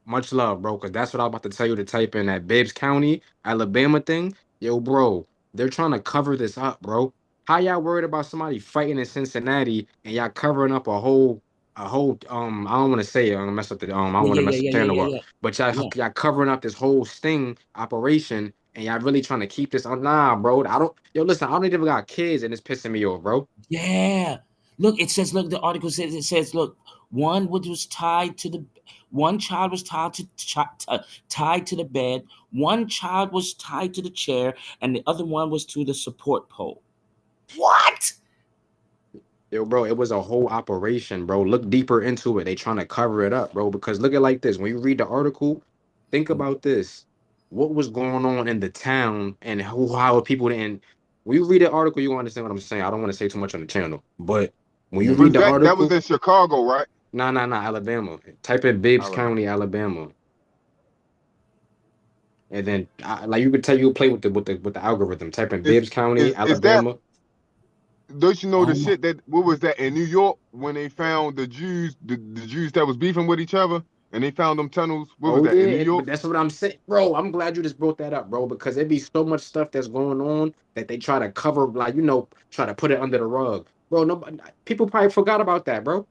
Much love, bro. Cause that's what I was about to tell you to type in that Bibbs County, Alabama thing. Yo, bro, they're trying to cover this up, bro. How y'all worried about somebody fighting in Cincinnati and y'all covering up I don't want to say it, I'm gonna mess up the I don't Yeah, want to yeah, yeah, mess the yeah, yeah, channel yeah, up. yeah. But y'all Yeah. y'all covering up this whole sting operation and y'all really trying to keep this on. Nah, bro. I don't yo listen, I don't even got kids and it's pissing me off, bro. Yeah. Look, it says, look, the article says, it says, look, was tied to the, one child was tied to the bed, one child was tied to the chair, and the other one was to the support pole. What? Yo, bro, it was a whole operation, bro. Look deeper into it. They trying to cover it up, bro. Because look at like this. When you read the article, think about this. What was going on in the town and how people didn't. When you read the article, you understand what I'm saying. I don't want to say too much on the channel, but when you Yeah. read Was the that was article, in Chicago, right? nah, Alabama. Type in Bibbs Alabama. County, Alabama, and then like you could tell you play with the algorithm. Type in Is Bibbs County, is that? Alabama. Don't you know the Oh my. shit that what was that in New York when they found the Jews that was beefing with each other and they found them tunnels? What was Oh that yeah, in New but York? that's what I'm saying, bro. I'm glad you just brought that up, bro, because it be so much stuff that's going on that they try to cover, like try to put it under the rug, bro. Nobody, people probably forgot about that, bro.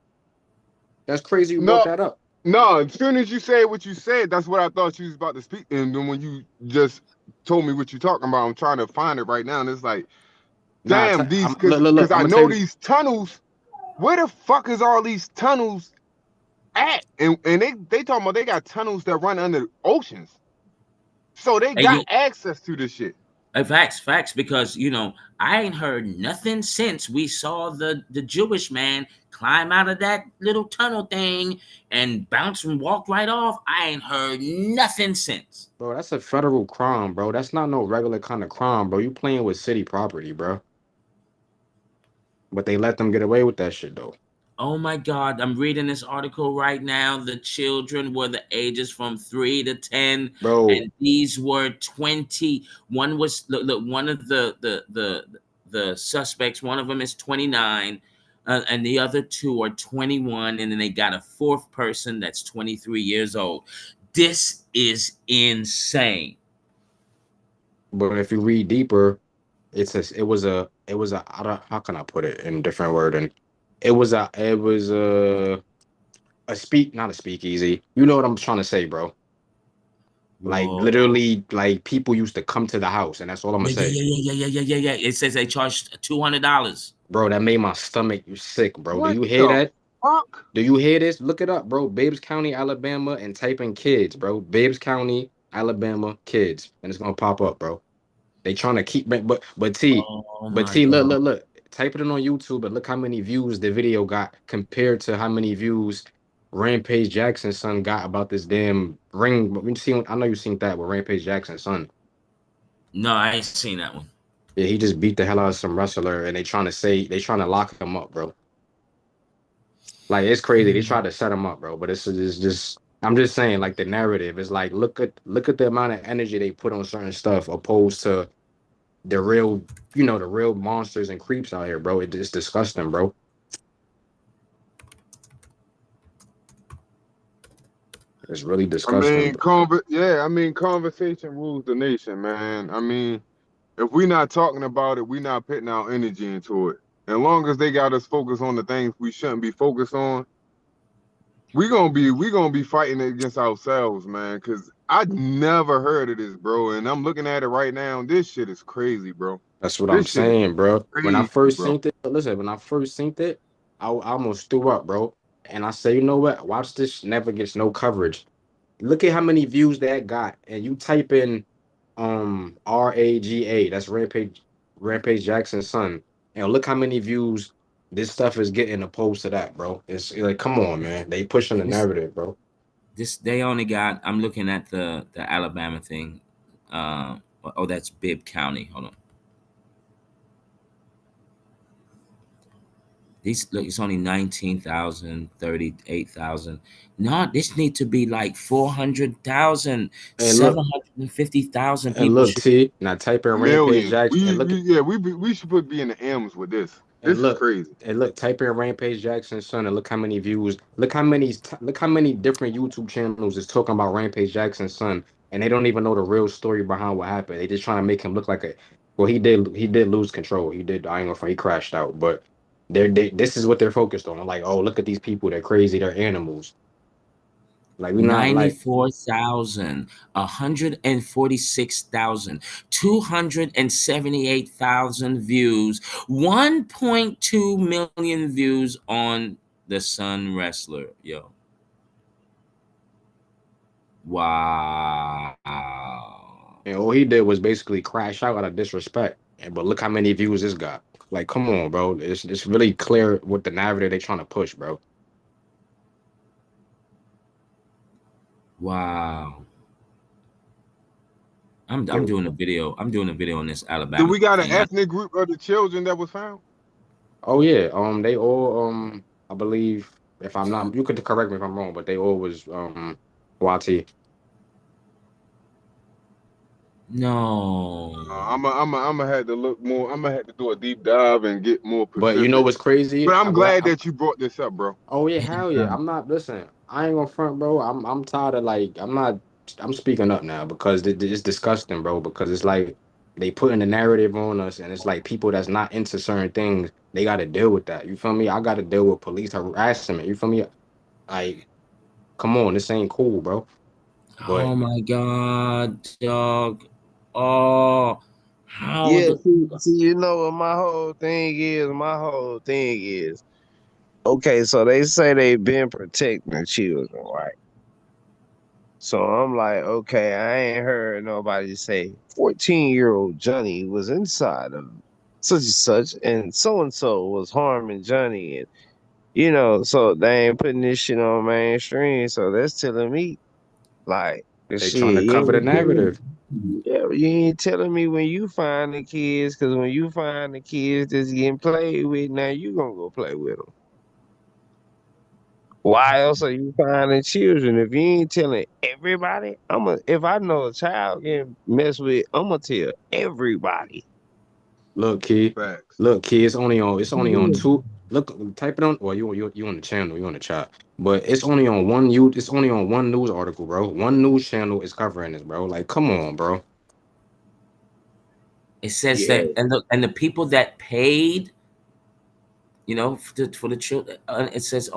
That's crazy you brought No, that up, no. As soon as you said what you said, that's what I thought you was about to speak. And then when you just told me what you're talking about, I'm trying to find it right now, and it's like, nah. damn, these Look, look, because look. I'm I gonna tell know you, these tunnels. Where the fuck is all these tunnels at? And they talking about they got tunnels that run under oceans, so they Hey, got access to this shit. facts, because I ain't heard nothing since we saw the Jewish man climb out of that little tunnel thing and bounce and walk right off. I ain't heard nothing since. bro. That's a federal crime, bro. That's not no regular kind of crime, bro. You playing with city property, bro. But they let them get away with that shit though, Oh my God, I'm reading this article right now. The children were the ages from 3 to 10, bro. and these were 20. One was, look, one of the suspects, one of them is 29, and the other two are 21, and then they got a fourth person that's 23 years old. This is insane. But if you read deeper, it was a I don't, how can I put it in different word and it was a speak not a speakeasy. You know what I'm trying to say, bro. Like Whoa. literally like people used to come to the house and that's all I'm gonna Yeah, yeah, say. yeah, yeah, yeah, yeah, yeah, yeah, yeah. It says they charged $200. Bro, that made my stomach sick, bro. Do What you hear the that? fuck? Do you hear this? Look it up, bro. Bibbs County, Alabama, and type in kids, bro. Bibbs County, Alabama, kids. And it's gonna pop up, bro. They trying to keep Oh but my T, God. look. Type it in on YouTube and look how many views the video got compared to how many views Rampage Jackson's son got about this damn ring. But we seen, I know you seen that with Rampage Jackson's son. No, I ain't seen that one. Yeah, he just beat the hell out of some wrestler, and they trying to lock him up, bro. Like it's crazy. They tried to set him up, bro. But it's just I'm just saying, like the narrative is like look at the amount of energy they put on certain stuff opposed to the real, the real monsters and creeps out here, bro. It's disgusting, bro. It's really I disgusting, mean, bro. yeah, I mean, conversation rules the nation, man. I mean, if we not talking about it, we not putting our energy into it. As long as they got us focused on the things we shouldn't be focused on, we gonna be fighting against ourselves, man. Cause I never heard of this, bro. And I'm looking at it right now. This shit is crazy, bro. That's what I'm This shit is saying, bro. When I crazy, first bro. seen it, listen, when I first seen it, I almost threw up, bro. And I say, you know what? Watch this never gets no coverage. Look at how many views that got. And you type in RAGA, that's Rampage Jackson's son. And look how many views this stuff is getting opposed to that, bro. It's like, come on, man. They pushing the This narrative, bro. this they only got. I'm looking at the Alabama thing. Oh, that's Bibb County. Hold on. These look, it's only 19,000, 38,000. No, this need to be like 400,000, And look, 750,000 and people look, should. T. Now type in Rampage Millions. Jackson and look. We should put be in the M's with this. And This is look, crazy. type in Rampage Jackson's son, and look how many views. Look how many different YouTube channels is talking about Rampage Jackson's son, and they don't even know the real story behind what happened. They just trying to make him look like a. Well, he did lose control. He did. I ain't gonna front. He crashed out, but this is what they're focused on. Like, oh, look at these people. They're crazy. They're animals. Like we not like 94,000, 146,000, 278,000 views, 1.2 million views on the Sun Wrestler. Yo. Wow. and all he did was basically crash out of disrespect. And but look how many views this got. Like, come on, bro. It's really clear what the narrative they trying to push, bro. Wow. I'm doing a video. I'm doing a video on this Do Alabama we got an thing. ethnic group of the children that was found? Oh yeah, they all I believe if I'm not, you could correct me if I'm wrong, but they all was YT. No. I'm gonna have to look more. I'm gonna have to do a deep dive and get more But you know specific. what's crazy? But I'm glad that you brought this up, bro. Oh yeah, hell yeah. I'm not listen. I ain't gonna front, bro. I'm tired of like I'm not. I'm speaking up now because it's disgusting, bro. Because it's like they putting the narrative on us, and it's like people that's not into certain things, they got to deal with that. You feel me? I got to deal with police harassment. You feel me? Like, come on, this ain't cool, bro. But Oh my God, dog. Oh, how Yeah, the see, you know what my whole thing is? My whole thing is okay, so they say they've been protecting children, right? So I'm like, okay, I ain't heard nobody say 14-year-old Johnny was inside of such and so was harming Johnny. And, so they ain't putting this shit on mainstream. So that's telling me, like, the they shit, trying to cover the narrative. yeah, you ain't telling me when you find the kids, because when you find the kids that's getting played with, now you gonna go play with them. Why else are you finding children? If you ain't telling everybody, if I know a child getting messed with, I'm gonna tell everybody. Look, key. Facts. Look, key. It's only on two. Look, type it on. Well, you on the channel. You on the chat. But it's only on one. It's only on one news article, bro. One news channel is covering this, bro. Like, come on, bro. it says Yeah. that, and the people that paid, for the children, it says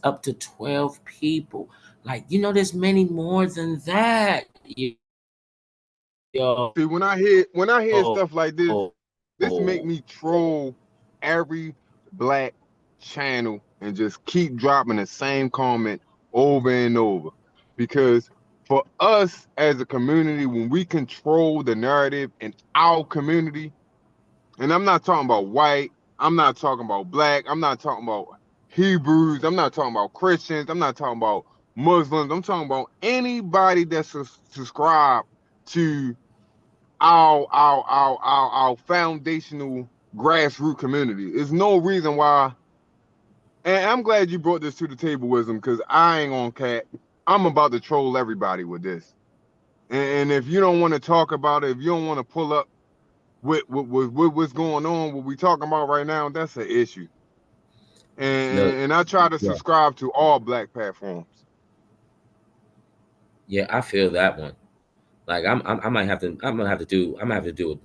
up to 12 people. Like, there's many more than that. Yo, See, when I hear stuff like oh, this make me troll every black channel and just keep dropping the same comment over and over. Because for us as a community, when we control the narrative in our community, and I'm not talking about white, I'm not talking about black, I'm not talking about Hebrews, I'm not talking about Christians, I'm not talking about Muslims, I'm talking about anybody that's subscribed to our foundational grassroots community. There's no reason why, and I'm glad you brought this to the table, Wisdom, because I ain't on cat. I'm about to troll everybody with this. And if you don't want to talk about it, if you don't want to pull up with what's going on, what we talking about right now, that's an issue. look, And I try to yeah, subscribe to all black platforms. yeah, I feel that one. Like, I might have to, I'm gonna have to do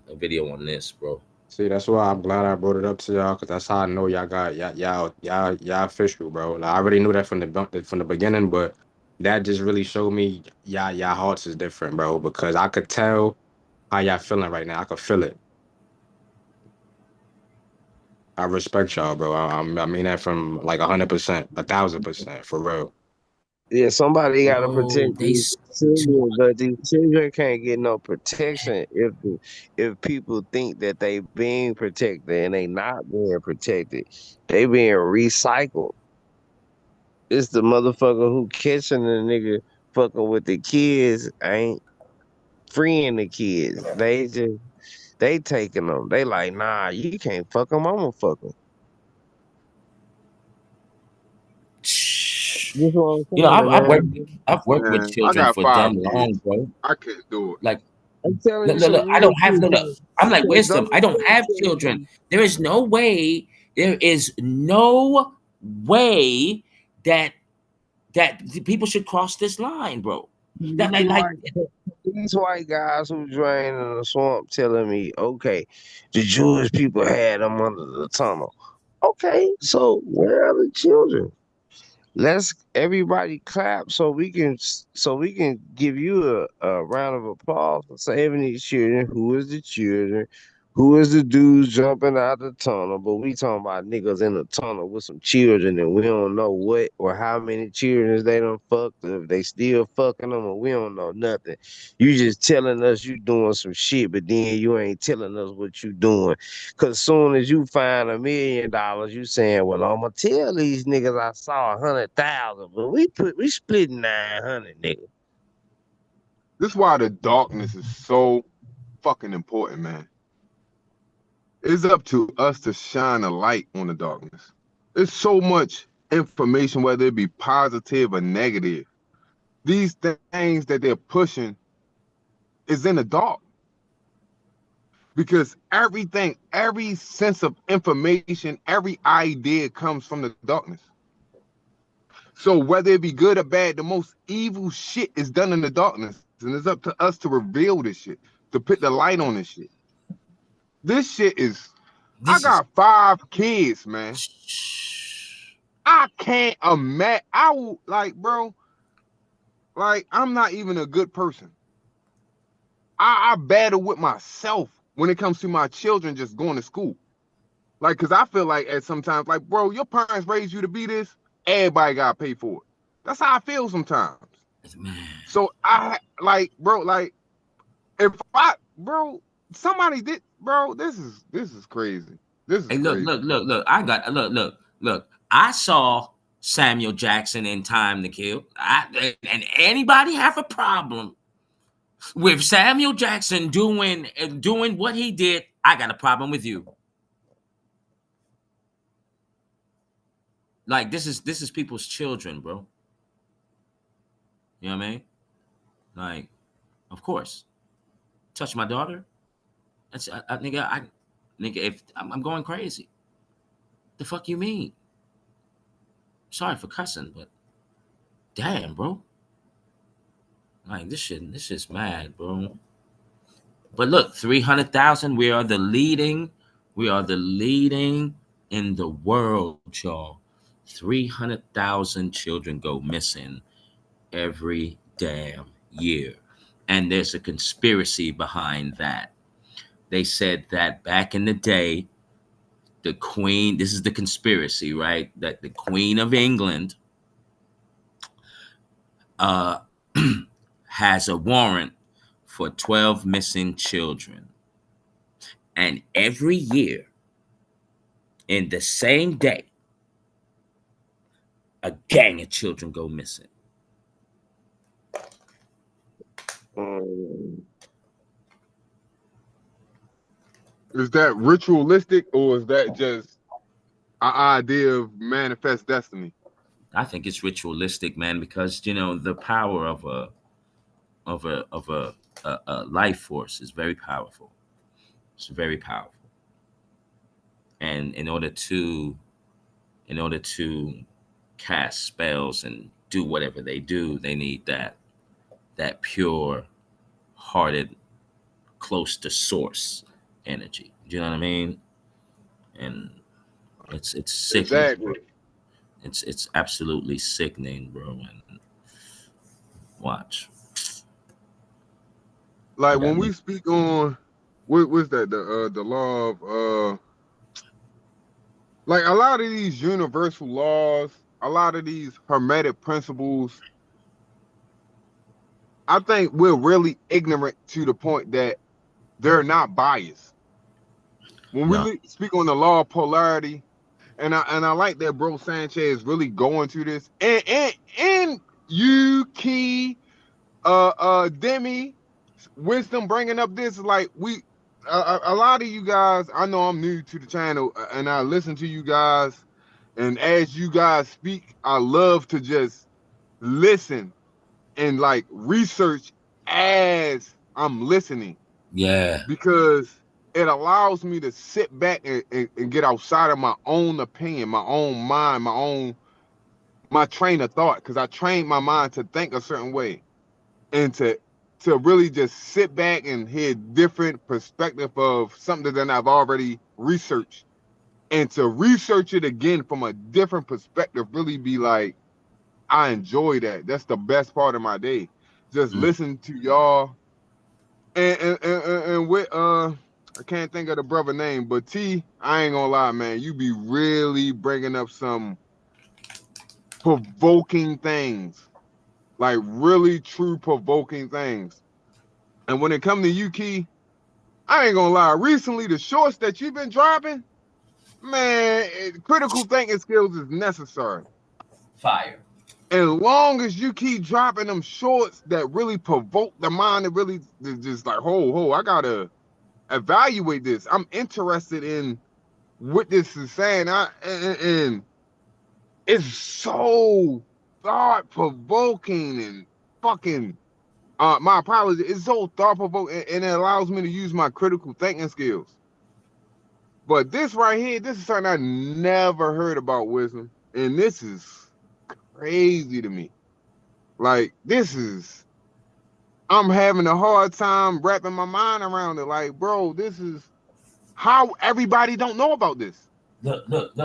a video on this, bro. See, that's why I'm glad I brought it up to y'all, cause that's how I know y'all got y'all official, bro. Like, I already knew that from the beginning, but that just really showed me y'all hearts is different, bro. Because I could tell how y'all feeling right now. I could feel it. I respect y'all, bro. I mean that from like 100%, 1,000%, for real. Yeah, somebody gotta Bro, protect these children, but these children can't get no protection if people think that they being protected and they not being protected. They being recycled. It's the motherfucker who catching the nigga fucking with the kids ain't freeing the kids. They taking them. They like, nah, you can't fuck them. I'm gonna fuck them. This is what I'm You know, saying, man. I've worked with Man, I children got for 5 dumb long, kids. bro. I can't do it. Like, I'm telling look, you look, some look, I real don't have shit, no, no. man. I'm like Cause wisdom. I those don't have children. children, There is no way. There is no way that people should cross this line, bro. That these like white, these white guys who drain in the swamp telling me, okay, the Jewish people had them under the tunnel. Okay, so where are the children? Let's everybody clap so we can give you a round of applause for saving these children. Who is the children? Who is the dudes jumping out the tunnel? But we talking about niggas in the tunnel with some children and we don't know what or how many children they done fucked, or if they still fucking them, or we don't know nothing. You just telling us you doing some shit, but then you ain't telling us what you doing. Cause soon as you find $1 million, you saying, "Well, I'ma tell these niggas I saw 100,000, but we split 900, nigga." This is why the darkness is so fucking important, man. It's up to us to shine a light on the darkness. There's so much information, whether it be positive or negative. These things that they're pushing is in the dark because everything, every sense of information, every idea comes from the darkness. So whether it be good or bad, the most evil shit is done in the darkness, and it's up to us to reveal this shit, to put the light on this shit. This shit is. I this is. got 5 kids, man. I can't imagine. I will like, bro. Like, I'm not even a good person. I battle with myself when it comes to my children just going to school. Like, cause I feel like at sometimes, like, bro, your parents raised you to be this. Everybody got to pay for it. That's how I feel sometimes. Man. So I like, bro, like, if I, bro, somebody did, bro, this is crazy. This is Hey, look, crazy. look, look, look. I got look. I saw Samuel Jackson in Time to Kill. And anybody have a problem with Samuel Jackson doing what he did? I got a problem with you. Like this is people's children, bro. You know what I mean? Like, of course, touch my daughter. That's nigga. If I'm going crazy, the fuck you mean? Sorry for cussing, but damn, bro. Like this shit's mad, bro. But look, 300,000. We are the leading in the world, y'all. 300,000 children go missing every damn year. And there's a conspiracy behind that. They said that back in the day, the Queen, this is the conspiracy, right? That the Queen of England uh, has a warrant for 12 missing children. And every year, in the same day, a gang of children go missing. Mm. Is that ritualistic or is that just an idea of manifest destiny? I think it's ritualistic, man, because you know the power of a life force is very powerful. It's very powerful, and in order to cast spells and do whatever they do, they need that pure hearted, close to source energy. Do you know what I mean? And it's sickening. Exactly. It's absolutely sickening, bro. And watch. Like You got when we me. speak on what's that the law of like a lot of these universal laws, a lot of these hermetic principles, I think we're really ignorant to the point that they're not biased. When we No. speak on the law of polarity, and I like that bro Sanchez really going to this, and you key Demi wisdom bringing up this like we a lot of you guys. I know I'm new to the channel and I listen to you guys, And as you guys speak, I love to just listen and like research as I'm listening Yeah. because it allows me to sit back and get outside of my own opinion, my own mind, my train of thought. Because I trained my mind to think a certain way and to really just sit back and hear different perspective of something that I've already researched and to research it again from a different perspective. Really be like, I enjoy that. That's the best part of my day. Just Mm. listen to y'all and with I can't think of the brother name, but T, I ain't gonna lie, man, you be really bringing up some provoking things, like really true provoking things. And when it comes to you, Key, I ain't gonna lie. Recently, the shorts that you've been dropping, man, critical thinking skills is necessary. Fire. As long as you keep dropping them shorts that really provoke the mind, that really just like, I gotta evaluate this. I'm interested in what this is saying. And it's so thought provoking and fucking. My apologies. It's so thought provoking, and it allows me to use my critical thinking skills. But this right here, this is something I never heard about, Wisdom, and this is crazy to me. Like this is, I'm having a hard time wrapping my mind around it. Like, bro, this is how everybody don't know about this. Look. When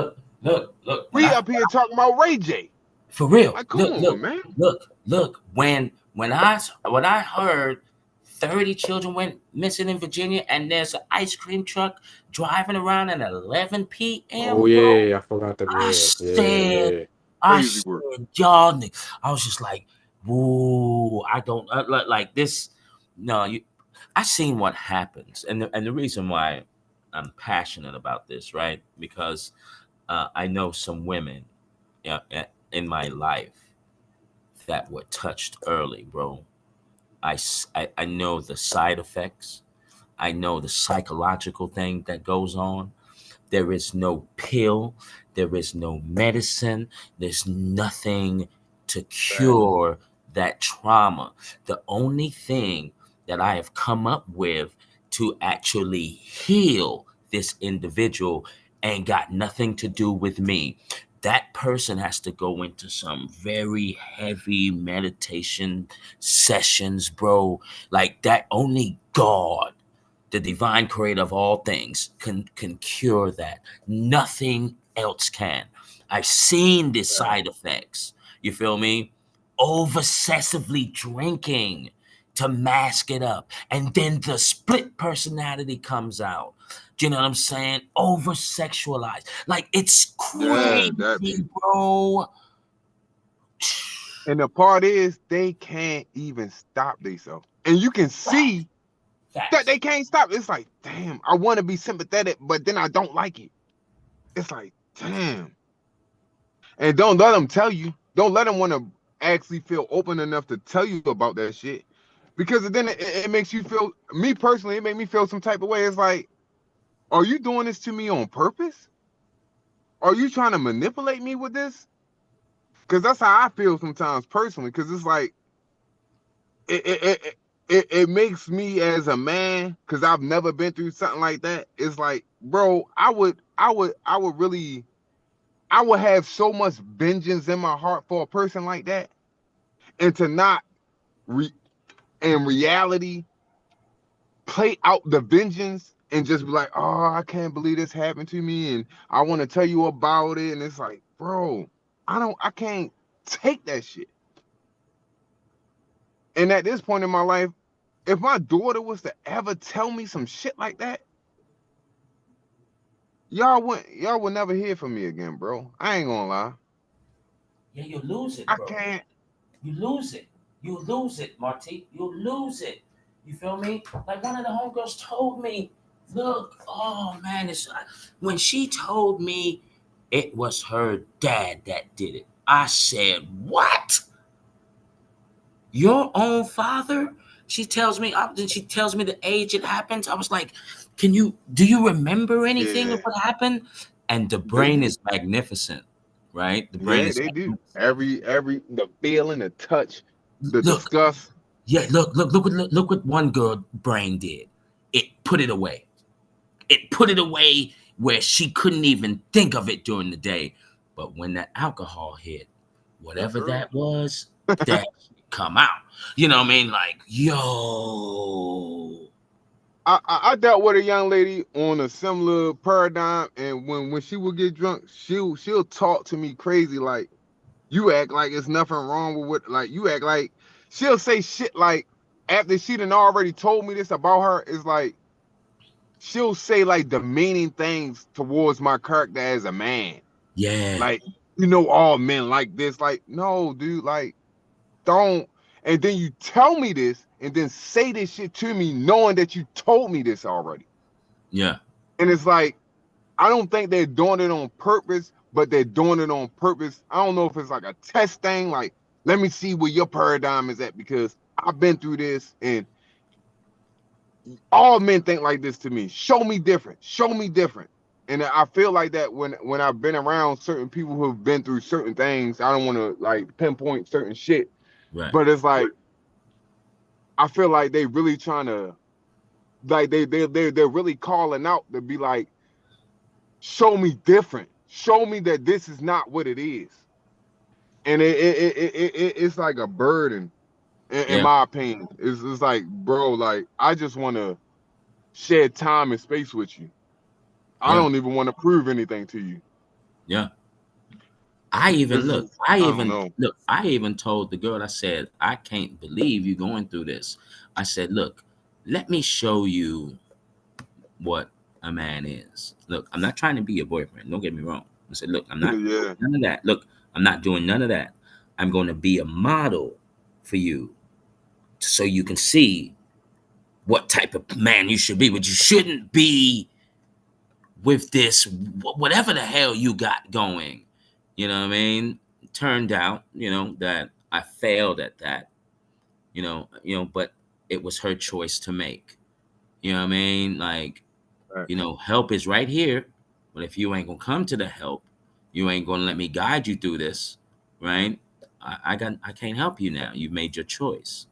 We I up here talking about Ray J. For real. Like, come on, man. Look. When I heard 30 children went missing in Virginia, and there's an ice cream truck driving around at 11 Oh p.m., bro. yeah, I forgot that. I Yeah, yeah, said, yeah. I Crazy said, work. y'all, I was just like, whoa, I don't like this. No, I seen what happens, and the reason why I'm passionate about this, right? Because I know some women, in my life that were touched early, bro. I know the side effects. I know the psychological thing that goes on. There is no pill, there is no medicine, there's nothing to Facts. cure that trauma. The only thing that I have come up with to actually heal this individual ain't got nothing to do with me. That person has to go into some very heavy meditation sessions, bro. Like that, only God, the divine creator of all things, can cure that. Nothing else can. I've seen the Facts. side effects. You feel me? Oversessively drinking to mask it up. And then the split personality comes out. Do you know what I'm saying? Over sexualized. Like it's Yeah, that crazy, be. bro. And the part is they can't even stop themselves. And you can Fact. see that Facts. they can't stop. It's like, damn, I want to be sympathetic, but then I don't like it. It's like, damn. And don't let them tell you. Don't let them want to actually feel open enough to tell you about that shit. Because then it makes you feel, me personally, it made me feel some type of way. It's like, are you doing this to me on purpose? Are you trying to manipulate me with this? Because that's how I feel sometimes personally. Because it's like, it makes me as a man, because I've never been through something like that. It's like, bro, I would really, I would have so much vengeance in my heart for a person like that, and to not re, in reality play out the vengeance and just be like, oh, I can't believe this happened to me, and I want to tell you about it, and it's like, bro, I can't take that shit. And at this point in my life, if my daughter was to ever tell me some shit like that, y'all would never hear from me again, bro. I ain't gonna lie. Yeah, you lose it, I bro. can't. You lose it. You lose it, Marty. You lose it. You feel me? Like one of the homegirls told me, look, oh man, when she told me it was her dad that did it. I said, what? Your own father? She tells me, then she tells me the age it happens. I was like, do you remember anything Yeah. of what happened? And the Do brain you? is magnificent. right? The brain Yeah, is they do. Every the feeling, the touch, the look, disgust. yeah, look what one girl brain did. It put it away. It put it away where she couldn't even think of it during the day. But when that alcohol hit, Yes, whatever sir. that was, that come out. You know what I mean? Like, yo. I dealt with a young lady on a similar paradigm, and when she would get drunk, she'll talk to me crazy like you act like it's nothing wrong with what like you act like she'll say shit like after she done already told me this about her is like she'll say like demeaning things towards my character as a man. Yeah, Like, all men like this. Like, no, dude, like, don't. And then you tell me this and then say this shit to me knowing that you told me this already. yeah, And it's like, I don't think they're doing it on purpose, but they're doing it on purpose. I don't know if it's like a test thing, like, let me see where your paradigm is at because I've been through this and all men think like this to me. Show me different. Show me different. And I feel like that when I've been around certain people who've been through certain things, I don't want to like pinpoint certain shit, right. but it's like I feel like they really trying to like they're really calling out to be like, show me different. Show me that this is not what it is. And it's like a burden in Yeah, my opinion. It's like, bro, like I just want to share time and space with you. I yeah, don't even want to prove anything to you. yeah. I even It's look, just, I don't know. I even told the girl, I said, I can't believe you going through this. I said, look, let me show you what a man is. Look, I'm not trying to be your boyfriend. Don't get me wrong. I said, look, I'm not Yeah, none of that. Look, I'm not doing none of that. I'm going to be a model for you so you can see what type of man you should be. But you shouldn't be with this, whatever the hell you got going. You know what I mean? Turned out, that I failed at that, but it was her choice to make. You know what I mean? Like, facts. help is right here. But if you ain't gonna come to the help, you ain't gonna let me guide you through this, right? I can't help you now. You've made your choice.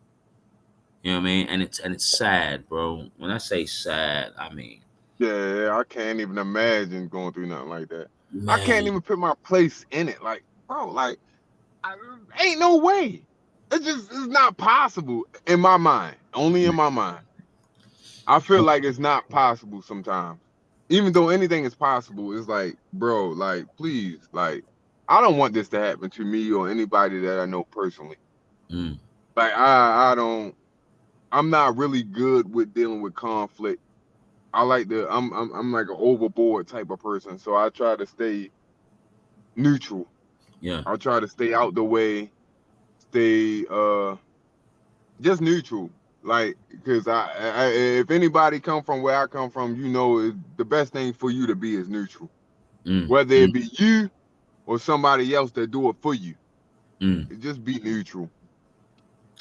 You know what I mean? And it's sad, bro. When I say sad, I mean, Yeah, I can't even imagine going through nothing like that. I can't man, even put my place in it. Like, bro, like, I, ain't no way. It's not possible in my mind. Only in my mind. I feel like it's not possible sometimes. Even though anything is possible, it's like, bro, like, please, like, I don't want this to happen to me or anybody that I know personally. mm, Like, I'm not really good with dealing with conflict. I'm like an overboard type of person, so I try to stay neutral. yeah, I try to stay out the way, stay just neutral. Like, because if anybody come from where I come from, the best thing for you to be is neutral. mm, Whether mm, it be you or somebody else that do it for you, mm. just be neutral.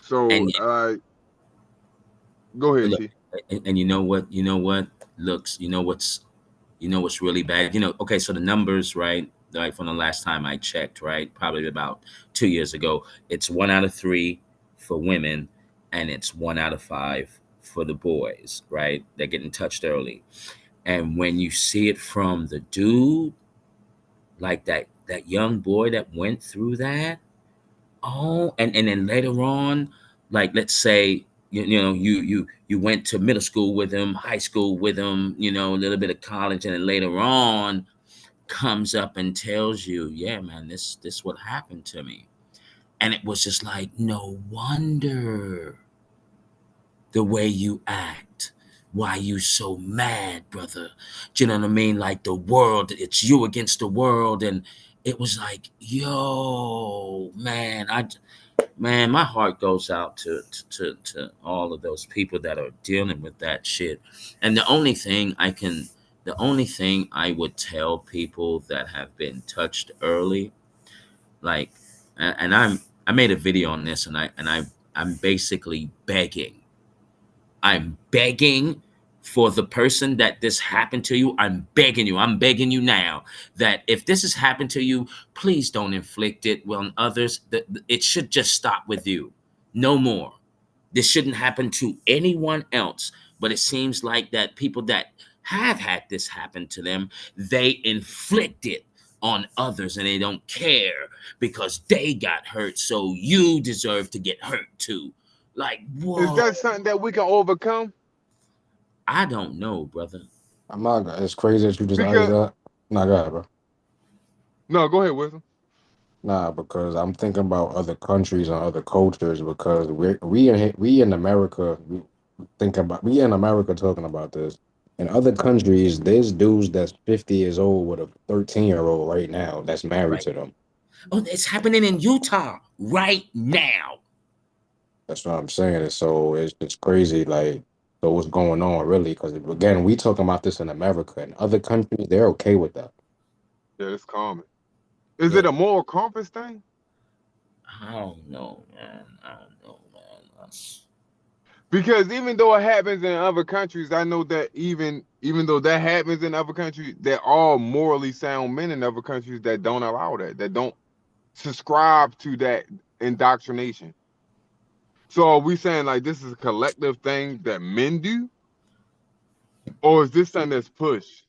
So, And go ahead, look, T. and you know what looks, what's really bad. Okay, so the numbers, right? Like from the last time I checked, right? Probably about 2 years ago, it's 1 out of 3 for women, and it's 1 out of 5 for the boys, right? They're getting touched early. And when you see it from the dude, like that young boy that went through that, oh, and then later on, like let's say you went to middle school with him, high school with him, a little bit of college, and then later on comes up and tells you, yeah, man, this what happened to me. And it was just like, no wonder the way you act. Why you so mad, brother? Do you know what I mean? Like the world, it's you against the world. And it was like, yo, man, man, my heart goes out to all of those people that are dealing with that shit. And the only thing I would tell people that have been touched early, like, and I made a video on this, and I'm basically begging for the person that this happened to you, I'm begging you now that if this has happened to you, please don't inflict it on others. It should just stop with you. No more. This shouldn't happen to anyone else. But it seems like that people that have had this happen to them, they inflict it on others and they don't care because they got hurt. So you deserve to get hurt too. Like, Is whoa. that something that we can overcome? I don't know, brother. I'm not. It's crazy that you just asked Because that. Nah, go ahead, bro. no, go ahead, Wisdom. Nah, because I'm thinking about other countries and other cultures because we in America we in America talking about this. In other countries, there's dudes that's 50 years old with a 13-year-old right now that's married Right. to them. Oh, it's happening in Utah right now. That's what I'm saying. And so it's crazy, like, so what's going on really? Because again, we talking about this in America. In other countries, they're okay with that. Yeah, it's common. Is Yeah. it a moral compass thing? I don't know, man. I don't know, man. Because even though it happens in other countries, I know that even though that happens in other countries, there are morally sound men in other countries that don't allow that don't subscribe to that indoctrination. So are we saying like this is a collective thing that men do, or is this something that's pushed?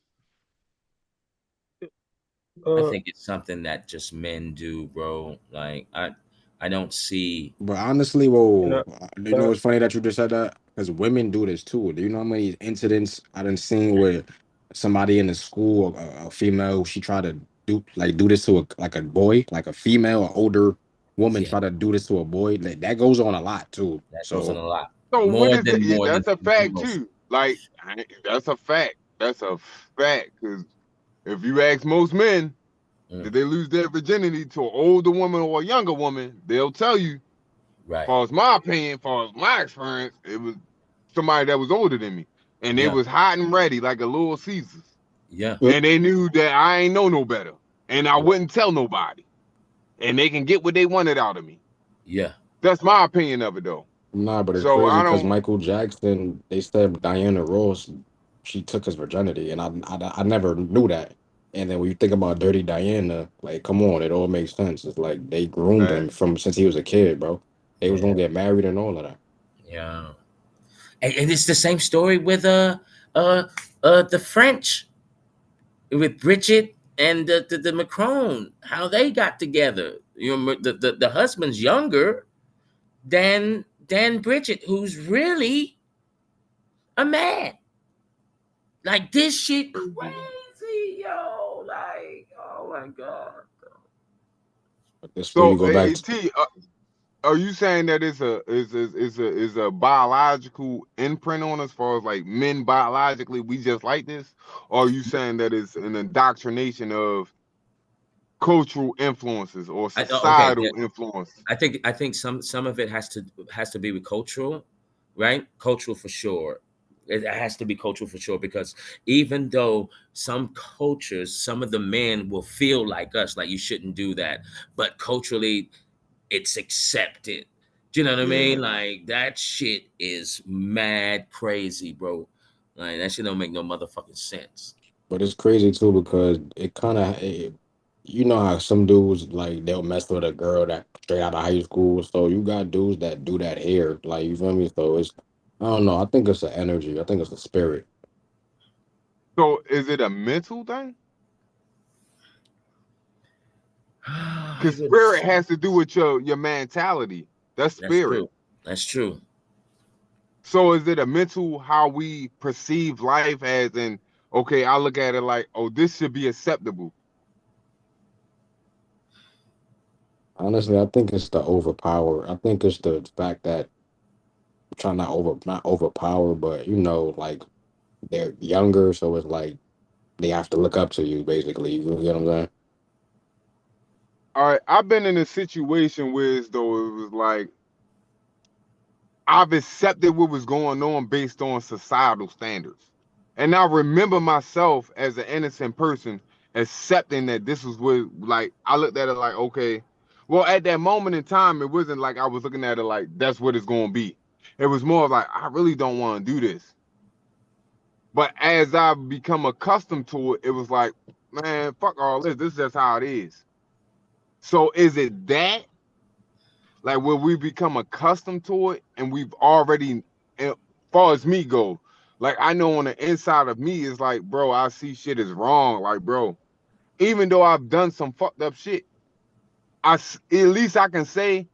I Uh, think it's something that just men do, bro. Like I don't see. But honestly, you know, whoa, you know uh, what's funny that you just said that? Because women do this too. Do you know how many incidents I done seen where somebody in the school, a female, she tried to do this to a boy, like a female, an older woman Yeah, try to do this to a boy. Like, that goes on a lot too. that goes on So a lot So what more is than that? Yeah, more than that's a fact most. too. Like that's a fact. That's a fact. Because if you ask most men, Mm, did they lose their virginity to an older woman or a younger woman? They'll tell you. right. Far as my opinion, far as my experience, it was somebody that was older than me, and they Yeah, was hot and ready like a little Caesars, yeah, but and they knew that I ain't know no better, and I yeah, wouldn't tell nobody, and they can get what they wanted out of me. yeah, That's my opinion of it, though. nah, but it's So crazy I because don't. Michael Jackson, they said Diana Ross, she took his virginity, and I never knew that. And then when you think about Dirty Diana, like, come on, it all makes sense. It's like they groomed him from since he was a kid, bro. They was yeah, gonna get married and all of that. yeah. And it's the same story with uh the French with Bridget and the Macron, how they got together. You know, the husband's younger than Bridget, who's really a man. Like this shit crazy, yo. Like, oh my god. But this where you So go back to. T, are you saying that it's a biological imprint on us, as far as like men biologically we just like this, or are you saying that it's an indoctrination of cultural influences or Okay, societal influence? I think some of it has to be with cultural, right? Cultural for sure. It has to be cultural for sure because even though some cultures, some of the men will feel like us, like you shouldn't do that, but culturally it's accepted. Do you know what I Yeah. mean? Like that shit is mad crazy, bro. Like that shit don't make no motherfucking sense. But it's crazy too because it kind of, you know how some dudes like they'll mess with a girl that straight out of high school. So you got dudes that do that here, like you feel me. So it's, I don't know. I think it's the energy. I think it's the spirit. So is it a mental thing? Because It would. spirit has to do with your mentality. That's That's spirit. true. That's true. So is it a mental how we perceive life as in, okay, I look at it like, oh, this should be acceptable. Honestly, I think it's the overpower. I think it's the fact that trying not overpower, but you know, like they're younger, so it's like they have to look up to you, basically. You get what I'm saying? All right, I've been in a situation where as though it was like I've accepted what was going on based on societal standards. And I remember myself as an innocent person accepting that this was what, like, I looked at it like, okay, well, at that moment in time, it wasn't like I was looking at it like that's what it's going to be. It was more like, I really don't want to do this. But as I've become accustomed to it, it was like, man, fuck all this. This is just how it is. So is it that? Like, will we become accustomed to it and we've already, as far as me go, like, I know on the inside of me is like, bro, I see shit is wrong. Like, bro, even though I've done some fucked up shit, at least I can say,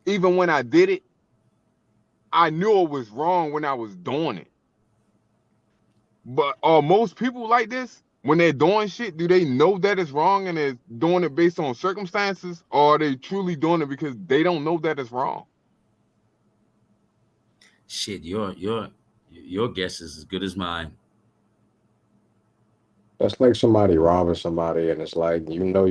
even when I did it, I knew it was wrong when I was doing it. But are most people like this? When they're doing shit, do they know that it's wrong and they're doing it based on circumstances? Or are they truly doing it because they don't know that it's wrong? Shit, your guess is as good as mine. That's like somebody robbing somebody, and it's like you know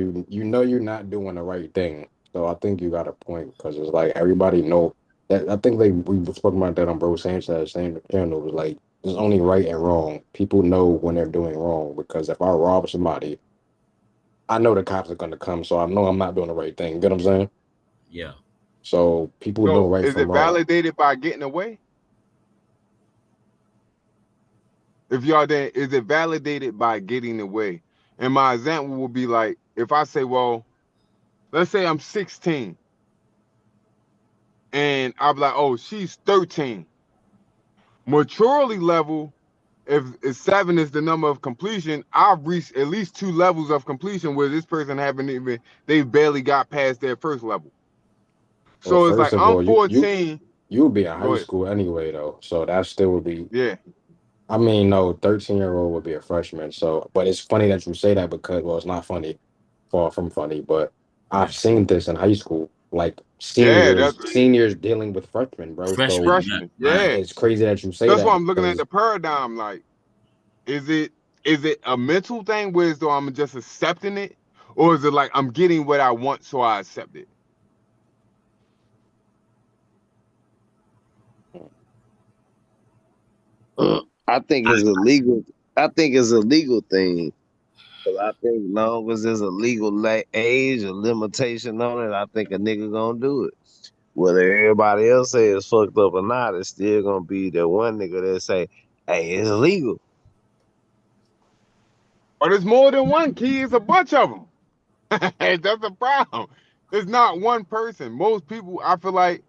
you're not doing the right thing. So I think you got a point because it's like everybody know that. I think we were talking about that on Bro Sanchez same channel. It was like there's only right and wrong. People know when they're doing wrong because if I rob somebody, I know the cops are gonna come, so I know I'm not doing the right thing. You get what I'm saying? Yeah. So people know So right is from it wrong. validated by getting away? If y'all then is it validated by getting away? And my example will be like if I say, well, let's say I'm 16 and I'm like, oh, she's 13. Maturity level, if 7 is the number of completion, I've reached at least 2 levels of completion where this person haven't even they barely got past their first level. Well, So it's first like of I'm all, fourteen. you would be in Go high ahead. school anyway though, so that still would be. Yeah. I mean, no, 13-year-old would be a freshman. So, but it's funny that you say that because, well, it's not funny, far from funny, but I've seen this in high school, like Yeah, that's seniors dealing with freshmen, bro. So Freshman, yeah, freshman. right. Yeah. it's crazy that you say That's that why I'm looking at because the paradigm. Like, is it a mental thing where though I'm just accepting it? Or is it like I'm getting what I want, so I accept it? I think it's a legal. I think it's a legal thing. 'Cause I think long as there's a legal age or limitation on it, I think a nigga gonna do it. Whether everybody else say it's fucked up or not, it's still gonna be the one nigga that say, "Hey, it's legal." Or there's more than one key, it's a bunch of them. That's a problem. It's not one person. Most people, I feel like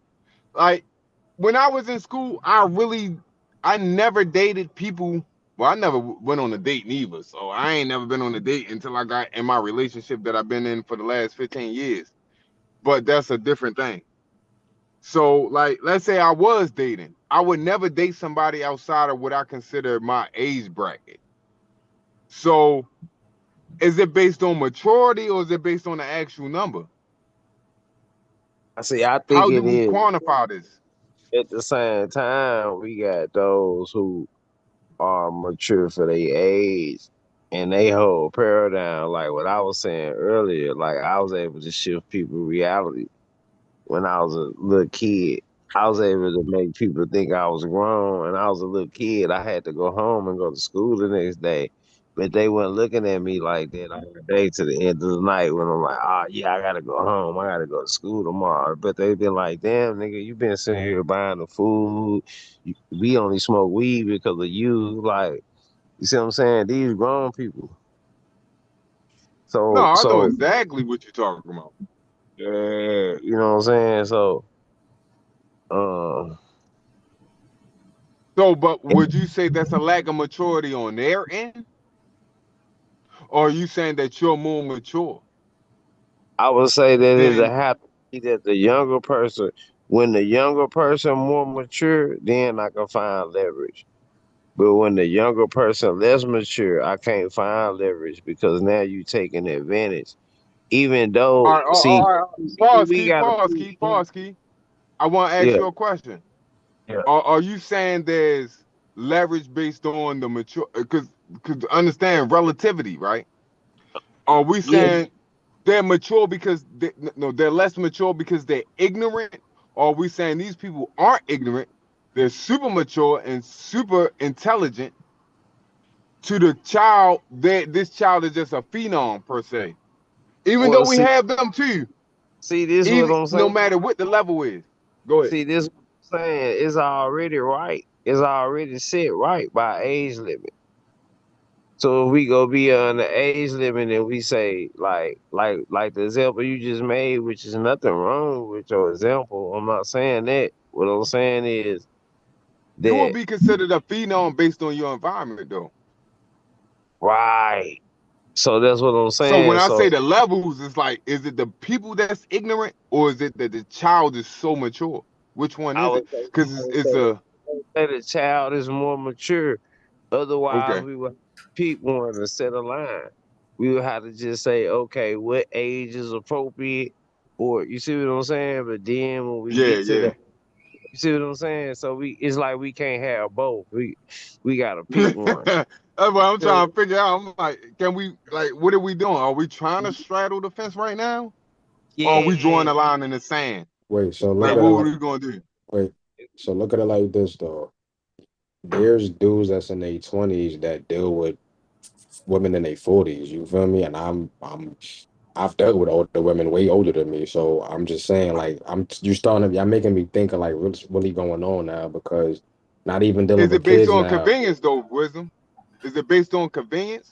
when I was in school, I never dated people. Well, I never went on a date neither. So I ain't never been on a date until I got in my relationship that I've been in for the last 15 years. But that's a different thing. So, like, let's say I was dating, I would never date somebody outside of what I consider my age bracket. So, is it based on maturity or is it based on the actual number? I see. I think How do it we is. quantify this? At the same time, we got those who are mature for their age and they whole paradigm. Like what I was saying earlier, like I was able to shift people reality when I was a little kid. I was able to make people think I was grown. And I was a little kid. I had to go home and go to school the next day. But they weren't looking at me like that all day to the end of the night when I'm like, oh, yeah, I got to go home. I got to go to school tomorrow. But they've been like, damn, nigga, you been sitting here buying the food. We only smoke weed because of you. Like, you see what I'm saying? These grown people. No, So, I know so, exactly what you're talking about. yeah, you know what I'm saying? So, uh, So, but would you say that's a lack of maturity on their end? Or are you saying that you're more mature I would say that it than have to be that the younger person, when the younger person more mature, then I can find leverage. But when the younger person less mature, I can't find leverage because now you taking advantage. Even all though, right, see, pause, we key, gotta pause, prove key, pause, key. I want to ask yeah, you a question. yeah, Are you saying there's leverage based on the mature? Because understand relativity, right? Are we yeah. saying they're mature because no, they're less mature because they're ignorant? Or are we saying these people aren't ignorant? They're super mature and super intelligent. To the child, this child is just a phenom per se. Even though Well, we have them too, see, this what even I'm no saying. matter what the level is. Go ahead. See, this what I'm saying is already right. It's already set right by age limit. So if we go beyond the age limit and we say like the example you just made, which is nothing wrong with your example. I'm not saying that. What I'm saying is You will that be considered a phenom based on your environment, though. right. So that's what I'm So when saying. I say So the levels, it's like, is it the people that's ignorant, or is it that the child is so mature? Which one I is would it? say Because I would it's say a say the child is more mature. Otherwise, okay. we would pick one to set a line. We would have to just say, okay, what age is appropriate, or you see what I'm saying. But then when we Yeah, get to yeah. the, you see what I'm saying. So it's like we can't have both. We gotta pick one. That's what I'm So, trying to figure out. I'm like, can we like, what are we doing? Are we trying to straddle the fence right now, or are we drawing yeah, a line in the sand? Wait, so look Like, no, at it what are like we gonna do? wait, so look at it like this though. There's dudes that's in their 20s that deal with women in their 40s. You feel me? And I've dealt with older women way older than me. So I'm just saying, like, y'all making me think of like what's really going on now because not even dealing Is with it based kids on now. convenience though, wisdom? Is it based on convenience,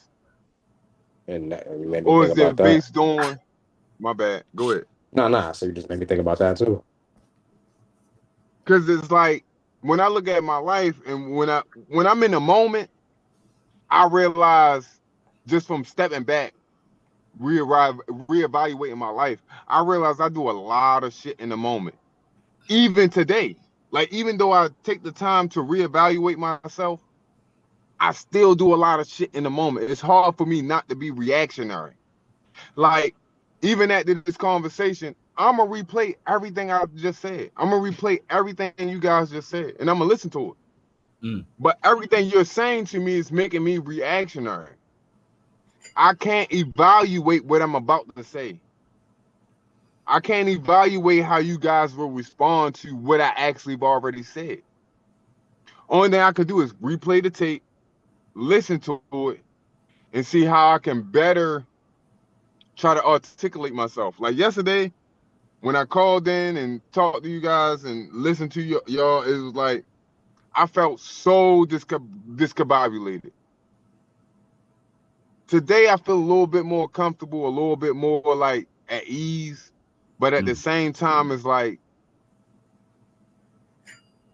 You made me or think is about it that. based on? My bad. Go ahead. No, nah. So you just made me think about that too. Because it's like when I look at my life and when I'm in the moment, I realize just from stepping back, reevaluating my life, I realize I do a lot of shit in the moment. Even today, like even though I take the time to reevaluate myself, I still do a lot of shit in the moment. It's hard for me not to be reactionary. Like even at this conversation, I'm gonna replay everything I just said. I'm gonna replay everything you guys just said, and I'm gonna listen to it. Mm. But everything you're saying to me is making me reactionary. I can't evaluate what I'm about to say. I can't evaluate how you guys will respond to what I actually have already said. Only thing I could do is replay the tape, listen to it, and see how I can better try to articulate myself. Like yesterday, when I called in and talked to you guys and listened to y'all, it was like I felt so discombobulated. Today I feel a little bit more comfortable, a little bit more like at ease, but at the Mm. same time, it's like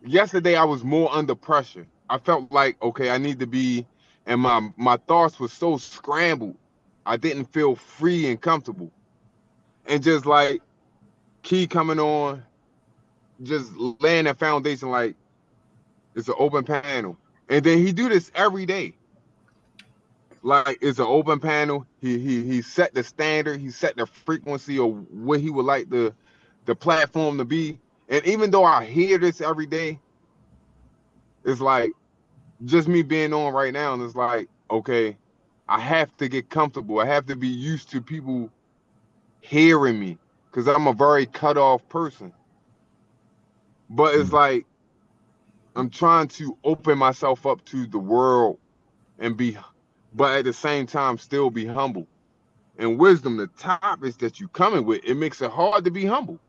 yesterday I was more under pressure. I felt like okay, I need to be, and my thoughts were so scrambled. I didn't feel free and comfortable, and just like Key coming on, just laying that foundation like it's an open panel, and then he do this every day. Like it's an open panel. He set the standard. He set the frequency of what he would like the platform to be. And even though I hear this every day, it's like just me being on right now, and it's like okay, I have to get comfortable. I have to be used to people hearing me because I'm a very cut off person. But it's Mm. like I'm trying to open myself up to the world and be, but at the same time still be humble. And wisdom, the topics that you coming with, it makes it hard to be humble.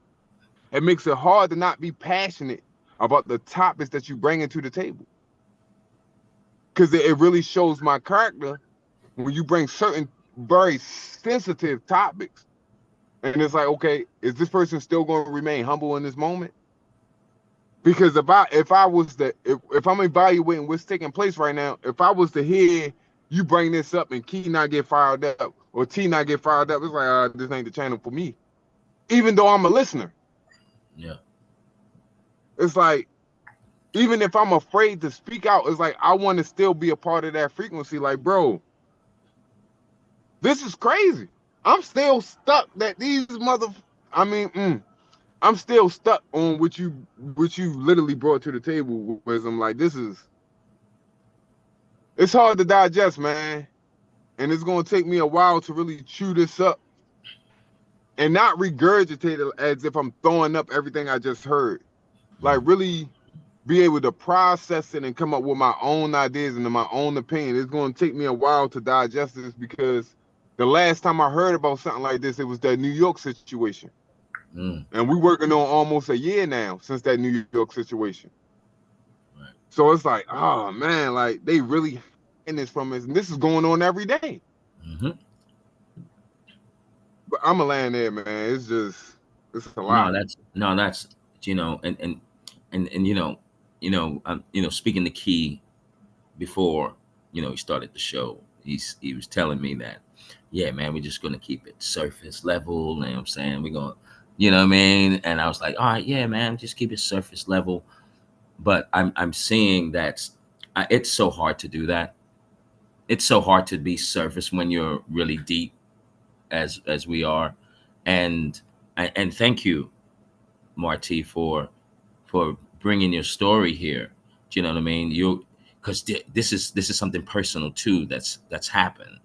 It makes it hard to not be passionate about the topics that you bring into the table. Because it really shows my character when you bring certain very sensitive topics. And it's like, okay, is this person still going to remain humble in this moment? Because if I was to if I'm evaluating what's taking place right now, if I was to hear you bring this up and Key not get fired up or T not get fired up, it's like this ain't the channel for me. Even though I'm a listener, Yeah. it's like even if I'm afraid to speak out, it's like I want to still be a part of that frequency. Like, bro, this is crazy. I'm still stuck that these mother. I mean, I'm still stuck on what you literally brought to the table. Whereas I'm like, this is it's hard to digest, man. And it's gonna take me a while to really chew this up and not regurgitate it as if I'm throwing up everything I just heard. Like really be able to process it and come up with my own ideas and my own opinion. It's gonna take me a while to digest this because the last time I heard about something like this, it was that New York situation. Mm. And we're working on almost a year now since that New York situation. Right. So it's like, oh man, like they really this from us, and this is going on every day. Mm-hmm. But I'm a land there, man. It's a lot. No, that's and speaking the key before he started the show, he was telling me that, yeah, man, we're just gonna keep it surface level. You know what I'm saying? We're gonna, you know what I mean? And I was like, all right, yeah, man, just keep it surface level. But I'm seeing that it's so hard to do that. It's so hard to be surface when you're really deep, as we are. And and thank you, Marty, for bringing your story here. Do you know what I mean? You because this is something personal too that's happened.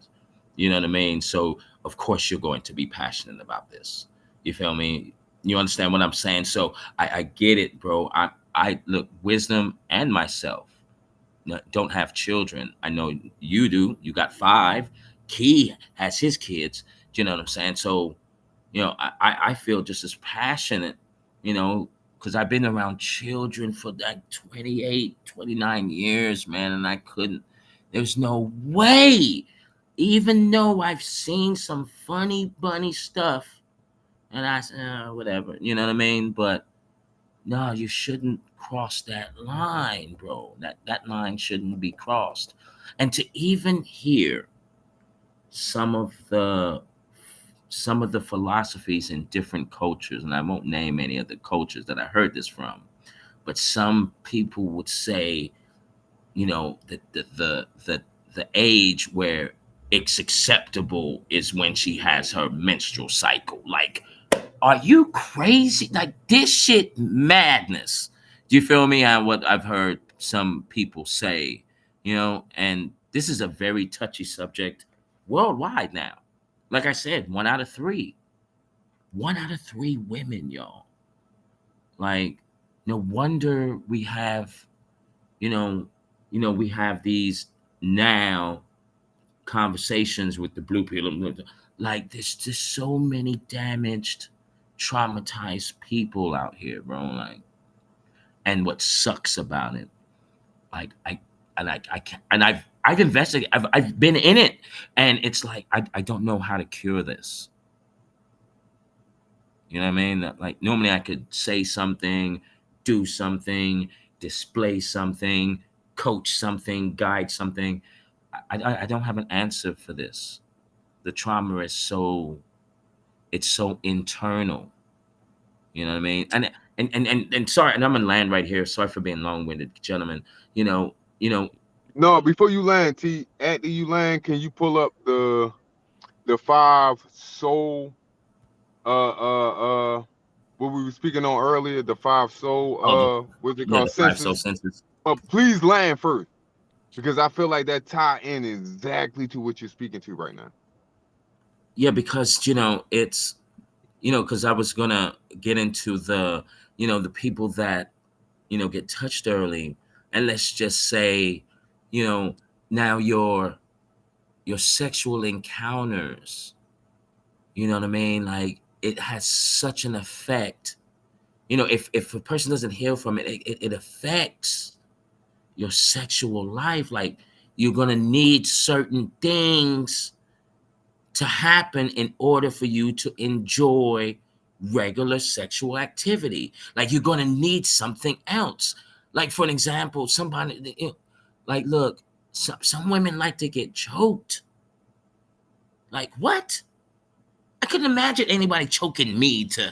You know what I mean? So of course you're going to be passionate about this. You feel me? You understand what I'm saying? So I get it, bro. I look, Wisdom and myself don't have children. I know you do. You got five. Key has his kids. Do you know what I'm saying? So I feel just as passionate, because I've been around children for like 28, 29 years, man, and I couldn't, there's no way, even though I've seen some funny bunny stuff, and I said, whatever, you know what I mean? But no, you shouldn't cross that line, bro. That line shouldn't be crossed. And to even hear some of the some of the philosophies in different cultures, and I won't name any of the cultures that I heard this from, but some people would say, that the age where it's acceptable is when she has her menstrual cycle. Like, are you crazy? Like, this shit madness. Do you feel me? And what I've heard some people say, and this is a very touchy subject worldwide now. Like I said, one out of three women, y'all. Like, no wonder we have, you know, we have these now conversations with the blue pill. Like, there's just so many damaged, traumatized people out here, bro. Like, and what sucks about it, like I can't, and I've investigated, I've been in it, and it's like I don't know how to cure this. You know what I mean? Like, normally I could say something, do something, display something, coach something, guide something. I don't have an answer for this. The trauma is it's so internal. You know what I mean? And sorry, and I'm gonna land right here. Sorry for being long-winded, gentlemen. You know. No, before you land, T, after you land, can you pull up the five soul what we were speaking on earlier, the five soul Oh, what's it yeah, called? the five soul Senses. senses. But please land first. Because I feel like that tie in exactly to what you're speaking to right now. Yeah, because it's because I was gonna get into the people that get touched early, and let's just say, you know, now your sexual encounters, you know what I mean? Like, it has such an effect. If a person doesn't heal from it, it affects your sexual life. Like, you're gonna need certain things to happen in order for you to enjoy regular sexual activity. Like, you're going to need something else. Like, for an example, somebody, like, look, some women like to get choked. Like, what? I couldn't imagine anybody choking me to,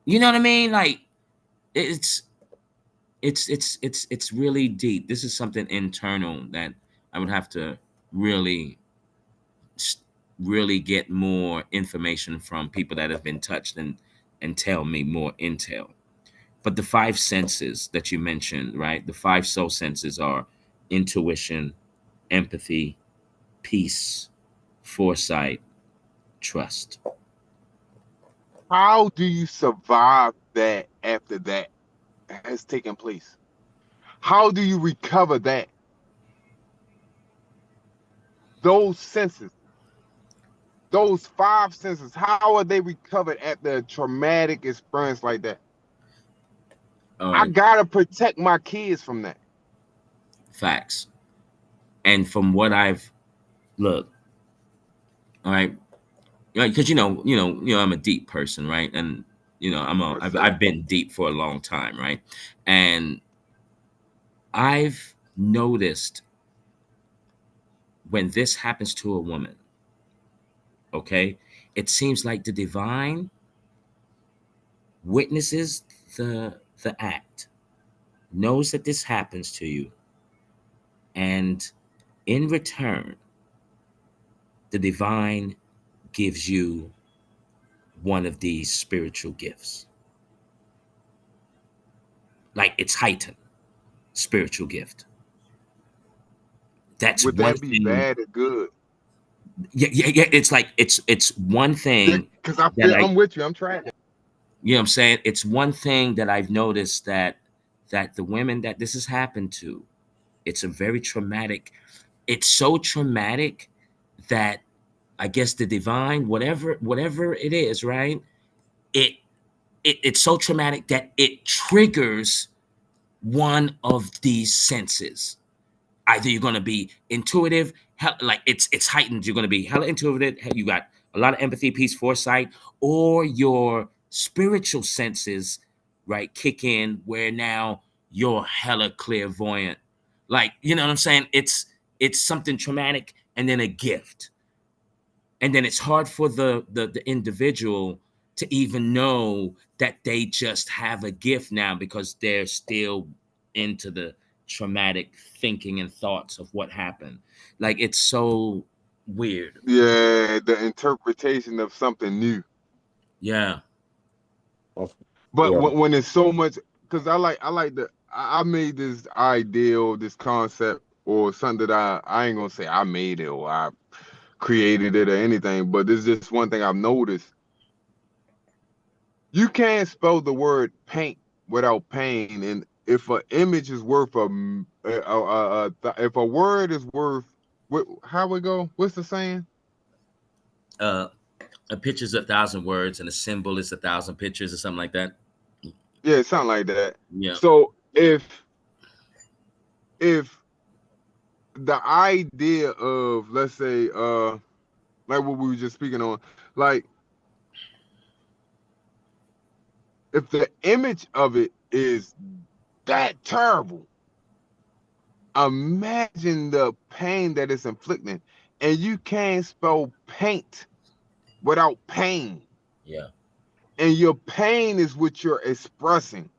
you know what I mean? Like, it's it's really deep. This is something internal that I would have to really really get more information from people that have been touched, and tell me more intel. But the five senses that you mentioned, right? The five soul senses are intuition, empathy, peace, foresight, trust. How do you survive that after that has taken place? How do you recover that? Those senses, those five senses, how are they recovered after a traumatic experience like that? All I right, gotta protect my kids from that. facts. And from what I've look, all right, because I'm a deep person, right? And I've been deep for a long time, right? And I've noticed when this happens to a woman, okay, it seems like the divine witnesses the act, knows that this happens to you, and in return, the divine gives you one of these spiritual gifts. Like it's heightened spiritual gift. That's Would one that be thing. bad or good? Yeah. It's like it's one thing Because I that feel I I'm with you. I'm trying. you know what I'm saying? It's one thing that I've noticed that the women that this has happened to, it's a very traumatic, it's so traumatic that I guess the divine, whatever it is, right? It, it's so traumatic that it triggers one of these senses. Either you're going to be intuitive, like it's heightened. You're going to be hella intuitive. You got a lot of empathy, peace, foresight, or your spiritual senses, right, kick in where now you're hella clairvoyant. Like you know what I'm saying? It's something traumatic and then a gift, and then it's hard for the individual to even know that they just have a gift now because they're still into the traumatic thinking and thoughts of what happened. Like it's so weird. Yeah, the interpretation of something new. Yeah. But Yeah. when it's so much, because I made this ideal, this concept, or something that I ain't gonna say I made it or I created it or anything, but there's just one thing I've noticed. You can't spell the word paint without pain, and if an image is worth if a word is worth, how we go? What's the saying? uh a picture's 1,000 words and a symbol is 1,000 pictures or something like that. Yeah, something like that. Yeah. So if the idea of, let's say, like what we were just speaking on, like if the image of it is that terrible, imagine the pain that it's inflicting. And you can't spell paint without pain. Yeah. And your pain is what you're expressing.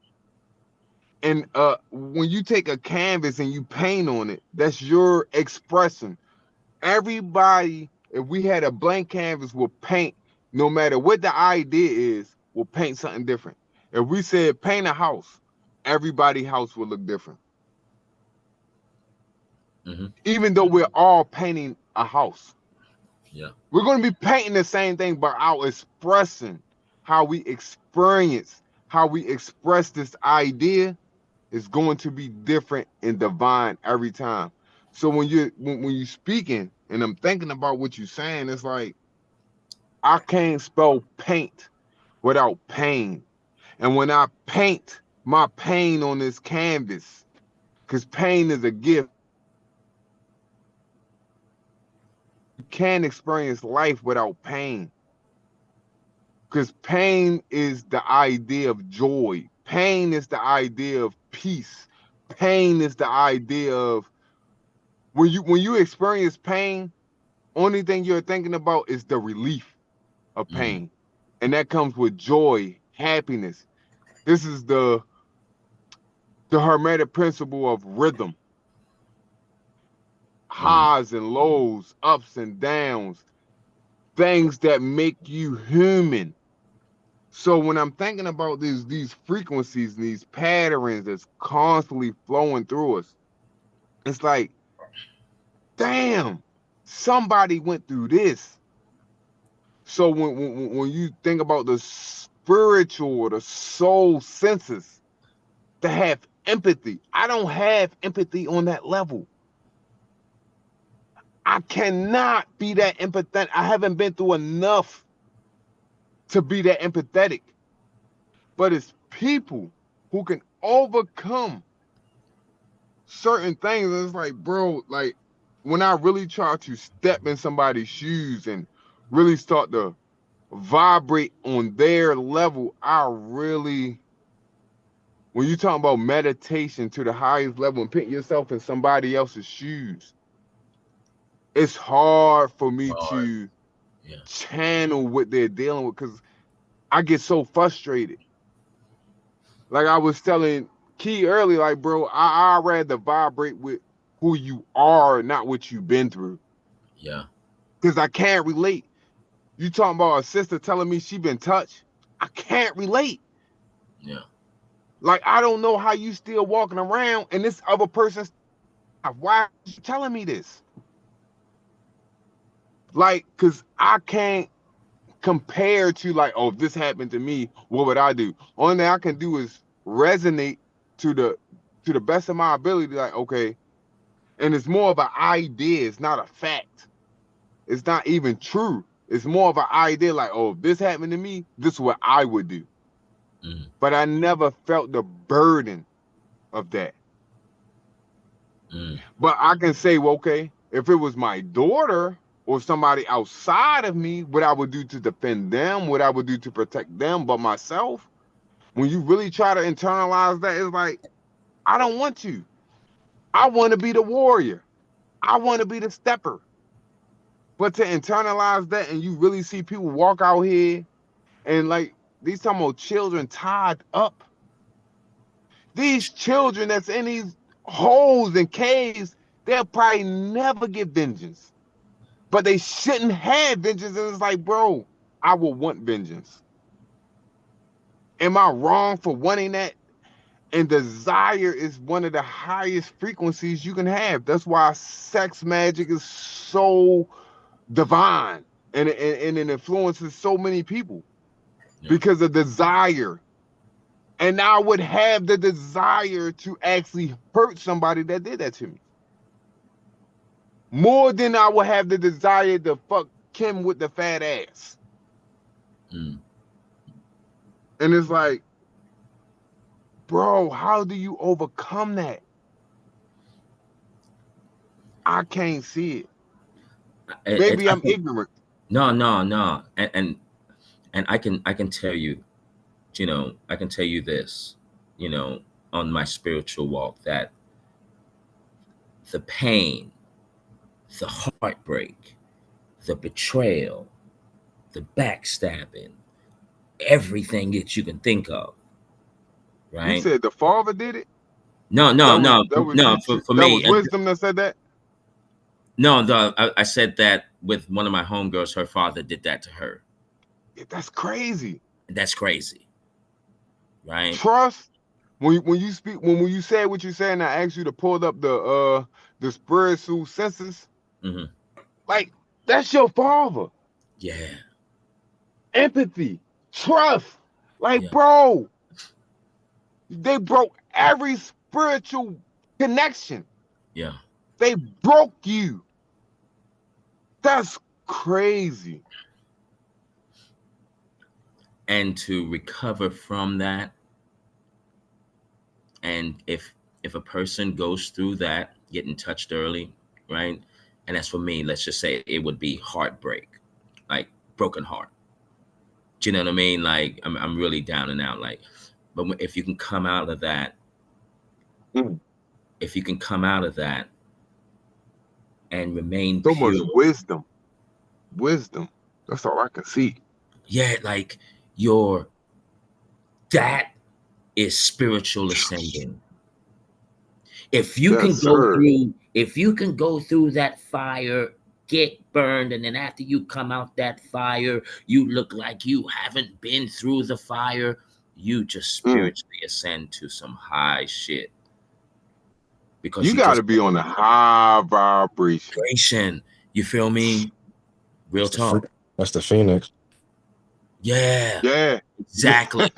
And when you take a canvas and you paint on it, that's your expression. Everybody, if we had a blank canvas, will paint, no matter what the idea is, will paint something different. If we said paint a house, everybody's house will look different. Mm-hmm. Even though we're all painting a house, Yeah. we're going to be painting the same thing, but our expressing, how we experience, how we express this idea is going to be different and divine every time. So when you're speaking and I'm thinking about what you're saying, it's like I can't spell paint without pain. And when I paint my pain on this canvas, because pain is a gift, you can't experience life without pain. Because pain is the idea of joy. Pain is the idea of peace. Pain is the idea of when you experience pain, only thing you're thinking about is the relief of Mm. pain. And that comes with joy, happiness. This is the hermetic principle of rhythm, Mm. highs and lows, ups and downs, things that make you human. So when I'm thinking about these frequencies, these patterns that's constantly flowing through us, it's like, damn, somebody went through this. So when you think about the spiritual or the soul senses to have empathy, I don't have empathy on that level. I cannot be that empathetic. I haven't been through enough to be that empathetic. But it's people who can overcome certain things. And it's like, bro, like when I really try to step in somebody's shoes and really start to vibrate on their level, I really, when you talk about meditation to the highest level and putting yourself in somebody else's shoes, it's hard for me Lord. to Yeah. channel what they're dealing with because I get so frustrated. Like I was telling Key earlier, like, bro, I rather vibrate with who you are, not what you've been through. Yeah. Because I can't relate. You talking about a sister telling me she been touched? I can't relate. Yeah. Like, I don't know how you still walking around and this other person's, why are you telling me this? Like, because I can't compare to like, oh, if this happened to me, what would I do? Only thing I can do is resonate to the best of my ability, like, okay, and it's more of an idea, it's not a fact. It's not even true. It's more of an idea, like, oh, if this happened to me, this is what I would do. Mm. But I never felt the burden of that. Mm. But I can say, well, okay, if it was my daughter or somebody outside of me, what I would do to defend them, what I would do to protect them, but myself, when you really try to internalize that, it's like, I don't want to. I want to be the warrior. I want to be the stepper. But to internalize that and you really see people walk out here and like these talking about children tied up. These children that's in these holes and caves, they'll probably never get vengeance. But they shouldn't have vengeance. And it's like, bro, I will want vengeance. Am I wrong for wanting that? And desire is one of the highest frequencies you can have. That's why sex magic is so divine and it influences so many people Yeah. because of desire. And I would have the desire to actually hurt somebody that did that to me. More than I would have the desire to fuck Kim with the fat ass. Mm. And it's like, bro, how do you overcome that? I can't see it. Maybe I I'm think ignorant. no, and I can tell you, I can tell you this, on my spiritual walk, that the pain, the heartbreak, the betrayal, the backstabbing, everything that you can think of, You right? said the father did it. No, no, That was no, that was no. you. For That was me, wisdom that said that. no, I said that with one of my homegirls. Her father did that to her. Yeah, that's crazy. That's crazy, right? Trust. When you speak when you said what you said, and I asked you to pull up the spiritual senses, Hmm. like that's your father. Yeah, Empathy, trust. Like, yeah, bro, they broke every spiritual connection. yeah. They broke you. That's crazy. And to recover from that, and if a person goes through that, getting touched early, right? And as for me, let's just say it would be heartbreak, like broken heart. Do you know what I mean? Like I'm really down and out. Like, but if you can come out of that, Mm. if you can come out of that and remain So much pure, wisdom. Wisdom. That's all I can see. yeah, like your that is spiritual ascending. If you Yes, can go sir. through, if you can go through that fire, get burned, and then after you come out that fire, you look like you haven't been through the fire, you just Mm. spiritually ascend to some high shit because You you got just to be on a high vibration. vibration. You feel me? Real That's the free. talk. That's the Phoenix. Yeah, Yeah. exactly.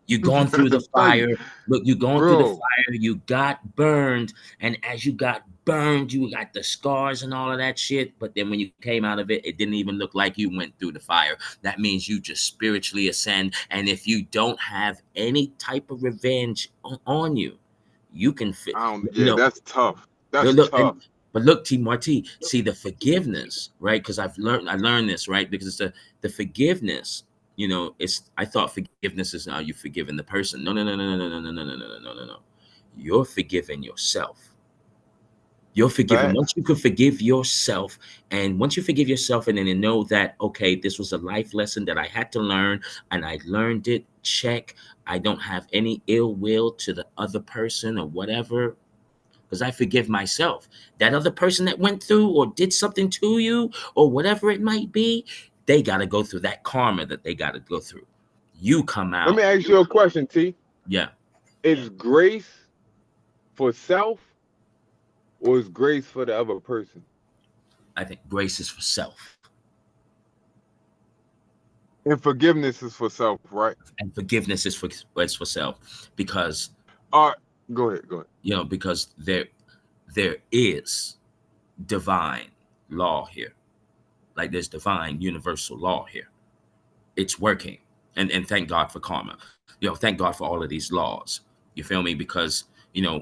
You gone through the Tell you, fire. Look, you going through the bro. fire. You got burned, and as you got burned, you got the scars and all of that shit. But then when you came out of it, it didn't even look like you went through the fire. That means you just spiritually ascend. And if you don't have any type of revenge on you, you can fit. I don't. You Yeah, know, that's tough. That's look, and tough. But look, T Marty, see the forgiveness, right? Because I learned this, right? Because it's the forgiveness, it's I thought forgiveness is now you forgiving the person. No, no, no, no, no, no, no, no, no, no, no, no, no, no. You're forgiving yourself. You're forgiving. Once Facts. you can forgive yourself, and once you forgive yourself, and then you know that, okay, this was a life lesson that I had to learn, and I learned it, check. I don't have any ill will to the other person or whatever, because I forgive myself. That other person that went through or did something to you or whatever it might be, they got to go through that karma that they got to go through. You come Let me out. ask you a question, T. Yeah, Is grace for self or is grace for the other person? I think grace is for self And forgiveness is for self, right? and forgiveness is for self, because All right, go ahead, go ahead. because there is divine law here. Like there's divine universal law here. It's working. And thank God for karma. Thank God for all of these laws. You feel me? Because,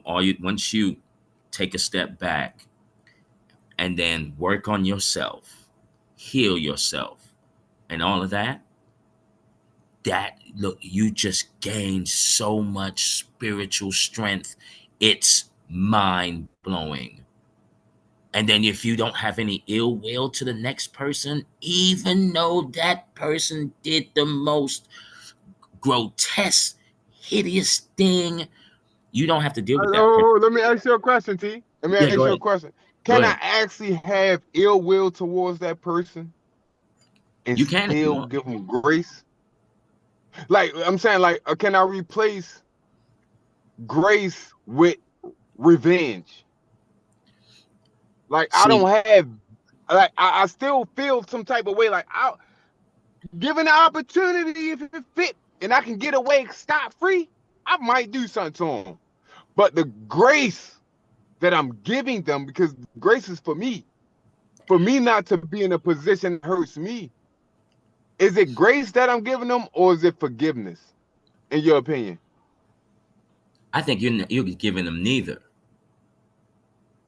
all you once you take a step back and then work on yourself, heal yourself, and all of that, look, you just gain so much spiritual strength. It's mind blowing. And then if you don't have any ill will to the next person, even though that person did the most grotesque, hideous thing, you don't have to deal with that person. Oh, let me ask you a question, T. Let me Yeah, ask go you a ahead. question. Go Can I ahead. actually have ill will towards that person and You can if you still want. give them grace? Like I'm saying, like, can I replace grace with revenge? Like I See, don't have, like I still feel some type of way. Like I, given the opportunity, if it fit, and I can get away scot free, I might do something to them. But the grace that I'm giving them, because grace is for me not to be in a position that hurts me. Is it grace that I'm giving them, or is it forgiveness? In your opinion? I think you're giving them neither,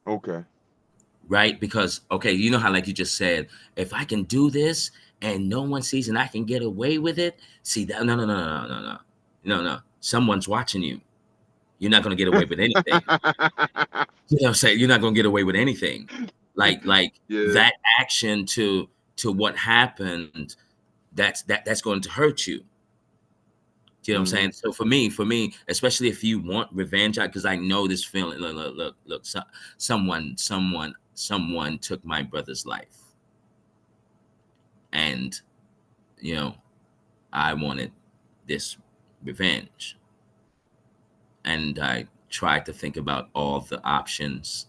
Okay. right? Because okay, you know how like you just said, if I can do this and no one sees and I can get away with it, see that no no no no no no no no no. Someone's watching you. You're not gonna get away with anything. You know what I'm saying? You're not gonna get away with anything. Like Yeah. that action to what happened, that's going to hurt you. You know what I'm Mm-hmm. saying? So for me, especially if you want revenge, because I know this feeling. Look. Someone took my brother's life, and you know, I wanted this revenge, and I tried to think about all the options.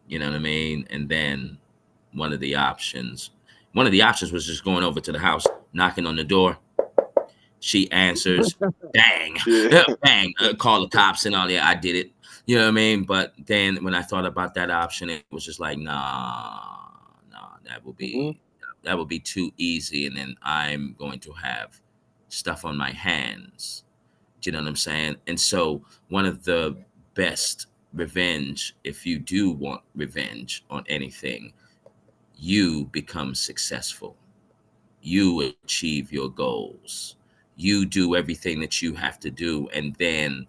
You know what I mean? And then one of the options, one of the options was just going over to the house, knocking on the door. She answers, bang, Yeah. bang, call the cops and all that. I did it. You know what I mean? But then when I thought about that option, it was just like, nah, Mm-hmm. that would be too easy, and then I'm going to have stuff on my hands. Do you know what I'm saying? And so one of the best revenge, if you do want revenge on anything, you become successful, you achieve your goals, you do everything that you have to do, and then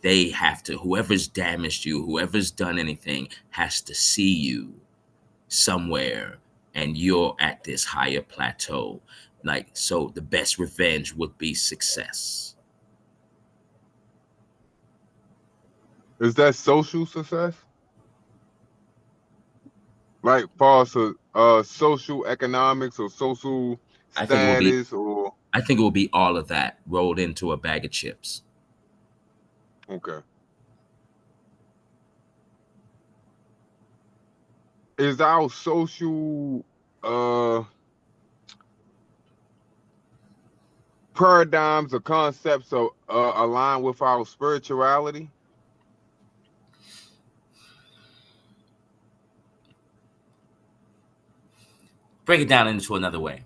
they have to, whoever's damaged you, whoever's done anything, has to see you somewhere, and you're at this higher plateau. Like, so the best revenge would be success. Is that social success? Like far as social economics or social I think it will be status or I think it will be all of that rolled into a bag of chips. okay. Is our social uh paradigms or concepts aligned with our spirituality? Break it down into another way.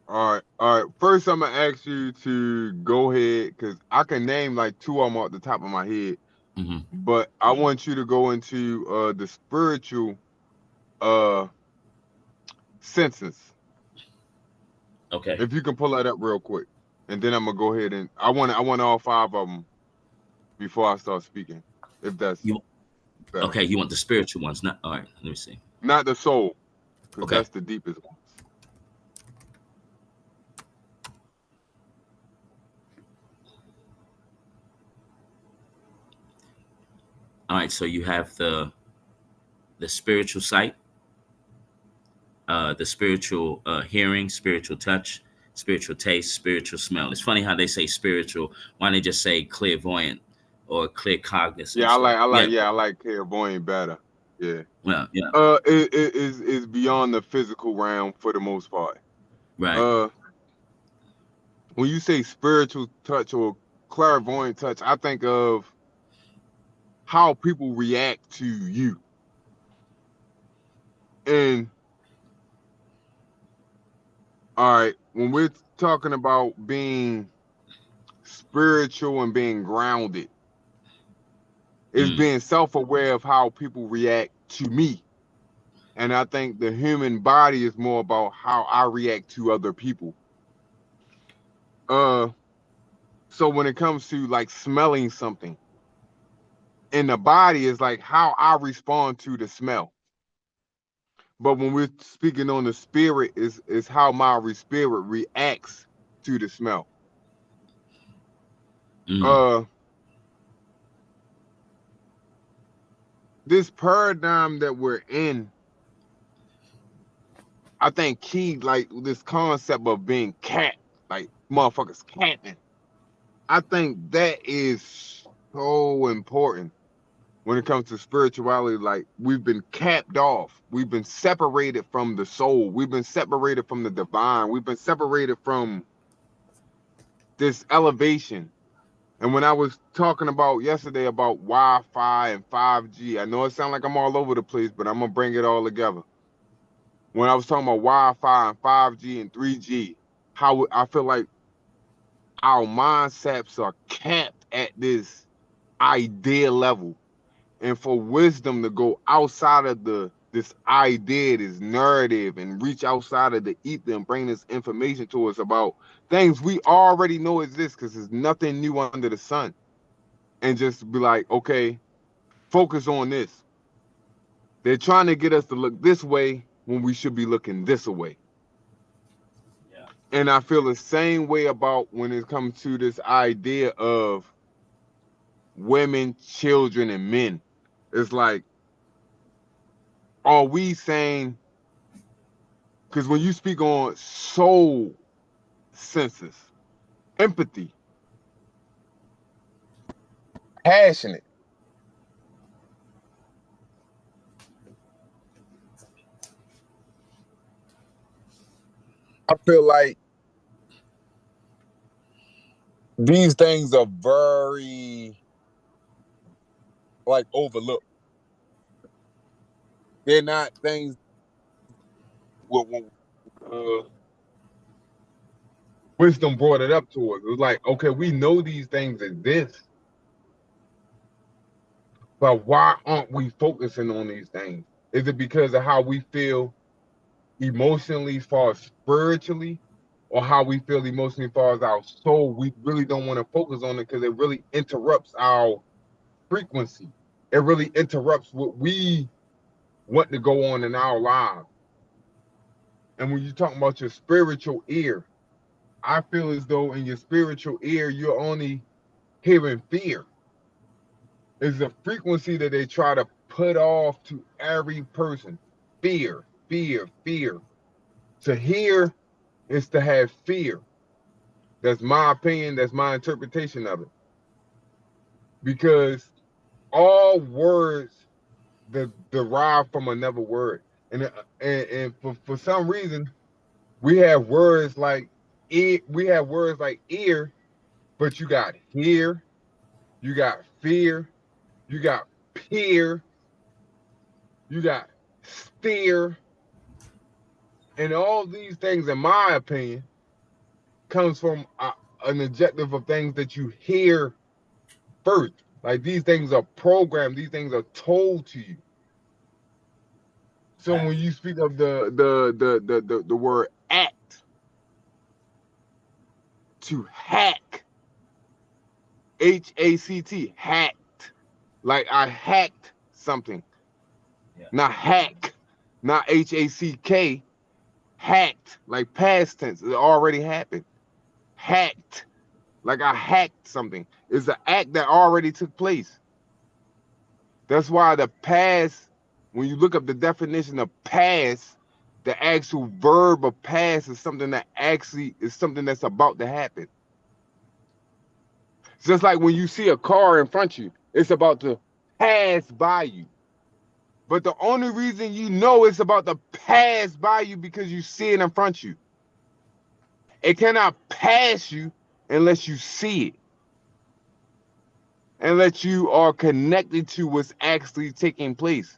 All right, all right. First, I'm gonna ask you to go ahead because I can name like two of them off the top of my head. Mhm. But I want you to go into the spiritual uh senses. Okay. If you can pull that up real quick, and then I'm gonna go ahead and I want all 5 of them before I start speaking. If that's You better, okay? You want the spiritual ones? Not all right. Let me see. not the soul, because Okay. that's the deepest ones. All right. So you have the spiritual sight, the spiritual hearing, spiritual touch, spiritual taste, spiritual smell. It's funny how they say spiritual. Why don't they just say clairvoyant or clear Yeah, cognizance? Or I like clairvoyant better. Yeah. yeah, It is beyond the physical realm for the most part. right. Uh, when you say spiritual touch or clairvoyant touch, I think of how people react to you. And all right, when we're talking about being spiritual and being grounded, it's Mm, being self-aware of how people react to me. And I think the human body is more about how I react to other people. Uh, so when it comes to like smelling something in the body, is like how I respond to the smell. But when we're speaking on the spirit, is how my spirit reacts to the smell. mm, Uh, this paradigm that we're in, I think key like this concept of being cat, like motherfuckers catting. I think that is so important when it comes to spirituality. Like we've been capped off, we've been separated from the soul, we've been separated from the divine, we've been separated from this elevation. And when I was talking about yesterday about Wi-Fi and 5G, I know it sounds like I'm all over the place, but I'm gonna bring it all together. When I was talking about Wi-Fi and 5G and 3G, how I feel like our mindsets are capped at this idea level. And for wisdom to go outside of this idea, this narrative, and reach outside of the ether and bring this information to us about things we already know exist, because there's nothing new under the sun. And just be like, okay, focus on this. They're trying to get us to look this way when we should be looking this way. yeah. And I feel the same way about when it comes to this idea of women, children, and men. It's like, are we saying, because when you speak on soul senses, empathy, passionate, I feel like these things are very like overlooked. They're not things when wisdom brought it up to us. It was like, okay, we know these things exist, but why aren't we focusing on these things? Is it because of how we feel emotionally, as far as spiritually, or how we feel emotionally, as far as our soul? We really don't want to focus on it because it really interrupts our frequency. It really interrupts what we want to go on in our lives. And when you're talking about your spiritual ear, I feel as though in your spiritual ear, you're only hearing fear. It's a frequency that they try to put off to every person. Fear, fear, fear. To hear is to have fear. That's my opinion. That's my interpretation of it. Because all words that derive from another word, and for some reason we have words like ear. We have words like ear, but you got hear, you got fear, you got peer, you got steer, and all these things, in my opinion, comes from an objective of things that you hear first. Like these things are programmed, these things are told to you. So when you speak of the word act, to hack, HACT, hacked. Like I hacked something. Yeah. Not hack, not HACK, hacked, like past tense. It already happened. Hacked, like I hacked something. It's an act that already took place. That's why the past, when you look up the definition of past, the actual verb of past is something that actually is something that's about to happen. Just like when you see a car in front of you, it's about to pass by you. But the only reason you know it's about to pass by you because you see it in front of you. It cannot pass you unless you see it, unless you are connected to what's actually taking place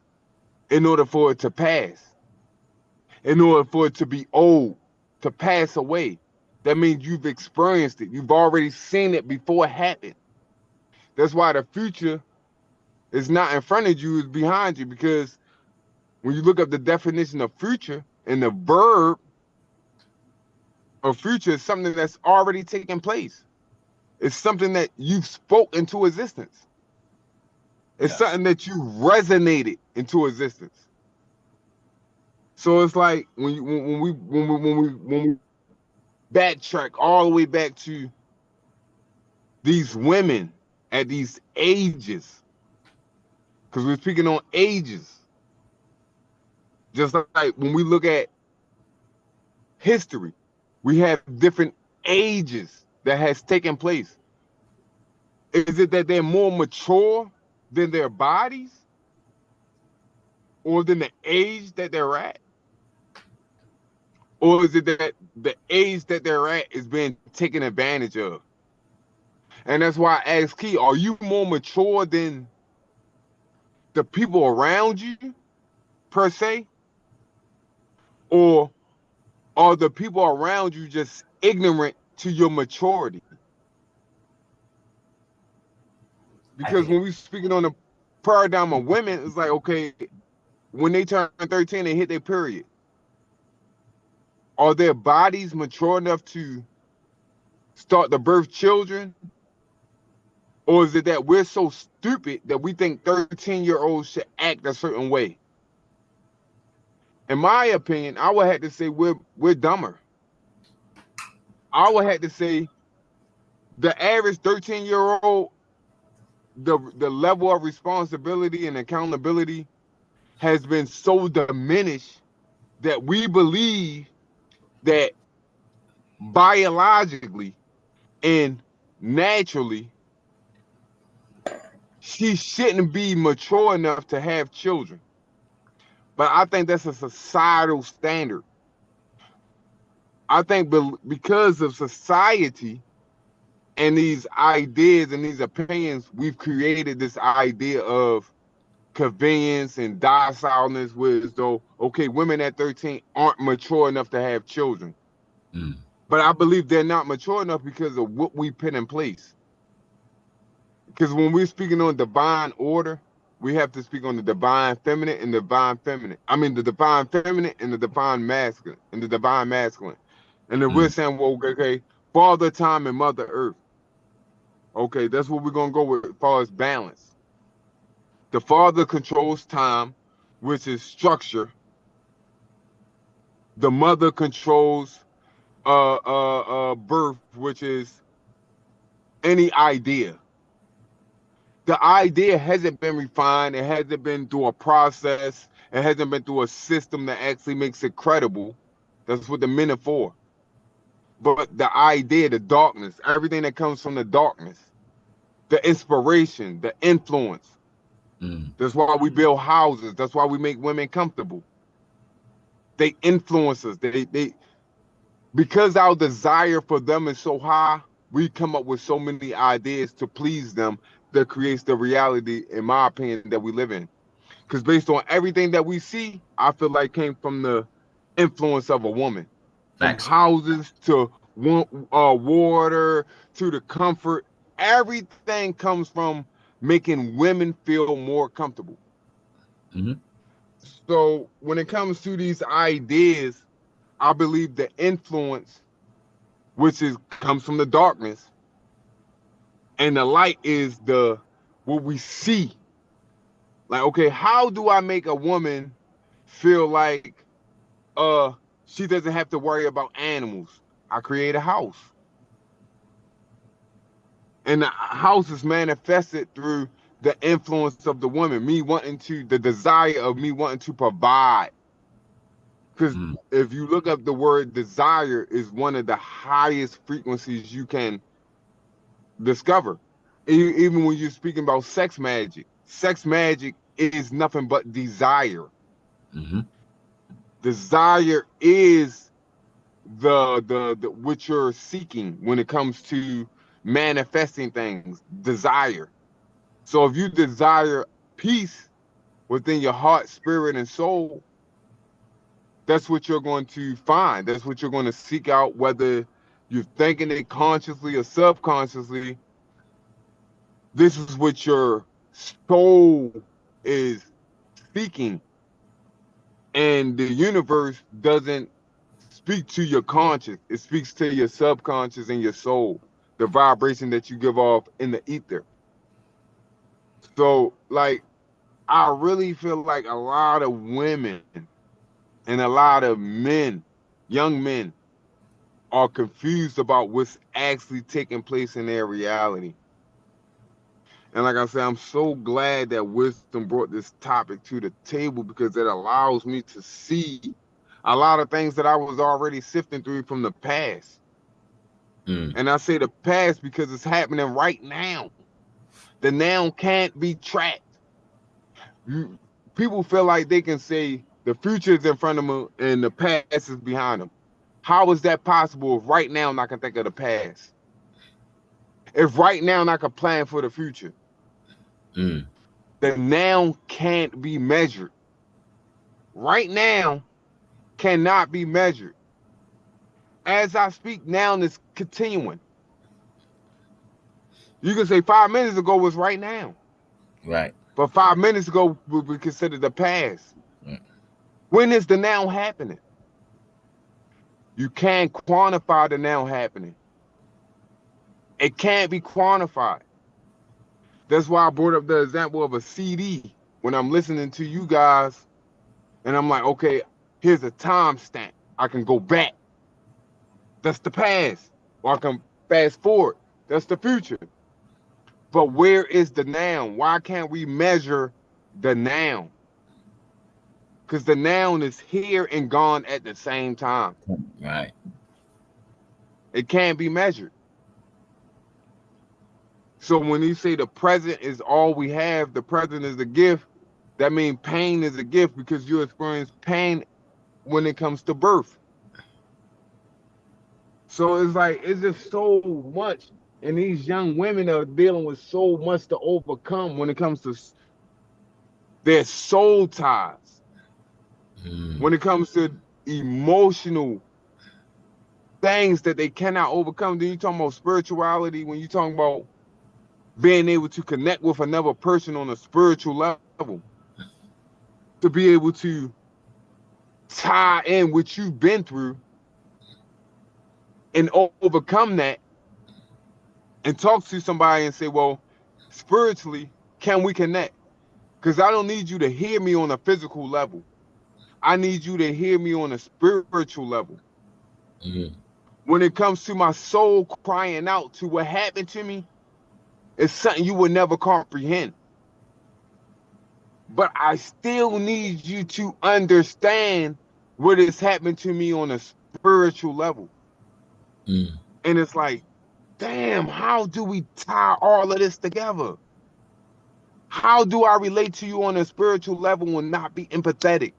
in order for it to pass, in order for it to be old, to pass away. That means you've experienced it. You've already seen it before it happened. That's why the future is not in front of you, it's behind you. Because when you look up the definition of future and the verb of future is something that's already taken place. It's something that you've spoke into existence. It's something that you resonated into existence. So it's like when we backtrack all the way back to these women at these ages, because we're speaking on ages. Just like when we look at history, we have different ages that has taken place. Is it that they're more mature than their bodies, or than the age that they're at? Or is it that the age that they're at is being taken advantage of? And that's why I ask Key, are you more mature than the people around you, per se? Or are the people around you just ignorant to your maturity? Because when we're speaking on the paradigm of women, it's like, okay, when they turn 13, they hit their period. Are their bodies mature enough to start to birth children? Or is it that we're so stupid that we think 13-year-olds should act a certain way? In my opinion, I would have to say we're dumber. I would have to say the average 13-year-old, the level of responsibility and accountability has been so diminished that we believe that biologically and naturally she shouldn't be mature enough to have children. But I think that's a societal standard. I think because of society and these ideas and these opinions, we've created this idea of convenience and docileness, where as though, okay, women at 13 aren't mature enough to have children. But I believe they're not mature enough because of what we put in place. Because when we're speaking on divine order, we have to speak on the divine feminine and divine feminine. I mean, the divine feminine and the divine masculine and the divine masculine. And then we're saying, well, okay, Father Time and Mother Earth. Okay, that's what we're going to go with as far as balance. The Father controls time, which is structure. The Mother controls birth, which is any idea. The idea hasn't been refined. It hasn't been through a process. It hasn't been through a system that actually makes it credible. That's what the men are for. But the idea, the darkness, everything that comes from the darkness, the inspiration, the influence. That's why we build houses. That's why we make women comfortable. They influence us. They because our desire for them is so high, we come up with so many ideas to please them that creates the reality, in my opinion, that we live in. Because based on everything that we see, I feel like came from the influence of a woman. From houses to water to the comfort, everything comes from making women feel more comfortable. Mhm. So when it comes to these ideas, I believe the influence, which comes from the darkness, and the light is what we see. Like, okay, how do I make a woman feel like she doesn't have to worry about animals? I create a house. And the house is manifested through the influence of the woman, the desire of me wanting to provide. Because Mm. if you look up the word desire, is one of the highest frequencies you can discover. Even when you're speaking about sex magic is nothing but desire. Mhm. Desire is the what you're seeking when it comes to manifesting things. Desire. So if you desire peace within your heart, spirit, and soul, that's what you're going to find. That's what you're going to seek out, whether you're thinking it consciously or subconsciously. This is what your soul is seeking. And the universe doesn't speak to your conscious, it speaks to your subconscious and your soul, the vibration that you give off in the ether. So, like, I really feel like a lot of women and a lot of men, young men, are confused about what's actually taking place in their reality. And like I said, I'm so glad that wisdom brought this topic to the table because it allows me to see a lot of things that I was already sifting through from the past. Mm. And I say the past because it's happening right now. The now can't be tracked. People feel like they can say the future is in front of them and the past is behind them. How is that possible if right now I can think of the past? If right now I can plan for the future? Mm. The now can't be measured. Right now cannot be measured. As I speak now, it's continuing. You can say 5 minutes ago was right now, Right. but 5 minutes ago would be considered the past. Mm. When is the now happening? You can't quantify the now happening. It can't be quantified. That's why I brought up the example of a CD when I'm listening to you guys and I'm like, okay, here's a timestamp. I can go back. That's the past. Or I can fast forward. That's the future. But where is the noun? Why can't we measure the noun? Because the noun is here and gone at the same time. Right. It can't be measured. So when you say the present is all we have, the present is a gift, that means pain is a gift because you experience pain when it comes to birth. So it's like, it's just so much. And these young women are dealing with so much to overcome when it comes to their soul ties, Mm. when it comes to emotional things that they cannot overcome. Then you talking about spirituality, when you talking about being able to connect with another person on a spiritual level, to be able to tie in what you've been through and overcome that and talk to somebody and say, well, spiritually, can we connect? Because I don't need you to hear me on a physical level. I need you to hear me on a spiritual level. Mm. When it comes to my soul crying out to what happened to me, it's something you will never comprehend. But I still need you to understand what is happening to me on a spiritual level. Mm. And it's like, damn, how do we tie all of this together? How do I relate to you on a spiritual level and not be empathetic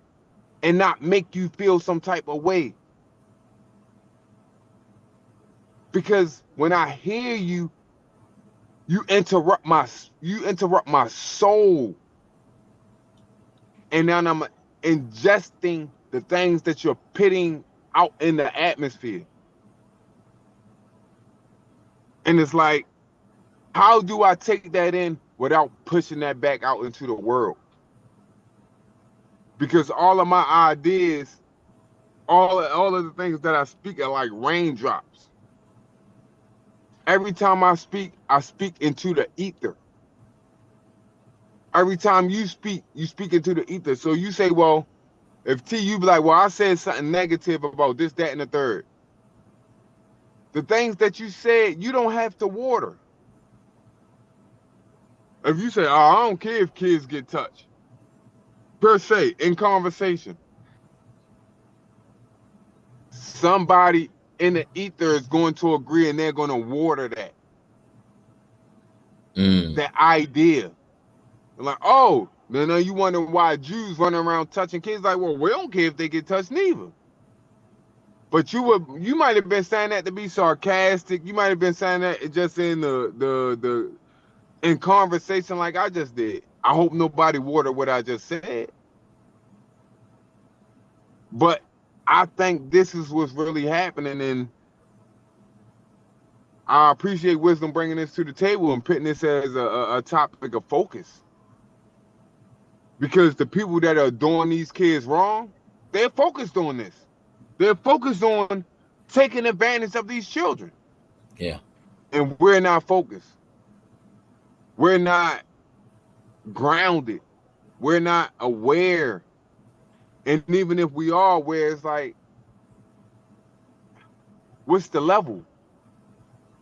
and not make you feel some type of way? Because when I hear you, you interrupt my soul. And now I'm ingesting the things that you're pitting out in the atmosphere. And it's like, how do I take that in without pushing that back out into the world. Because all of my ideas, all of the things that I speak are like raindrops. Every time I speak into the ether. Every time you speak into the ether. So you say, well, if T, you be like, well, I said something negative about this, that, and the third. The things that you said, you don't have to water. If you say, oh, I don't care if kids get touched, per se, in conversation, somebody in the ether is going to agree and they're going to water that idea. Like, oh, then you wonder why Jews running around touching kids. Like, well, we don't care if they get touched neither. But you might have been saying that to be sarcastic. You might have been saying that just in the in conversation like I just did. I hope nobody watered what I just said. But I think this is what's really happening, and I appreciate Wisdom bringing this to the table and putting this as a topic of focus. Because the people that are doing these kids wrong, they're focused on this. They're focused on taking advantage of these children. Yeah. And we're not focused. We're not grounded. We're not aware. And even if we are aware, it's like, what's the level?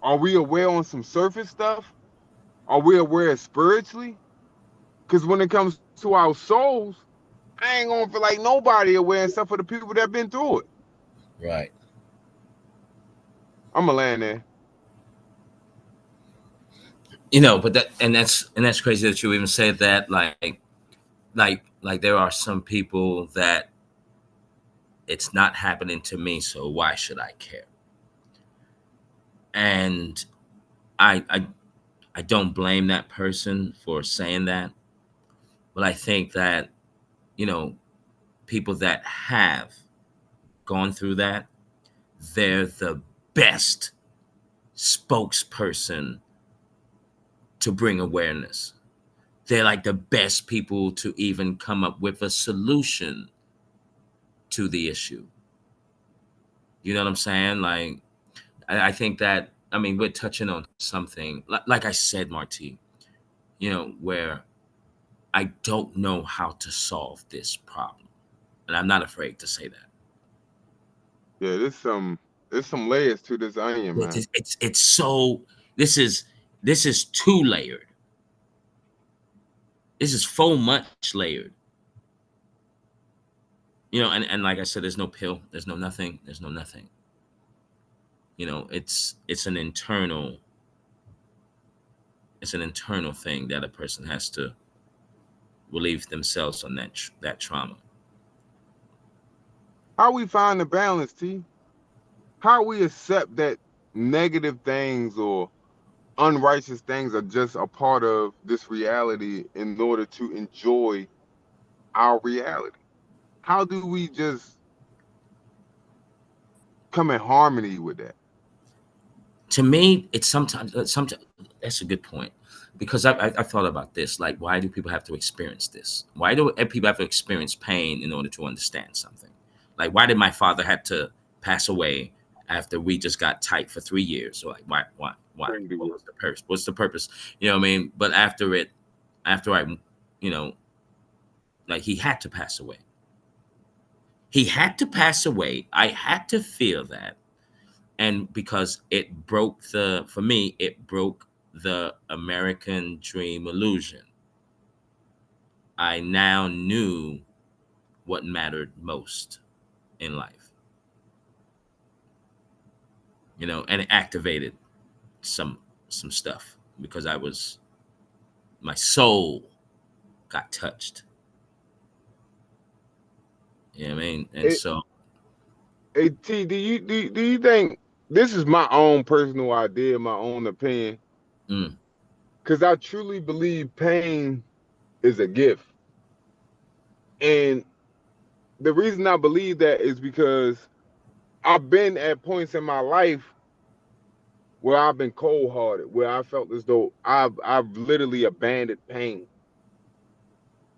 Are we aware on some surface stuff? Are we aware spiritually? Because when it comes to our souls, I ain't gonna feel like nobody aware except for the people that been through it. Right. I'm gonna land there. But that's crazy that you even said that. Like there are some people that it's not happening to me, so why should I care? And I don't blame that person for saying that, but I think that you know people that have gone through that, they're the best spokesperson to bring awareness. They're like the best people to even come up with a solution to the issue. You know what I'm saying? Like, I think that, I mean, we're touching on something, like I said, Marty, where I don't know how to solve this problem. And I'm not afraid to say that. Yeah, there's some layers to this onion, man. It's so, this is, this is too layered. This is so much layered. And like I said, there's no pill, there's no nothing, there's no nothing. It's an internal, thing that a person has to relieve themselves on that trauma. How we find the balance, T? How we accept that negative things or unrighteous things are just a part of this reality in order to enjoy our reality? How do we just come in harmony with that? To me, it's sometimes that's a good point, because I thought about this. Like, why do people have to experience this? Why do people have to experience pain in order to understand something? Like, why did my father have to pass away after we just got tight for 3 years? So, like, why? Crazy What work. was the purpose? What's the purpose? You know what I mean? But after I, you know, like, he had to pass away. He had to pass away. I had to feel that. And because for me, it broke the American dream illusion. I now knew what mattered most in life, and it activated some stuff, because my soul got touched. You know what I mean? And Hey, so, hey T, do you think this is my own personal idea, my own opinion? mm, Because I truly believe pain is a gift. And the reason I believe that is because I've been at points in my life where I've been cold hearted, where I felt as though I've literally abandoned pain.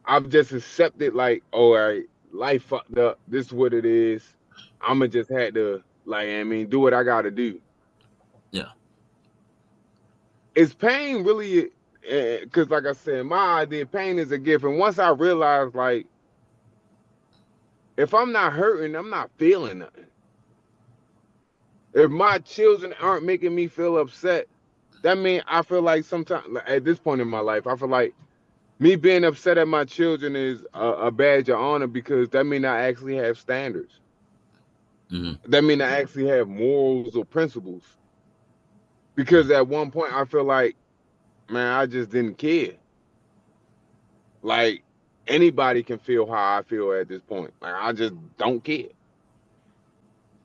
I've just accepted like, all right, life fucked up. This is what it is. I'ma just had to like, I mean, do what I gotta do. Yeah. Is pain really? Because like I said, my idea, pain is a gift. And once I realized, like, if I'm not hurting, I'm not feeling nothing. If my children aren't making me feel upset, that means I feel like sometimes, like, at this point in my life, I feel like me being upset at my children is a badge of honor because that means I actually have standards. Mm-hmm. That means I actually have morals or principles. Because at one point I feel like, man, I just didn't care. Like anybody can feel how I feel at this point. Like I just don't care.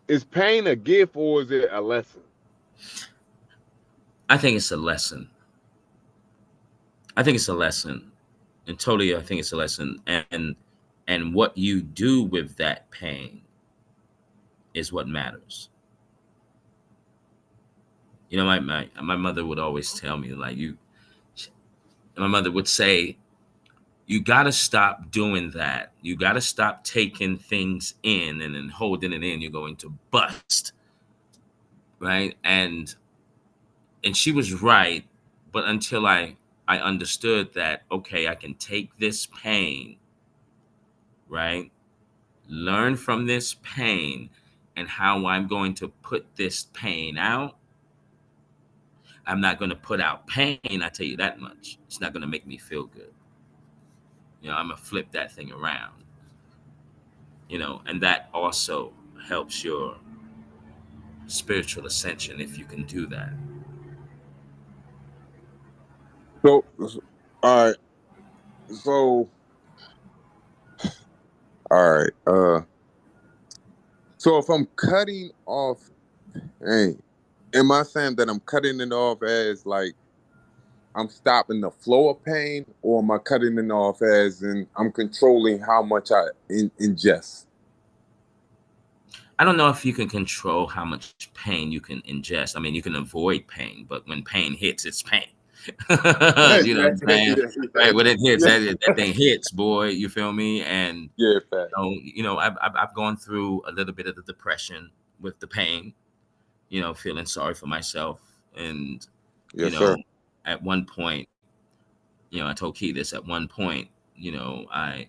Is pain a gift or is it a lesson? I think it's a lesson. I think it's a lesson, and totally, I think it's a lesson. And what you do with that pain is what matters. You know, my mother would always tell me, like, my mother would say, you got to stop doing that. You got to stop taking things in and then holding it in. You're going to bust, right? And she was right, but until I understood that, okay, I can take this pain, right? Learn from this pain and how I'm going to put this pain out. I'm not going to put out pain, I tell you that much. It's not going to make me feel good. I'm going to flip that thing around, and that also helps your spiritual ascension if you can do that. So, all right. So, all right. So if I'm cutting off pain, am I saying that I'm cutting it off as like I'm stopping the flow of pain, or am I cutting it off as in I'm controlling how much I ingest? I don't know if you can control how much pain you can ingest. I mean, you can avoid pain, but when pain hits, it's pain. You know what I'm saying? Right, when it hits, Yeah, that thing hits, boy. You feel me? And yeah, fact. I've gone through a little bit of the depression with the pain. Feeling sorry for myself, and you Yes, know, sir. at one point, I told Key this. At one point, I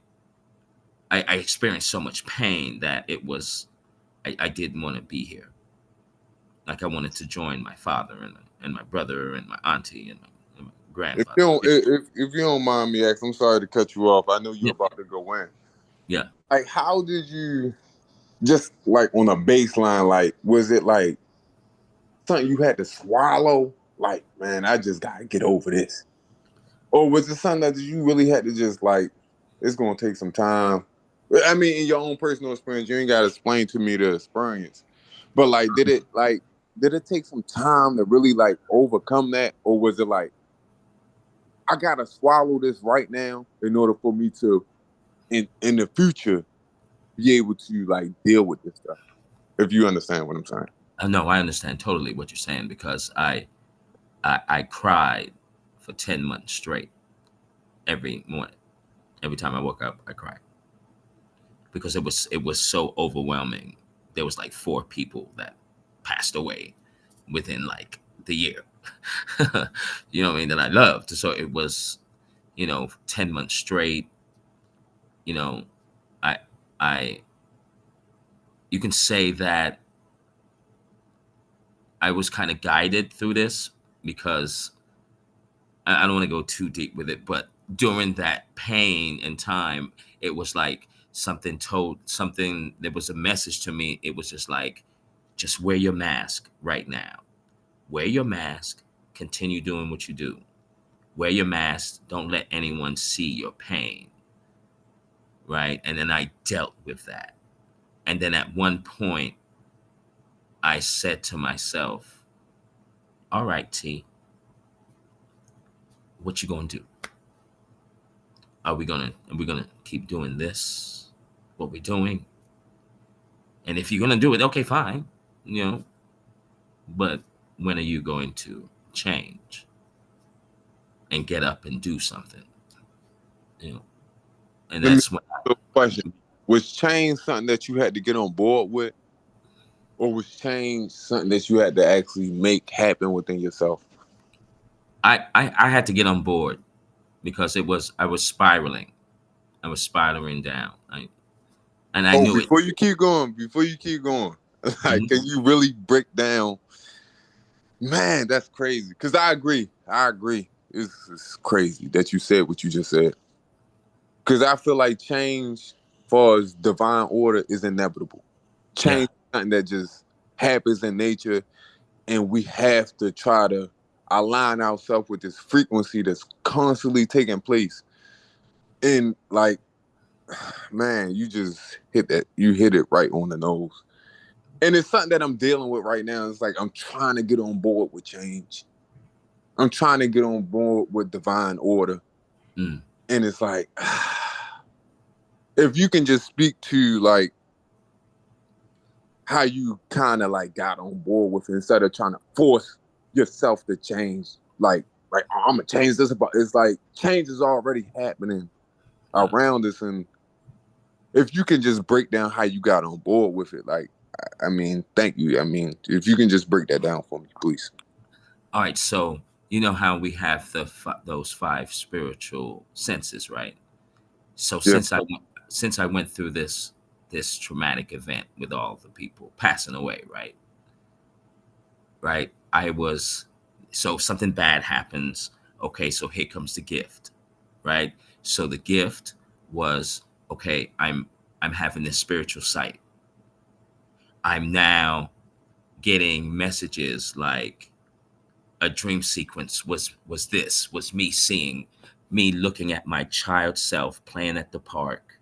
experienced so much pain that I didn't want to be here. Like I wanted to join my father and my brother and my auntie and my If grandfather. you don't, if you don't mind me asking, I'm sorry to cut you off. I know you're Yeah, about to go in. yeah. Like, how did you just like on a baseline? Like, was it like something you had to swallow? Like, man, I just gotta get over this. Or was it something that you really had to just like, it's gonna take some time? I mean, in your own personal experience, you ain't gotta explain to me the experience. But like, did it take some time to really like overcome that? Or was it like, I gotta swallow this right now in order for me to in the future be able to like deal with this stuff? If you understand what I'm saying. No, I understand totally what you're saying because I cried for 10 months straight every morning. Every time I woke up, I cried because it was so overwhelming. There was like 4 people that passed away within like the year. You know what I mean? That I loved. So it was 10 months straight. You know, I I you can say that I was kind of guided through this because I don't want to go too deep with it, but during that pain and time, it was like something. There was a message to me. It was just like, just wear your mask right now. Wear your mask. Continue doing what you do. Wear your mask. Don't let anyone see your pain. Right. And then I dealt with that. And then at one point, I said to myself, all right, T, what you gonna do? Are we gonna keep doing this? What we're doing? And if you're gonna do it, okay, fine, you know. But when are you going to change and get up and do something? You know, and Let me that's when ask you a question. Was change something that you had to get on board with, or was change something that you had to actually make happen within yourself? I had to get on board because I was spiraling. I was spiraling down. And I Oh, knew it. before you keep going, like, Mhm. can you really break down? Man, that's crazy. Because I agree. It's crazy that you said what you just said. Because I feel like change, far as divine order, is inevitable. Yeah. Change is something that just happens in nature, and we have to try to align ourselves with this frequency that's constantly taking place. And like, man, you just hit that. You hit it right on the nose. And it's something that I'm dealing with right now. It's like I'm trying to get on board with change. I'm trying to get on board with divine order. Mm. And it's like, if you can just speak to like how you kind of like got on board with it instead of trying to force yourself to change. Like, oh, I'm gonna change this. About it's like change is already happening Uh, around us, and if you can just break down how you got on board with it, like, I mean, thank you. I mean, if you can just break that down for me, please. all right. So you know how we have those five spiritual senses, right? So Yeah. since I went through this traumatic event with all the people passing away, right, I was, so something bad happens. Okay, so here comes the gift, right? So the gift was, okay, I'm having this spiritual sight. I'm now getting messages like a dream sequence was me seeing me looking at my child self playing at the park,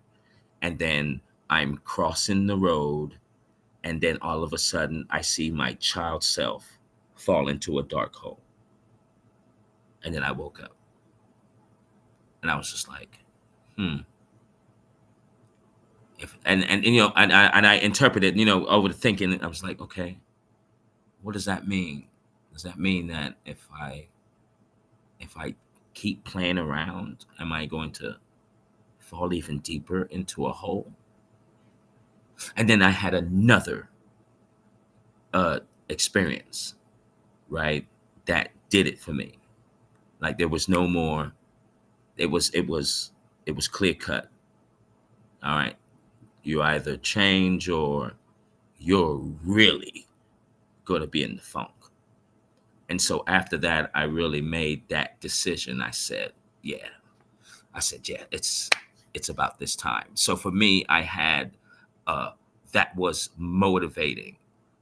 and then I'm crossing the road, and then all of a sudden I see my child self fall into a dark hole. And then I woke up and I was just like, hmm. If and you know, and I interpreted, you know, over the thinking, I was like, okay, what does that mean? Does that mean that if I keep playing around, am I going to fall even deeper into a hole? And then I had another uh experience, right? That did it for me. Like there was no more, it was clear cut. All right. You either change or you're really gonna be in the funk. And so after that, I really made that decision. Yeah, yeah, it's about this time. So for me, I had uh that was motivating.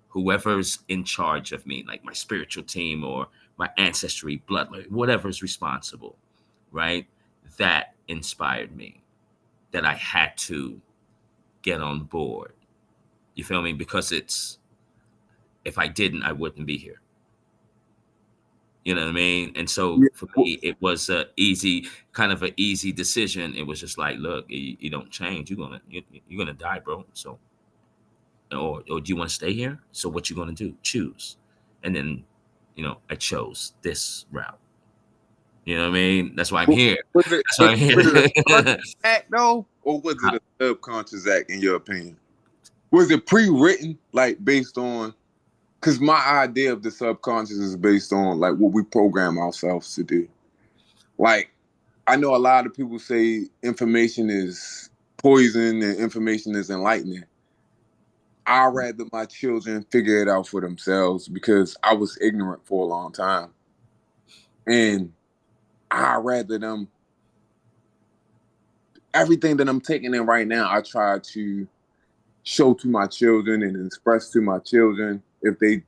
Whoever's in charge of me, like my spiritual team or my ancestry bloodline, whatever's responsible, right? That inspired me that I had to get on board. You feel me? Because it's, if I didn't, I wouldn't be here. You know what I mean? And so Yeah. for me, it was a easy, kind of an easy decision. It was just like, look, you don't change, you're gonna die, bro. So, or do you want to stay here? So what you gonna do? Choose. And then, you know, I chose this route. You know what I mean? That's why I'm here. Was it That's why was, I'm was it a conscious here. act though, or was it a subconscious act in your opinion? Was it pre-written, like based on? Because my idea of the subconscious is based on like what we program ourselves to do. Like, I know a lot of people say information is poison and information is enlightening. I'd rather my children figure it out for themselves because I was ignorant for a long time. And I'd rather them, everything that I'm taking in right now, I try to show to my children and express to my children. If they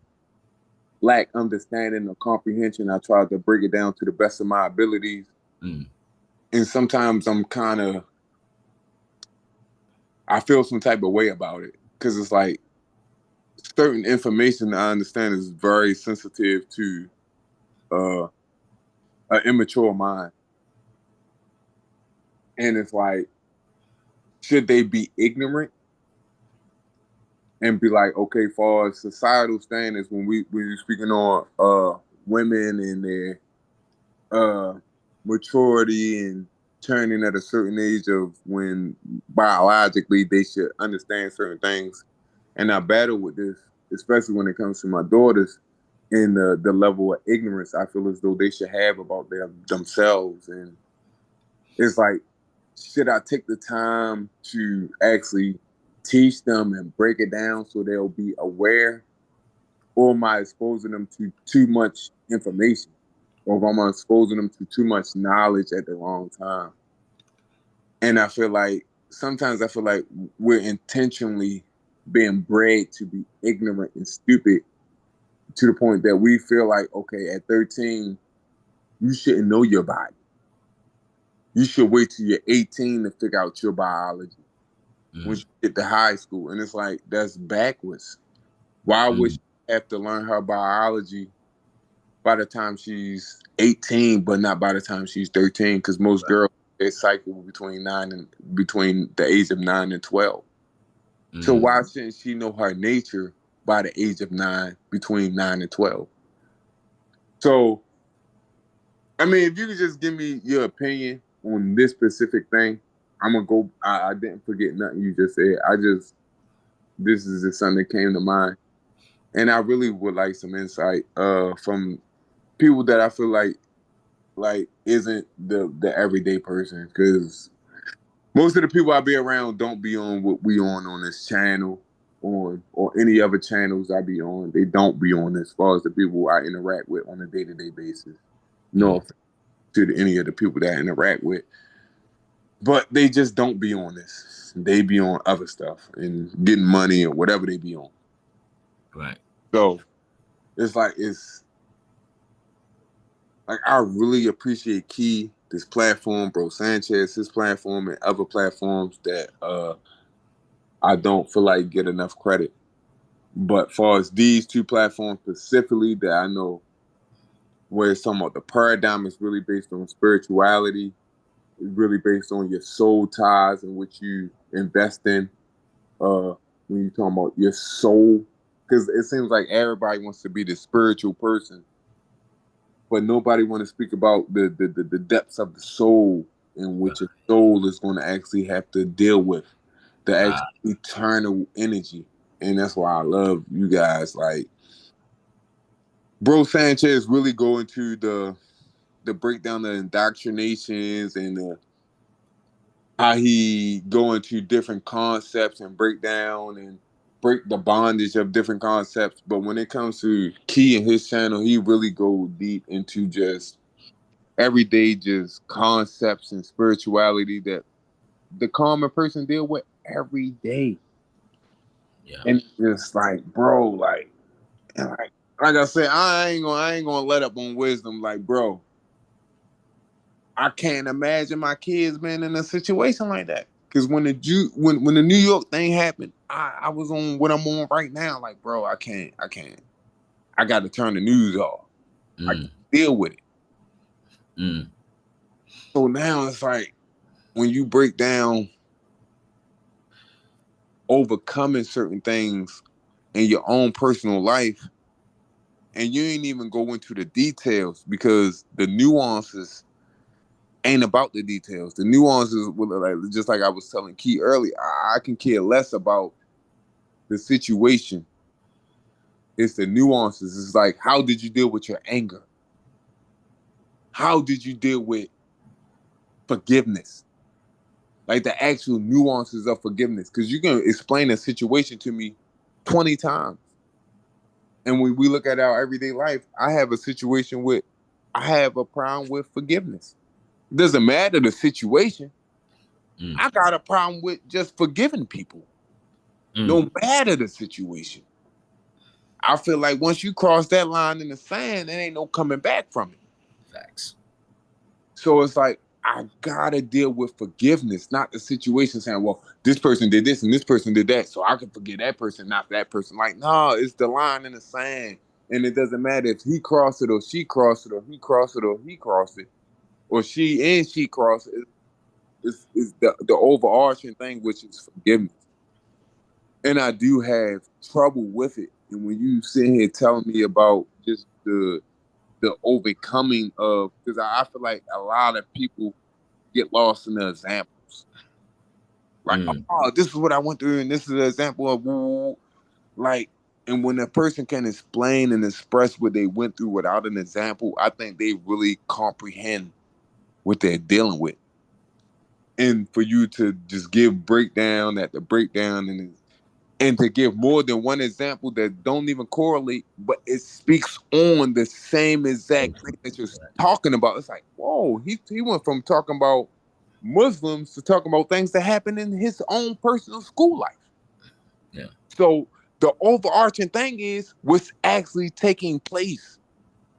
lack understanding or comprehension, I try to break it down to the best of my abilities. Mm. And sometimes I feel some type of way about it because it's like certain information I understand is very sensitive to uh, an immature mind. And it's like, should they be ignorant and be like, okay, for societal standards, when we're speaking on women and their maturity and turning at a certain age of when biologically they should understand certain things. And I battle with this, especially when it comes to my daughters, in the level of ignorance I feel as though they should have about themselves. And it's like, should I take the time to actually teach them and break it down so they'll be aware, or am I exposing them to too much information? Or if I'm exposing them to too much knowledge at the wrong time? And I feel like sometimes I feel like we're intentionally being bred to be ignorant and stupid to the point that we feel like, okay, at 13, you shouldn't know your body. You should wait till you're 18 to figure out your biology when you get to high school. And it's like, that's backwards. Why would she have to learn her biology by the time she's 18, but not by the time she's 13? Because most girls, they cycle between the age of 9 and 12. So why shouldn't she know her nature by the age of 9, between 9 and 12? So, I mean, if you could just give me your opinion on this specific thing, I'm gonna go. I didn't forget nothing you just said. This is just something that came to mind, and I really would like some insight from people that I feel like isn't the everyday person, because most of the people I be around don't be on what we on this channel, on or any other channels I be on. They don't be on as far as the people I interact with on a day-to-day basis. No offense to any of the people that I interact with, but they just don't be on this. They be on other stuff and getting money or whatever they be on. Right. So it's like I really appreciate Key, this platform, Bro Sanchez, his platform, and other platforms that I don't feel like get enough credit. But far as these two platforms specifically that I know, where it's talking about the paradigm is really based on spirituality, it's really based on your soul ties and what you invest in when you're talking about your soul. Because it seems like everybody wants to be the spiritual person, but nobody want to speak about the depths of the soul in which a soul is going to actually have to deal with, the actual eternal energy. And that's why I love you guys. Like, Bro Sanchez really go into the breakdown of indoctrinations and how he go into different concepts and break down and break the bondage of different concepts. But when it comes to Key and his channel, he really go deep into just everyday just concepts and spirituality that the common person deal with every day. Yeah. And it's just like, bro, like I said, I ain't gonna let up on wisdom. Like, bro, I can't imagine my kids being in a situation like that. Because when the New York thing happened, I was on what I'm on right now. Like, bro, I can't. I got to turn the news off. I can't deal with it. So now it's like when you break down overcoming certain things in your own personal life, and you ain't even go into the details because the nuances ain't about the details. The nuances, like just like I was telling Key earlier, I can care less about the situation. It's the nuances. It's like, how did you deal with your anger? How did you deal with forgiveness? Like the actual nuances of forgiveness. Because you can explain a situation to me 20 times. And when we look at our everyday life, I have a problem with forgiveness. It doesn't matter the situation. I got a problem with just forgiving people. No matter the situation. I feel like once you cross that line in the sand, there ain't no coming back from it. Facts. So it's like, I gotta deal with forgiveness, not the situation saying, well, this person did this and this person did that, so I can forgive that person, not that person. Like, no, it's the line in the sand. And it doesn't matter if he crossed it or she crossed it or he crossed it or he crossed it or she crossed it. It's the overarching thing, which is forgiveness. and I do have trouble with it. And when you sit here telling me about just the overcoming of, because I feel like a lot of people get lost in the examples. Like, Mm, oh, this is what I went through, and this is an example of like. And when a person can explain and express what they went through without an example, I think they really comprehend what they're dealing with. And for you to just give breakdown at the breakdown and to give more than one example that don't even correlate, but it speaks on the same exact thing that you're talking about. It's like, whoa, he went from talking about Muslims to talking about things that happen in his own personal school life. yeah. So the overarching thing is what's actually taking place,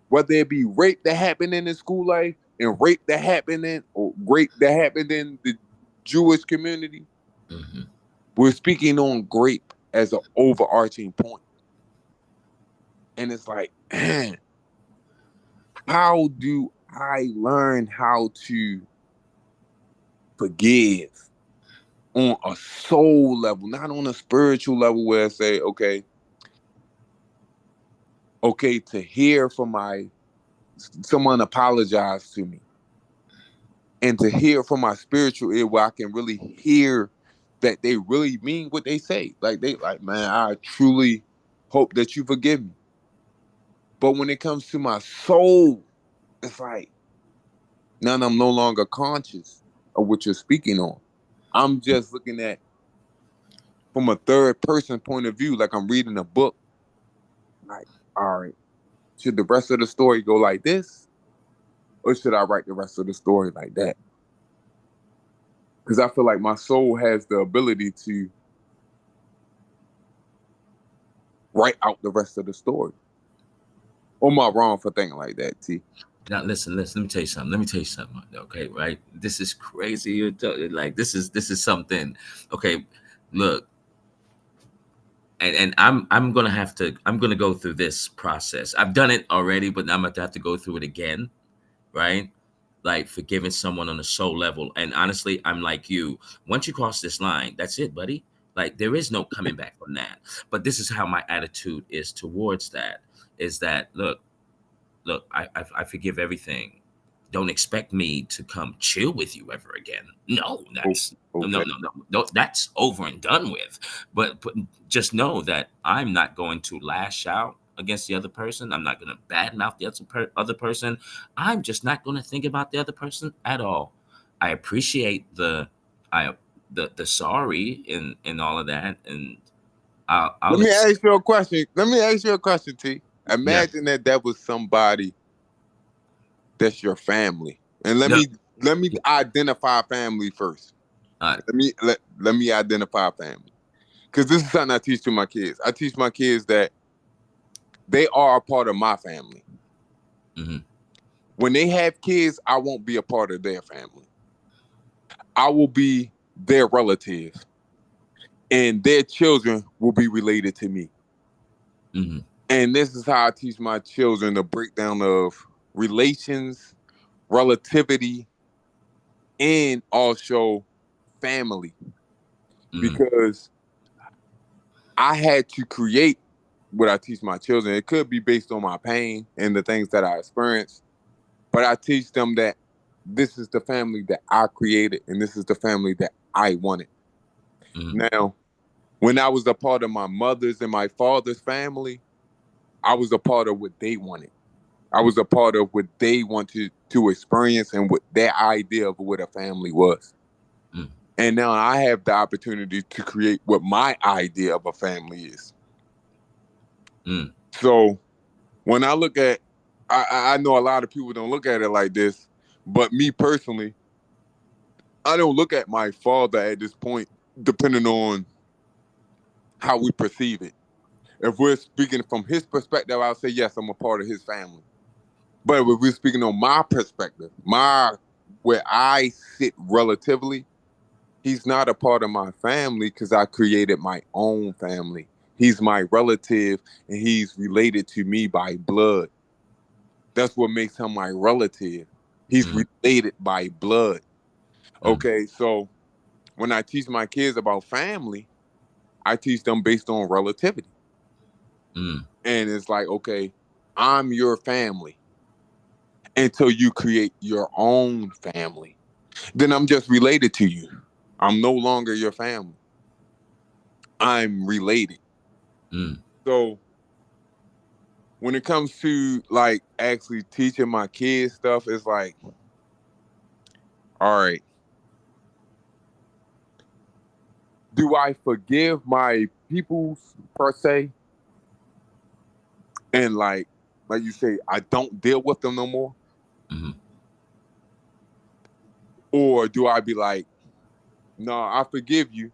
whether it be rape that happened in his school life and rape that happened in or rape that happened in the Jewish community. Mm-hmm. We're speaking on grape as an overarching point. And it's like, man, how do I learn how to forgive on a soul level, not on a spiritual level where I say, okay, to hear from someone apologize to me and to hear from my spiritual ear where I can really hear that they really mean what they say. Like man, I truly hope that you forgive me. But when it comes to my soul, it's like, now I'm no longer conscious of what you're speaking on. I'm just looking at from a third person point of view, like I'm reading a book. Like, all right, should the rest of the story go like this, or should I write the rest of the story like that? Because I feel like my soul has the ability to write out the rest of the story. Or am I wrong for thinking like that, T? Now listen. Let me tell you something. Let me tell you something. Okay, right? This is crazy. Like this is something. Okay, look, and I'm gonna go through this process. I've done it already, but I'm gonna have to go through it again, right? Like forgiving someone on a soul level. And honestly, I'm like you. Once you cross this line, that's it, buddy. Like there is no coming back from that. But this is how my attitude is towards that. Is that look, I forgive everything. Don't expect me to come chill with you ever again. No, Oh, that's okay. no, that's over and done with. But just know that I'm not going to lash out against the other person. I'm not going to badmouth the other person. I'm just not going to think about the other person at all. I appreciate I the sorry and all of that, and Let I'll me accept. ask you a question. Let me ask you a question, T. Yeah, Imagine that was somebody that's your family. And let no, me let me identify family first. uh, Let me identify family. Because this is something I teach to my kids. I teach my kids that they are a part of my family. mhm, When they have kids, I won't be a part of their family. I will be their relative, and their children will be related to me. mhm, And this is how I teach my children the breakdown of relations, relativity, and also family. mhm, Because I had to create what I teach my children. It could be based on my pain and the things that I experienced, but I teach them that this is the family that I created and this is the family that I wanted. mhm, Now, when I was a part of my mother's and my father's family, I was a part of what they wanted. I was a part of what they wanted to experience and what their idea of what a family was. mhm, And now I have the opportunity to create what my idea of a family is. mhm, So when I look at, I know a lot of people don't look at it like this, but me personally, I don't look at my father at this point, depending on how we perceive it. If we're speaking from his perspective, I'll say, yes, I'm a part of his family. But if we're speaking on my perspective, where I sit relatively, he's not a part of my family because I created my own family. He's my relative and he's related to me by blood. That's what makes him my relative. He's mhm, related by blood. mhm, Okay, so when I teach my kids about family, I teach them based on relativity. Mm. And it's like, okay, I'm your family until you create your own family. Then I'm just related to you. I'm no longer your family. I'm related. Mm. So when it comes to like actually teaching my kids stuff, it's like, all right, do I forgive my peoples per se? And like you say, I don't deal with them no more? Mm-hmm. Or do I be like, no, I forgive you,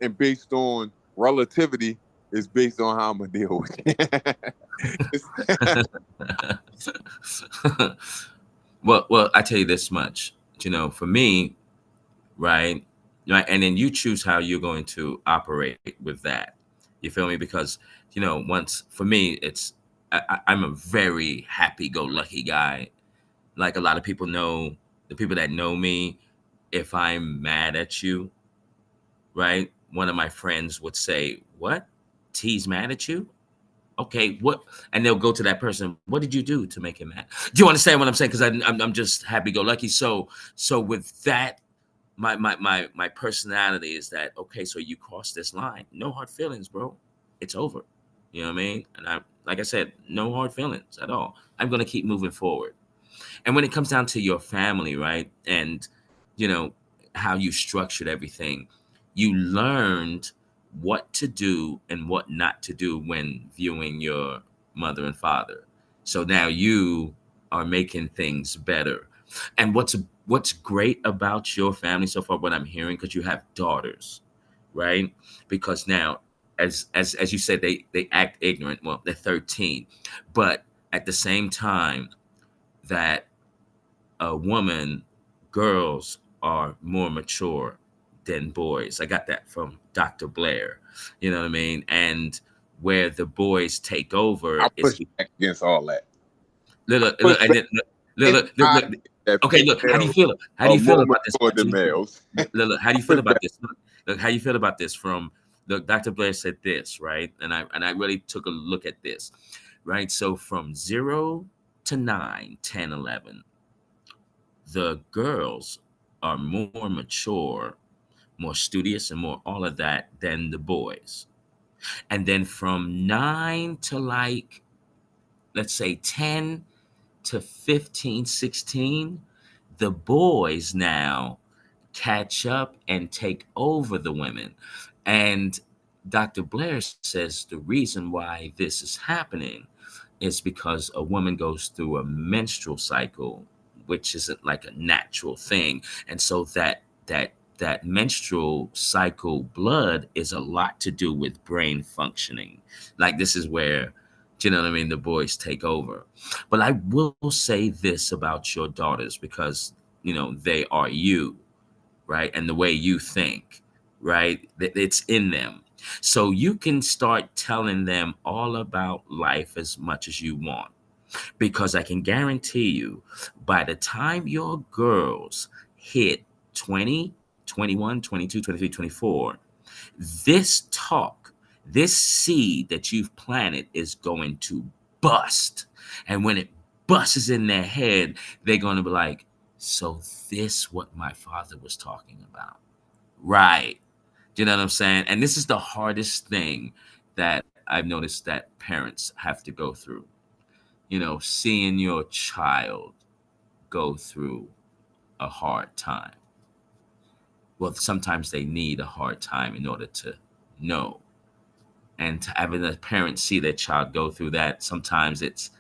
and based on relativity is based on how I'm gonna deal with it. Well, I tell you this much. For me, right, right, and then you choose how you're going to operate with that. You feel me? Because once for me, I'm a very happy-go-lucky guy. Like a lot of people know, the people that know me, if I'm mad at you, right? One of my friends would say, "What? T's mad at you? Okay, what?" And they'll go to that person. What did you do to make him mad? Do you understand what I'm saying? Because I'm just happy-go-lucky. So with that, my personality is that okay. So you cross this line, no hard feelings, bro. It's over. You know what I mean? And I, like I said, no hard feelings at all. I'm gonna keep moving forward. And when it comes down to your family, right, and you know how you structured everything, you learned what to do and what not to do when viewing your mother and father. So now you are making things better. And what's great about your family so far, what I'm hearing, because you have daughters, right? Because now, as you said, they act ignorant. Well, they're 13, but at the same time that a woman, girls are more mature than boys. I got that from Dr. Blair. You know what I mean? And where the boys take I over is push back against all that. I push look, and back then against the look. idea that Okay, look. How do you females feel? How do are you feel more about this? mature than Watch. males. Look, how do I you feel push about back. this? Look, how do you feel about this? From look, Dr. Blair said this, right? And I really took a look at this, right? So from 0 to 9, 10, 11, the girls are more mature, more studious, and more all of that than the boys. And then from 9 to like, let's say 10 to 15, 16, the boys now catch up and take over the women. And Dr. Blair says the reason why this is happening is because a woman goes through a menstrual cycle, which isn't like a natural thing. And so that menstrual cycle blood is a lot to do with brain functioning. Like this is where, do you know what I mean, the boys take over. But I will say this about your daughters because they are you, right? And the way you think, right? It's in them. So you can start telling them all about life as much as you want. Because I can guarantee you, by the time your girls hit 20, 21, 22, 23, 24, this talk, this seed that you've planted is going to bust. And when it busts in their head, they're going to be like, so this what my father was talking about. Right. Do you know what I'm saying? And this is the hardest thing that I've noticed that parents have to go through. Seeing your child go through a hard time. Well, sometimes they need a hard time in order to know. And to having a parent see their child go through that, sometimes it's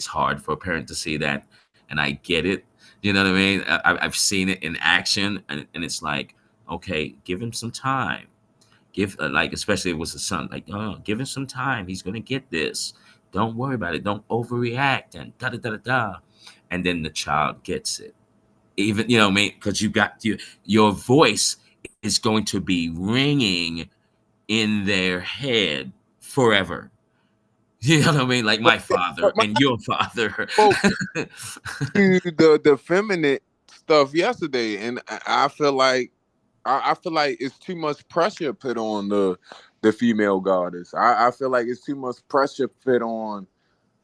hard for a parent to see that, and I get it. You know what I mean? I've seen it in action, and it's like, okay, give him some time. Give like especially if it was a son, like, oh, give him some time. He's gonna get this. Don't worry about it. Don't overreact and da da da da da. And then the child gets it. Even what I mean, because you got your voice is going to be ringing in their head forever. You know what I mean? Like But my yeah, father but my and your father. spoke to the feminine stuff yesterday, and I feel like I feel like it's too much pressure put on the female goddess. I feel like it's too much pressure put on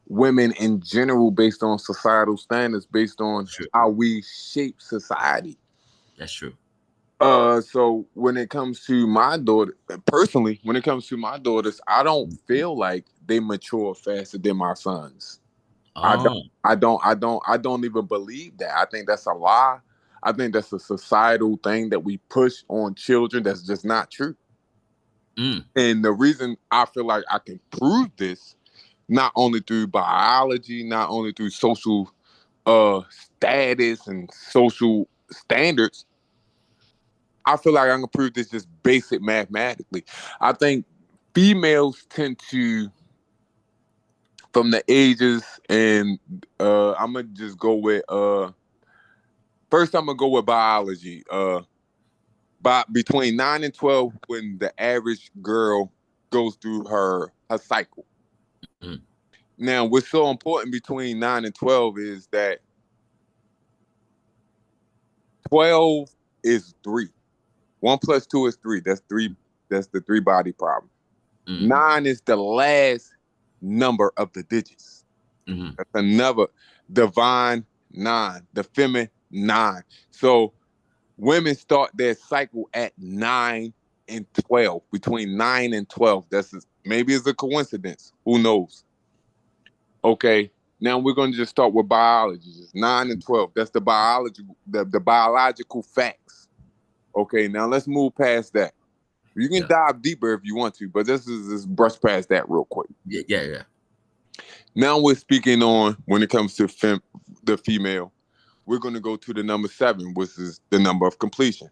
women in general based on societal standards, based on True. how we shape society. That's true. So when it comes to my daughter, personally, when it comes to my daughters, I don't feel like they mature faster than my sons. I don't, Oh. I don't even believe that. I think that's a lie. I think that's a societal thing that we push on children that's just not true. Mm. And the reason I feel like I can prove this, not only through biology, not only through social status and social standards, I feel like I can prove this just basic mathematically. I think females tend to, from the ages, and I'm gonna just go with first I'm gonna go with biology. By between 9 and 12, when the average girl goes through her cycle. Mm. Now, what's so important between 9 and 12 is that 12 is 3. 1 plus 2 is 3. That's 3. That's the 3 body problem. Mm. 9 is the last number of the digits. Mm-hmm. That's another divine 9, the feminine 9. So women start their cycle at 9 and 12, between 9 and 12. Maybe it's a coincidence. Who knows? Okay. Now we're going to just start with biology. Just 9 and 12. That's the biological facts. Okay. Now let's move past that. You can Yeah. dive deeper if you want to, but this is just brush past that real quick. Yeah. Yeah. Yeah. Now we're speaking on when it comes to the female. We're going to go to the number 7, which is the number of completion.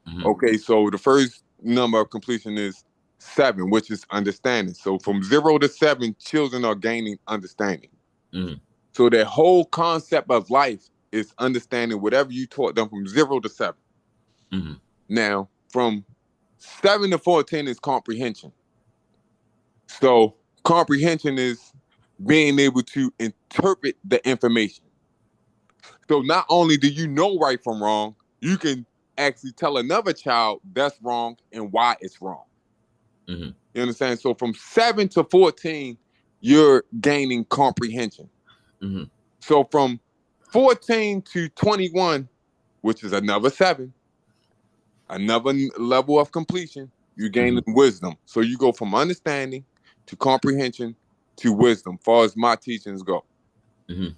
Mm-hmm. Okay, so the first number of completion is 7, which is understanding. So from 0 to 7, children are gaining understanding. Mm-hmm. So their whole concept of life is understanding whatever you taught them from 0 to 7. Mm-hmm. Now, from 7 to 14 is comprehension. So comprehension is being able to interpret the information. So not only do you know right from wrong, you can actually tell another child that's wrong and why it's wrong. Mm-hmm. You understand? So from 7 to 14, you're gaining comprehension. Mm-hmm. So from 14 to 21, which is another 7, another level of completion, you're gaining wisdom. So you go from understanding to comprehension to wisdom, far as my teachings go. Mm-hmm.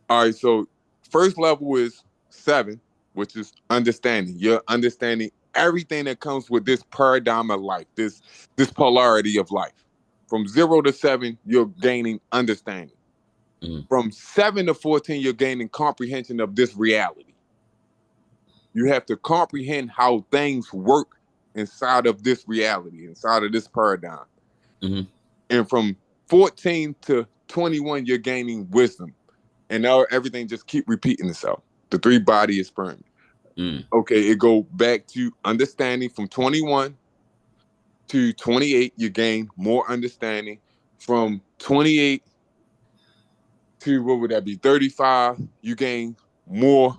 All right, so first level is 7, which is understanding. You're understanding everything that comes with this paradigm of life, this polarity of life. From 0 to 7, you're gaining understanding. Mm-hmm. From 7 to 14, you're gaining comprehension of this reality. You have to comprehend how things work inside of this reality, inside of this paradigm. Mm-hmm. And from 14 to 21, you're gaining wisdom. And now everything just keep repeating itself. The 3 body is sperm. Mm-hmm. Okay, it go back to understanding from 21 to 28, you gain more understanding. From 28 to what would that be? 35, you gain more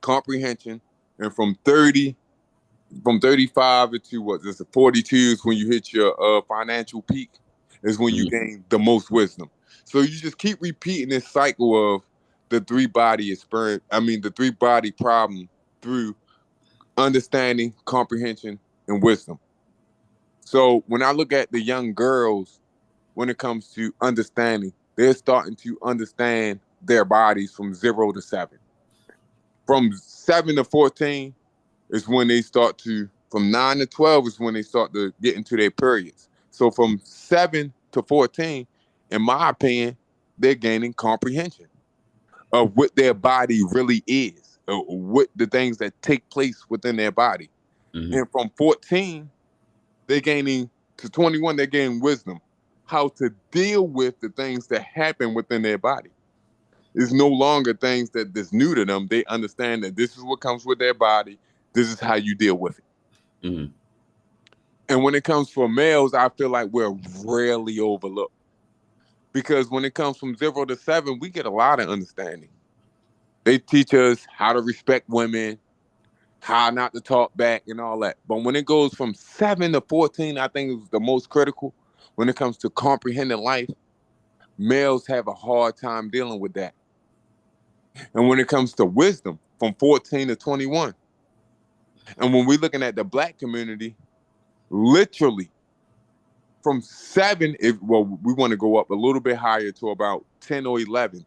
comprehension. And from 35 to what is it, 42 is when you hit your financial peak, is when you Mm-hmm. gain the most wisdom. So you just keep repeating this cycle of the 3 body experience. I mean, the 3 body problem through understanding, comprehension, and wisdom. So when I look at the young girls, when it comes to understanding, they're starting to understand their bodies from 0 to 7. From 7 to 14 is when they start to, from 9 to 12 is when they start to get into their periods. So from 7 to 14, in my opinion, they're gaining comprehension of what their body really is, what the things that take place within their body. Mm-hmm. And from 14, they're gaining to 21, they're gaining wisdom, how to deal with the things that happen within their body. It's no longer things that's new to them. They understand that this is what comes with their body. This is how you deal with it. Mm-hmm. And when it comes for males, I feel like we're rarely overlooked. Because when it comes from 0 to 7, we get a lot of understanding. They teach us how to respect women, how not to talk back and all that. But when it goes from 7 to 14, I think is the most critical when it comes to comprehending life. Males have a hard time dealing with that. And when it comes to wisdom, from 14 to 21. And when we're looking at the black community, literally from 7, if well, we want to go up a little bit higher to about 10 or 11.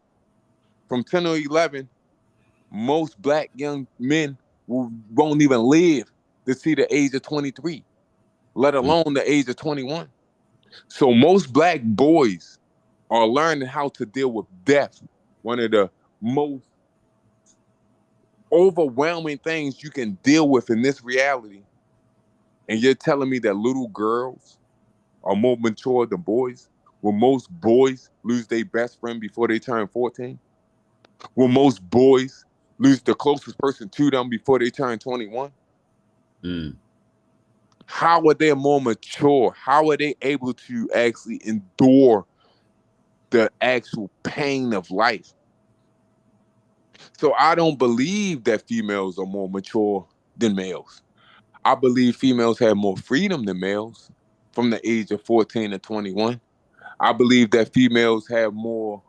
From 10 or 11, most black young men won't even live to see the age of 23, let alone the age of 21. So most black boys are learning how to deal with death, one of the most overwhelming things you can deal with in this reality. And you're telling me that little girls are more mature than boys? Will most boys lose their best friend before they turn 14? Will most boys lose the closest person to them before they turn 21? Mm. How are they more mature? How are they able to actually endure the actual pain of life? So I don't believe that females are more mature than males. I believe females have more freedom than males from the age of 14 to 21. I believe that females have more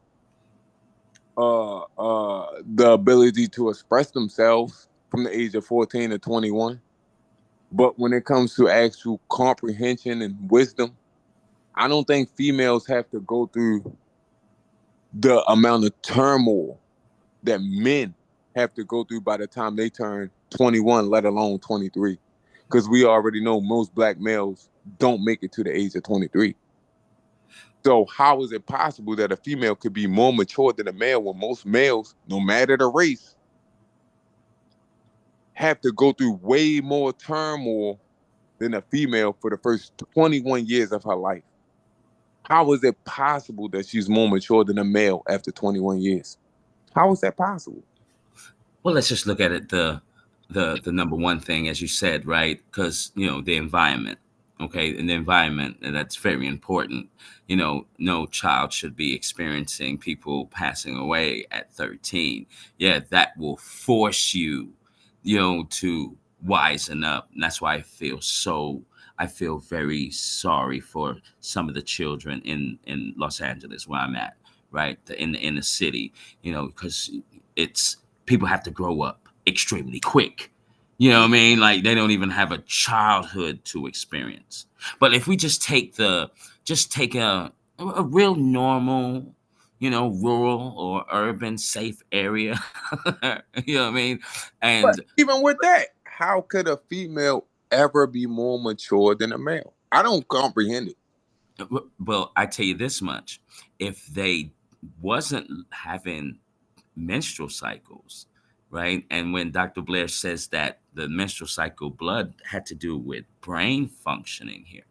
the ability to express themselves from the age of 14 to 21. But when it comes to actual comprehension and wisdom, I don't think females have to go through the amount of turmoil that men have to go through by the time they turn 21, let alone 23. Because we already know most black males don't make it to the age of 23. So how is it possible that a female could be more mature than a male when most males, no matter the race, have to go through way more turmoil than a female for the first 21 years of her life? How is it possible that she's more mature than a male after 21 years? How is that possible? Well, let's just look at it the number one thing, as you said, right? Because the environment, okay, and the environment, and that's very important. No child should be experiencing people passing away at 13. Yeah, that will force you, to wisen up, and that's why I feel very sorry for some of the children in Los Angeles, where I'm at, right, in the inner city, because it's people have to grow up extremely quick. You know what I mean? Like they don't even have a childhood to experience. But if we just take a real normal, rural or urban safe area, you know what I mean? But And even with that, how could a female ever be more mature than a male? I don't comprehend it. well, I tell you this much: if they wasn't having menstrual cycles, right? And when Dr. Blair says that the menstrual cycle blood had to do with brain functioning here.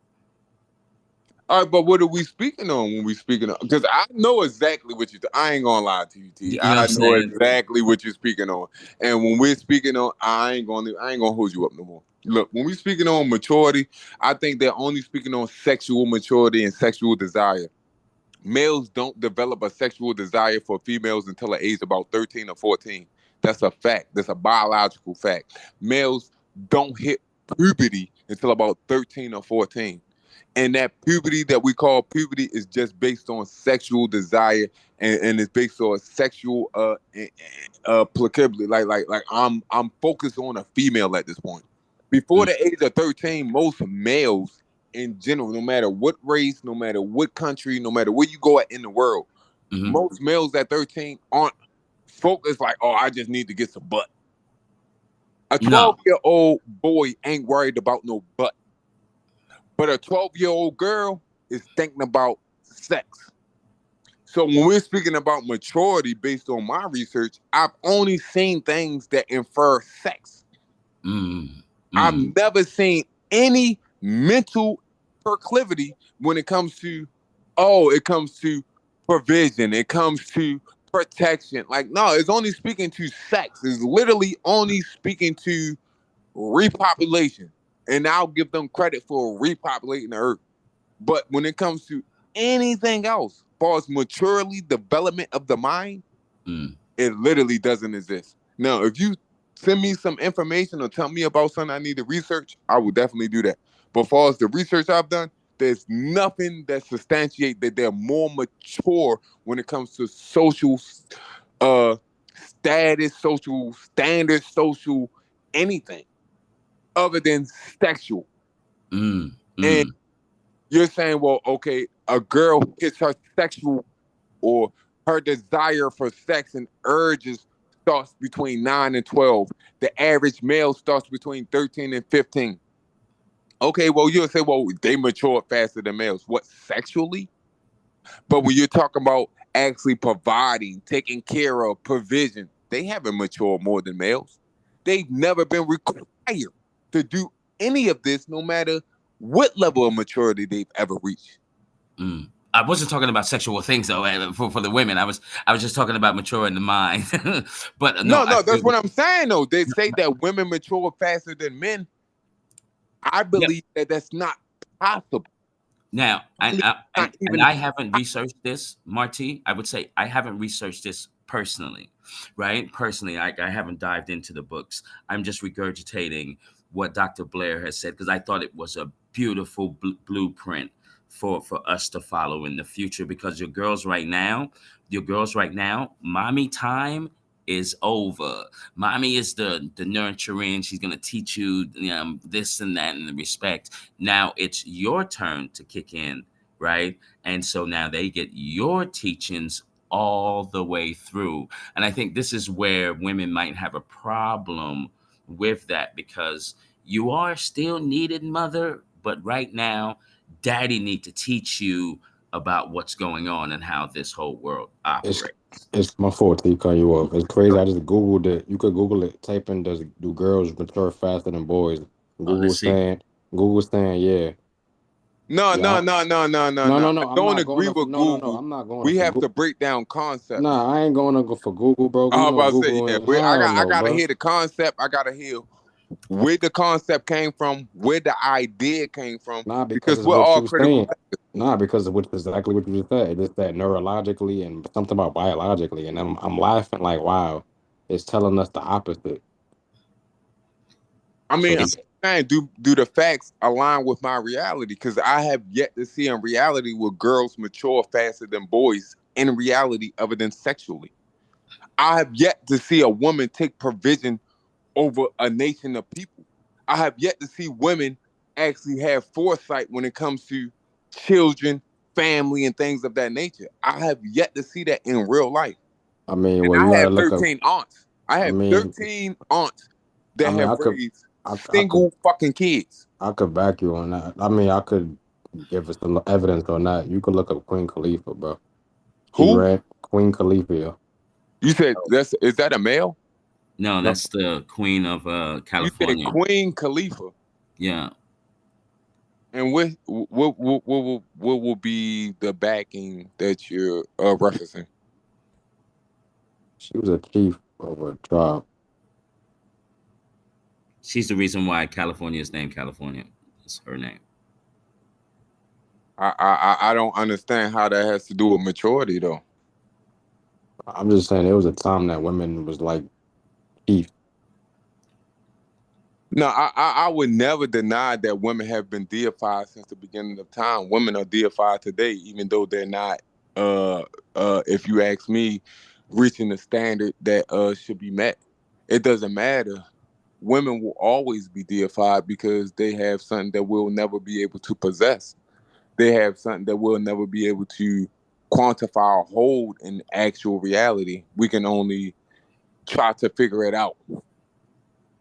All right, but what are we speaking on when we speaking on? Because I know exactly what I ain't gonna lie to you, T. You know what I I'm know saying? exactly what you're speaking on. And when we're speaking on, I ain't gonna hold you up no more. Look, when we speaking on maturity, I think they're only speaking on sexual maturity and sexual desire. Males don't develop a sexual desire for females until the age about 13 or 14. That's a fact. That's a biological fact. Males don't hit puberty until about 13 or 14. And that puberty that we call puberty is just based on sexual desire, and it's based on sexual applicability. Like I'm focused on a female at this point. Before Mm, the age of 13, most males in general, no matter what race, no matter what country, no matter where you go at in the world, mm-hmm. most males at 13 aren't focused like, oh, I just need to get some butt. A No. 12-year-old boy ain't worried about no butt, but a 12-year-old girl is thinking about sex. So when we're speaking about maturity based on my research, I've only seen things that infer sex. Mm, I've mm, never seen any mental proclivity when it comes to, oh, it comes to provision, it comes to protection. Like, no, it's only speaking to sex. It's literally only speaking to repopulation. And I'll give them credit for repopulating the earth. But when it comes to anything else, as far as maturely development of the mind, mm. it literally doesn't exist. Now, if you send me some information or tell me about something I need to research, I will definitely do that. But as far as the research I've done, there's nothing that substantiates that they're more mature when it comes to social uh status, social standards, social anything other than sexual. Mm, And mm, you're saying, well, okay, a girl gets her sexual or her desire for sex and urges starts between 9 and 12. The average male starts between 13 and 15. Okay, well, you'll say, well, they mature faster than males. What, sexually? But when you're talking about actually providing, taking care of, provision, they haven't matured more than males. They've never been required to do any of this, no matter what level of maturity they've ever reached. mm. I wasn't talking about sexual things though. For the women, I was just talking about maturing the mind. But no, No, I no, feel that's what I'm saying, though. They say that women mature faster than men. I yep. believe that that's not possible. Now, I believe it's not and even I haven't researched this, Marty. I would say I haven't researched this personally, right? Personally, I haven't dived into the books. I'm just regurgitating what Dr. Blair has said because I thought it was a beautiful blueprint for us to follow in the future. Because your girls right now, mommy time is over. Mommy is the nurturing. She's gonna teach you, this and that and the respect. Now it's your turn to kick in, right? And so now they get your teachings all the way through. And I think this is where women might have a problem with that because you are still needed, mother, but right now, daddy need to teach you about what's going on and how this whole world It's operates. it's my fault to cut you off. It's crazy. I just googled it. You could Google it. Type in do girls mature faster than boys? Oh, Google let's see. saying Google saying yeah. no, Yeah. no, no, no, no, no, No, no. no, I no. I'm don't not going agree up for with no, no, no. Google. I'm not going up We for have Google. to break down concepts. Nah, I ain't going to go for Google, bro. You I'm know about to say, Google yeah. ain't. I don't I know, gotta bro. hear the concept. I gotta hear where the concept came from, where the idea came from, Nah, because because it's we're what all you critical. saying. Nah, because of exactly what you just said. It's that neurologically and something about biologically, and I'm laughing like, wow, it's telling us the opposite. I So mean, I'm It's saying, do the facts align with my reality? Because I have yet to see in reality where girls mature faster than boys in reality, other than sexually. I have yet to see a woman take provision over a nation of people. I have yet to see women actually have foresight when it comes to children, family, and things of that nature. I have yet to see that in real life. I mean, And well, you I gotta have look up. 13 aunts. I I have mean, 13 aunts I that mean, have I could, raised I could, single fucking kids. I could back you on that. I mean, I could give us some evidence on that. You could look up Queen Khalifa, bro. She Who? ran Queen Khalifa. You said is that a male? no, No, that's the Queen of You said California. Queen Khalifa. Yeah. And what will be the backing that you're referencing? she was a chief of a tribe. She's the reason why California is named California. It's her name. I don't understand how that has to do with maturity though. I'm just saying, it was a time that women was like chief. No, I would never deny that women have been deified since the beginning of time. Women are deified today, even though they're not. Uh, if you ask me, reaching the standard that should be met. It doesn't matter. Women will always be deified because they have something that we'll never be able to possess. They have something that we'll never be able to quantify or hold in actual reality. We can only try to figure it out.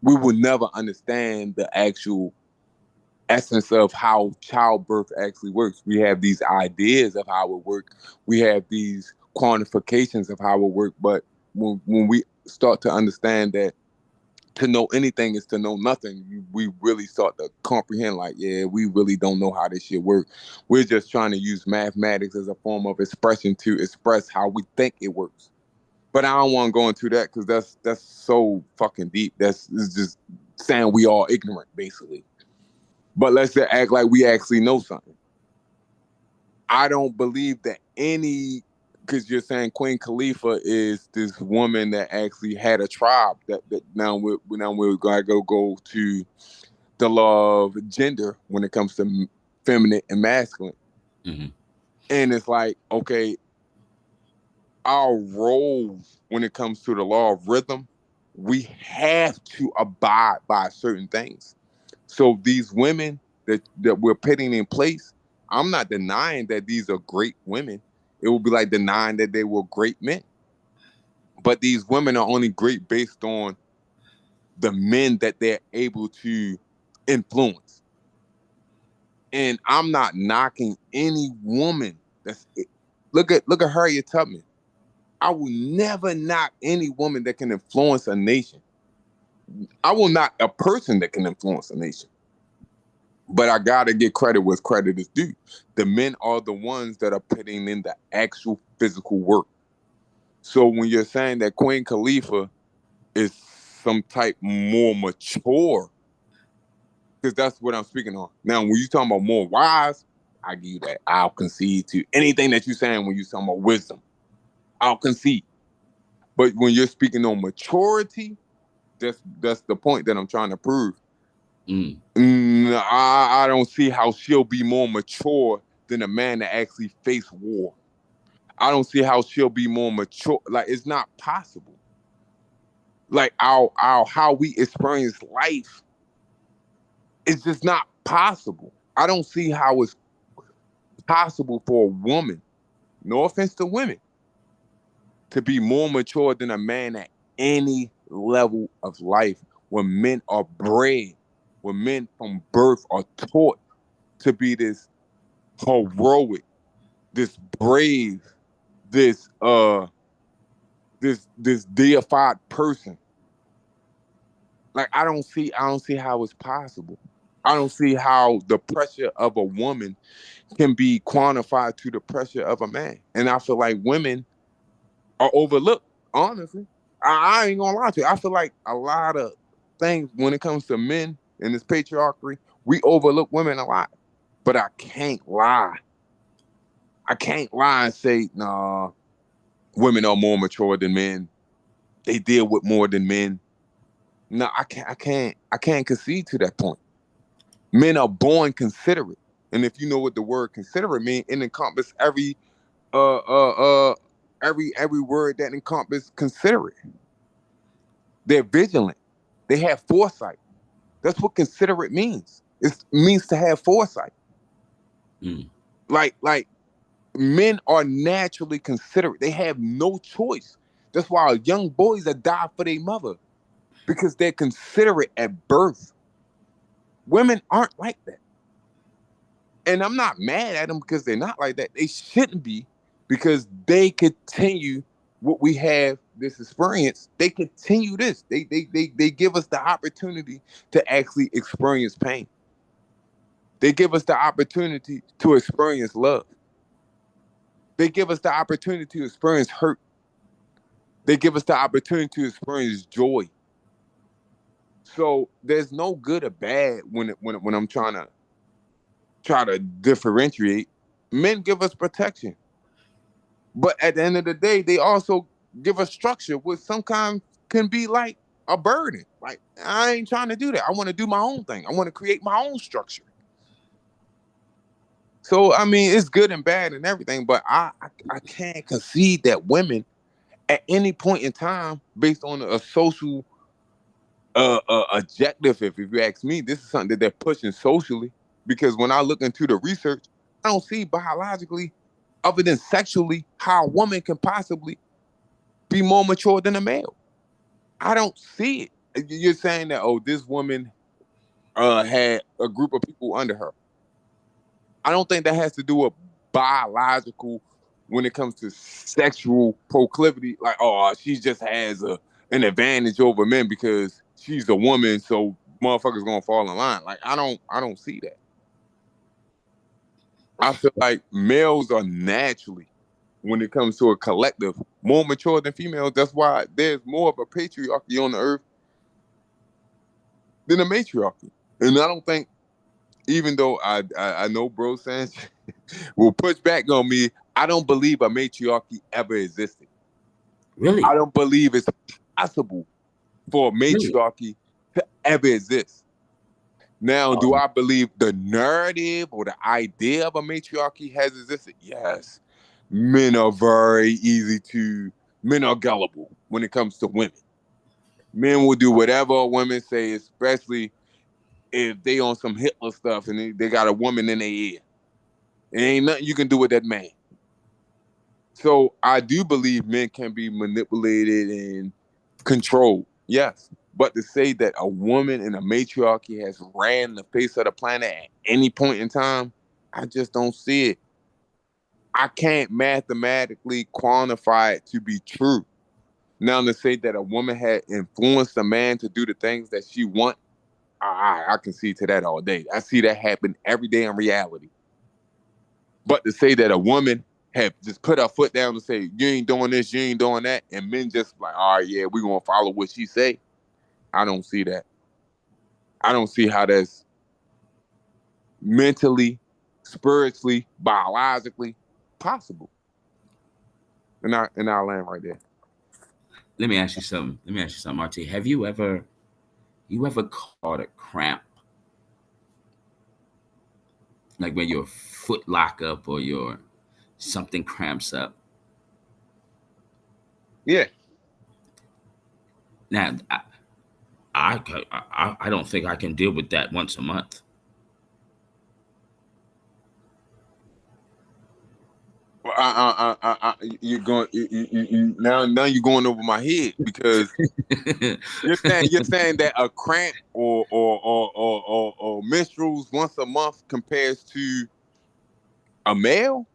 We will never understand the actual essence of how childbirth actually works. We have these ideas of how it works. We have these quantifications of how it works. But when we start to understand that to know anything is to know nothing, we really start to comprehend like, yeah, we really don't know how this shit works. We're just trying to use mathematics as a form of expression to express how we think it works. But I don't want to go into that because that's so fucking deep. It's just saying we all ignorant, basically. But let's just act like we actually know something. I don't believe that any because you're saying Queen Khalifa is this woman that actually had a tribe that now we're gonna go to the law of gender when it comes to feminine and masculine. Mm-hmm. And it's like, okay, our roles when it comes to the law of rhythm, we have to abide by certain things. So these women that we're putting in place, I'm not denying that these are great women. It would be like denying that they were great men. But these women are only great based on the men that they're able to influence. And I'm not knocking any woman that's look at Harriet Tubman. I will never knock any woman that can influence a nation. I will knock a person that can influence a nation. But I gotta get credit where credit is due. The men are the ones that are putting in the actual physical work. So when you're saying that Queen Khalifa is some type more mature, because that's what I'm speaking on. Now, when you're talking about more wise, I give you that. I'll concede to anything that you're saying when you're talking about wisdom. I'll concede. But when you're speaking on maturity, that's the point that I'm trying to prove. I don't see how she'll be more mature than a man that actually faced war. I don't see how she'll be more mature. Like, it's not possible. Like our how we experience life is just not possible. I don't see how it's possible for a woman, no offense to women, to be more mature than a man at any level of life when men are bred, when men from birth are taught to be this heroic, this brave, this deified person. Like I don't see how it's possible. I don't see how the pressure of a woman can be quantified to the pressure of a man. And I feel like women are overlooked, honestly. I ain't gonna lie to you. I feel like a lot of things when it comes to men in this patriarchy, we overlook women a lot. But I can't lie. I can't lie and say, nah, women are more mature than men. They deal with more than men. No, I can't concede to that point. Men are born considerate. And if you know what the word considerate means, it encompasses uh uh uh every word that encompasses considerate. They're vigilant. They have foresight. That's what considerate means. It means to have foresight. Mm. Like men are naturally considerate. They have no choice. That's why young boys that die for their mother because they're considerate at birth. Women aren't like that. And I'm not mad at them because they're not like that. They shouldn't be because they continue what we have this experience. They continue this. They give us the opportunity to actually experience pain. They give us the opportunity to experience love. They give us the opportunity to experience hurt. They give us the opportunity to experience joy. So there's no good or bad when I'm try to differentiate. Men give us protection, but at the end of the day, they also give us structure, which sometimes can be like a burden. Like I ain't trying to do that. I want to do my own thing. I want to create my own structure. So I mean, it's good and bad and everything, but I can't concede that women at any point in time, based on a social objective, if you ask me, this is something that they're pushing socially. Because when I look into the research, I don't see biologically, other than sexually, how a woman can possibly be more mature than a male. I don't see it. You're saying that, oh, this woman had a group of people under her. I don't think that has to do with biological when it comes to sexual proclivity. Like, oh, she just has an advantage over men because she's a woman, so motherfuckers gonna fall in line. Like, I don't see that. I feel like males are naturally, when it comes to a collective, more mature than females. That's why there's more of a patriarchy on the earth than a matriarchy. And I don't think, even though I know bro saying will push back on me, I don't believe a matriarchy ever existed. Really? I don't believe it's possible for a Really? matriarchy to ever exist. Now, do I believe the narrative or the idea of a matriarchy has existed? Yes. Men are men are gullible when it comes to women. Men will do whatever a woman say, especially if they on some Hitler stuff and they got a woman in their ear. It ain't nothing you can do with that man. So I do believe men can be manipulated and controlled. Yes. But to say that a woman in a matriarchy has ran the face of the planet at any point in time, I just don't see it. I can't mathematically quantify it to be true. Now to say that a woman had influenced a man to do the things that she want, I can see to that all day. I see that happen every day in reality. But to say that a woman had just put her foot down and say, you ain't doing this, you ain't doing that, and men just like, all right, yeah, we're gonna follow what she say. I don't see that. I don't see how that's mentally, spiritually, biologically possible. And I'll land right there. Let me ask you something. RT. Have you ever caught a cramp? Like when your foot lock up or your something cramps up? Yeah. Now, I don't think I can deal with that once a month. You're going now you're going over my head because you're saying that a cramp or menstruals once a month compares to a male.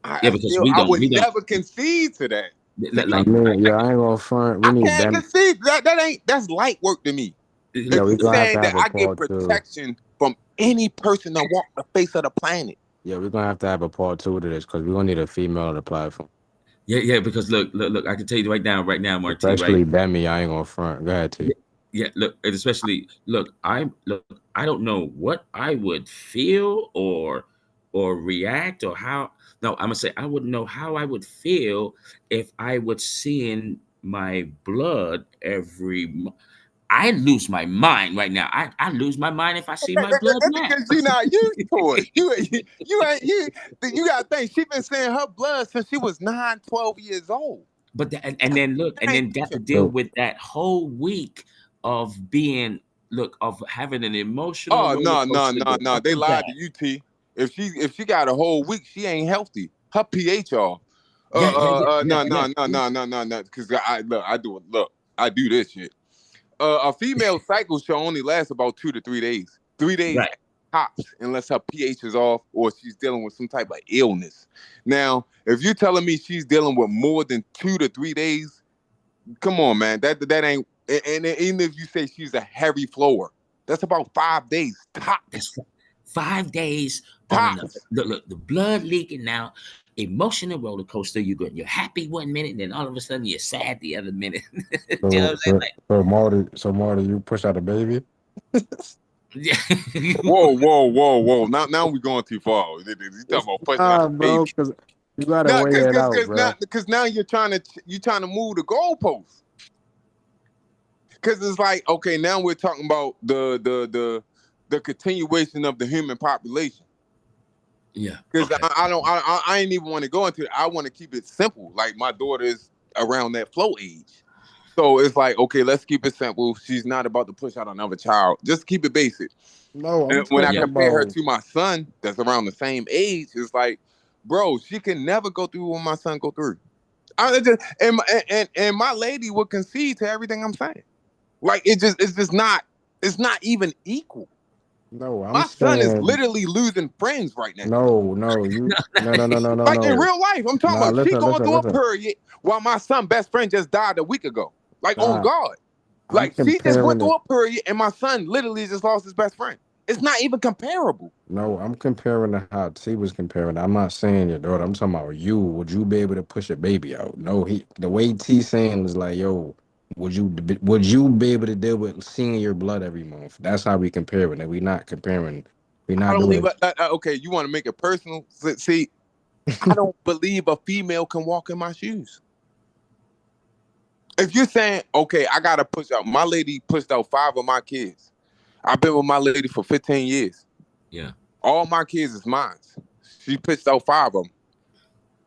Yeah, because I would we don't never concede to that. To be I like mean, yeah, I ain't gonna front. We I need can't them. concede that. That's light work to me. Yeah, If we you're gonna have to saying that have a I get part two. protection from any person that walk the face of the planet, Yeah, we're gonna have to have a part two to this because we're gonna need a female on the platform. yeah, because look, I can tell you right now, Marty, right? Especially Demi, I ain't gonna front. Go ahead, T. Yeah, yeah, look, and especially I don't know what I would feel or react or how. No, I'm gonna say I wouldn't know how I would feel if I was seeing my blood I lose my mind right now. I lose my mind if I see my blood that's now. because you're not used to it. You gotta think she been seeing her blood since she was 9, 12 years old. But and then look, and That ain't then got to nothing. deal So, with that whole week of being of having an emotional Oh roller no, no, coaster no, go no. up They and lied down. to you, T. If she got a whole week, she ain't healthy. Her pH off. No, Yeah. no, no, no, no, no, no. Because I do this shit. A female cycle should only last about 2 to 3 days. 3 days Right. at tops, unless her pH is off or she's dealing with some type of illness. Now, if you're telling me she's dealing with more than 2 to 3 days, come on, man. That ain't. And even if you say she's a heavy flower, that's about 5 days tops. That's 5 days on an Tops. look, the blood leaking now, emotional roller coaster. You're happy one minute, and then all of a sudden you're sad the other minute. You know what so, I'm saying? so, so Marty, you push out a baby. Yeah. Whoa, whoa, whoa, whoa. Now we going too far. You talking about pushing out Nah, the baby. bro, because you gotta No, weigh it out, bro. because now you're trying to move the goalposts. Because it's like, okay, now we're talking about the continuation of the human population. Yeah. Because Okay. I ain't even want to go into it. I want to keep it simple. Like my daughter is around that flow age. So it's like, okay, let's keep it simple. She's not about to push out another child. Just keep it basic. No, I'm And when I talking Yeah. compare her about to my son, that's around the same age, it's like, bro, she can never go through what my son go through. And my lady would concede to everything I'm saying. Like it's not even equal. no. I'm My son is saying literally losing friends right now. no, no. You no, Like in no. real life, I'm talking Nah, about she listen, going listen, through a listen. period while my son best friend just died a week ago. Like on Nah, God. I'm Like she just went comparing through it. a period and my son literally just lost his best friend. It's not even comparable. No, I'm comparing to how T was comparing. I'm not saying your daughter. I'm talking about you. Would you be able to push a baby out? No, the way T saying is like, yo, would you be able to deal with seeing your blood every month? That's how we comparing it. We not comparing. We I not don't doing even. it. Okay, you want to make it personal? See, I don't believe a female can walk in my shoes. If you're saying, okay, I gotta push out, my lady pushed out 5 of my kids. I've been with my lady for 15 years. Yeah. All my kids is mine. She pushed out 5 of them.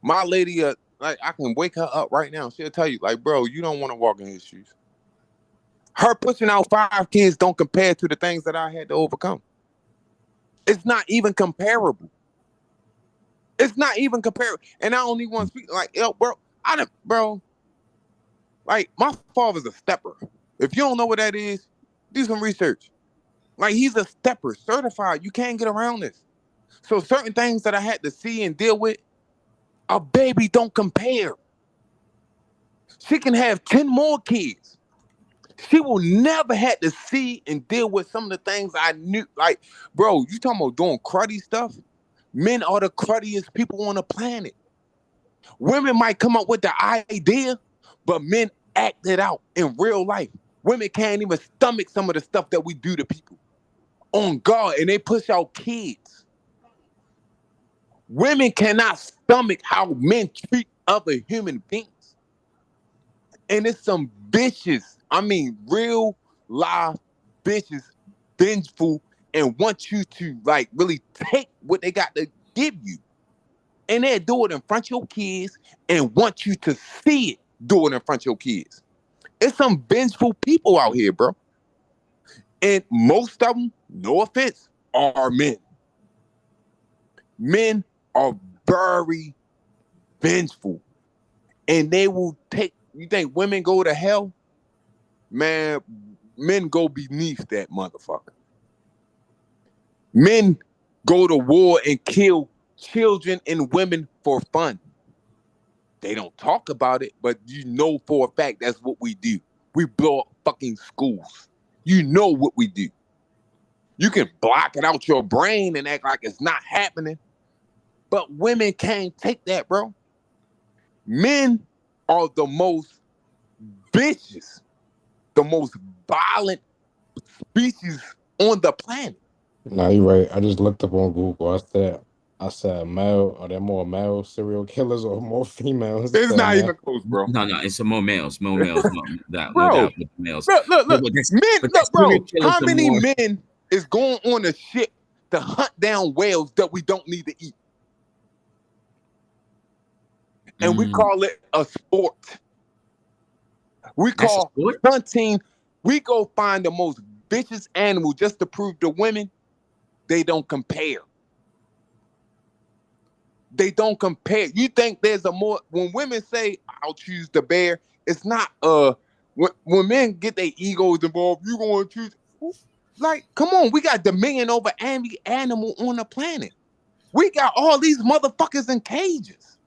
My lady, like, I can wake her up right now. She'll tell you, like, bro, you don't want to walk in his shoes. Her pushing out 5 kids don't compare to the things that I had to overcome. It's not even comparable. It's not even comparable. And I only want to speak like, yo, bro, like, my father's a stepper. If you don't know what that is, do some research. Like, he's a stepper, certified. You can't get around this. So certain things that I had to see and deal with, a baby don't compare. She can have 10 more kids. She will never have to see and deal with some of the things I knew. Like, bro, you talking about doing cruddy stuff? Men are the cruddiest people on the planet. Women might come up with the idea, but men act it out in real life. Women can't even stomach some of the stuff that we do to people. On God, and they push out kids. Women cannot stomach how men treat other human beings. And it's some bitches, I mean, real live bitches, vengeful, and want you to, like, really take what they got to give you. And they do it in front of your kids and want you to see it, do it in front of your kids. It's some vengeful people out here, bro. And most of them, no offense, are men. Men are very vengeful. And they will take, you think women go to hell? Man, men go beneath that motherfucker. Men go to war and kill children and women for fun. They don't talk about it, but you know for a fact that's what we do. We blow up fucking schools. You know what we do. You can block it out your brain and act like it's not happening. But women can't take that, bro. Men are the most vicious, the most violent species on the planet. Nah, you're right. I just looked up on Google. I said male. Are there more male serial killers or more females? It's Said not male. even close, bro. No, it's some more males, no doubt, Bro, with the males. look. Men, But look, serial bro. killers How are many more. men is going on a ship to hunt down whales that we don't need to eat? And we call it a sport. We That's a call sport? hunting. We go find the most vicious animal just to prove to women they don't compare. They don't compare. You think there's a more, when women say I'll choose the bear, it's not when men get their egos involved, you gonna choose, like, come on, we got dominion over every animal on the planet. We got all these motherfuckers in cages.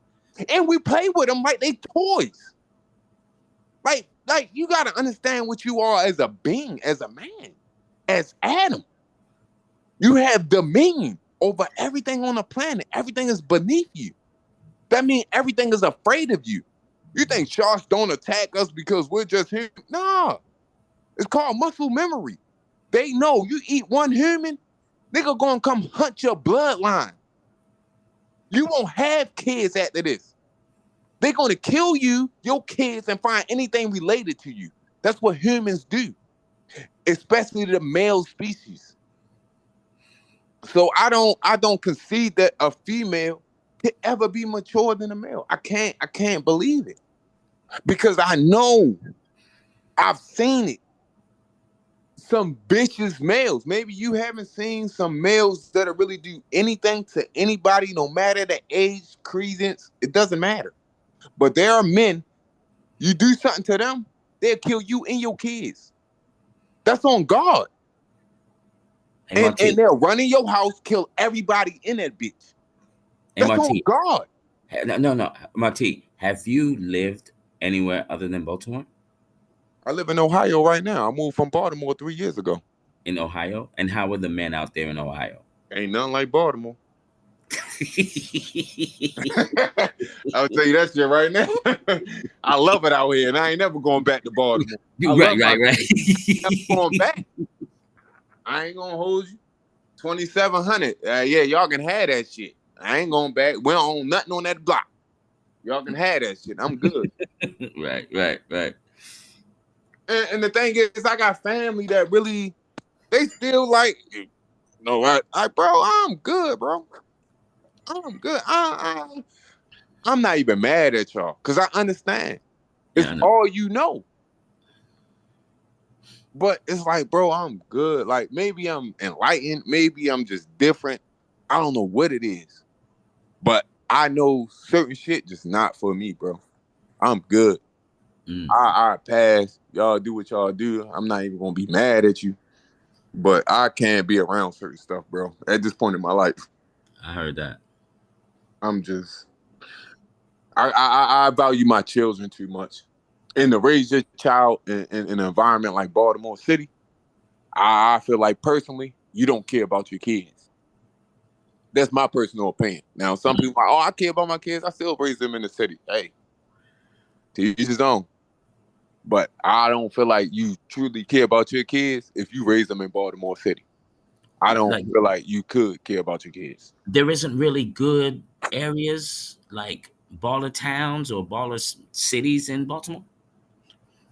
And we play with them like they toys. Like you gotta understand what you are as a being, as a man, as Adam. You have dominion over everything on the planet. Everything is beneath you. That means everything is afraid of you. You think sharks don't attack us because we're just human? Nah. It's called muscle memory. They know you eat one human, nigga gonna come hunt your bloodline. You won't have kids after this. They're gonna kill you, your kids, and find anything related to you. That's what humans do, especially the male species. So I don't concede that a female could ever be mature than a male. I can't believe it. Because I know, I've seen it. Some vicious males. Maybe you haven't seen some males that'll really do anything to anybody, no matter the age, credence, it doesn't matter. But there are men, you do something to them, they'll kill you and your kids. That's on God. Hey, Marty. And they'll run in your house, kill everybody in that bitch. Hey, That's on Marty. God. No, Marty. Have you lived anywhere other than Baltimore? I live in Ohio right now. I moved from Baltimore 3 years ago. In Ohio? And how are the men out there in Ohio? Ain't nothing like Baltimore. I'll tell you that shit right now. I love it out here, and I ain't never going back to Baltimore. Right. Never going back. I ain't gonna hold you. 2,700. Yeah, y'all can have that shit. I ain't going back. We don't own nothing on that block. Y'all can have that shit. I'm good. Right. And the thing is, I got family that really, they still like, no, bro, I'm good, bro. I'm good. I'm not even mad at y'all because I understand. Yeah, It's I know. all you know. But it's like, bro, I'm good. Like, maybe I'm enlightened. Maybe I'm just different. I don't know what it is. But I know certain shit just not for me, bro. I'm good. Mm, I pass. Y'all do what y'all do. I'm not even gonna be mad at you. But I can't be around certain stuff, bro. At this point in my life, I heard that. I'm just I value my children too much. And to raise your child in an environment like Baltimore City, I feel like personally, you don't care about your kids. That's my personal opinion. Now, some people are like, oh, I care about my kids. I still raise them in the city. Hey, to each his own. But I don't feel like you truly care about your kids if you raise them in Baltimore City. I don't Like feel like you could care about your kids. there isn't really good areas like baller towns or baller cities in Baltimore.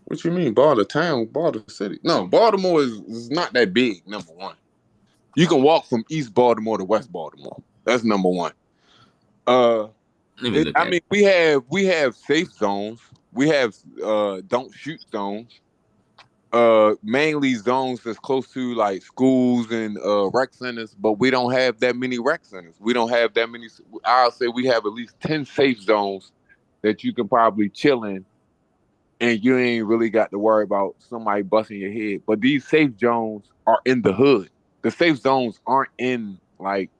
What you mean, Baltimore town, Baltimore City? No, Baltimore is not that big. Number one, you can walk from East Baltimore to West Baltimore. That's number one. Uh, Let me look I at mean, we have safe zones. We have don't shoot zones. Mainly zones that's close to like schools and rec centers, but we don't have that many rec centers. We don't have that many. I'll say we have at least 10 safe zones that you can probably chill in, and you ain't really got to worry about somebody busting your head. But these safe zones are in the hood. The safe zones aren't in like,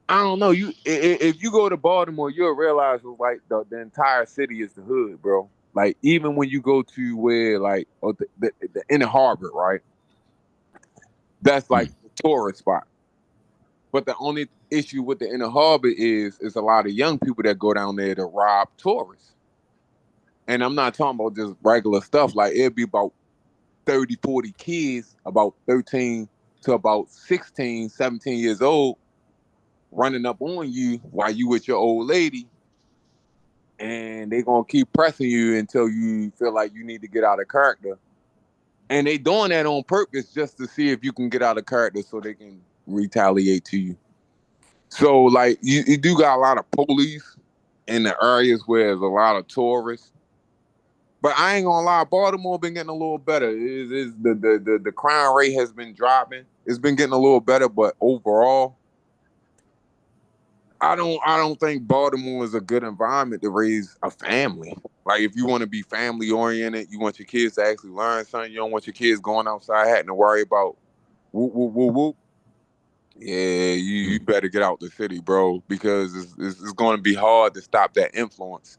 I don't know. If you go to Baltimore, you'll realize like the entire city is the hood, bro. Like even when you go to where like the inner harbor, right? That's mm, like the tourist spot. But the only issue with the inner harbor is a lot of young people that go down there to rob tourists. And I'm not talking about just regular stuff. Like it'd be about 30, 40 kids, about 13 to about 16, 17 years old, running up on you while you with your old lady, and they gonna keep pressing you until you feel like you need to get out of character. And they doing that on purpose just to see if you can get out of character so they can retaliate to you. So like you do got a lot of police in the areas where there's a lot of tourists. But I ain't gonna lie, Baltimore been getting a little better. Is the crime rate has been dropping. It's been getting a little better, but overall, I don't think Baltimore is a good environment to raise a family. Like if you want to be family oriented, you want your kids to actually learn something. You don't want your kids going outside having to worry about whoop whoop whoop whoop. Yeah, you mm, better get out the city, bro, because it's going to be hard to stop that influence.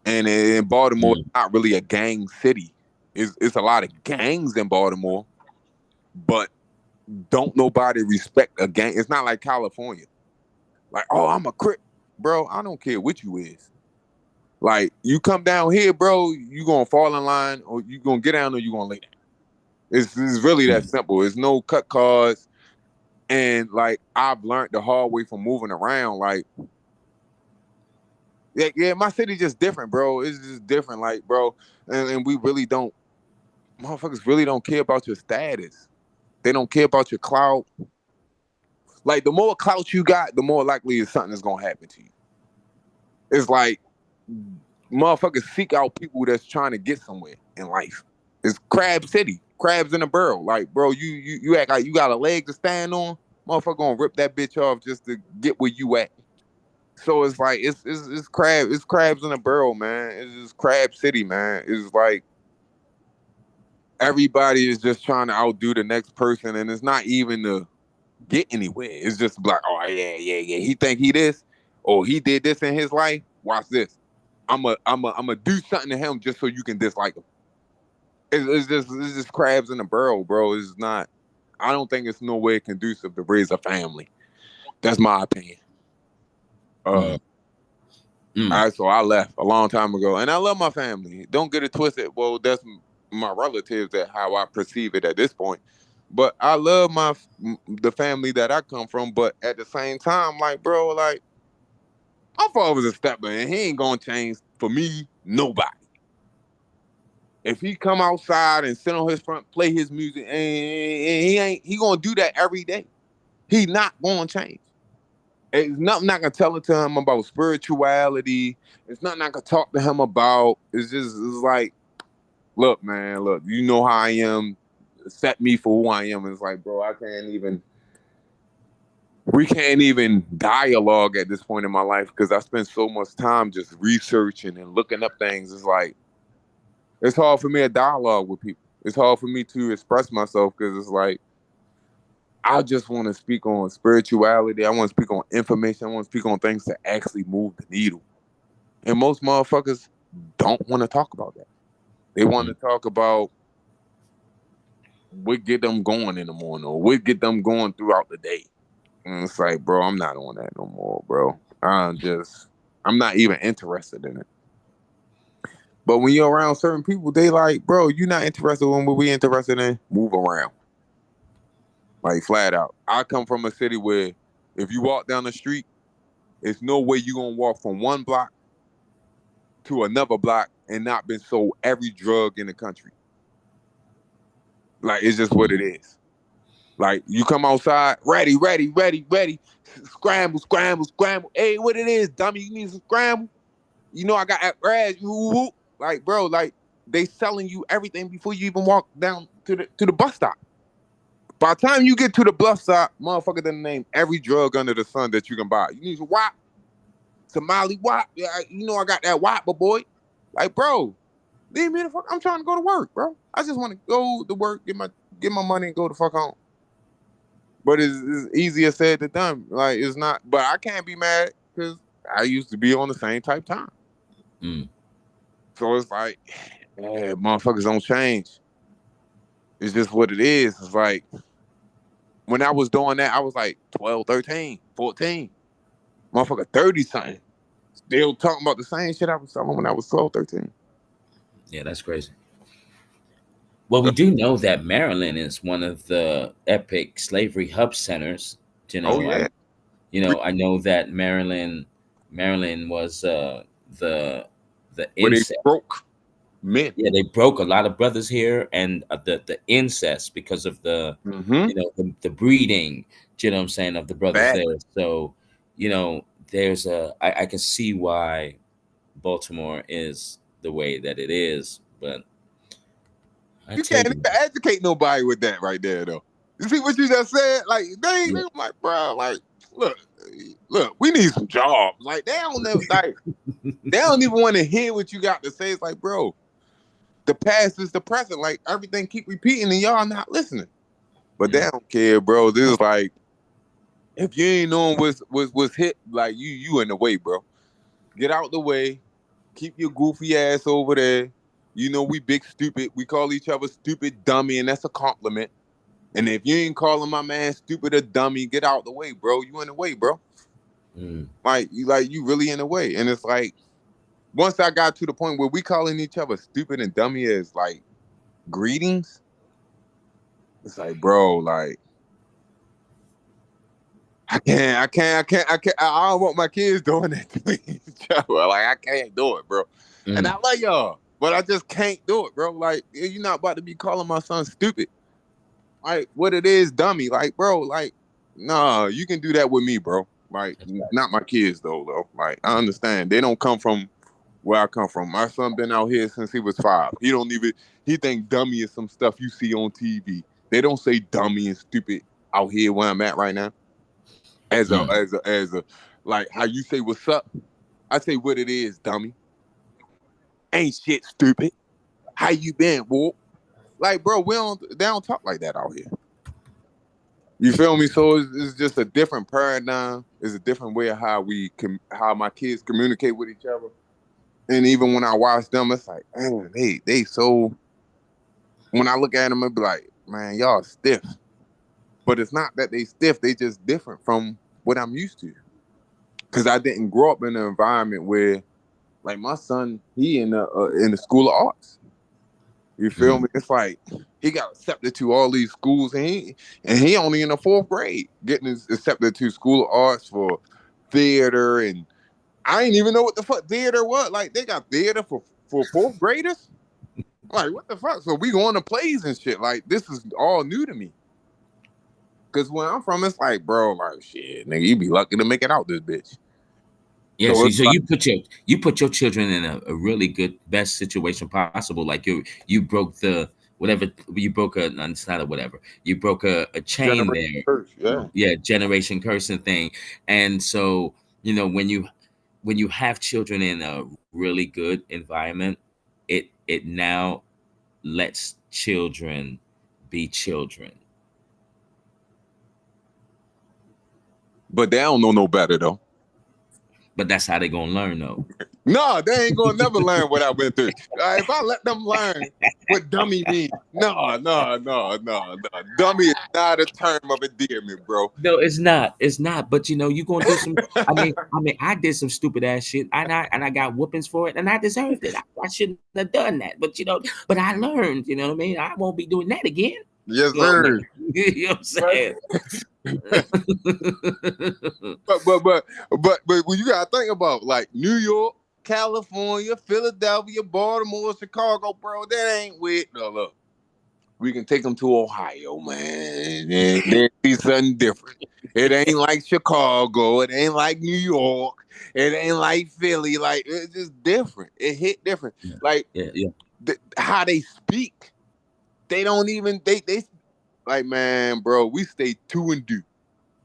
And in Baltimore, mm. it's not really a gang city. It's a lot of gangs in Baltimore, but don't nobody respect a gang. It's not like California. Like, oh, I'm a crip, bro. I don't care what you is. Like, you come down here, bro, you gonna fall in line, or you gonna get down, or you gonna lay down. It's really that Mm. simple. It's no cut cards, and like I've learned the hard way from moving around. Like, yeah, my city just different, bro. It's just different, like, bro, and we really don't. Motherfuckers really don't care about your status. They don't care about your clout. Like the more clout you got, the more likely is something is gonna happen to you. It's like motherfuckers seek out people that's trying to get somewhere in life. It's Crab City, crabs in a barrel. Like, bro, you act like you got a leg to stand on. Motherfucker gonna rip that bitch off just to get where you at. So it's like it's crabs in a barrel, man. It's just Crab City, man. It's like everybody is just trying to outdo the next person, and it's not even to get anywhere. It's just like, oh yeah. He think he this, or he did this in his life. Watch this. I'm a do something to him just so you can dislike him. It's just crabs in a barrel, bro. It's not. I don't think it's no way conducive to raise a family. That's my opinion. Uh, Mm. Mm. so I left a long time ago, and I love my family. Don't get it twisted. Well, that's my relatives. That how I perceive it at this point. But I love the family that I come from. But at the same time, like, bro, like, my father's a stepper, and he ain't gonna change for me. Nobody. If he come outside and sit on his front, play his music, and he gonna do that every day. He not gonna change. It's nothing I can tell it to him about spirituality. It's nothing I can talk to him about. It's like, look, man, look, you know how I am. Set me for who I am. And it's like, bro, we can't even dialogue at this point in my life because I spend so much time just researching and looking up things. It's like, it's hard for me to dialogue with people. It's hard for me to express myself because it's like, I just want to speak on spirituality. I want to speak on information. I want to speak on things that actually move the needle. And most motherfuckers don't want to talk about that. They want to talk about what get them going in the morning or what get them going throughout the day. And it's like, bro, I'm not on that no more, bro. I'm not even interested in it. But when you're around certain people, they like, bro, you're not interested in what we interested in. Move around, like flat out. I come from a city where if you walk down the street, there's no way you're gonna walk from one block to another block and not been sold every drug in the country. Like, it's just what it is. Like, you come outside, ready, scramble, scramble, scramble. Hey, what it is, dummy? You need some scramble? You know I got that rag. Like, bro, like, they selling you everything before you even walk down to the bus stop. By the time you get to the bus stop, motherfucker done name every drug under the sun that you can buy. You need some WAP, Somali WAP. Yeah, you know I got that WAP, boy. Like, bro, leave me the fuck. I'm trying to go to work, bro. I just want to go to work, get my money, and go the fuck home. But it's easier said than done. Like, it's not. But I can't be mad because I used to be on the same type time. So it's like, yeah, motherfuckers don't change. It's just what it is. It's like, when I was doing that, I was like 12, 13, 14. Motherfucker 30 something. Still talking about the same shit I was talking when I was 12, 13. Yeah, that's crazy. Well, we do know that Maryland is one of the epic slavery hub centers. You Oh know, yeah. I know that Maryland was the Where they incest. broke men. Yeah, they broke a lot of brothers here, and the incest because of the Mm-hmm. the breeding. You know what I'm saying, of the brothers Bad. there. So there's I can see why Baltimore is the way that it is, but I You tell can't you, even educate nobody with that right there, though. You see what you just said? Like, yeah. I'm like, bro, like, look, we need some jobs. Like, they don't even want to hear what you got to say. It's like, bro, the past is the present. Like, everything keep repeating and y'all not listening. But they don't care, bro. This is like, if you ain't knowing what's hit, like, you in the way, bro. Get out the way. Keep your goofy ass over there. You know we big stupid. We call each other stupid dummy, and that's a compliment. And if you ain't calling my man stupid or dummy, get out the way, bro. You in the way, bro. You really in the way. And it's like, once I got to the point where we calling each other stupid and dummy as like greetings, it's like, bro, like, I don't want my kids doing that to each other. Like, I can't do it, bro. And I love y'all, but I just can't do it, bro. Like, you're not about to be calling my son stupid. Like, what it is, dummy. Like, bro, like, nah, you can do that with me, bro. Like, not my kids though. Like, I understand. They don't come from where I come from. My son been out here since he was 5. He think dummy is some stuff you see on TV. They don't say dummy and stupid out here where I'm at right now. As a like how you say what's up, I say what it is, dummy. Ain't shit stupid. How you been, boy? Like, bro, they don't talk like that out here. You feel me? So it's just a different paradigm. It's a different way of how my kids communicate with each other. And even when I watch them, it's like, man, they so. When I look at them, I be like, man, y'all stiff. But it's not that they stiff. They just different from what I'm used to. Because I didn't grow up in an environment where, like, my son, he in the school of arts. You feel me? It's like He got accepted to all these schools, and he only in the fourth grade getting accepted to School of Arts for theater, and I ain't even know what the fuck theater was. Like they got theater for fourth graders. Like what the fuck? So we going to plays and shit. Like this is all new to me. Cause where I'm from, it's like, bro, like shit, nigga, you be lucky to make it out this bitch. Yeah, So so it's so like, you put your children in a really good best situation possible. Like you broke the whatever you broke a it's not a whatever you broke a chain generation there. curse, yeah. Yeah, generation cursing thing. And so when you have children in a really good environment, it now lets children be children. But they don't know no better though. But that's how they gonna learn though. No, they ain't gonna never learn what I went through. If I let them learn what dummy means, no. Dummy is not a term of endearment, bro. No, it's not. It's not. But you're gonna do some. I mean, I did some stupid ass shit, and I got whoopings for it, and I deserved it. I shouldn't have done that. But I learned. You know what I mean? I won't be doing that again. Yes, You know what, sir. you know what I'm saying? but when you gotta think about like New York, California, Philadelphia, Baltimore, Chicago, bro, that ain't with no look. We can take them to Ohio, man, and then be something different. It ain't like Chicago. It ain't like New York. It ain't like Philly. Like it's just different. It hit different. Yeah, Like yeah, yeah. how they speak. They don't even they like man, bro. We stay two and do.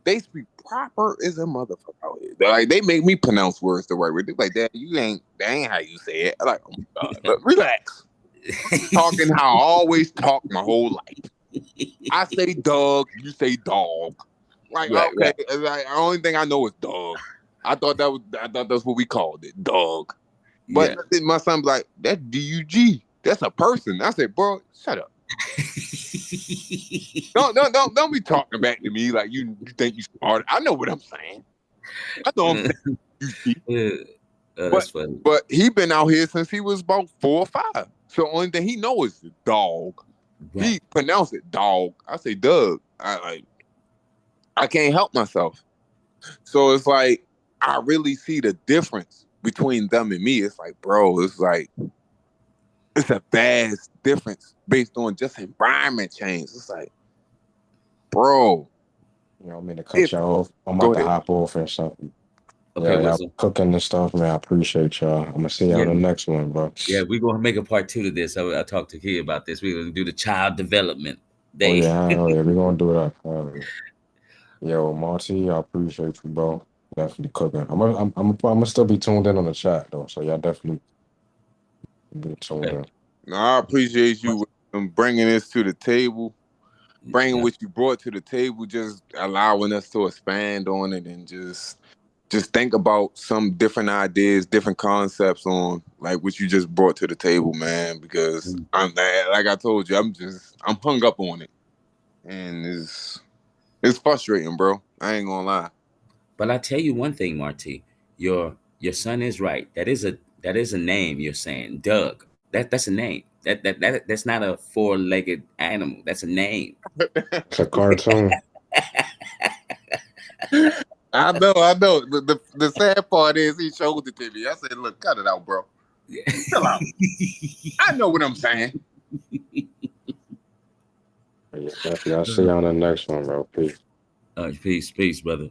They speak proper as a motherfucker out here. Like they make me pronounce words the right way. They're like that. That ain't how you say it. I'm like, oh my god, look, relax. Talking how I always talk my whole life. I say dog, you say dog. Like Right, okay, right. like, the only thing I know is dog. I thought that's what we called it, dog. But Yeah. my son's like, that's DUG. That's a person. I said, bro, shut up. Don't be talking back to me like you think you smart. I know what I'm saying. I know I'm saying DUG. Yeah. Oh, But that's funny. but he been out here since he was about 4 or 5. So the only thing he know is dog. Right. He pronounced it dog. I say Doug. I can't help myself. So it's like I really see the difference between them and me. It's like, bro, it's like it's a vast difference based on just environment change. It's like, bro, You know, I mean to cut if y'all off. I'm go about to ahead. hop off or something. Okay, Yeah, well, y'all so cooking and stuff, man. I appreciate y'all. I'm gonna see y'all yeah, on the next one, bro. yeah, we're gonna make a part two to this. I talked to Kid about this. We're gonna do the child development Oh day. yeah, oh yeah, we're gonna do that. Yo, Monty, I appreciate you, bro. Definitely cooking. I'm gonna still be tuned in on the chat though, so y'all definitely be tuned Okay. in. No, I appreciate What- you bringing this to the table, bringing Yeah. what you brought to the table, just allowing us to expand on it and just think about some different ideas, different concepts on like what you just brought to the table, man. Because Mm. I'm like I told you, I'm hung up on it, and it's frustrating, bro. I ain't gonna lie. But I tell you one thing, Marty, your son is right. That is a name you're saying, Doug. That's a name. That's not a four-legged animal. That's a name. It's a cartoon. I know. The sad part is he showed it to me. I said, "Look, cut it out, bro. Chill out. I know what I'm saying." Yeah, definitely. I'll see y'all on the next one, bro. Peace. Peace, peace, brother.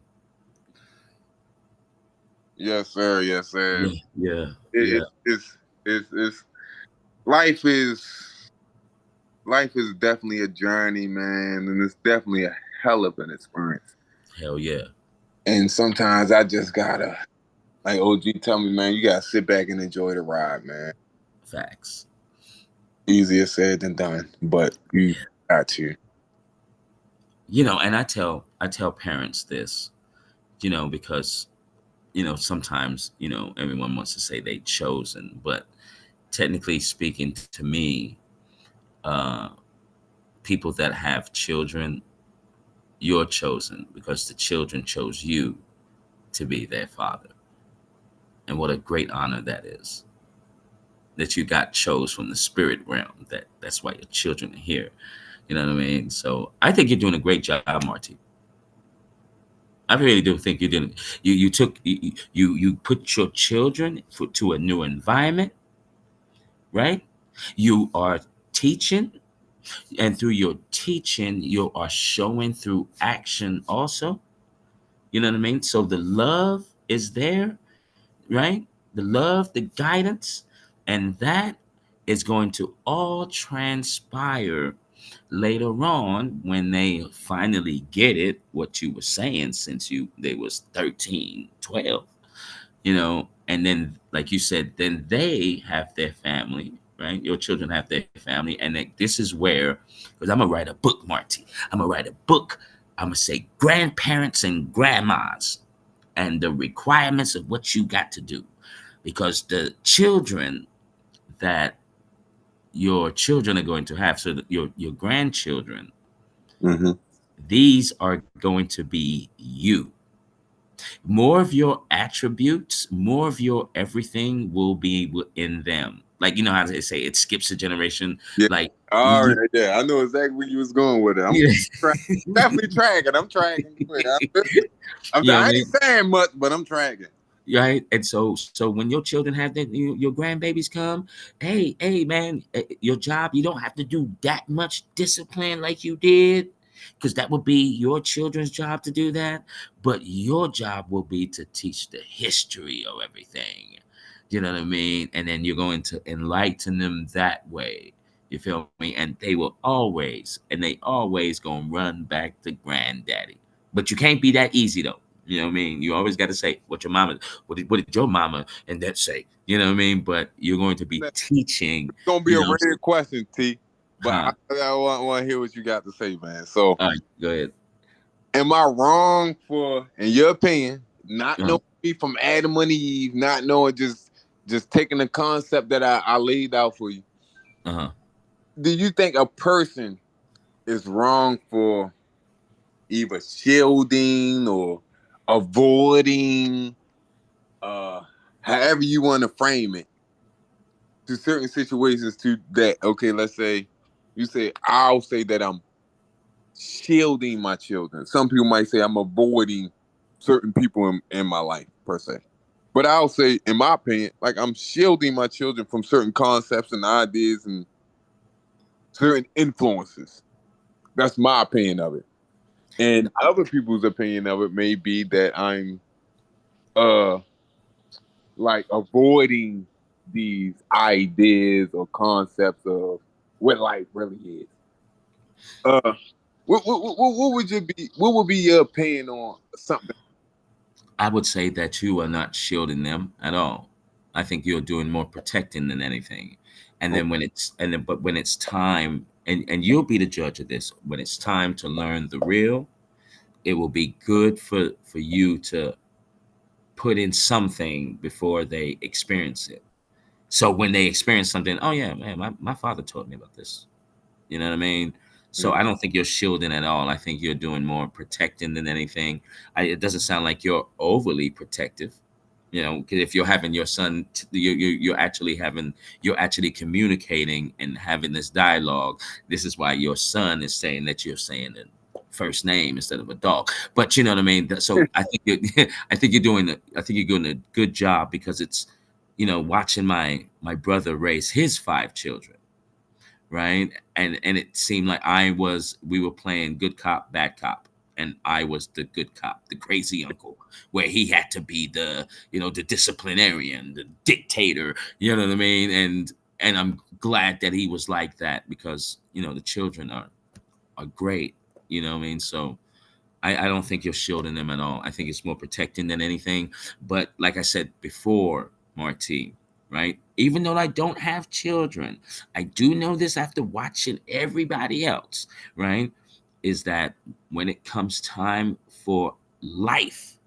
Yes, sir. Yes, sir. Yeah, yeah, It, yeah. it's life is life is definitely a journey, man, and it's definitely a hell of an experience. Hell yeah. And sometimes I just gotta, like OG tell me, man, you gotta sit back and enjoy the ride, man. Facts. Easier said than done, but you got to. And I tell parents this, because sometimes everyone wants to say they chosen, but technically speaking, to me, uh people that have children, you're chosen because the children chose you to be their father. And what a great honor that is. that you got chose from the spirit realm. That's why your children are here. You know what I mean? So I think you're doing a great job, Marty. I really do think you're doing. You took you put your children to a new environment, right? You are teaching, and through your teaching, you are showing through action also. You know what I mean? So the love is there, right? The love, the guidance, and that is going to all transpire later on when they finally get it, what you were saying, since you they was 13, 12, and then, like you said, then they have their family, right? Your children have their family, and this is where, because I'm gonna write a book, Marty. I'm gonna write a book. I'm gonna say grandparents and grandmas and the requirements of what you got to do, because the children that your children are going to have, so that your grandchildren, Mm-hmm. these are going to be you. More of your attributes, more of your everything will be in them. Like, you know how they say it skips a generation. Yeah. Like, All you, right. Yeah, I know exactly where you was going with it. I'm yeah. definitely tracking. I'm tracking. You know what I I mean? ain't saying much, but I'm tracking. Right. And so when your children have your grandbabies come, hey man, your job, you don't have to do that much discipline like you did, because that would be your children's job to do that. But your job will be to teach the history of everything. You know what I mean? And then you're going to enlighten them that way. You feel me? And they will always, and they always gonna run back to granddaddy. But you can't be that easy though. You know what I mean? You always got to say what your mama, what did your mama and that say? You know what I mean? But you're going to be It's teaching, gonna be you a know, rare question, T. But huh? I want to hear what you got to say, man. So, All right, go ahead. am I wrong for, in your opinion, not Uh-huh. knowing me from Adam and Eve, not knowing just taking the concept that I laid out for you? Uh-huh. Do you think a person is wrong for either shielding or avoiding, uh, however you want to frame it, to certain situations? To that, okay, let's say you say, I'll say that I'm shielding my children. Some people might say I'm avoiding certain people in my life per se. But I'll say, in my opinion, like I'm shielding my children from certain concepts and ideas and certain influences. That's my opinion of it. And other people's opinion of it may be that I'm uh like avoiding these ideas or concepts of what life really is. Uh what would you be, what would be your opinion on something? I would say that you are not shielding them at all. I think you're doing more protecting than anything. And then but when it's time, and you'll be the judge of this, when it's time to learn the real, it will be good for you to put in something before they experience it. So when they experience something, oh yeah, man, my father taught me about this. You know what I mean? So Mm. I don't think you're shielding at all. I think you're doing more protecting than anything. It doesn't sound like you're overly protective. You know, 'cause if you're having your son, you're actually communicating and having this dialogue. This is why your son is saying that you're saying the first name instead of a dog. But you know what I mean. So I think I think you're doing a good job, because it's, watching my brother raise his 5 children, right? And it seemed like we were playing good cop, bad cop, and I was the good cop, the crazy uncle, where he had to be the disciplinarian, the dictator. You know what I mean? And I'm glad that he was like that, because the children are great. You know what I mean? So I don't think you're shielding them at all. I think it's more protecting than anything. But like I said before, Martine, right? Even though I don't have children, I do know this after watching everybody else, right? Is that when it comes time for life,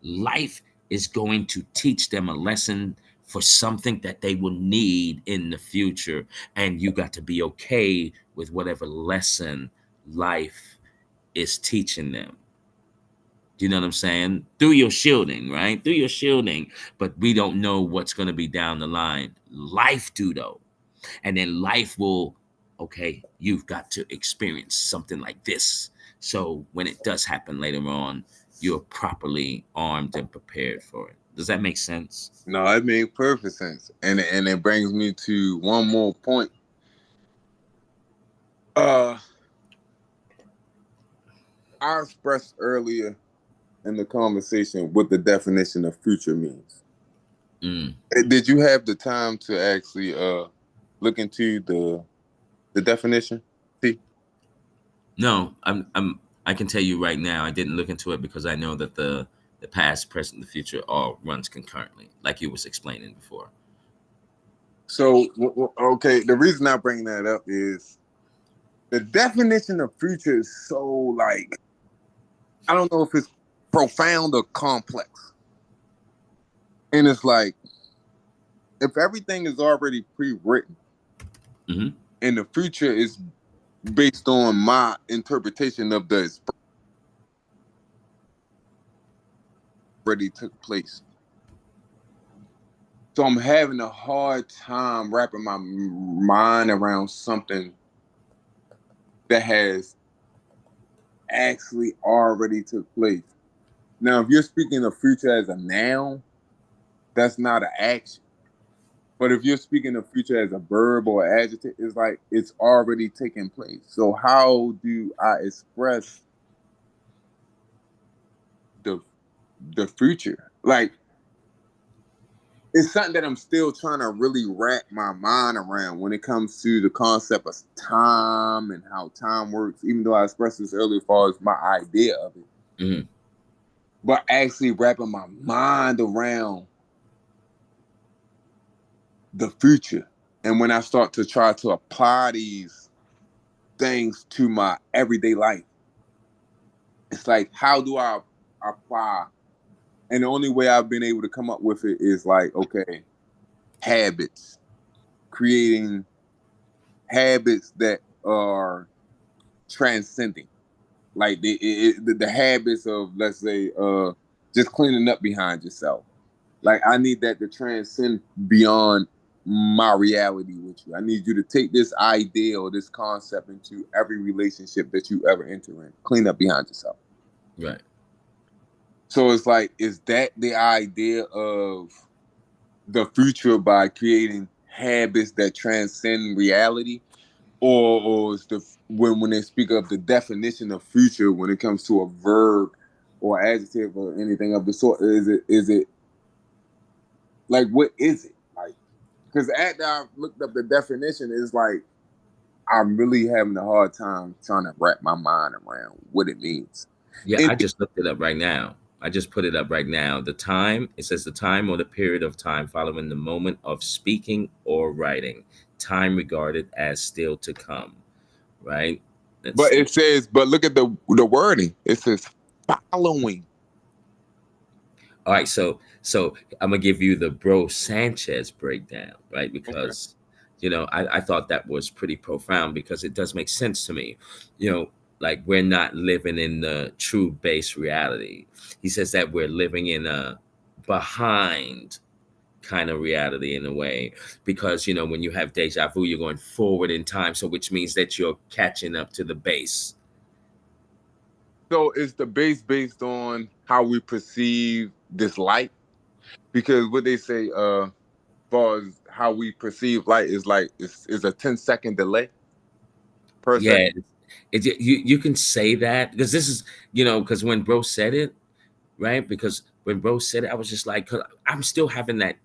life is going to teach them a lesson for something that they will need in the future. And you got to be okay with whatever lesson life is teaching them. Do you know what I'm saying? Through your shielding, right? Through your shielding, but we don't know what's going to be down the line. Life do though. And then life will, okay, you've got to experience something like this. So when it does happen later on, you're properly armed and prepared for it. Does that make sense? No, it makes perfect sense, and it brings me to one more point. Uh, I expressed earlier in the conversation what the definition of future means. Mm. Did you have the time to actually look into the definition? See, No, I can tell you right now, I didn't look into it because I know that the past, present, the future all runs concurrently, like you was explaining before. so okay, the reason I bring that up is the definition of future is so like I don't know if it's profound or complex, and it's like if everything is already pre-written Hmm. and the future is based on my interpretation of the already took place. So I'm having a hard time wrapping my mind around something that has actually already took place. Now, if you're speaking of future as a noun, that's not an action. But if you're speaking of future as a verb or adjective, it's like it's already taken place. So how do I express the the future? Like it's something that I'm still trying to really wrap my mind around when it comes to the concept of time and how time works, even though I expressed this earlier as far as my idea of it. Hmm. But actually wrapping my mind around the future. And when I start to try to apply these things to my everyday life, it's like, how do I apply? And the only way I've been able to come up with it is like, okay, habits, creating habits that are transcending, like the habits of, let's say, just cleaning up behind yourself. Like I need that to transcend beyond my reality with you. I need you to take this idea or this concept into every relationship that you ever enter in. Clean up behind yourself. Right. So it's like, is that the idea of the future by creating habits that transcend reality? Or is the when they speak of the definition of future when it comes to a verb or adjective or anything of the sort, is it like what is it like? Because after I looked up the definition, it's like I'm really having a hard time trying to wrap my mind around what it means. Yeah, And I just looked it up right now. I just put it up right now. The time, it says the time or the period of time following the moment of speaking or writing, time regarded as still to come, right? but That's it says, but look at the wording. It says following. all right. So I'm gonna give you the Bro Sanchez breakdown, right? Okay. Because I thought that was pretty profound because it does make sense to me. Like we're not living in the true base reality. He says that we're living in a behind kind of reality in a way because when you have deja vu, you're going forward in time, so which means that you're catching up to the base. So is the base based on how we perceive this light? Because what they say, far as how we perceive light is like is a 10-second delay per Yeah, second. you can say that because this is because when bro said it, right? Because when bro said it, I was just like, 'cause I'm still having that.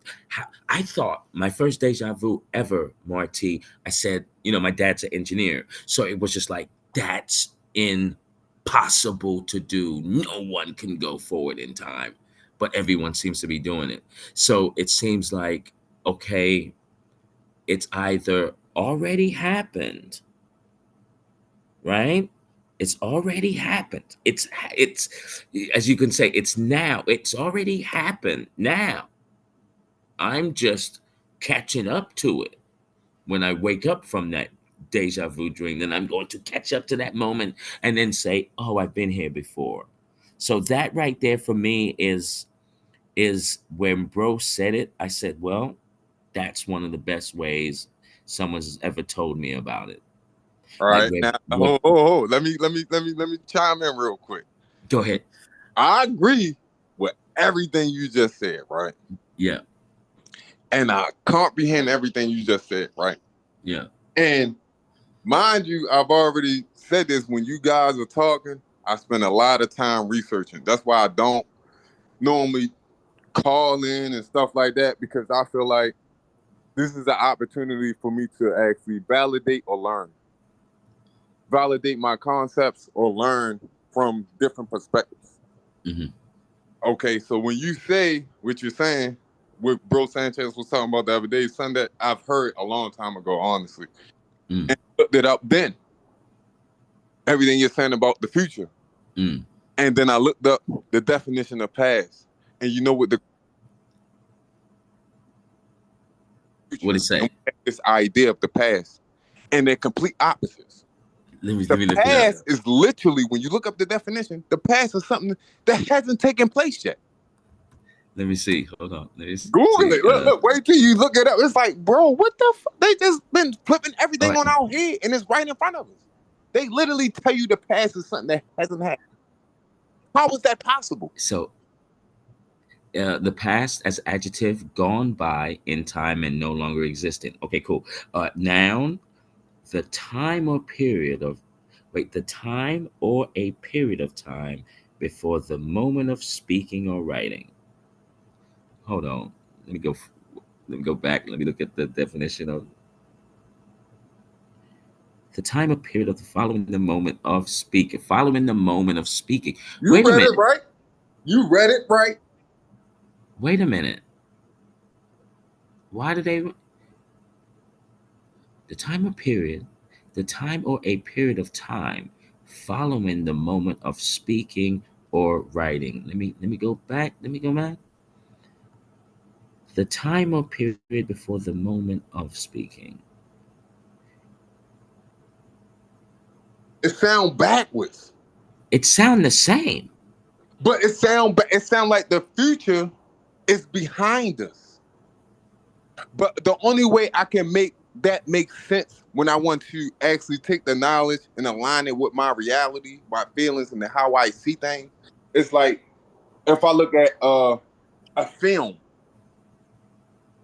I thought my first deja vu ever, Marty. I said, my dad's an engineer, so it was just like that's impossible to do. No one can go forward in time, but everyone seems to be doing it. So it seems like okay, it's either already happened, right? It's already happened. It's as you can say, it's now. It's already happened. Now I'm just catching up to it. When I wake up from that deja vu dream, then I'm going to catch up to that moment and then say, "Oh, I've been here before." So that right there for me is when bro said it, I said, well, that's one of the best ways someone's ever told me about it. All Like right. Now, what let me chime in real quick. go ahead. I agree with everything you just said, right? Yeah. And I comprehend everything you just said, right? Yeah. And mind you, I've already said this when you guys are talking. I spend a lot of time researching. That's why I don't normally call in and stuff like that, because I feel like this is an opportunity for me to actually validate my concepts or learn from different perspectives. Mm-hmm. Okay, so when you say what you're saying, what Bro Sanchez was talking about the other day, something that I've heard a long time ago, honestly, Mm. and looked it up then. Everything you're saying about the future. Mm. And then I looked up the definition of past. And you know what the What future, it and say? we have this idea of the past. And they're complete opposites. Let The me look it up. past is literally, when you look up the definition, the past is something that hasn't taken place yet. Let me see. Hold on. Let me Google see. it. Look, wait till you look it up. It's like, bro, what the fuck? They just been flipping All everything right. on our head, and it's right in front of us. They literally tell you the past is something that hasn't happened. How is that possible? So the past as adjective gone by in time and no longer existent. Okay, cool. Noun, the time or period of the time or a period of time before the moment of speaking or writing. Hold on. Let me go let me go back. Let me look at the definition of the time or period of the following the moment of speaking. Following the moment of speaking. You Wait a read it minute. right. You read it right. Wait a minute. Why do they the time or period, the time or a period of time following the moment of speaking or writing. Let me go back. Let me go back. The time or period before the moment of speaking. It sounds backwards, It sound the same. but it sound like the future is behind us. But the only way I can make that make sense when I want to actually take the knowledge and align it with my reality, my feelings, and how I see things, it's like if I look at a film,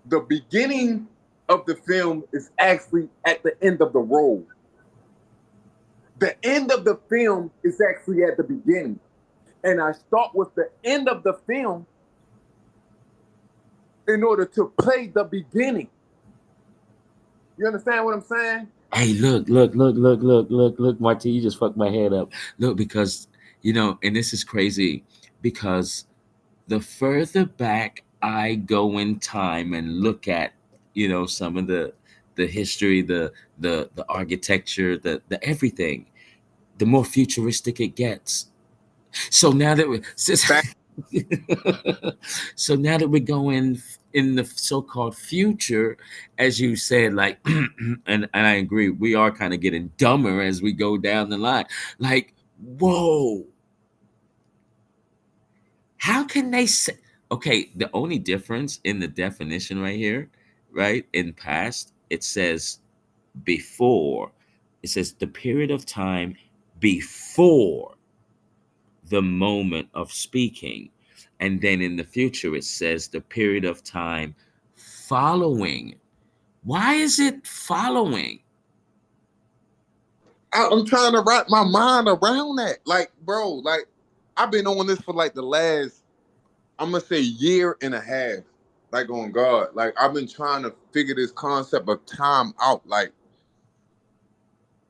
the beginning of the film is actually at the end of the road. The end of the film is actually at the beginning. And I start with the end of the film in order to play the beginning. You understand what I'm saying? Hey, look, Marty, you just fucked my head up. Look, because and this is crazy because the further back I go in time and look at, some of the history, the architecture, the everything, the more futuristic it gets. So now that we so now that we're going in the so-called future, as you said, like and I agree, we are kind of getting dumber as we go down the line. Like, whoa, how can they say okay, the only difference in the definition right here, right? In past, it says before. It says the period of time before the moment of speaking. And then in the future, it says the period of time following. Why is it following? I'm trying to wrap my mind around that. Like, bro, like I've been on this for like the last, I'm gonna say, year and a half. Like on God, like I've been trying to figure this concept of time out. Like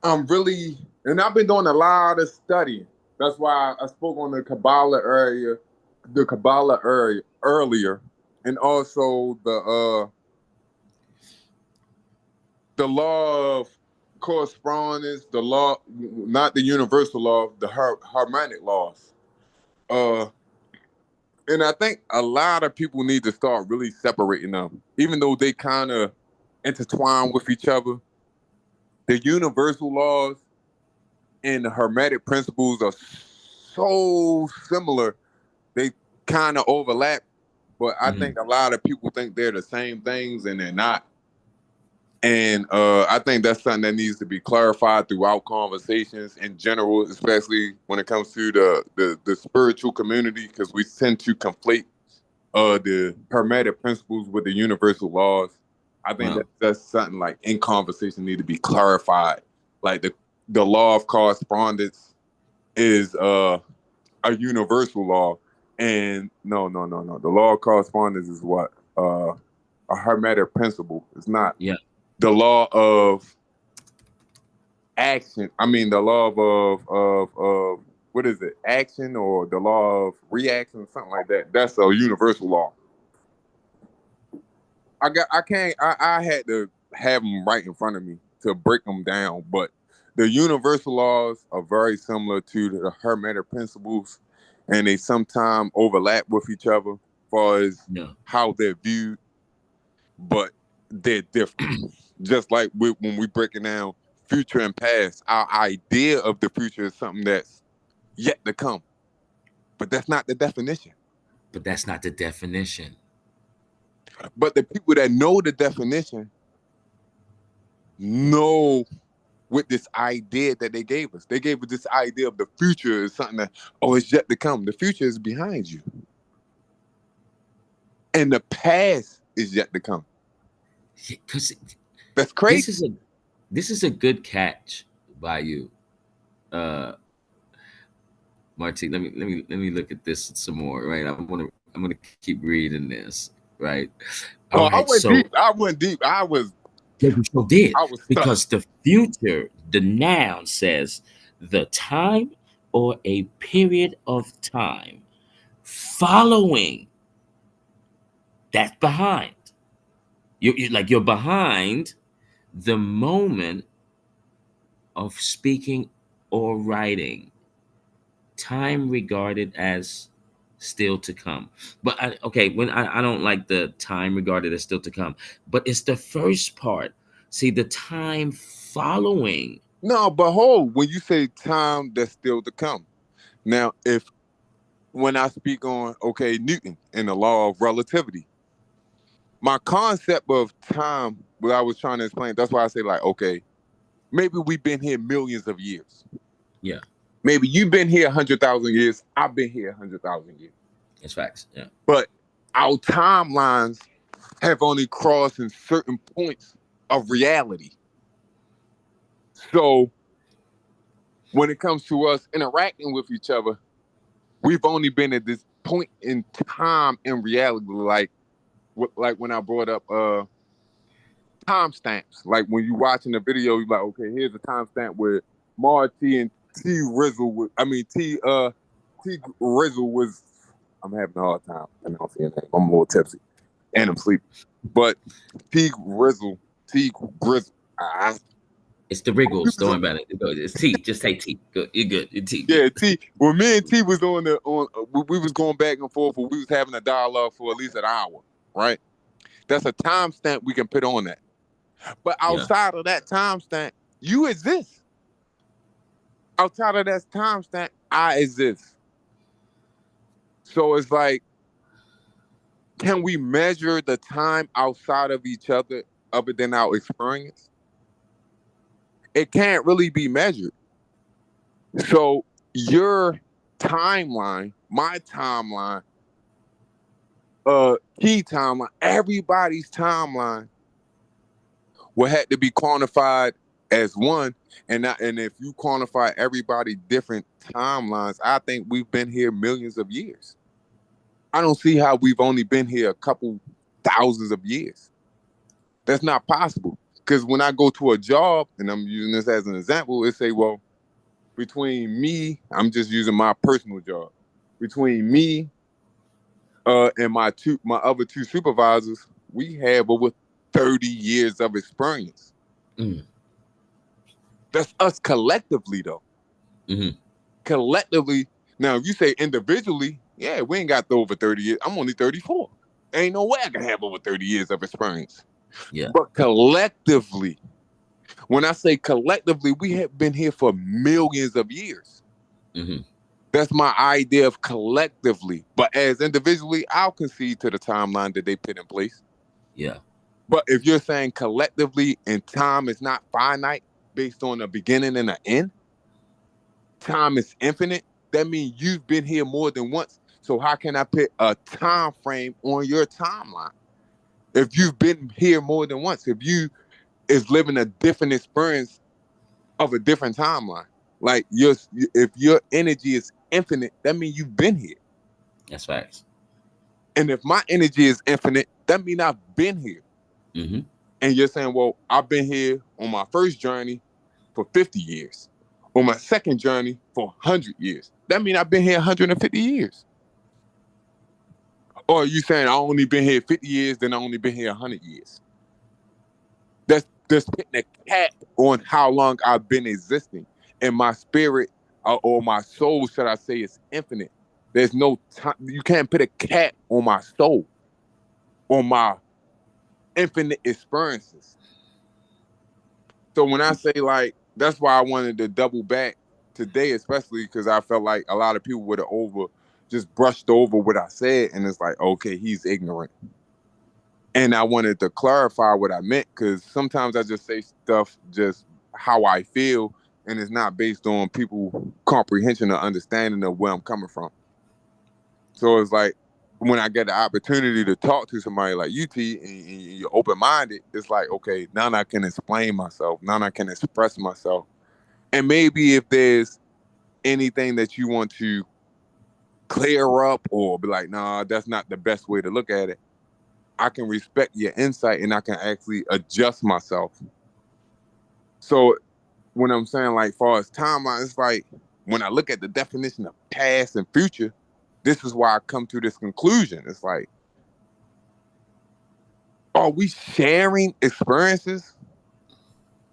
I'm really, and I've been doing a lot of studying. That's why I spoke on the Kabbalah area earlier, and also the law of correspondence, the law, not the universal law, the harmonic laws. Uh, and I think a lot of people need to start really separating them, even though they kind of intertwine with each other. The universal laws and the hermetic principles are so similar. They kind of overlap, but I think a lot of people think they're the same things and they're not. And I think that's something that needs to be clarified throughout conversations in general, especially when it comes to the spiritual community, because we tend to conflate the Hermetic principles with the universal laws. I think that's something like in conversation need to be clarified. Like the law of correspondence is a universal law, and no. The law of correspondence is what a Hermetic principle. It's not. Yeah. The law of action. I mean, the law of what is it? Action or the law of reaction, something like that. That's a universal law. I had to have them right in front of me to break them down, but the universal laws are very similar to the Hermetic principles, and they sometimes overlap with each other as far as how they're viewed, but they're different. Just like when we breaking down future and past, our idea of the future is something that's yet to come, but that's not the definition. But that's not the definition. But the people that know the definition know with this idea that they gave us. They gave us this idea of the future is something that, it's yet to come. The future is behind you. And the past is yet to come. Because that's crazy. This is a good catch by you. Martin, let me look at this some more, right? I'm gonna keep reading this, right? All right, I went deep. I was because the future, the noun says the time or a period of time following. That's behind. You're behind the moment of speaking or writing. Time regarded as still to come. But I don't like the time regarded as still to come, but it's the first part. See, the time following. No, but hold, when you say time that's still to come. Now, when I speak on, Newton and the law of relativity, my concept of time, what I was trying to explain, that's why I say maybe we've been here millions of years. Yeah. Maybe you've been here 100,000 years. I've been here 100,000 years. It's facts. Yeah. But our timelines have only crossed in certain points of reality. So when it comes to us interacting with each other, we've only been at this point in time in reality. Like when I brought up timestamps. Like when you're watching the video, you're like, okay, here's a timestamp where Marty and T Rizzle was. I'm having a hard time pronouncing his name. I'm a little tipsy and I'm sleepy. But T Grizzle. It's the Wriggles. Don't worry about it. It's T. Just say T. Good. You're good. You're T. Yeah, T. Well, me and T was we was going back and forth. We was having a dialogue for at least an hour, right? That's a timestamp we can put on that. But outside of that timestamp, you exist. Outside of that timestamp, I exist. So it's like, can we measure the time outside of each other other than our experience? It can't really be measured. So your timeline, my timeline, key timeline, everybody's timeline will have to be quantified as one. And if you quantify everybody different timelines, I think we've been here millions of years. I don't see how we've only been here a couple thousands of years. That's not possible. Because when I go to a job, and I'm using this as an example, it say, well, between me, I'm just using my personal job. Between me and my other two supervisors, we have over 30 years of experience. Mm. That's us collectively, though. Mm-hmm. Collectively, now if you say individually, yeah, we ain't got over 30 years. I'm only 34. Ain't no way I can have over 30 years of experience. Yeah. But collectively, when I say collectively, we have been here for millions of years. Mm-hmm. That's my idea of collectively. But as individually, I'll concede to the timeline that they put in place. Yeah. But if you're saying collectively and time is not finite based on a beginning and an end, time is infinite, that means you've been here more than once. So how can I put a time frame on your timeline? If you've been here more than once, if you is living a different experience of a different timeline. Like if your energy is infinite, that means you've been here. That's facts. And if my energy is infinite, that means I've been here. Mm-hmm. And you're saying, well, I've been here on my first journey for 50 years, on my second journey for 100 years. That means I've been here 150 years. Or are you saying I only been here 50 years, then I only been here 100 years? That's putting a cap on how long I've been existing. And my spirit or my soul, should I say, is infinite. There's no time. You can't put a cap on my soul, on my infinite experiences. So when I say like, that's why I wanted to double back today, especially because I felt like a lot of people would have just brushed over what I said, and it's like, okay, he's ignorant. And I wanted to clarify what I meant because sometimes I just say stuff just how I feel, and it's not based on people comprehension or understanding of where I'm coming from. So it's like when I get the opportunity to talk to somebody like UT and you're open minded, it's like, okay, now I can explain myself. Now I can express myself. And maybe if there's anything that you want to clear up or be like, nah, that's not the best way to look at it, I can respect your insight and I can actually adjust myself. So when I'm saying like far as timeline, it's like when I look at the definition of past and future, this is why I come to this conclusion. It's like, are we sharing experiences?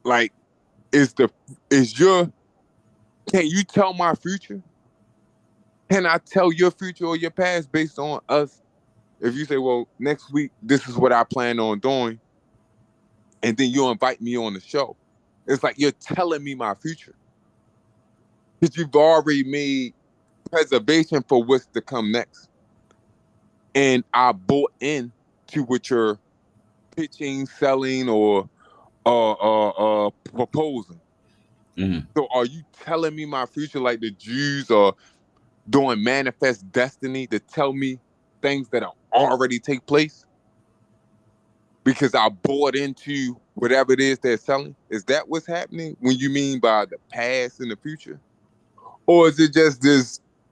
Like, is the is your can you tell my future? Can I tell your future or your past based on us? If you say, well, next week this is what I plan on doing, and then you invite me on the show, it's like you're telling me my future. Because you've already made preservation for what's to come next. And I bought in to what you're pitching, selling, or proposing. Mm-hmm. So are you telling me my future like the Jews are doing manifest destiny to tell me things that are already take place? Because I bought into whatever it is they're selling? Is that what's happening when you mean by the past and the future? Or is it just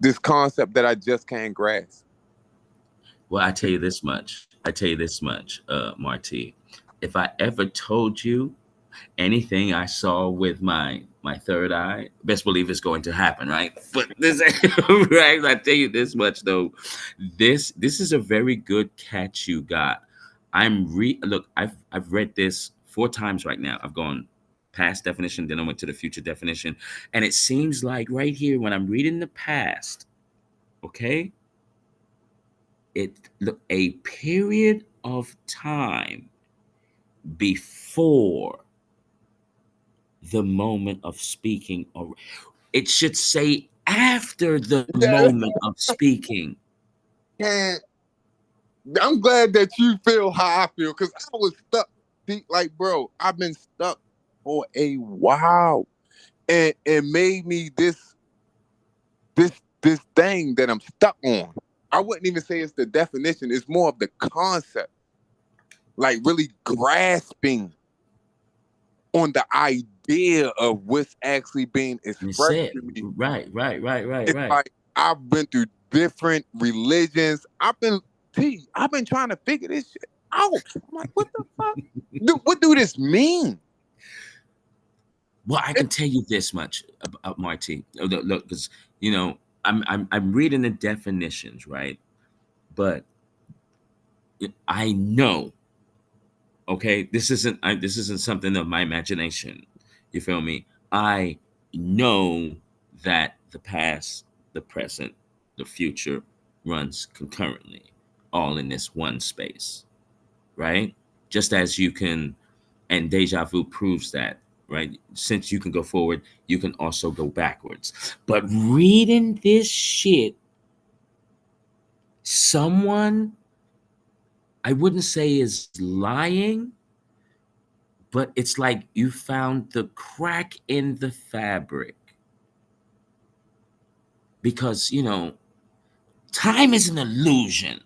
this concept that I just can't grasp? Well, I tell you this much. Marty. If I ever told you anything I saw with my third eye, best believe it's going to happen, right? But this right, I tell you this much though. This is a very good catch you got. Look, I've read this 4 times right now. I've gone past definition, then I went to the future definition. And it seems like right here when I'm reading the past, okay, it look a period of time before the moment of speaking, or it should say after the moment of speaking. And I'm glad that you feel how I feel because I was stuck. See, like, bro, I've been stuck for a while, and it made me this this thing that I'm stuck on. I wouldn't even say it's the definition; it's more of the concept, like really grasping on the idea of what's actually being And it expressed said, to me. right. It's like I've been through different religions. I've been trying to figure this shit out. I'm like, what the fuck? What do this mean? Well, I can tell you this much about Marty. Look, because I'm reading the definitions, right? But I know, okay, this isn't something of my imagination. You feel me? I know that the past, the present, the future runs concurrently, all in this one space, right? Just as you can, and deja vu proves that. right? Since you can go forward, you can also go backwards. But reading this shit, someone, I wouldn't say is lying, but it's like you found the crack in the fabric. Because, time is an illusion.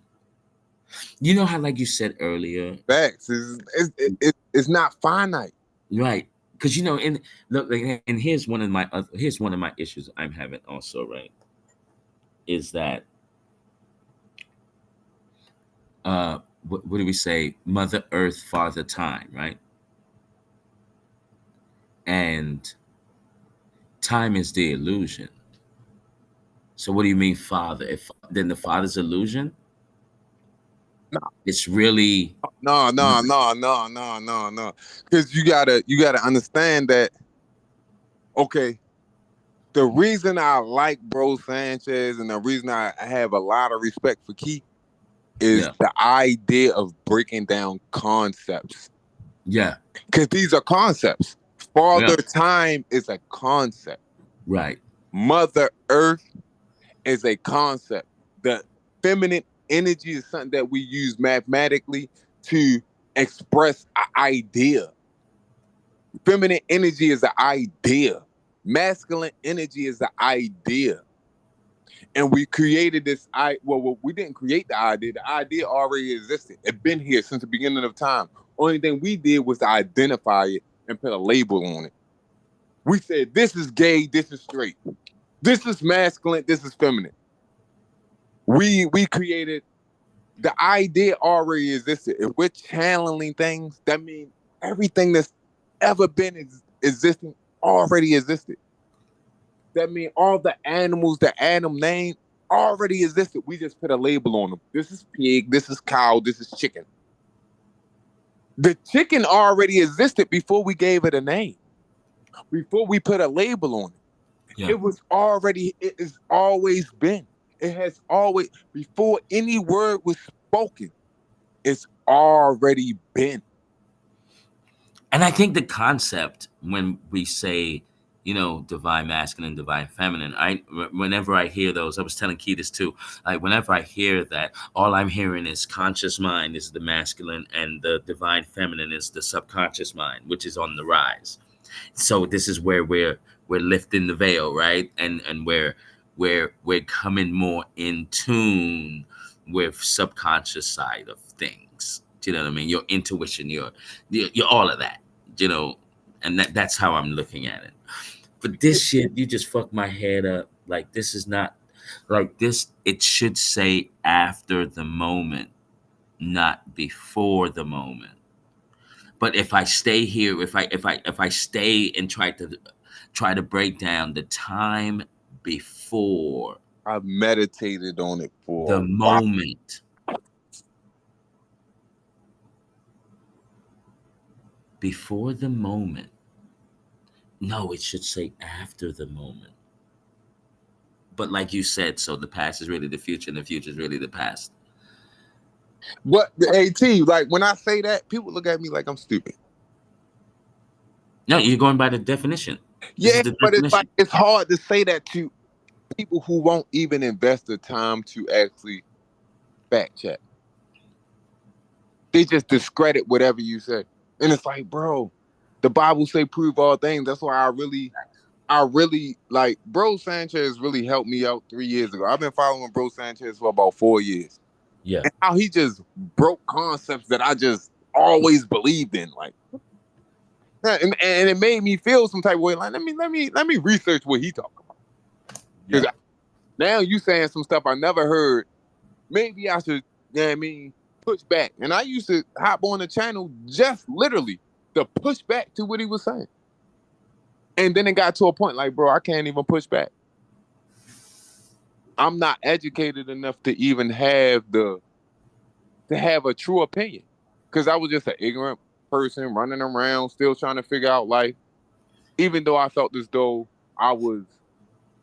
You know how, like you said earlier, Facts. It's not finite. right? Because and look, and here's one of my issues I'm having also, right? Is that what do we say? Mother Earth, Father Time, right? And time is the illusion. So what do you mean, Father? If then the Father's illusion, No, it's really no. Because you gotta understand that. Okay, the reason I like Bro Sanchez and the reason I have a lot of respect for Keith is yeah, the idea of breaking down concepts. yeah, Because these are concepts. yeah, Father Time is a concept. right, Mother Earth is a concept. The feminine energy is something that we use mathematically to express an idea. Feminine energy is an idea. Masculine energy is an idea. And we created this. We didn't create the idea. The idea already existed. It's been here since the beginning of time. Only thing we did was to identify it and put a label on it. We said this is gay, this is straight, this is masculine, this is feminine. We created the idea already existed. If we're channeling things, that means everything that's ever been existing already existed. That means all the animals that Adam named already existed. We just put a label on them. This is pig, this is cow, this is chicken. The chicken already existed before we gave it a name, before we put a label on it. yeah. It has always been. It has always, before any word was spoken, it's already been. And I think the concept when we say, divine masculine, divine feminine, whenever I hear those, I was telling Key this too. Like whenever I hear that, all I'm hearing is conscious mind is the masculine, and the divine feminine is the subconscious mind, which is on the rise. So this is where we're lifting the veil, right? And we're coming more in tune with subconscious side of things. Do you know what I mean? Your intuition, your all of that, you know, and that's how I'm looking at it. But this shit, you just fucked my head up. Like this is not like this. It should say after the moment, not before the moment. But if I stay here, if I stay and try to break down the time before I've meditated on it for the a while. moment, before the moment. No, it should say after the moment. But like you said, so the past is really the future, and the future is really the past. But the AT, like when I say that, people look at me like I'm stupid. No, you're going by the definition. This is Yeah, the but it's like definition. it's hard to say that to people who won't even invest the time to actually fact check. They just discredit whatever you say. And it's like, bro, the Bible say prove all things. That's why I really like Bro Sanchez really helped me out 3 years ago. I've been following Bro Sanchez for about 4 years. Yeah. And how he just broke concepts that I just always believed in. Like, and it made me feel some type of way. Like, let me research what he talking about. Yeah. Because now you saying some stuff I never heard. Maybe I should, you know what I mean, push back. And I used to hop on the channel just literally to push back to what he was saying. And then it got to a point like, bro, I can't even push back. I'm not educated enough to even have a true opinion. Because I was just an ignorant person running around, still trying to figure out life. Even though I felt as though I was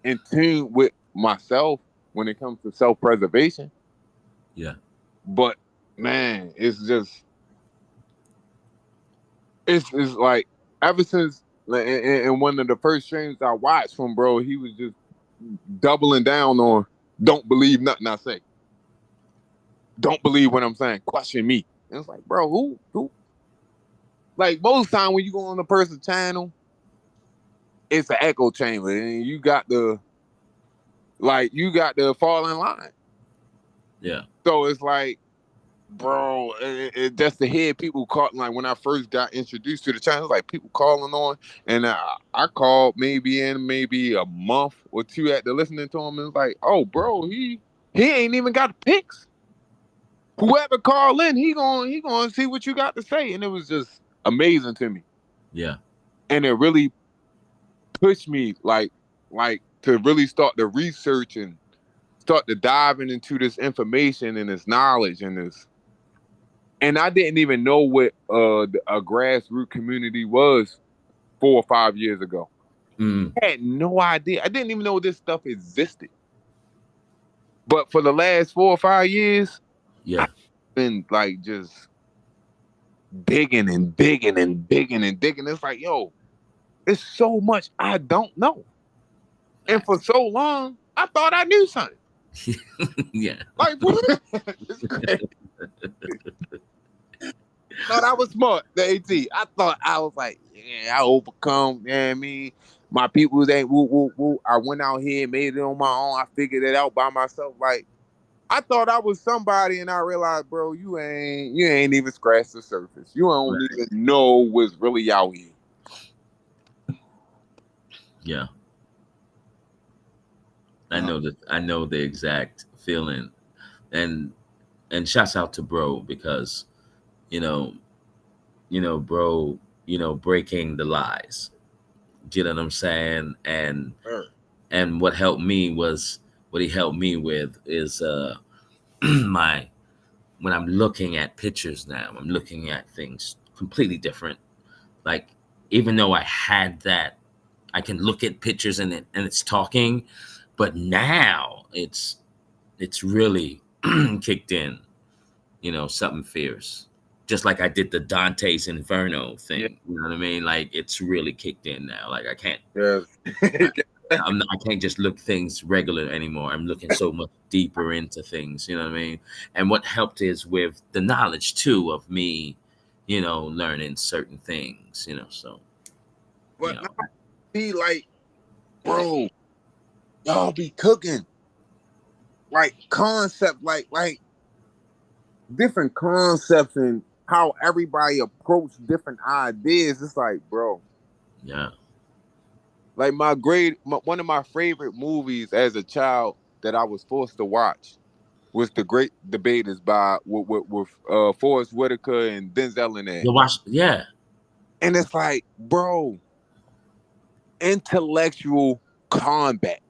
in tune with myself when it comes to self-preservation. Yeah. But man, it's like ever since And one of the first streams I watched from bro, he was just doubling down on don't believe nothing I say. Don't believe what I'm saying. Question me. And it's like, bro, who? Like most time when you go on the person's channel, it's an echo chamber, and you got the fall in line. Yeah. So it's like, bro, just to hear people call, like when I first got introduced to the channel, like people calling on, and I called maybe a month or two after listening to him, and it's like, oh, bro, he ain't even got picks. Whoever call in, he gonna see what you got to say, and it was just amazing to me. Yeah. And it really pushed me like to really start the research and start to diving into this information and this knowledge and this. And I didn't even know what a grassroots community was 4 or 5 years ago. I had no idea. I didn't even know this stuff existed. But for the last 4 or 5 years, Yeah. I've been like just digging and digging and digging and digging. It's like, yo, there's so much I don't know. And for so long, I thought I knew something. Yeah. Like, it's crazy. Thought I was smart, the AT. I thought I was like, yeah, I overcome, you know what I mean? My people ain't woo, woo, woo. I went out here and made it on my own. I figured it out by myself. Like, I thought I was somebody, and I realized, bro, you ain't even scratched the surface. You don't even know what's really out here. Yeah. I know the exact feeling. And shouts out to bro, because you know, bro, breaking the lies. Do you know what I'm saying? And what helped me was, what he helped me with is my when I'm looking at pictures now, I'm looking at things completely different. Like, even though I had that, I can look at pictures and it's talking, but now it's really kicked in, something fierce. Just like I did the Dante's Inferno thing. Yeah. You know what I mean? Like, it's really kicked in now. Like, I can't Yes. I can't just look things regular anymore. I'm looking so much deeper into things, you know what I mean? And what helped is with the knowledge too of me, learning certain things, so But now be like, bro, y'all be cooking. Like concept, like different concepts and how everybody approach different ideas. It's like, bro, yeah. like one of my favorite movies as a child that I was forced to watch was The Great Debaters by with Forrest Whitaker and Denzel in there. You watch, yeah. And it's like, bro, intellectual combat.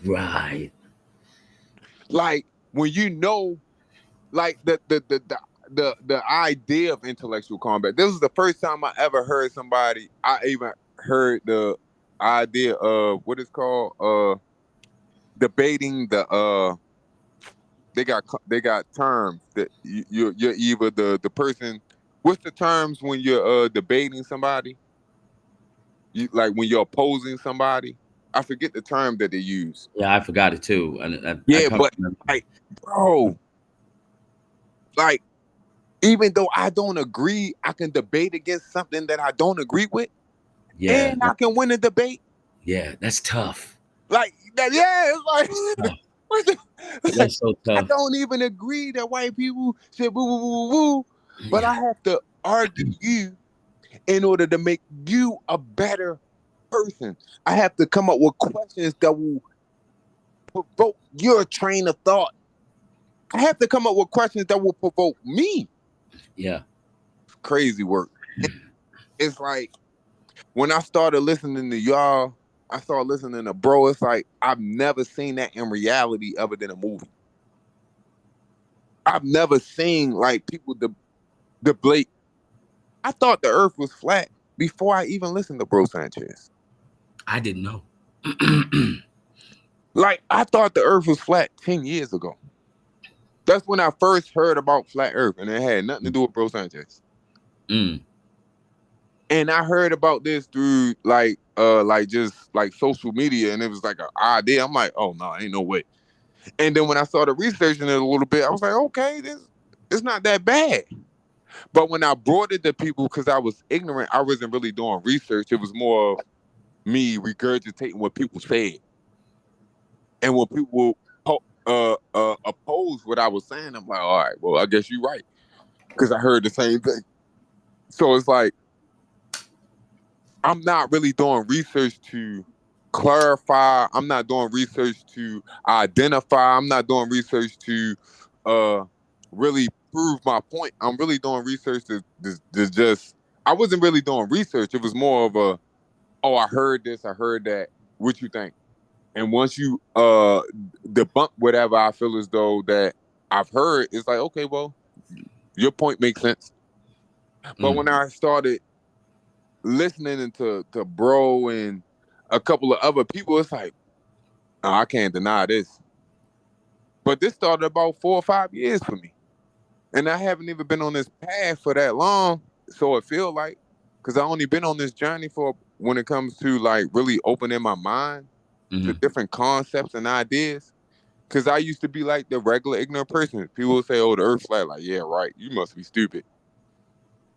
Right. Like when like the idea of intellectual combat. This was the first time I ever heard somebody. I even heard the idea of what is called debating the they got terms that you're either the person. What's the terms when you're debating somebody? You like when you're opposing somebody. I forget the term that they use. Yeah, I forgot it too. And I Yeah, can't but remember. like, bro, like even though I don't agree, I can debate against something that I don't agree with, Yeah, and I can win a debate. yeah, that's tough. Like that, yeah, it's like, like That's so I tough. don't even agree that white people should woo woo woo woo, but Yeah. I have to argue you in order to make you a better person. I have to come up with questions that will provoke your train of thought. I have to come up with questions that will provoke me. Yeah. Crazy work. It's like when I started listening to y'all, I started listening to bro. It's like I've never seen that in reality other than a movie. I've never seen like people debate. I thought the Earth was flat before I even listened to Bro Sanchez. I didn't know. Like I thought the Earth was flat 10 years ago. That's when I first heard about flat Earth, and it had nothing to do with Bro Sanchez. Mm. And I heard about this through like just like social media, and it was like an idea. I'm like, oh no, ain't no way. And then when I started researching it a little bit, I was like, okay, this it's not that bad. But when I brought it to people, because I was ignorant, I wasn't really doing research. It was more of me regurgitating what people said. And when people oppose what I was saying, I'm like, all right, well, I guess you're right, because I heard the same thing. So it's like I'm not really doing research to clarify. I'm not doing research to identify. I'm not doing research to uh really prove my point. I'm really doing research to just. I wasn't really doing research. It was more of a, oh, I heard this, I heard that. What you think? And once you debunk whatever I feel as though that I've heard, it's like, okay, well, your point makes sense. But when I started listening to bro and a couple of other people, it's like, oh, I can't deny this. But this started about 4 or 5 years for me, and I haven't even been on this path for that long. So it feel like, because I only been on this journey for when it comes to like really opening my mind to different concepts and ideas. Because I used to be like the regular ignorant person. People would say, "Oh, the Earth's flat." Like, yeah, right. You must be stupid.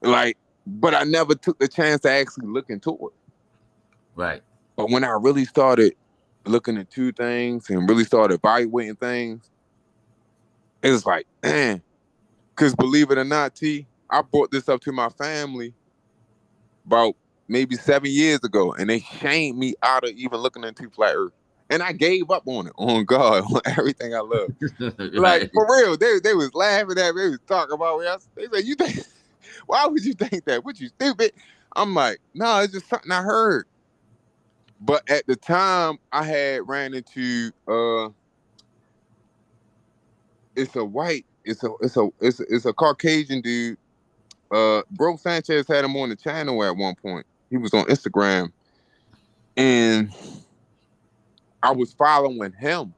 Like, but I never took the chance to actually look into it. Right. But when I really started looking into things and really started evaluating things, it was like, man. Because believe it or not, T, I brought this up to my family about maybe 7 years ago, and they shamed me out of even looking into flat Earth. And I gave up on it, on God, on everything I love. Like, Right. for real, they was laughing at me, they was talking about me. They said, you think, why would you think that? What, you stupid? I'm like, no, it's just something I heard. But at the time, I had ran into it's a white, it's a Caucasian dude. Bro Sanchez had him on the channel at one point. He was on Instagram, and I was following him.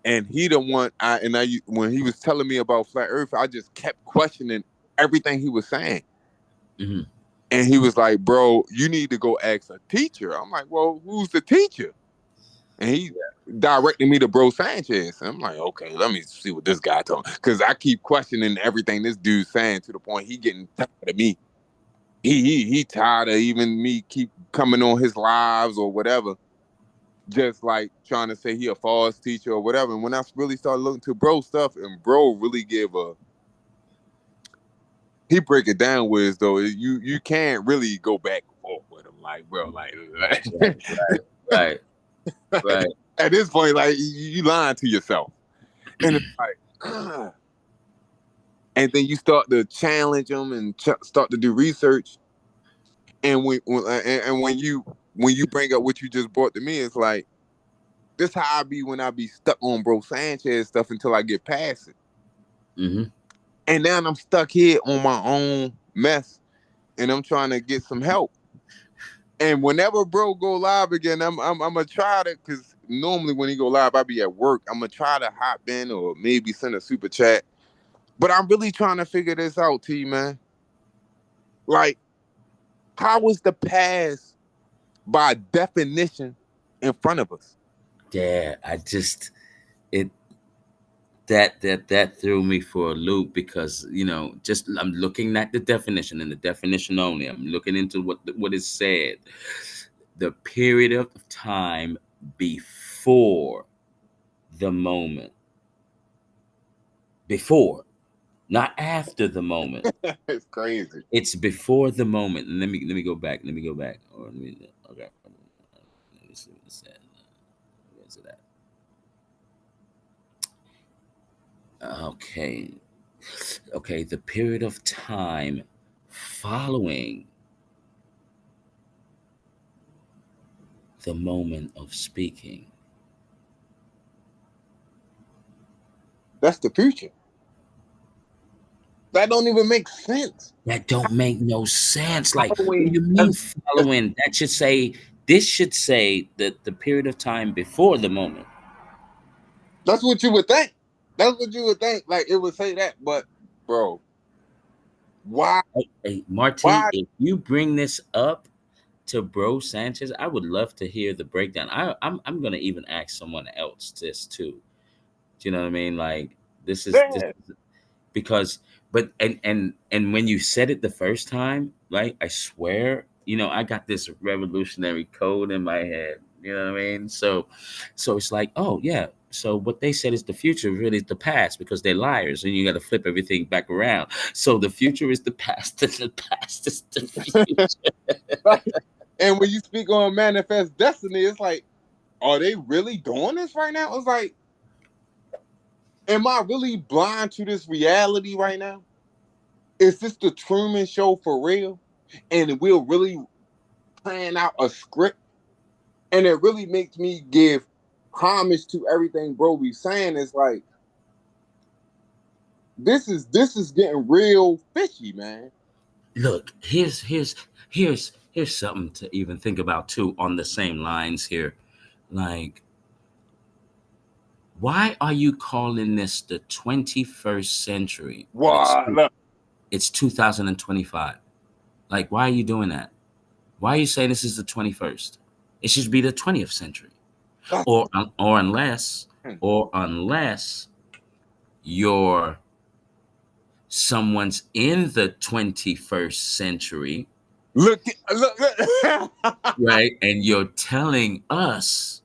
And he the one I when he was telling me about flat Earth, I just kept questioning everything he was saying. Mm-hmm. And he was like, "Bro, you need to go ask a teacher." I'm like, "Well, who's the teacher?" And he directed me to Bro Sanchez. And I'm like, "Okay, let me see what this guy told." Because I keep questioning everything this dude's saying to the point he getting tired of me. He tired of even me keep coming on his lives or whatever, just like trying to say he a false teacher or whatever. And when I really started looking to bro stuff, and bro really give a, he break it down with though you can't really go back and forth with him, like bro, Right. Right. Right. at this point, like you lying to yourself, and it's like, and then you start to challenge them and start to do research, and and when you bring up what you just brought to me, it's like this how I be when I be stuck on Bro Sanchez stuff until I get past it. Mm-hmm. And now I'm stuck here on my own mess, and I'm trying to get some help. And whenever bro go live again, I'm gonna try to, because normally when he go live, I be at work. I'm gonna try to hop in or maybe send a super chat. But I'm really trying to figure this out, T man. Like, how was the past by definition in front of us? Yeah, I just it that threw me for a loop because just I'm looking at the definition and the definition only. I'm looking into what is said. The period of time before the moment, before, not after the moment. It's crazy. It's before the moment. And let me go back. Let me go back. Or okay. Let me see what it said. Where's it at? Okay. Okay, the period of time following the moment of speaking. That's the future. That don't even make sense. That don't make no sense. Like, what do Following, you mean following? That should say this should say that the period of time before the moment. that's what you would think. That's what you would think. Like it would say that, but bro, Why? Hey, Marty, Why? if you bring this up to Bro Sanchez, I would love to hear the breakdown. I'm gonna even ask someone else this too. Do you know what I mean? Like this Yeah. because and when you said it the first time, right? I swear, I got this revolutionary code in my head. You know what I mean? So it's like, oh yeah. So what they said is the future really is the past because they're liars, and you got to flip everything back around. So the future is the past, and the past is the future. Like, and when you speak on manifest destiny, it's like, are they really doing this right now? It's like, am I really blind to this reality right now? Is this the Truman Show for real? And we're really playing out a script, and it really makes me give homage to everything bro be saying. It's like this is getting real fishy, man. Look, here's something to even think about too on the same lines here. Like, why are you calling this the 21st century when Wow, look, it's 2025? Like, why are you doing that? Why are you saying this is the 21st? It should be the 20th century. that's Or unless you're someone's in the 21st century, look, look. right? And you're telling us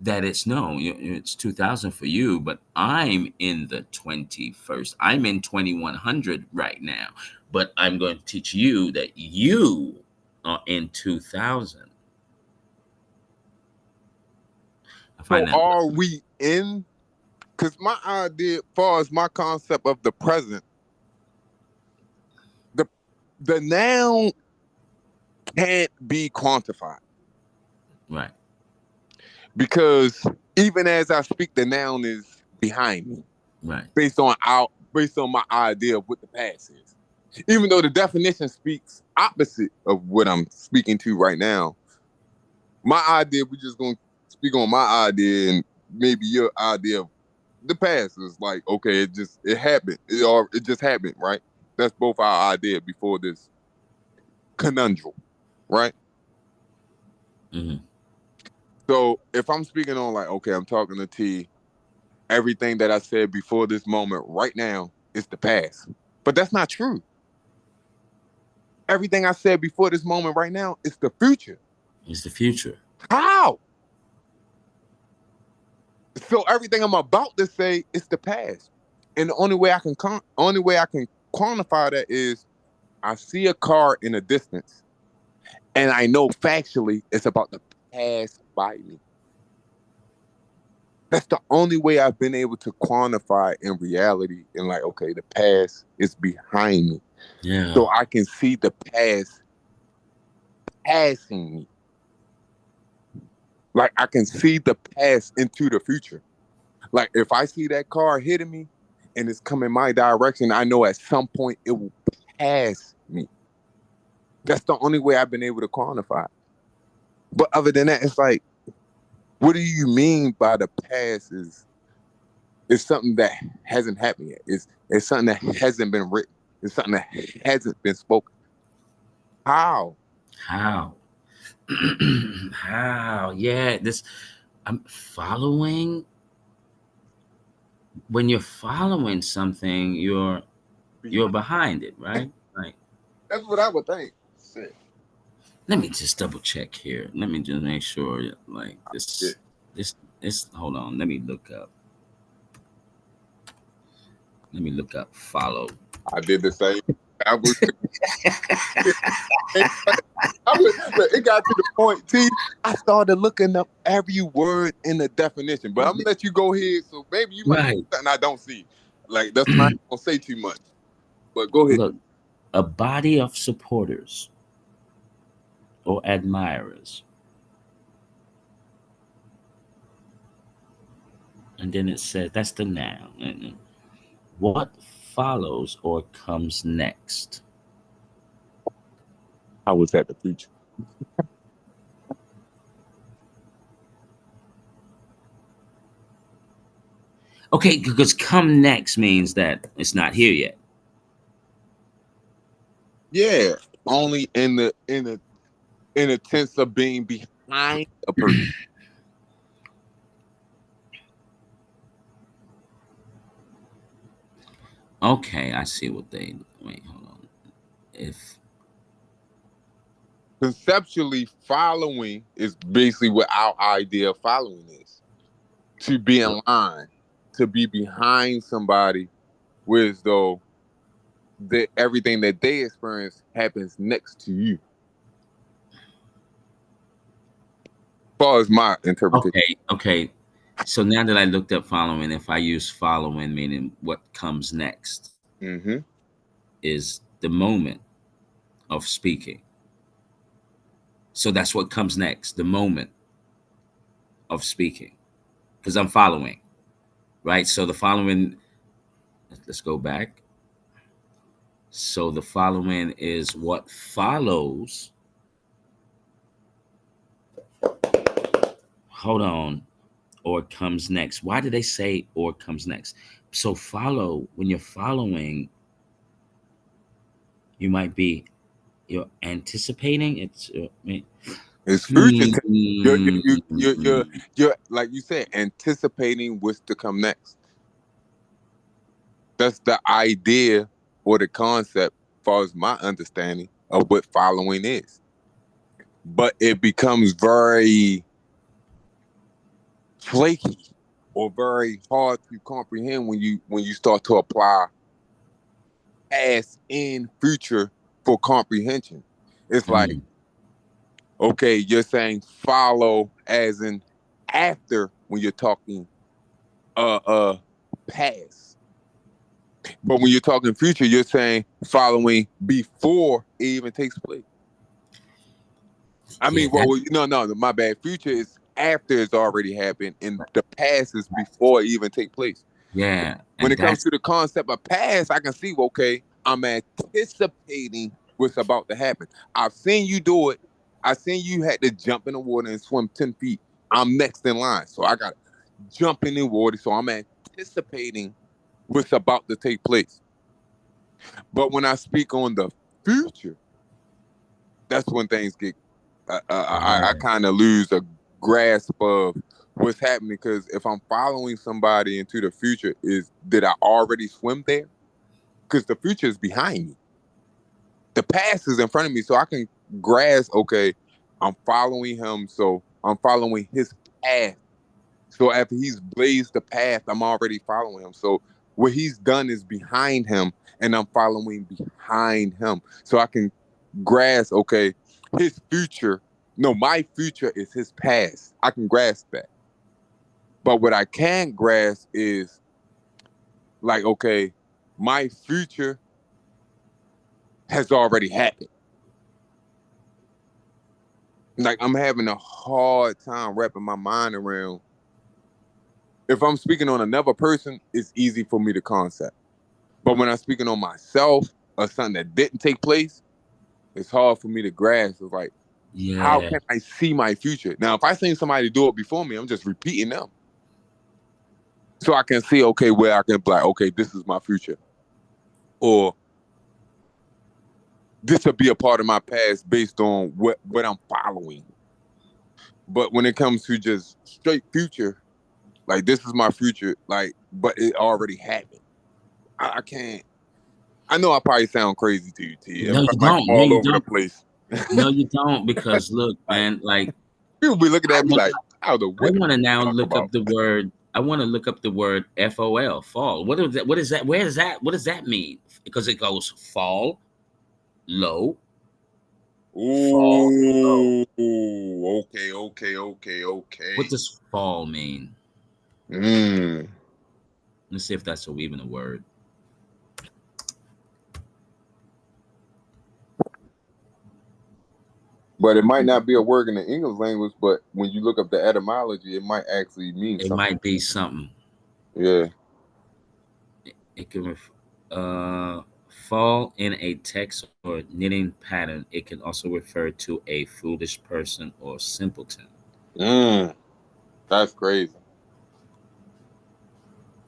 that it's no, it's 2000 for you, but I'm in the 21st. I'm in 2100 right now, but I'm going to teach you that you are in 2000. I So find that are we in? Because my idea, as far as my concept of the present, the the noun can't be quantified right, because even as I speak, the noun is behind me right. based on my idea of what the past is. Even though the definition speaks opposite of what I'm speaking to right now, my idea, we're just gonna speak on my idea and maybe your idea of the past is like, okay, it happened. It just happened, right? That's both our idea before this conundrum, right? Hmm. So if I'm speaking on like, okay, I'm talking to T, everything that I said before this moment right now is the past. But that's not true. Everything I said before this moment right now is the future. It's the future. How? So everything I'm about to say is the past. And the only way I can quantify that is I see a car in the distance and I know factually it's about to pass by me. That's the only way I've been able to quantify in reality and like, okay, the past is behind me. Yeah. So I can see the past passing me. Like I can see the past into the future. Like if I see that car hitting me and it's coming my direction, I know at some point it will pass me. That's the only way I've been able to quantify. But other than that, it's like, what do you mean by the past is something that hasn't happened yet? It's something that hasn't been written. It's something that hasn't been spoken. How? How? How? Yeah, this I'm following. When you're following something, you're Behind. behind it, right? Like, That's what I would think. Shit. let me just double check here. Let me just make sure, like Yeah. this. Hold on. Let me look up. Let me look up follow. I did the same. I was. Look, it got to the point. T. I started looking up every word in the definition, but I'm gonna let you go ahead. So maybe you might see Right. something I don't see. Like that's not gonna say too much. But go ahead. Look, a body of supporters or admirers, and then it says that's the noun. And what follows or comes next? I was at the future. Okay, because come next means that it's not here yet. Yeah, only in a sense of being behind a person. Okay, I see what they. Wait, hold on. If Conceptually, following is basically what our idea of following is: to be in line, to be behind somebody, whereas though everything that they experience happens next to you. As far as my interpretation. okay. So now that I looked up following, if I use following, meaning what comes next, Mm-hmm. is the moment of speaking. So that's what comes next, the moment of speaking, because I'm following, right? So the following, let's go back. So the following is what follows. Hold on. Or comes next. Why did they say or comes next? So follow, when you're following, you might be you're anticipating. It's It's future tense. You're, hmm, you you're like you said, anticipating what's to come next. That's the idea or the concept, as far as my understanding of what following is. But it becomes very flaky or very hard to comprehend when you start to apply past and future for comprehension. It's like, mm, okay, you're saying follow as in after when you're talking past. But when you're talking future, you're saying following before it even takes place. I yeah, mean, well, no, my bad. Future is after it's already happened, and the past is before it even take place. yeah, When and it comes that's to the concept of past, I can see, okay, I'm anticipating what's about to happen. I've seen you do it. I've seen you had to jump in the water and swim 10 feet. I'm next in line. So I got to jump in the water. So I'm anticipating what's about to take place. But when I speak on the future, that's when things get, I yeah, kind of lose a grasp of what's happening. Because if I'm following somebody into the future, did I already swim there? Because the future is behind me. The past is in front of me, so I can grasp. Okay, I'm following him, so I'm following his path. So after he's blazed the path, I'm already following him. So what he's done is behind him, and I'm following behind him. So I can grasp. Okay, his future. No, my future is his past. I can grasp that. But what I can't grasp is like, okay, my future has already happened. Like I'm having a hard time wrapping my mind around. If I'm speaking on another person, it's easy for me to concept. But when I'm speaking on myself or something that didn't take place, it's hard for me to grasp. It's like, how yeah, can I see my future? Now, if I seen somebody do it before me, I'm just repeating them. So I can see, okay, where I can be like, okay, this is my future. Or this will be a part of my past based on what I'm following. But when it comes to just straight future, like this is my future, like, but it already happened. I can't. I know I probably sound crazy to you, T, and no, you like don't. I'm No, all you over the don't. place. No, you don't. Because look, Like man, like people be looking I at me want, like, how the I what want to now talk look up about? the word. I want to look up the word FOL, fall. What is that? What is that? Where does that? What does that mean? Because it goes fall, low, fall, low. Ooh, okay. What does fall mean? Mm. Let's see if that's even a word. But it might not be a word in the English language, but when you look up the etymology, it might actually mean It something. might be something. Yeah. It can fall in a text or knitting pattern. It can also refer to a foolish person or simpleton. Mm. That's crazy.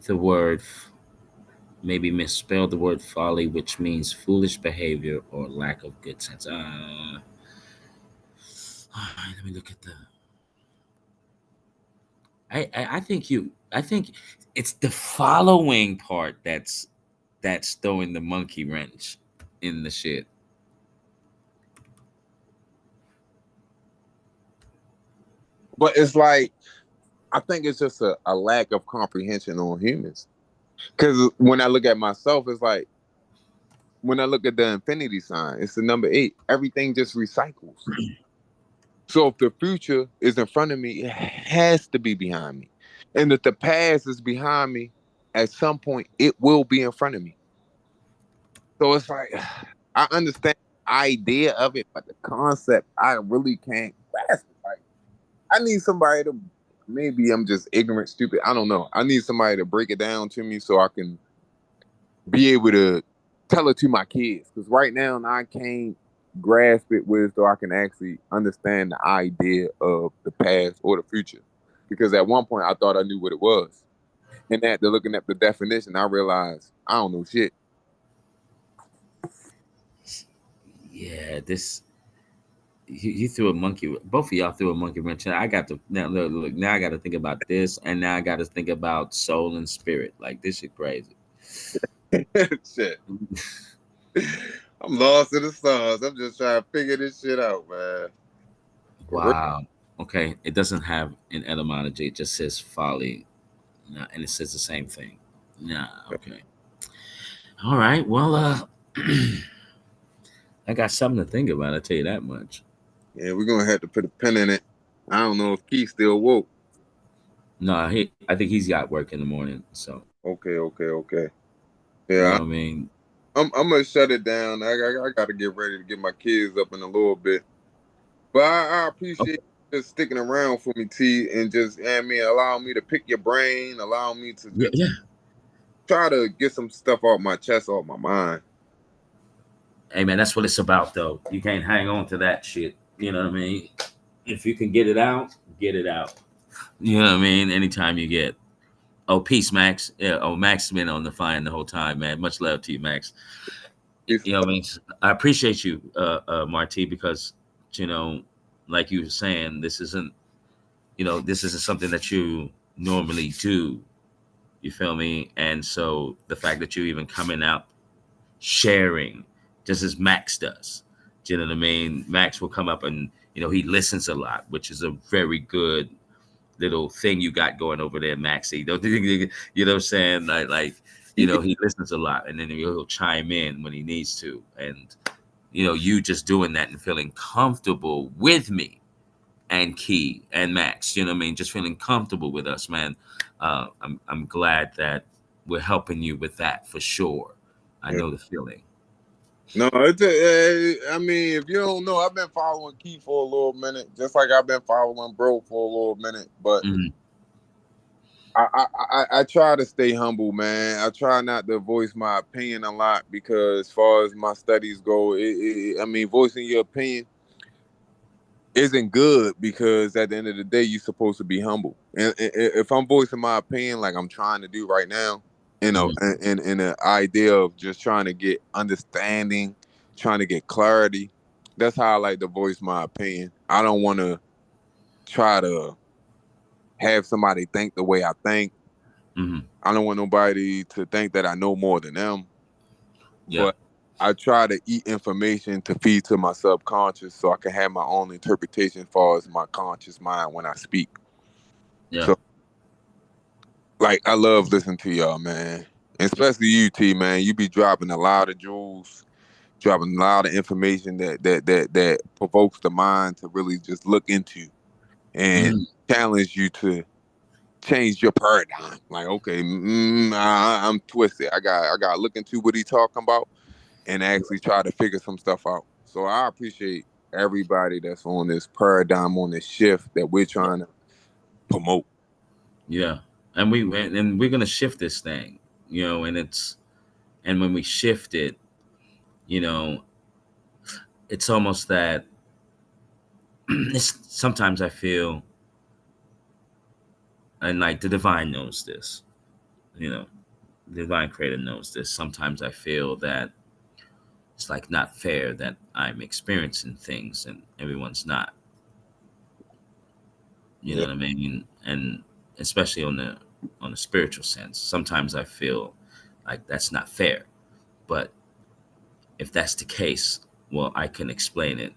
The word maybe misspelled the word folly, which means foolish behavior or lack of good sense. All right, let me look at the. I think you. I think it's the following part that's throwing the monkey wrench in the shit. But it's like I think it's just a lack of comprehension on humans. Because when I look at myself, it's like when I look at the infinity sign, it's the number 8. Everything just recycles. So if the future is in front of me, it has to be behind me. And if the past is behind me, at some point it will be in front of me. So it's like I understand the idea of it, but the concept I really can't grasp it. Like I need somebody to maybe I'm just ignorant, stupid. I don't know. I need somebody to break it down to me so I can be able to tell it to my kids. Because right now I can't grasp it with so I can actually understand the idea of the past or the future. Because at one point I thought I knew what it was. And after looking at the definition, I realized I don't know shit. Yeah, this you threw a monkey. Both of y'all threw a monkey wrench. I got to now look. Now I got to think about this, and now I got to think about soul and spirit. Like this shit crazy. Shit. I'm lost in the stars. I'm just trying to figure this shit out, man. For real. Wow. Okay, it doesn't have an etymology. It just says folly, nah, and it says the same thing. Nah. Okay. All right. Well, I got something to think about. I tell you that much. Yeah, we're gonna have to put a pin in it. I don't know if Keith still woke. No, I think he's got work in the morning. So Okay, okay, okay. you know Yeah, what I mean. I'm gonna shut it down. I got to get ready to get my kids up in a little bit. But I appreciate you just sticking around for me, T, and just and me allow me to pick your brain, allow me to Yeah, just yeah. try to get some stuff off my chest, off my mind. Hey man, that's what it's about though. You can't hang on to that shit. You know what I mean? If you can get it out, get it out. You know what I mean? Anytime you get. Oh, peace, Max. Yeah. Oh, Max has been on the fine the whole time, man. Much love to you, Max. Peace. You know, what I mean, I appreciate you, Marty, because you know, like you were saying, this isn't, this isn't something that you normally do. You feel me? And so the fact that you even coming out sharing, just as Max does, do you know what I mean? Max will come up and he listens a lot, which is a very good little thing you got going over there, Maxie. Don't you think, what I'm saying? He listens a lot, and then he'll chime in when he needs to, and you just doing that and feeling comfortable with me and Key and Max. You know what I mean? Just feeling comfortable with us, man. I'm glad that we're helping you with that for sure. I Yeah. know the feeling. No, I mean, if you don't know, I've been following Keith for a little minute, just like I've been following Bro for a little minute. But Hmm. I try to stay humble, man. I try not to voice my opinion a lot because, as far as my studies go, I mean, voicing your opinion isn't good because at the end of the day, you're supposed to be humble. And if I'm voicing my opinion like I'm trying to do right now, Hmm. in an idea of just trying to get understanding, trying to get clarity, that's how I like to voice my opinion. I don't want to try to have somebody think the way I think. Hmm. I don't want nobody to think that I know more than them. Yeah. But I try to eat information to feed to my subconscious so I can have my own interpretation as far as my conscious mind when I speak. Yeah. So like I love listening to y'all, man. And especially you, T, man. You be dropping a lot of jewels, dropping a lot of information that provokes the mind to really just look into and Hmm. challenge you to change your paradigm. Like, okay, I'm twisted. I got to look into what he talking about and actually try to figure some stuff out. So I appreciate everybody that's on this paradigm, on this shift that we're trying to promote. Yeah. And we're gonna shift this thing, and when we shift it, you know, it's almost that sometimes I feel, and like the divine knows this, you know, Divine Creator knows this. Sometimes I feel that it's like not fair that I'm experiencing things and everyone's not. You know Yeah. what I mean? And especially on the spiritual sense, sometimes I feel like that's not fair. But if that's the case, well, I can explain it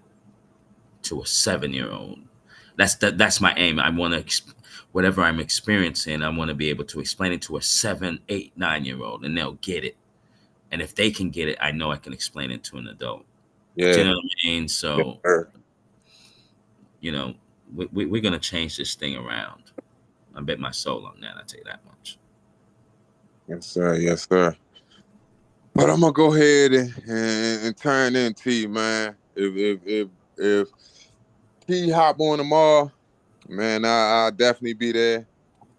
to a 7 year old. That's my aim. I want to whatever I'm experiencing, I want to be able to explain it to a 7, 8, 9 year old, and they'll get it. And if they can get it, I know I can explain it to an adult. Do you Yeah. know what I mean? Yes, So, sir. you know, we're gonna change this thing around. I bet my soul on that. I tell you that much. Yes, sir. Yes, sir. But I'm gonna go ahead and turn in T, man. If T hop on tomorrow, man, I'll definitely be there.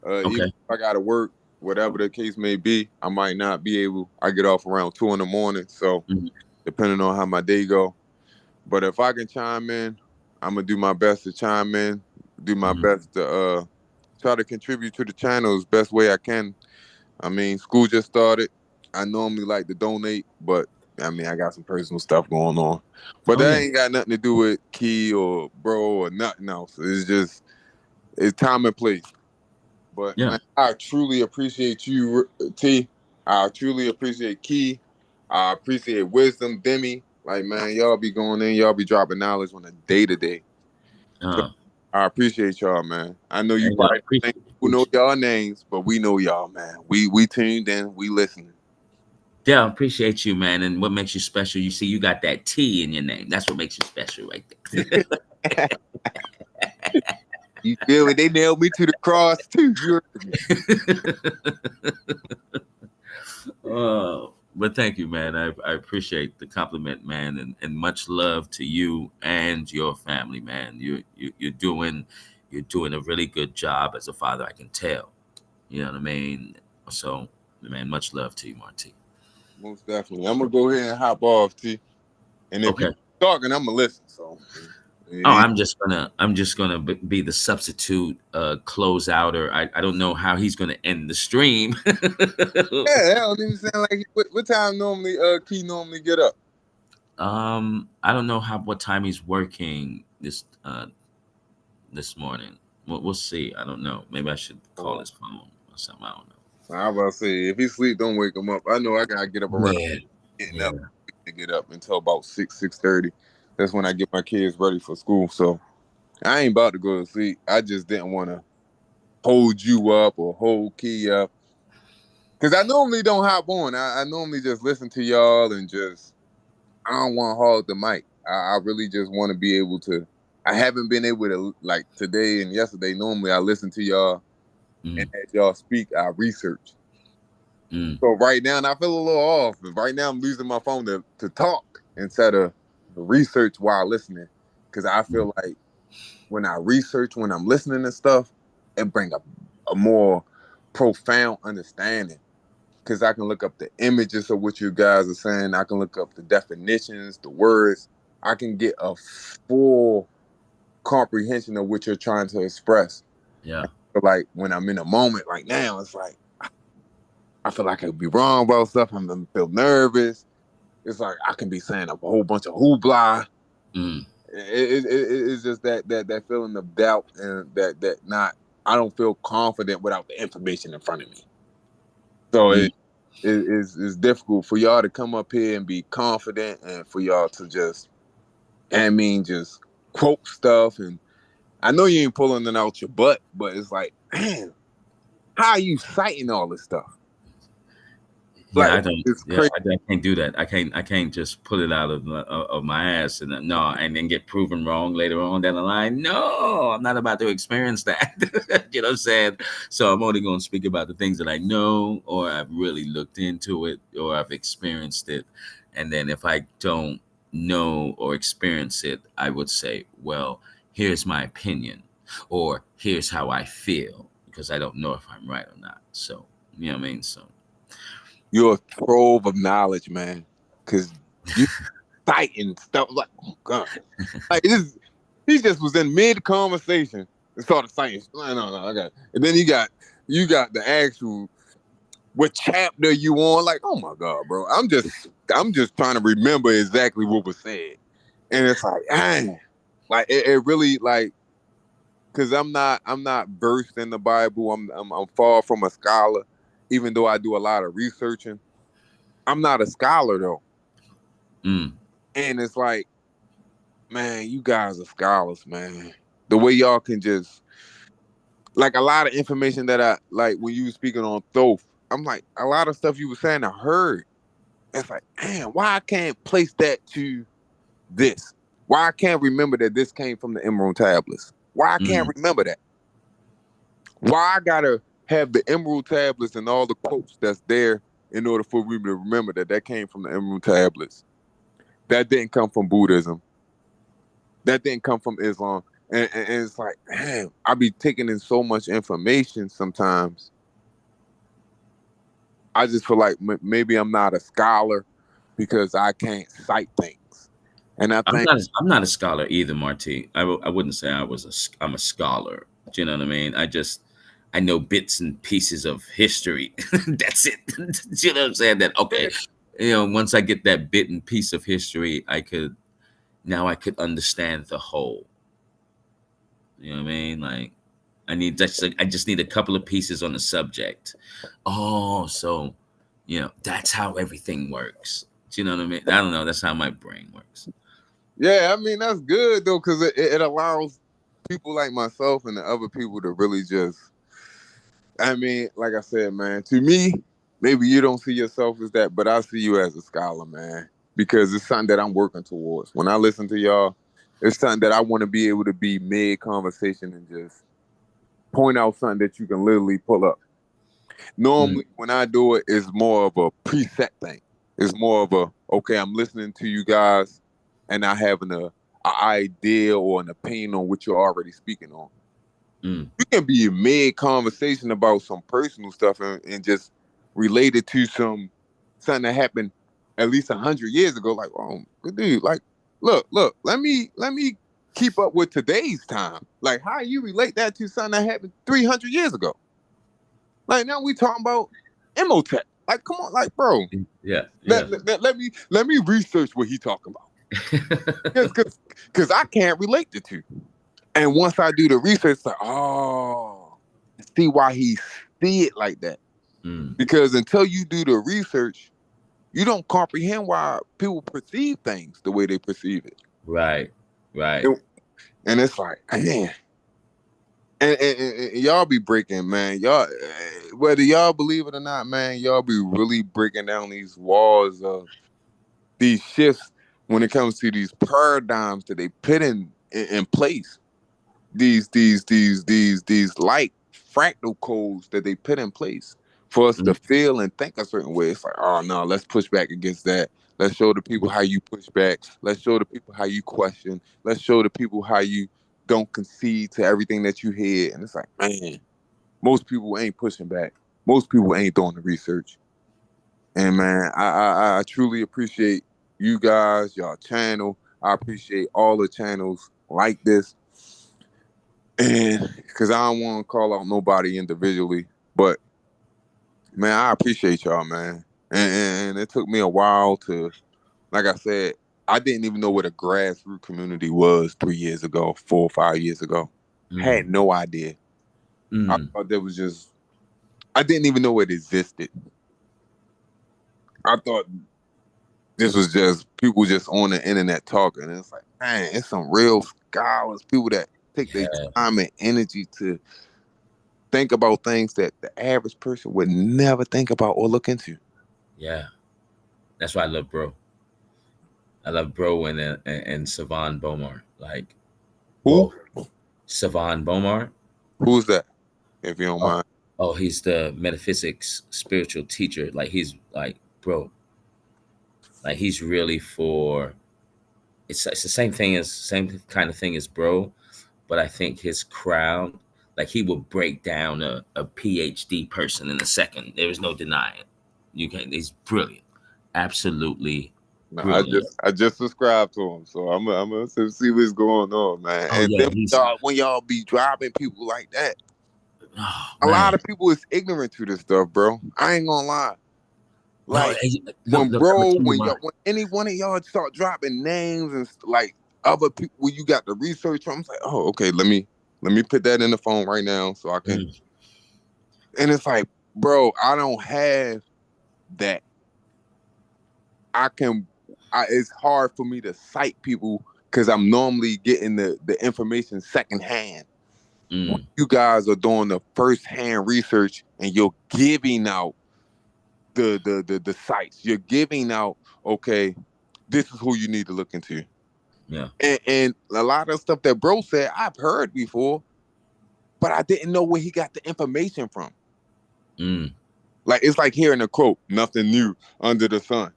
Even Okay. if I gotta work, whatever the case may be, I might not be able. I get off around 2 in the morning, so Mhm. depending on how my day go. But if I can chime in, I'm gonna do my best to chime in. Do my Mhm. best to try to contribute to the channel as best way I can. I mean, school just started. I normally like to donate, but I mean, I got some personal stuff going on. But Oh that yeah. ain't got nothing to do with Key or Bro or nothing else. It's just it's time and place. But Yeah. man, I truly appreciate you, T. I truly appreciate Key. I appreciate Wisdom, Demi. Like man, y'all be going in, y'all be dropping knowledge on a day to day. So Uh, I appreciate y'all, man. I know you and probably think people know appreciate. y'all names, but we know y'all, man. We tuned in, we listening. Yeah, I appreciate you, man. And what makes you special? You see, you got that T in your name. That's what makes you special, right there. You feel it? They nailed me to the cross too. You heard me. But thank you, man. I appreciate the compliment, man, and much love to you and your family, man. You're doing a really good job as a father. I can tell. You know what I mean? So, man, much love to you, Marty. Most definitely. I'm gonna go ahead and hop off, T. And if you Okay. talking, I'm gonna listen. So Oh, yeah, I'm just gonna be the substitute closeouter. I don't know how he's gonna end the stream. that don't even sound like what time normally Key normally get up. I don't know what time he's working this morning. We'll see. I don't know. Maybe I should call Oh, his phone or something. I don't know. I was about to say if he sleep, don't wake him up. I know I gotta get up around Yeah, getting yeah. up to get up until about 6:30. That's when I get my kids ready for school. So I ain't about to go to sleep. I just didn't want to hold you up or hold Key up because I normally don't hop on. I normally just listen to y'all and just I don't want to hog the mic. I really just want to be able to. I haven't been able to like today and yesterday. Normally I listen to y'all and Mm, as y'all speak, I research. mm, So right now, and I feel a little off. And right now, I'm using my phone to talk instead of research while listening. Because I mm. feel like when I research, when I'm listening to stuff, it bring a more profound understanding. Because I can look up the images of what you guys are saying. I can look up the definitions, the words. I can get a full comprehension of what you're trying to express. Yeah. But like when I'm in a moment right now, it's like I feel like I could be wrong about stuff. I feel nervous. It's like I can be saying a whole bunch of hoopla. Mm, It's just that feeling of doubt and that not I don't feel confident without the information in front of me. So mm. it's difficult for y'all to come up here and be confident and for y'all to just I mean just quote stuff and I know you ain't pulling it out your butt, but it's like, man, how are you citing all this stuff? Yeah, Like I don't. it's Yeah, crazy. I can't do that. I can't just pull it out of my ass and no, and then get proven wrong later on down the line. No, I'm not about to experience that. You know what I'm saying? So I'm only going to speak about the things that I know, or I've really looked into it, or I've experienced it. And then if I don't know or experience it, I would say, well, here's my opinion, or here's how I feel, because I don't know if I'm right or not. So you know what I mean? So. You're a trove of knowledge, man. Cause you citing stuff like, oh god, like this. He just was in mid conversation and started citing. No, no, I got. It. And then you got the actual. what chapter you on. Like, oh my God, bro. I'm just trying to remember exactly what was said. And it's like, dang. Like it really like, because I'm not versed in the Bible. I'm far from a scholar, even though I do a lot of researching. I'm not a scholar though. Mm. And it's like, man, you guys are scholars, man. The way y'all can just like a lot of information that I like when you were speaking on Thoth, I'm like, a lot of stuff you were saying I heard. It's like, damn, why I can't place that to this? Why I can't remember that this came from the Emerald Tablets? Why I can't Mm. remember that? Why I gotta have the Emerald Tablets and all the quotes that's there in order for me to remember that that came from the Emerald Tablets? That didn't come from Buddhism. That didn't come from Islam. And it's like, damn, I be taking in so much information sometimes. I just feel like maybe I'm not a scholar because I can't cite things. And I think, I'm not a scholar either, Marty. I wouldn't say I'm a scholar. Do you know what I mean? I know bits and pieces of history. That's it. Do you know what I'm saying? That okay, once I get that bit and piece of history, I could understand the whole. You know what I mean? Like I just need a couple of pieces on the subject. Oh, so that's how everything works. Do you know what I mean? I don't know. That's how my brain works. yeah, I mean, that's good though, because it allows people like myself and the other people to really just, I mean, like I said, man, to me, maybe you don't see yourself as that, but I see you as a scholar, man, because it's something that I'm working towards. When I listen to y'all, it's something that I want to be able to be mid conversation and just point out something that you can literally pull up. Mm, Normally, when I do it, it's more of a preset thing. It's more of a, okay, I'm listening to you guys and I having a idea or an opinion on what you're already speaking on. mm, You can be mid conversation about some personal stuff and just relate it to something that happened at least 100 years ago. Like, oh, good dude. Like, look. Let me keep up with today's time. Like, how you relate that to something that happened 300 years ago? Like now we talking about Emotech. Like, come on, like, bro. yeah, Let, yeah. let me research what he talking about. Cause I can't relate the two. And once I do the research, it's like, oh, I see why he see it like that. Mm, Because until you do the research, you don't comprehend why people perceive things the way they perceive it. right, right. And, and it's like, man. And y'all be breaking, man. Y'all, whether y'all believe it or not, man, y'all be really breaking down these walls of these shifts when it comes to these paradigms that they put in place. These light fractal codes that they put in place for us to Mm, feel and think a certain way. It's like, oh no, let's push back against that. Let's show the people how you push back. Let's show the people how you question. Let's show the people how you don't concede to everything that you hear. And it's like, man, most people ain't pushing back. Most people ain't doing the research. And man, I truly appreciate you guys, y'all channel. I appreciate all the channels like this. And because I don't want to call out nobody individually, but man, I appreciate y'all, man. And it took me a while to, like I said, I didn't even know what a grassroots community was 3 years ago, 4 or 5 years ago. mm, Had no idea. I mm. thought there was just, I didn't even know it existed. I thought this was just people just on the internet talking. And it's like, man, it's some real scholars, people that take their Yeah, time and energy to think about things that the average person would never think about or look into. yeah. That's why I love Bro. I love Bro and Savan Bomar. Like, Who? whoa, Savan Bomar. Who's that? If you don't Oh, mind. oh, he's the metaphysics spiritual teacher. Like he's like, bro, like he's really for. It's the same kind of thing as Bro, but I think his crowd, like he will break down a PhD person in a second. There is no denying. You can. He's brilliant, absolutely No, brilliant. I just subscribed to him, so I'm gonna see what's going on, man. Oh And yeah, then he's when y'all be dropping people like that, Oh A man. lot of people is ignorant to this stuff, bro. I ain't gonna lie. No, Like look, when look, I'm gonna bro, tell you mine. when any one of y'all start dropping names and like other people, when you got the research from, I'm like, oh, okay, let me put that in the phone right now so I can. Mm, And it's like, bro, I don't have that. I can. It's hard for me to cite people because I'm normally getting the information secondhand. When mm, you guys are doing the first hand research and you're giving out the sites, you're giving out, okay, this is who you need to look into. yeah. And a lot of stuff that bro said, I've heard before, but I didn't know where he got the information from. Mm, Like it's like hearing a quote, "Nothing new under the sun."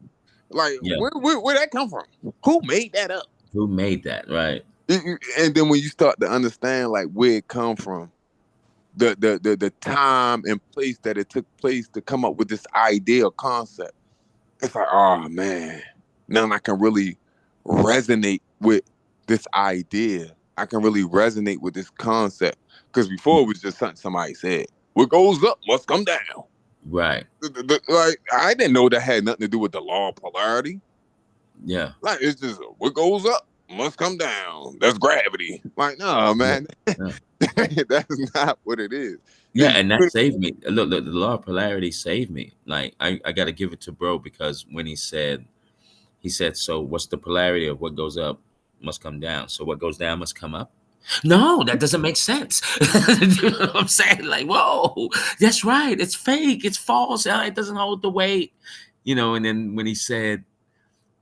Like yeah. where that come from? Who made that up? Who made that? Right. And then when you start to understand like where it come from, the time and place that it took place to come up with this idea or concept, it's like, oh man, now I can really resonate with this idea. I can really resonate with this concept. Because before it was just something somebody said. What goes up must come down. Right. Like I didn't know that had nothing to do with the law of polarity. Yeah. Like it's just what goes up must come down. That's gravity. Like, no, Yeah. man. Yeah. That's not what it is. Yeah, It's and that saved me. Look, the law of polarity saved me. Like I got to give it to bro because when he said, so what's the polarity of what goes up must come down. So what goes down must come up. No, that doesn't make sense. You know what I'm saying? Like, whoa, that's right. It's fake. It's false. It doesn't hold the weight. And then when he said,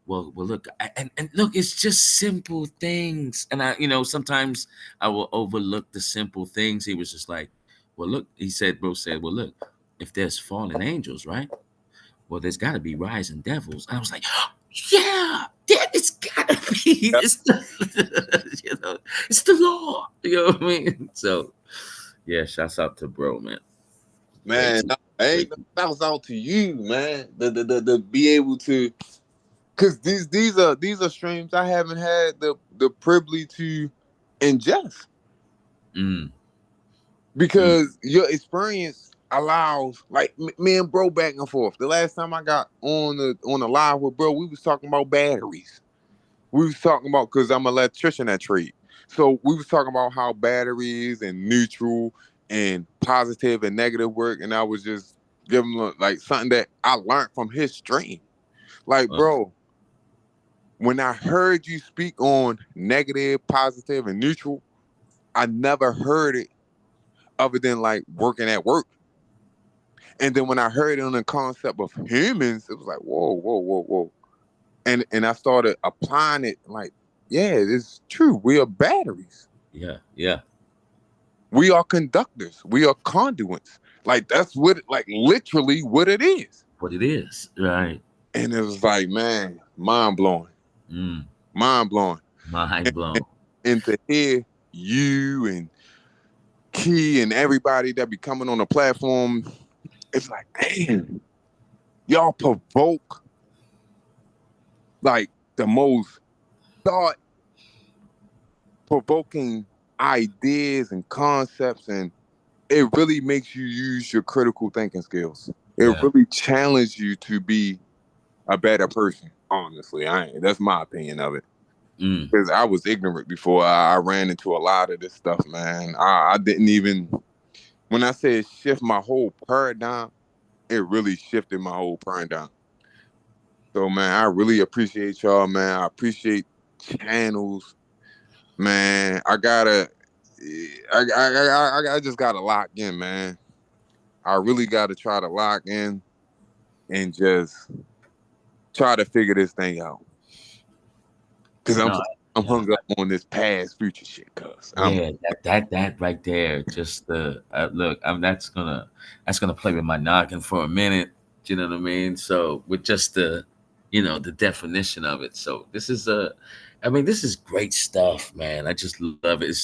well, look, and look, it's just simple things. And sometimes I will overlook the simple things. He was just like, well, look, bro said, well, look, if there's fallen angels, right? Well, there's got to be rising devils. And I was like, yeah, it's got to be. yep. It's the, it's the law. You know what I mean? So, yeah, shouts out to bro, man. Way Man, too, no, way ain't no too. shouts out to you, man. The be able to, because these are streams I haven't had the privilege to ingest Mm, mm, because your experience allows like me and bro back and forth. The last time I got on the live with bro, we was talking about batteries. We was talking about because I'm an electrician at trade, so we was talking about how batteries and neutral and positive and negative work, and I was just giving him like something that I learned from his stream. Like, uh, bro, when I heard you speak on negative, positive, and neutral, I never heard it other than like working at work. And then when I heard it on the concept of humans, it was like, whoa, whoa, whoa, whoa. And I started applying it like, yeah, it's true. We are batteries. yeah, yeah. We are conductors. We are conduits. Like that's what like literally what it is. What it is, right? And it was like, man, mind blowing. Mm, Mind blowing. mind blown. And to hear you and Key and everybody that be coming on the platform, it's like, damn, y'all provoke like the most thought provoking ideas and concepts, and it really makes you use your critical thinking skills. It Yeah. really challenges you to be a better person. Honestly, that's my opinion of it. Mm, Because I was ignorant before I ran into a lot of this stuff, man. I didn't even when I said shift my whole paradigm, it really shifted my whole paradigm. So man, I really appreciate y'all, man. I appreciate channels, man. I just gotta lock in, man. I really gotta try to lock in and just try to figure this thing out. Cause no, I'm yeah. hung up on this past future shit, cuz Yeah, that right there, just the look. That's gonna play with my noggin for a minute. Do you know what I mean? So with just the definition of it. So this is I mean, this is great stuff, man. I just love it.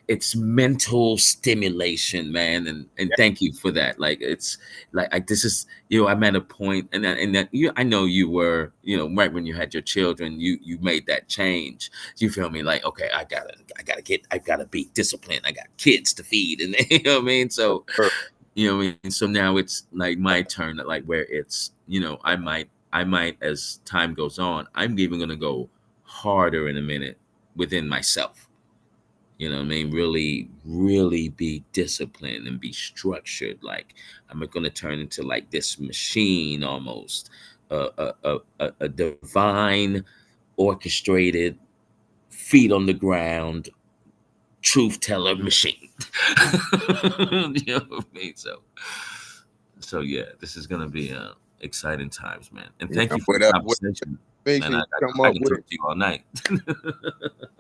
It's mental stimulation, man, and thank you for that. Like, it's like this is, I'm at a point, and that I know you were, right when you had your children, you made that change. You feel me? Like, okay, I gotta be disciplined. I got kids to feed, and you know what I mean. So, what I mean. So now it's like my turn, like where it's, I might as time goes on, I'm even gonna go harder in a minute within myself. You know what I mean? Really, really be disciplined and be structured. Like, I'm gonna turn into like this machine almost, a divine, orchestrated, feet on the ground, truth teller machine. You know what I mean? So yeah, this is gonna be exciting times, man. And Yeah, thank you for the whatever conversation, man. information I, you come I up can with. talk to you all night.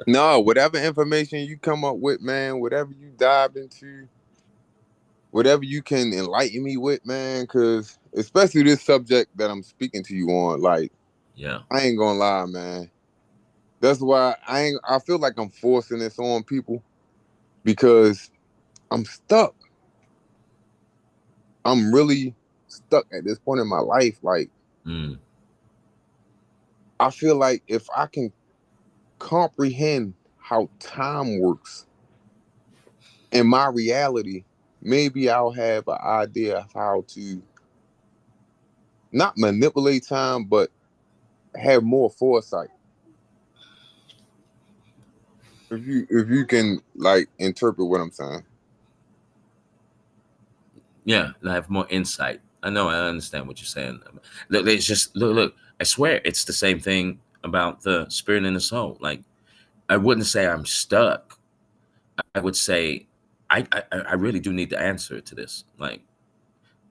No, whatever information you come up with, man, whatever you dive into, whatever you can enlighten me with, man, because especially this subject that I'm speaking to you on, like, Yeah. I ain't gonna lie, man. That's why I feel like I'm forcing this on people because I'm stuck. I'm really stuck at this point in my life. Like, Mm. I feel like if I can comprehend how time works in my reality, maybe I'll have an idea of how to not manipulate time, but have more foresight. If you can like interpret what I'm saying. Yeah, and I have more insight. I know, I understand what you're saying. Look, it's just look. I swear, it's the same thing about the spirit and the soul. Like, I wouldn't say I'm stuck. I would say I really do need the answer to this. Like,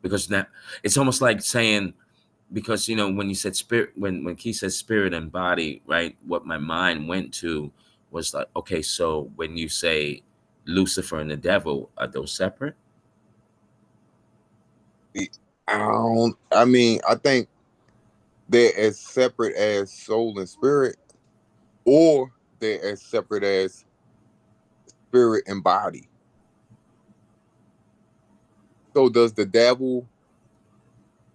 because now it's almost like saying, because when you said spirit, when Keith said spirit and body, right? What my mind went to was like, okay, so when you say Lucifer and the devil, are those separate? I mean, I think they're as separate as soul and spirit, or they're as separate as spirit and body. So does the devil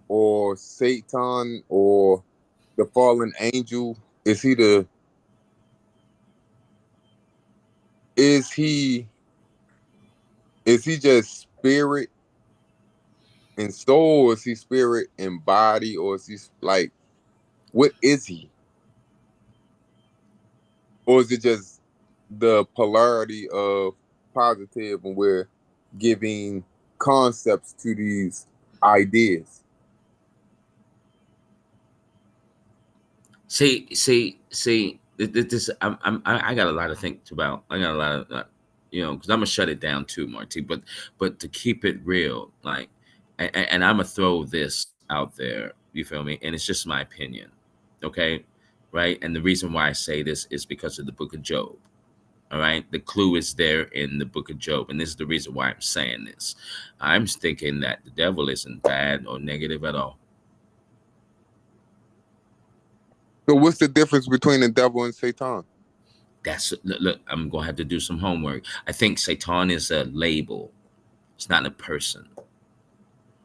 or Satan or the fallen angel, is he the is he is he just spirit and soul, or is he spirit and body, or is he like, what is he? Or is it just the polarity of positive and we're giving concepts to these ideas? See. This I got a lot to think about. I got a lot of, because I'm gonna shut it down too, Marty. But to keep it real, like, and I'm gonna throw this out there. You feel me? And it's just my opinion, okay? Right? And the reason why I say this is because of the Book of Job. All right, the clue is there in the Book of Job, and this is the reason why I'm saying this. I'm thinking that the devil isn't bad or negative at all. So what's the difference between the devil and Satan? Look, I'm gonna have to do some homework. I think Satan is a label. It's not a person.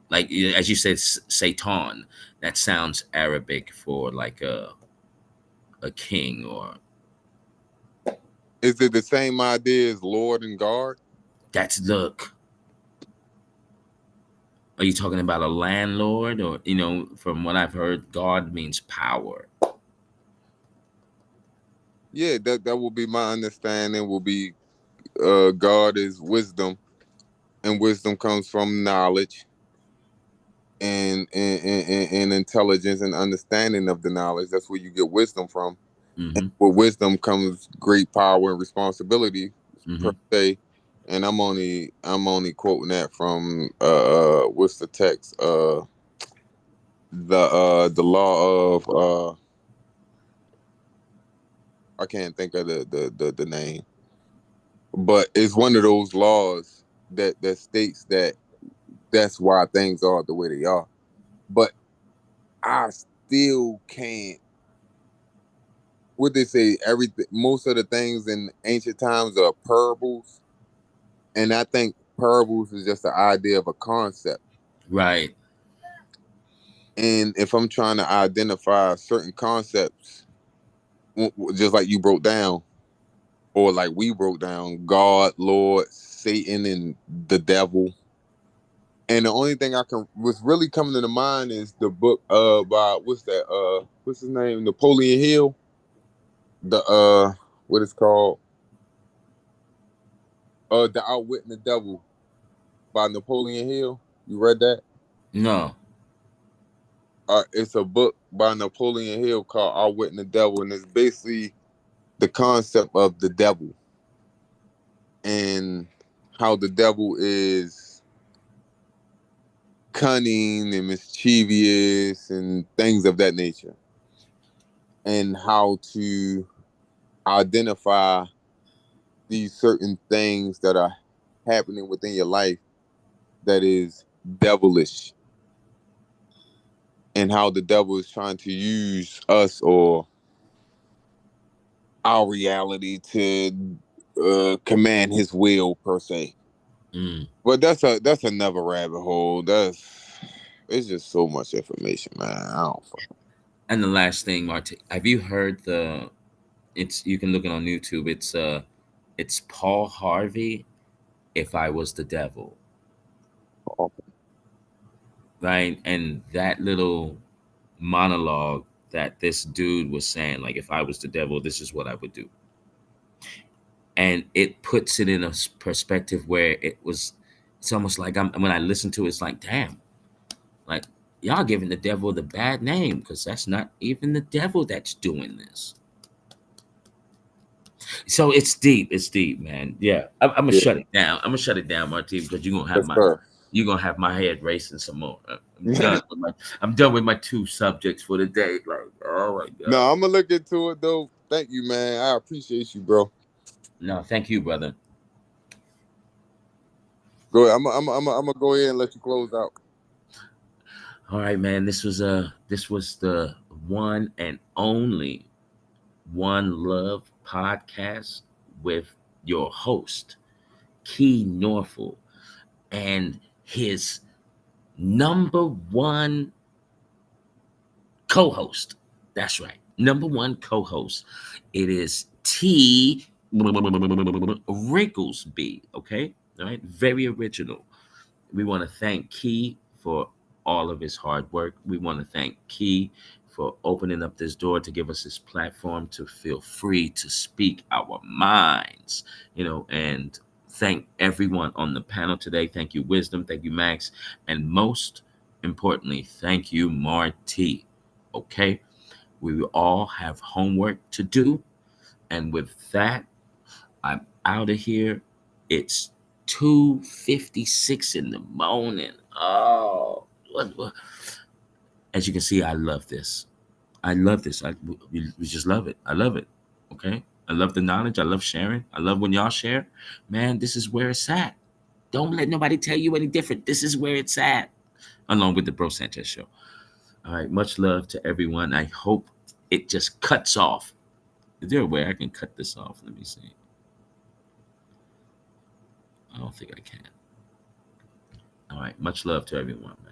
Like, as you said, Satan. That sounds Arabic for like a king, or Is it the same idea as Lord and God? that's look. Are you talking about a landlord, or from what I've heard, God means power. Yeah, that will be my understanding. Will be God is wisdom, and wisdom comes from knowledge and intelligence and understanding of the knowledge. That's where you get wisdom from. And Mm-hmm. with wisdom comes great power and responsibility Mm-hmm. per se. And I'm only quoting that from what's the text? The law of I can't think of the name. But it's one of those laws that states that that's why things are the way they are. But I still can't what they say, everything, most of the things in ancient times are parables, and I think parables is just the idea of a concept. Right. And if I'm trying to identify certain concepts, just like you broke down, or like we broke down, God, Lord, Satan, and the devil. And the only thing I can was really coming to the mind is the book by what's his name, Napoleon Hill, the what it's called, the Outwitting the Devil by Napoleon Hill. You read that? No. It's a book by Napoleon Hill called Outwitting the Devil, and it's basically the concept of the devil and how the devil is cunning and mischievous and things of that nature, and how to identify these certain things that are happening within your life that is devilish, and how the devil is trying to use us or our reality to command his will per se. Mm. But that's another rabbit hole. It's just so much information, man. I don't fuck. And the last thing, Marty, have you heard the? It's you can look it on YouTube. It's Paul Harvey. If I was the devil, right? And that little monologue that this dude was saying, like, if I was the devil, this is what I would do. And it puts it in a perspective where it's almost like when I listen to it, it's like, damn, like y'all giving the devil the bad name because that's not even the devil that's doing this. So it's deep, man. Yeah, I'm gonna Yeah, shut it down. I'm gonna shut it down, Martin, because yes, sir. you're gonna have my head racing some more. I'm done with my two subjects for the day. Like, oh my god. No, I'm gonna look into it though. Thank you, man. I appreciate you, bro. No, thank you, brother. Go ahead. I'm gonna go ahead and let you close out. All right, man. This was the one and only One Love podcast with your host, Key Norfolk, and his number one co-host. That's right. Number one co-host. It is T Wrinklesby. Okay. All right. Very original. We want to thank Key for all of his hard work. We want to thank Key for opening up this door to give us this platform to feel free to speak our minds, and thank everyone on the panel today. Thank you, Wisdom. Thank you, Max. And most importantly, thank you, Marty. Okay. We will all have homework to do. And with that, I'm out of here. It's 2:56 in the morning. Oh, as you can see, I love this. I love this. We just love it. I love it. Okay. I love the knowledge. I love sharing. I love when y'all share. Man, this is where it's at. Don't let nobody tell you any different. This is where it's at. Along with the Bro Sanchez show. All right. Much love to everyone. I hope it just cuts off. Is there a way I can cut this off? Let me see. I don't think I can. All right. Much love to everyone, man.